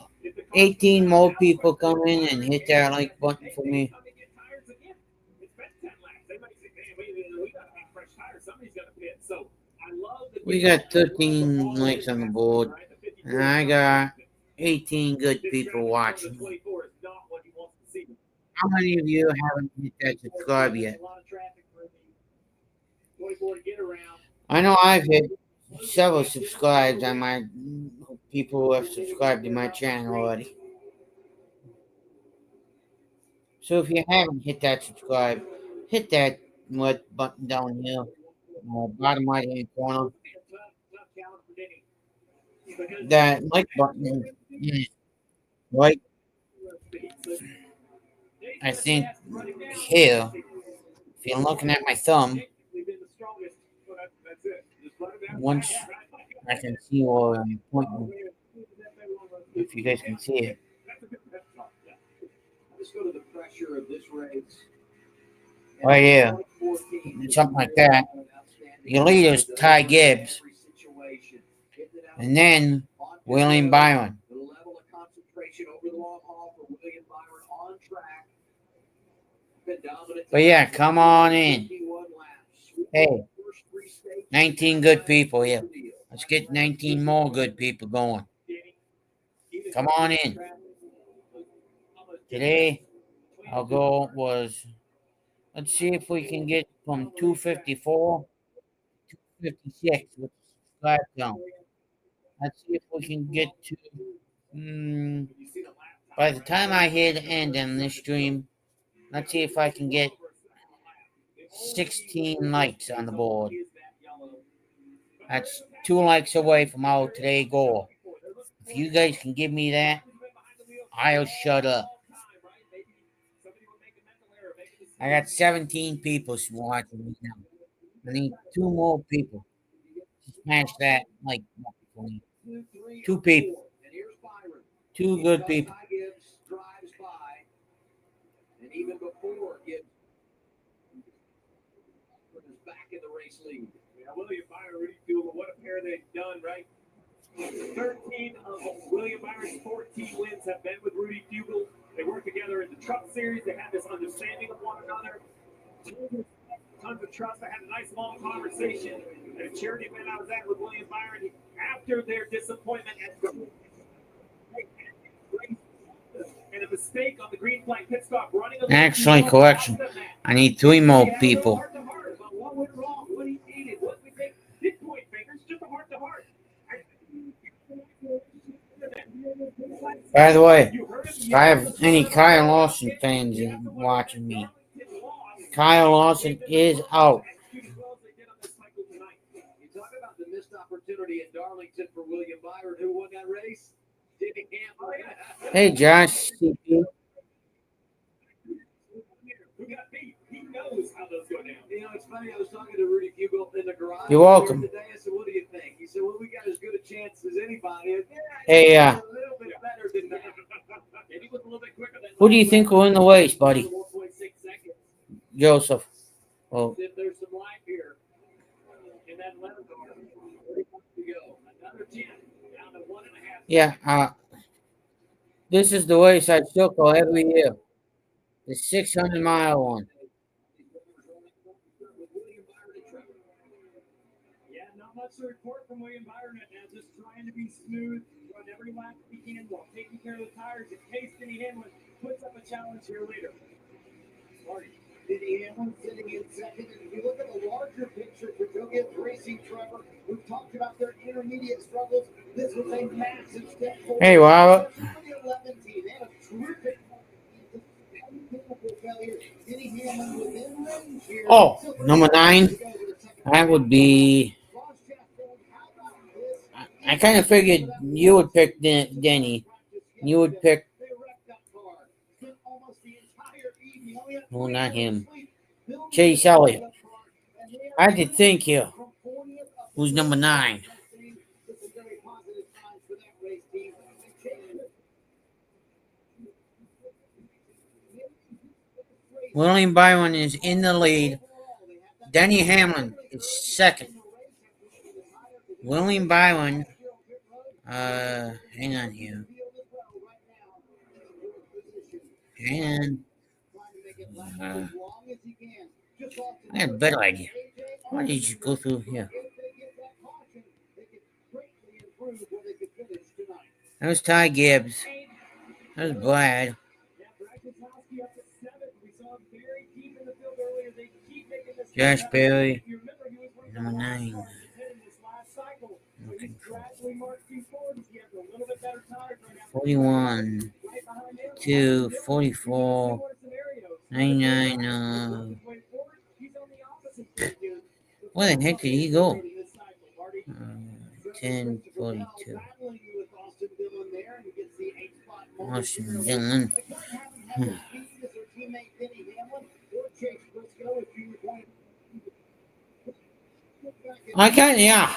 18 more people come in and hit that like button for me? We got 13 likes on the board, and I got 18 good people watching. How many of you haven't hit that subscribe yet? I know I've hit several subscribes on my people who have subscribed to my channel already. So if you haven't hit that subscribe, hit that red button down here, bottom right hand corner. That like button is right, I think, here. If you're looking at my thumb, once I can see where I'm pointing, if you guys can see it. Let's go to the pressure of this race. Right here, something like that. Your leader's Ty Gibbs, and then William Byron. The level of concentration over the long haul for William Byron on track. Been dominant. But yeah, come on in. Hey, 19 good people here. Let's get 19 more good people going. Come on in. Today, our goal was, let's see if we can get from 254 to 256 with the subscribe count. Let's see if we can get to, by the time I hit end on this stream, let's see if I can get 16 likes on the board. That's 2 likes away from our today goal. If you guys can give me that, I'll shut up. I got 17 people watching me now. I need 2 more people to smash that like button for me. 2 people. 2 good people. Drives by, and even before Gibbs is back in the race lead. Yeah, William Byron, Rudy Fugle, what a pair they've done, right? 13 of William Byron's 14 wins have been with Rudy Fugle. They work together in the Truck Series. They have this understanding of one another. Tons of trust. I had a nice long conversation at a charity event I was at with William Byron after their disappointment at and a mistake on the green flag pit stop running. Actually, correction. I need 3 more people. What went wrong? What he needed? What we think? Did point fingers? Just a heart to heart. By the way, if I have any Kyle Lawson fans watching me, Kyle Larson is out. You talk about the missed opportunity in Darlington for William Byron, who won that race. Jimmy Hamlin. Hey, Josh. CP. Who got beat? He knows how those go down. You know, it's funny. I was talking to Rudy Fugel in the garage. You're welcome. Today. I said, "What do you think?" He said, "Well, we got as good a chance as anybody." Hey, a little bit better than that. And he was a little bit quicker than who do you think will win the race, buddy? 1.6 seconds. Joseph. Oh, If there's some life here in that leather car, 30 to go. Another 10 down to 1.5. yeah. This is the race I circle every year. The 600-mile one. Yeah, not much to report from William Byron right now. Just trying to be smooth, run every lap he can while taking care of the tires in case Denny Hamlin puts up a challenge here later. Sorry. Denny Hamlin sitting in second. And if you look at the larger picture for Joe Gibbs Racing, Trevor, we've talked about their intermediate struggles. This was a massive step forward. Hey, Robert. The 11 team, they had a terrific failure. Denny Hamlin within range here. Oh, number 9. That would be. I kind of figured you would pick Denny. You would pick. No, not him. Chase Elliott. I had to think here. Who's number 9? William Byron is in the lead. Denny Hamlin is second. William Byron, hang on here. And I have a better idea. Why did you go through here? That was Ty Gibbs. That was Brad. Josh Perry, number 9. Looking for 41, 2, 44, 99. Where the heck did he go? 10, 42. Austin Dillon. I can't, yeah.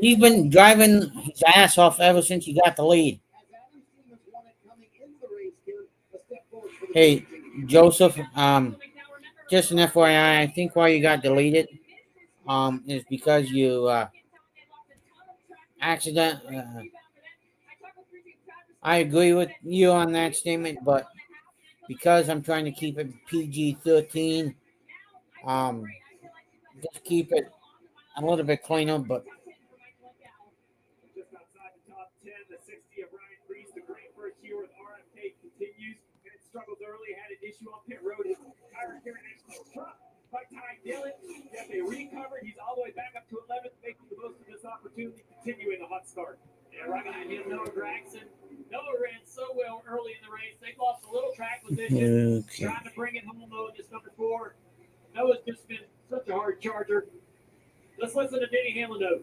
He's been driving his ass off ever since he got the lead. Hey, Joseph, just an FYI, I think why you got deleted is because you accident. I agree with you on that statement, but because I'm trying to keep it PG-13, just keep it a little bit cleaner, but Just outside the top 10, the 60 of Ryan Priest, the great first year with RFK continues. And struggles early, had an issue on pit road. His tires carrying a truck by Ty Dillon. Yet they recovered. He's all the way back up to 11th, making the most of this opportunity, continuing the hot start. And right behind him, Noah Gragson. Noah ran so well early in the race. They've lost a little track position. Okay. Trying to bring it home, though, in this number 4. Noah's just been such a hard charger. Let's listen to Denny Hamlin, though.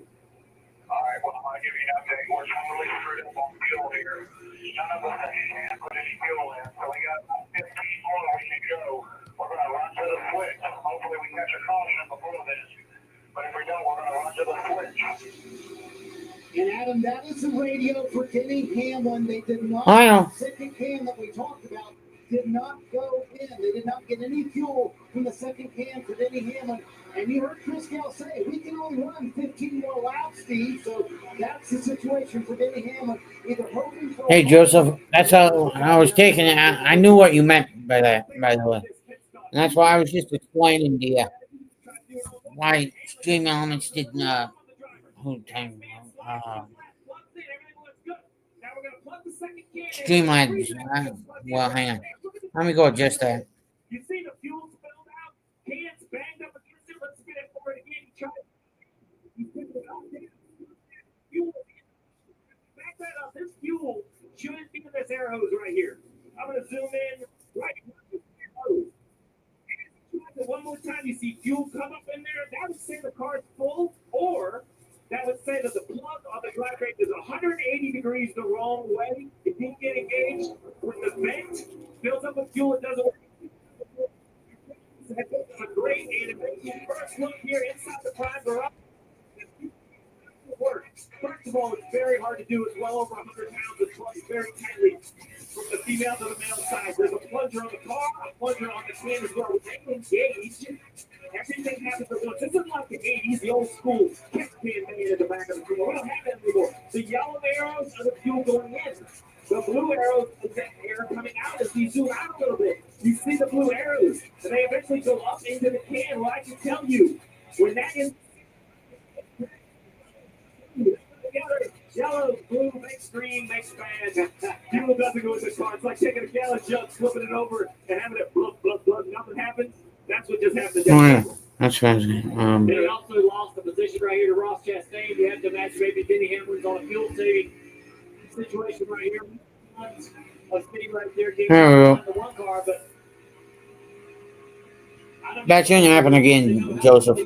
All right, well, I'll give you an update. We're totally screwed up on fuel here. None of us can put any fuel in, so we got 15 more we should go. We're going to run to the switch. Hopefully we catch a caution before this. But if we don't, we're going to run to the switch. And Adam, that is the radio for Denny Hamlin. They did not. I know. The second can that we talked about did not go in. They did not get any fuel from the second can for Denny Hamlin. And you heard Briscoe say, we can only run 15 more laps, Steve. So that's the situation for Denny Hamlin. Either hoping for. hey, Joseph, that's how I was taking it. I knew what you meant by that, by the way. And that's why I was just explaining the why Stream Elements didn't Streamlabs. Well, hang on. Let me go adjust that. You see the fuel spilled out, hands banged up against it. Let's get it forward again. Try fuel. Back that up. This fuel shouldn't be in this air hose right here. I'm going to zoom in right here. One more time you see fuel come up in there, that would say the car's full, or that would say that the plug on the drive train is 180 degrees the wrong way. If you get engaged with the vent, fills up with fuel, it doesn't work. It's a great animation. First look here inside the prime garage. Works. First of all, it's very hard to do. It's well over 100 pounds. It's plugged very tightly from the female to the male side. There's a plunger on the car, a plunger on the can as well. When they engage, everything happens at once. This isn't like the 80s, the old school kick can made at the back of the car. We don't have that anymore. The yellow arrows are the fuel going in. The blue arrows is the air coming out as we zoom out a little bit. You see the blue arrows, and they eventually go up into the can. Well, I can tell you, when that is yellow, blue, makes green, makes bad. Fuel doesn't go in the car. It's like taking a gallon jug, flipping it over, and having it blood, nothing happens. That's what just happened. Oh, yeah. That's fantastic. They also lost the position right here to Ross Chastain. You have to imagine maybe Denny Hamlin's on a fuel saving situation right here. A speed right there. The one car, but that's going to happen again, Joseph.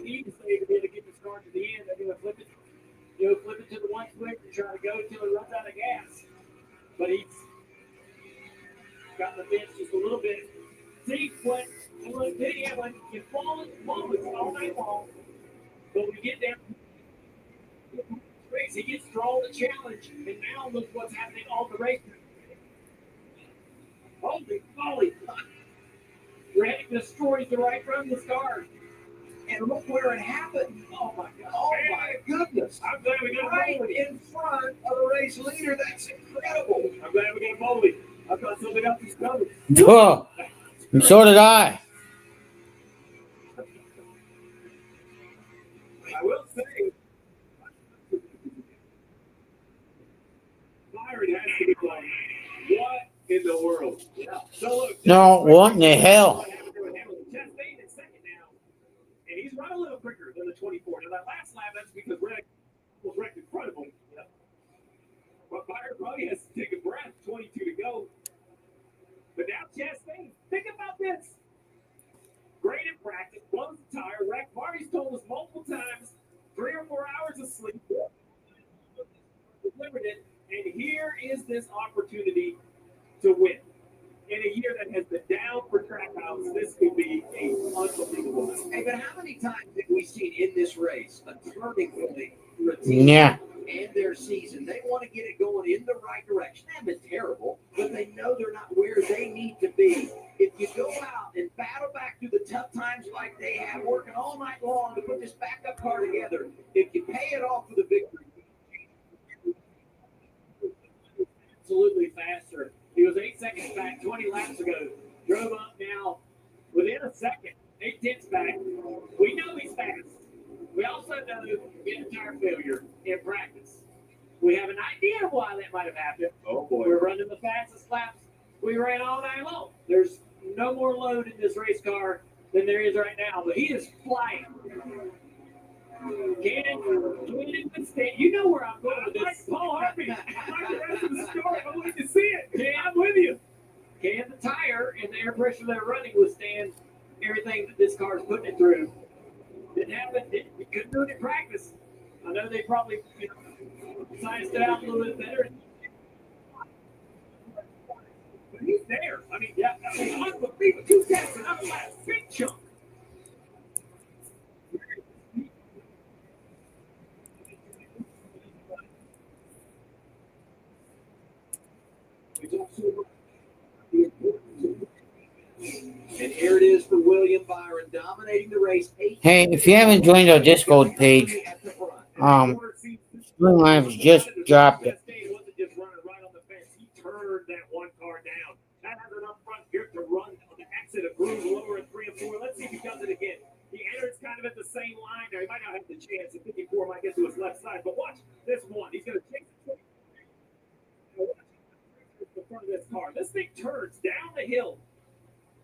Flip it to the one quick and try to go until he runs out of gas. But he's got the fence just a little bit. See what Denny Hamlin can fall moments all night long. But we get down to the race, he gets thrown the challenge, and now look what's happening on the race. Holy moly! Reddick destroys the right from the start. And look where it happened. Oh my God. Oh my goodness. I'm glad we got right Molly in front of the race leader. That's incredible. I'm glad we got Molly. I thought something else was coming. Oh, and so did I. I will say, Byron has to be like, what in the world? Yeah. So look, No, what in the hell? Chastain is second now, and he's run a little quicker than the 24. Now that last lap, that's because Reddick was wrecked in front of him. Yeah. But Byron probably has to take a breath. 22 to go. But now Chastain, think about this. Great in practice, blows the tire, wrecked. Marty's told us multiple times, 3 or 4 hours of sleep. Delivered it, and here is this opportunity to win. In a year that has been down for Trackhouse, this could be a unbelievable. Hey, but how many times have we seen in this race a turning point for a team Yeah. and their season? They want to get it going in the right direction. They haven't been terrible, but they know they're not where they need to be. If you go out and battle back through the tough times like they have, working all night long to put this backup car together, if you pay it off for the victory. Absolutely faster. He was 8 seconds back 20 laps ago. Drove up now within a second. 8/10 back. We know he's fast. We also know he had a tire failure in practice. We have an idea why that might have happened. Oh, boy. We're running the fastest laps we ran all night long. There's no more load in this race car than there is right now, but he is flying. You know where I'm going with this. Paul Harvey. I like the rest of the story. I'm waiting to see it. Yeah, I'm with you. Can the tire and the air pressure they're running withstand everything that this car is putting it through? Didn't happen. We couldn't do it in practice. I know they probably sized it out a little bit better. But he's there. I mean, yeah, unbelievable. 2 tenths another lap. Big chunk. And here it is for William Byron, dominating the race. Hey, if you haven't joined our Discord page, Spring Lives just dropped it. He wasn't just running right on the fence. He turned that one car down. That has an upfront grip to run on the exit of groove lower at 3 and 4. Let's see if he does it again. He enters kind of at the same line there. He might not have the chance. And 54 might get to his left side. But watch this one. He's going to take the front of this car. This thing turns down the hill.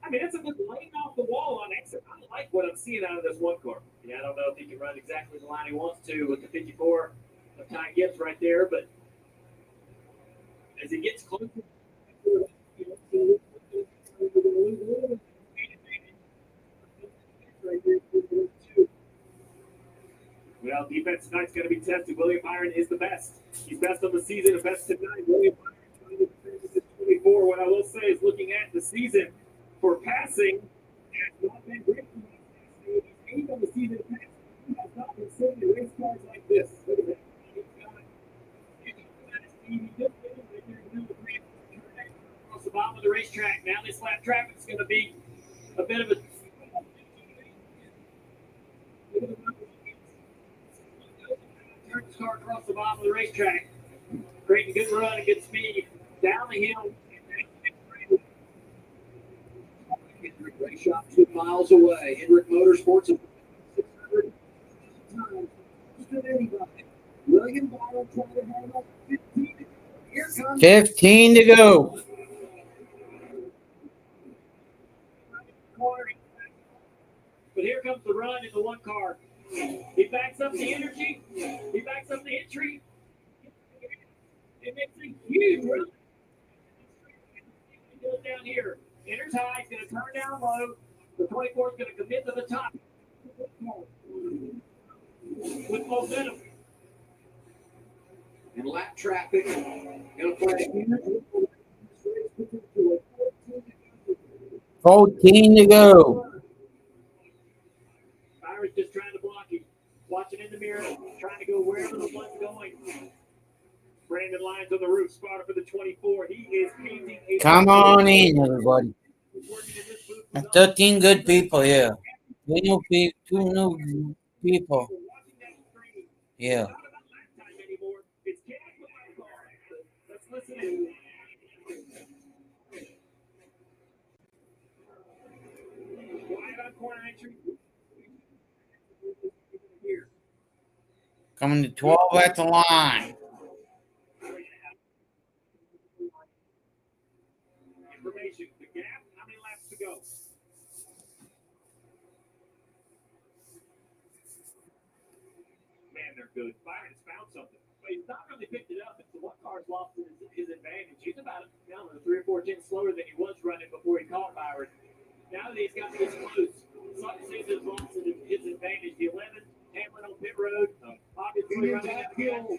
I mean, it's a good lane off the wall on exit. I like what I'm seeing out of this one car. Yeah, I don't know if he can run exactly the line he wants to with the 54 of Ty Gibbs right there, but as he gets closer, Well, defense tonight's going to be tested. William Byron is the best. He's best of the season and best tonight. William Byron, 24. What I will say is looking at the season for passing, has not been great. He's 8th on the season passing. He has not been sitting in race cars like this. Look at that. Across the bottom of the racetrack. Now this lap traffic is going to be a bit of a turn his car across the bottom of the racetrack. Creating good run and good speed down the hill. Race shop 2 miles away. Hendrick Motorsports is 600 times. William Byron trying to handle 15. Here comes 15 to go. But here comes the run in the one car. He backs up the energy. He backs up the entry. It makes a huge run. He goes down here. Enters high. He's going to turn down low. The 24 is going to commit to the top. With momentum. and lap traffic. Gonna play 14 to go. Byron's just trying to block him. Watching in the mirror, trying to go wherever the one's going. Brandon Lyons on the roof, spotter for the 24. He is painting a... Come on in, everybody. 13 good people here. Two new people. Yeah. Let's listen in. Wide on corner entry. Coming to 12 at the line. Information. The gap, how many laps to go? Man, they're good. Byron's found something. But he's not really picked it up. It's the one car's lost his advantage. He's about 3 or 4 tenths slower than he was running before he caught Byron. Now that he's got this close, some say he's lost his advantage. The 11, Hamlin on pit road. Obviously running uphill.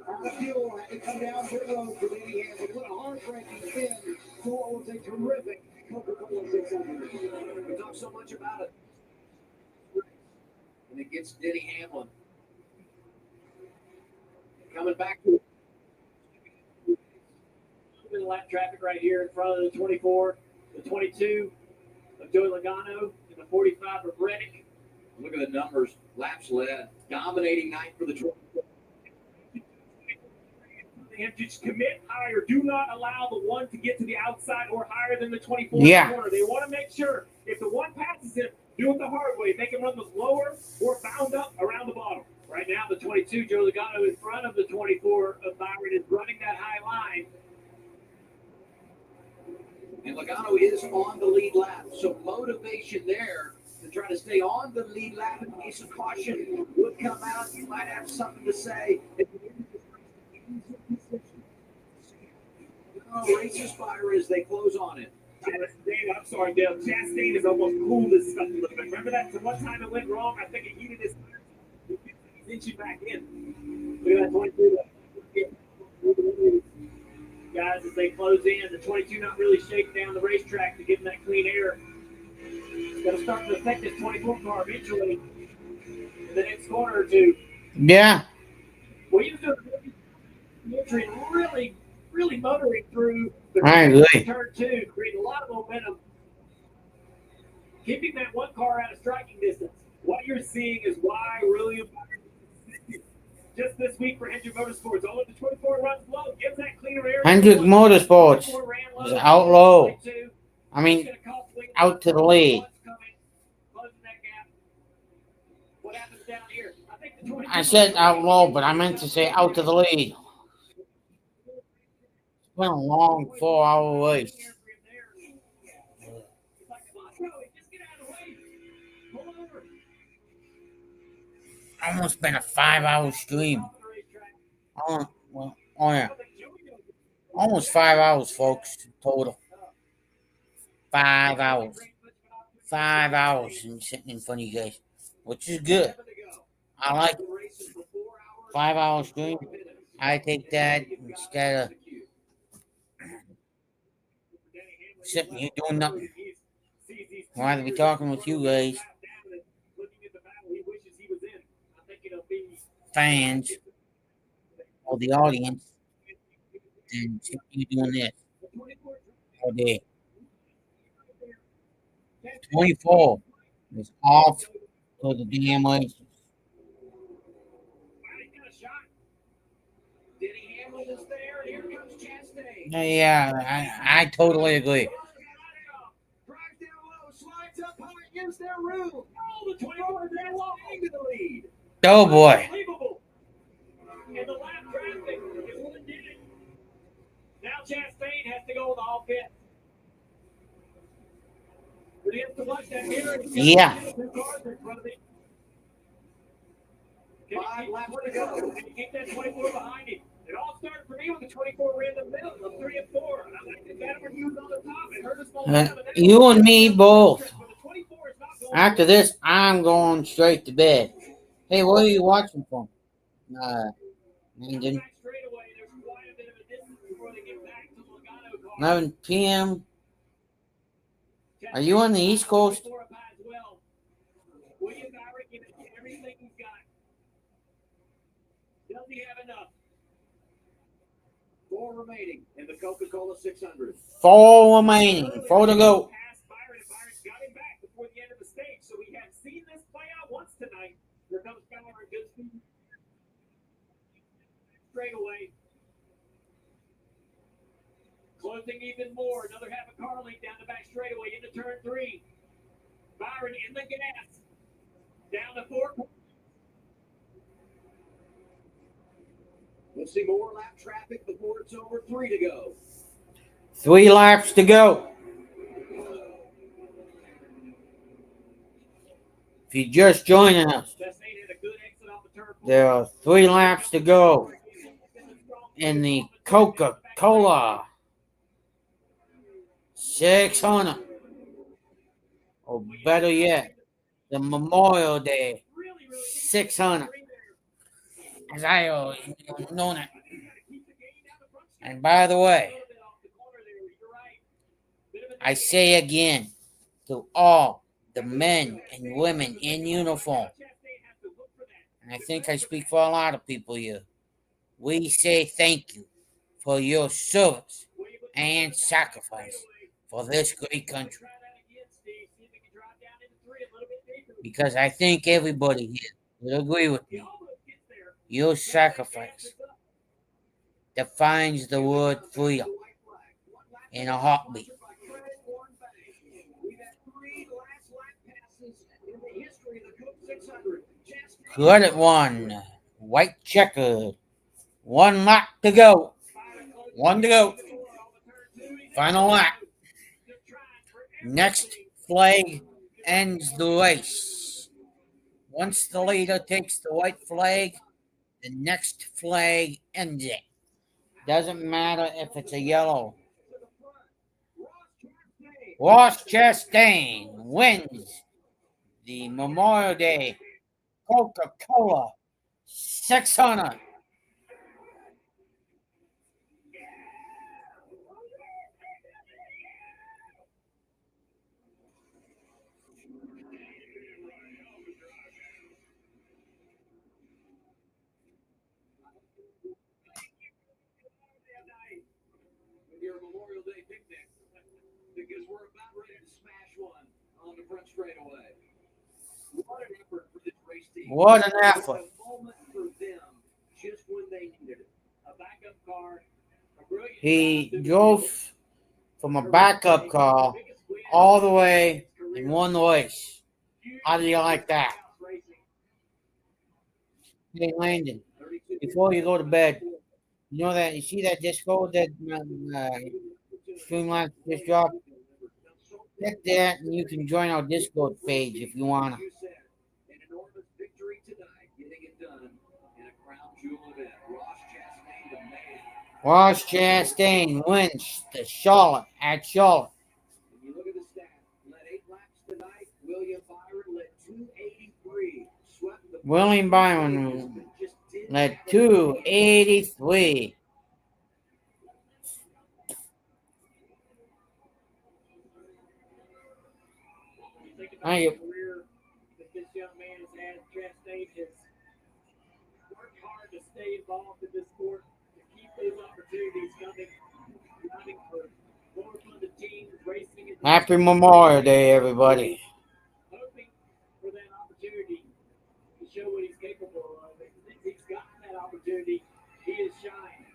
Uphill, had to come down pit road for Denny Hamlin. What a heartbreaking spin. So it was a terrific Coca Cola 600. We talk so much about it. And it gets Denny Hamlin. Coming back to the lap traffic right here in front of the 24, the 22 of Joey Logano, and the 45 of Reddick. Look at the numbers. Laps led. Dominating night for the 24. And just commit higher. Do not allow the one to get to the outside or higher than the 24 Yeah. corner. They want to make sure if the one passes him, do it the hard way. Make him run the lower or bound up around the bottom. Right now, the 22, Joe Logano, in front of the 24 of Byron, is running that high line. And Logano is on the lead lap. So motivation there to try to stay on the lead lap in case of caution would come out. You might have something to say. Races fire as they close on it. Chastain, I'm sorry, Dale. Chastain is almost cooled this stuff a little bit. Remember that? So one time it went wrong, I think it heated his tires. He's inching back in. Look at that 22. Guys, as they close in, the 22 not really shaking down the racetrack to give him that clean air. It's going to start to affect this 24 car eventually in the next corner or two. Yeah. Well, you doing entry really motoring through the I agree. turn 2, creating a lot of momentum. Keeping that one car out of striking distance. What you're seeing is why William just this week for Hendrick Motorsports. Only the 24 runs low. Gives that cleaner air. Hendrick Motorsports is out low. I mean, out to the lead. What happens down here? I think the 22 I said out low, but I meant to say out to the lead. It's been a long 4-hour race. Almost been a 5-hour stream. Oh yeah. Almost 5 hours, folks, total. 5 hours. 5 hours and sitting in front of you guys, which is good. I like 5 hours stream. I take that instead of sitting here doing nothing. I'd rather be talking with you guys, fans, or the audience, than sitting here doing this all day. 24 is off to the damn races. Yeah, I totally agree. Oh boy. And the lap traffic is what did it. Now Chastain has to go with all pits. But he has to watch that mirror. Yeah. 5 laps to go. And keep that 24 behind him. It all started for me when the 24 ran the middle of 3 and 4. And I like the better when he was on the top. It hurt us both. You and me both. After this, I'm going straight to bed. Hey, what are you watching for? Engine. 11 p.m. Are you on the East Coast? Does he have enough? 4 remaining in the Coca Cola 600. 4 remaining. 4 to go. Got him back before the end of the stage, so we have seen this play out once tonight. Here comes Bauer at good speed. Straight away. Closing even more. Another half a car length down the back straightaway into turn 3. Byron in the gas. Down to 4. We'll see more lap traffic before it's over. 3 to go. 3 laps to go. If you're just joining us, there are 3 laps to go in the Coca Cola 600. Or better yet, the Memorial Day 600. As I always known it. And by the way, I say again to all the men and women in uniform, and I think I speak for a lot of people here, we say thank you for your service and sacrifice for this great country. Because I think everybody here will agree with me. Your sacrifice defines the word freedom in a heartbeat. Credit 1, white checker. 1 lap to go. 1 to go. Final lap. Next flag ends the race. Once the leader takes the white flag, the next flag ends it. Doesn't matter if it's a yellow. Ross Chastain wins the Memorial Day Coca Cola 600. Your Memorial Day picnic, because we're about ready to smash one on the front straightaway. What an effort for this race team. What an effort. A moment for them just when they needed it. A backup car, a brilliant He drove from a backup car all the way and won the race. How do you like that? Hey, Landon, before you go to bed, you know that you see that Discord that Streamline just dropped? Click that and you can join our Discord page if you want to. An enormous victory tonight, getting it done in a crown jewel event. Ross Chastain wins the Charlotte at Charlotte. When you look at the stats, led 8 laps tonight, William Byron led 283. Thank you. Career that this young man has had at track stages. Worked hard to stay involved in this sport, to keep those opportunities coming, driving for more funded teams, racing. Happy Memorial Day, everybody. Hoping for that opportunity to show what he's capable of. And since he's gotten that opportunity, he has shined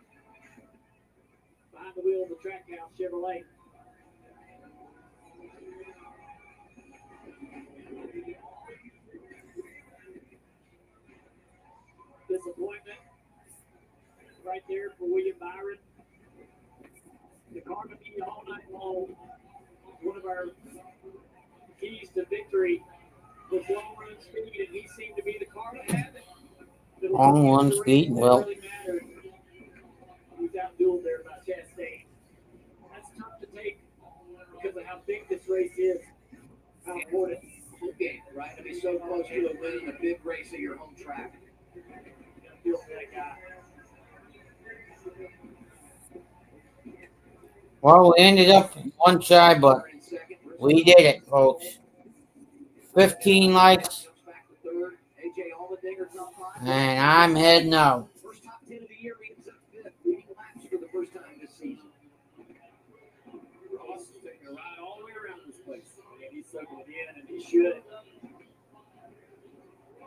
behind the wheel of the Trackhouse Chevrolet. Disappointment right there for William Byron. The car to be all night long. One of our keys to victory was long run speed, and he seemed to be the car to have it. Long run speed, well. Really mattered. He's outdueled there by Chastain. That's tough to take because of how big this race is. How important. Good game, right? To be so close to a win in a big race at your home track. Feel for that guy. Well, we ended up one shy, but we did it, folks. 15 likes, and I'm heading out. First top 10 of the year means up fifth, leading laps for the first time this season. Ross is taking a ride all the way around this place. And he's soaking it in, and he should.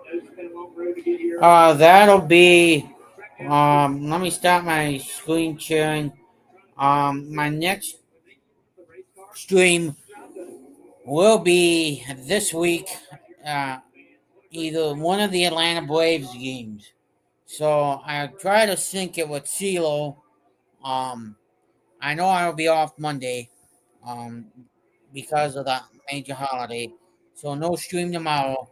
It's been a long road to get here. That'll be, let me stop my screen sharing. My next stream will be this week, either one of the Atlanta Braves games. So I try to sync it with CeeLo. I know I'll be off Monday, because of the major holiday. So no stream tomorrow.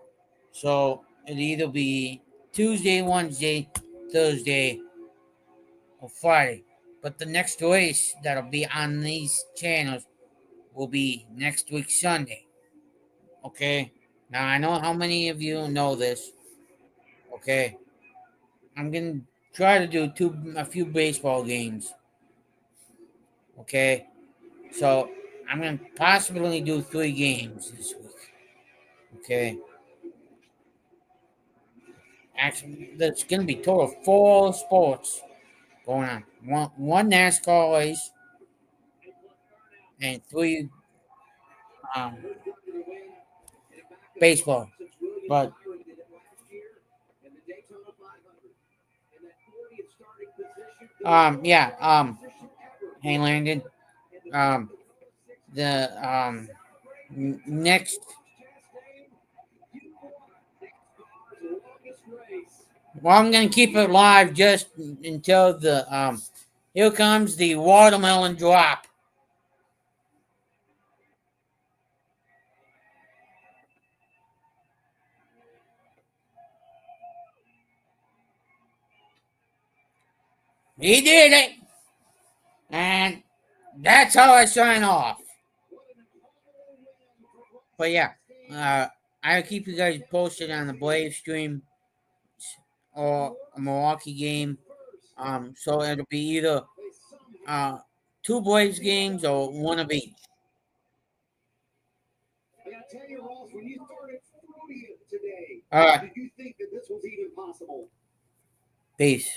So it'll either be Tuesday, Wednesday, Thursday, or Friday. But the next race that'll be on these channels will be next week, Sunday. Okay? Now, I know how many of you know this. Okay? I'm going to try to do a few baseball games. Okay? So, I'm going to possibly do 3 games this week. Okay? Actually, there's going to be total 4 sports going on. One NASCAR race and 3 baseball. But hey Landon, the next, well, I'm gonna keep it live just until the here comes the watermelon drop. He did it. And that's how I sign off. But yeah, I'll keep you guys posted on the Braves stream or a Milwaukee game. So it'll be either 2 Braves games or 1 of each. I gotta tell you, Ross, when you started 30th today, All right. did you think that this was even possible? Peace.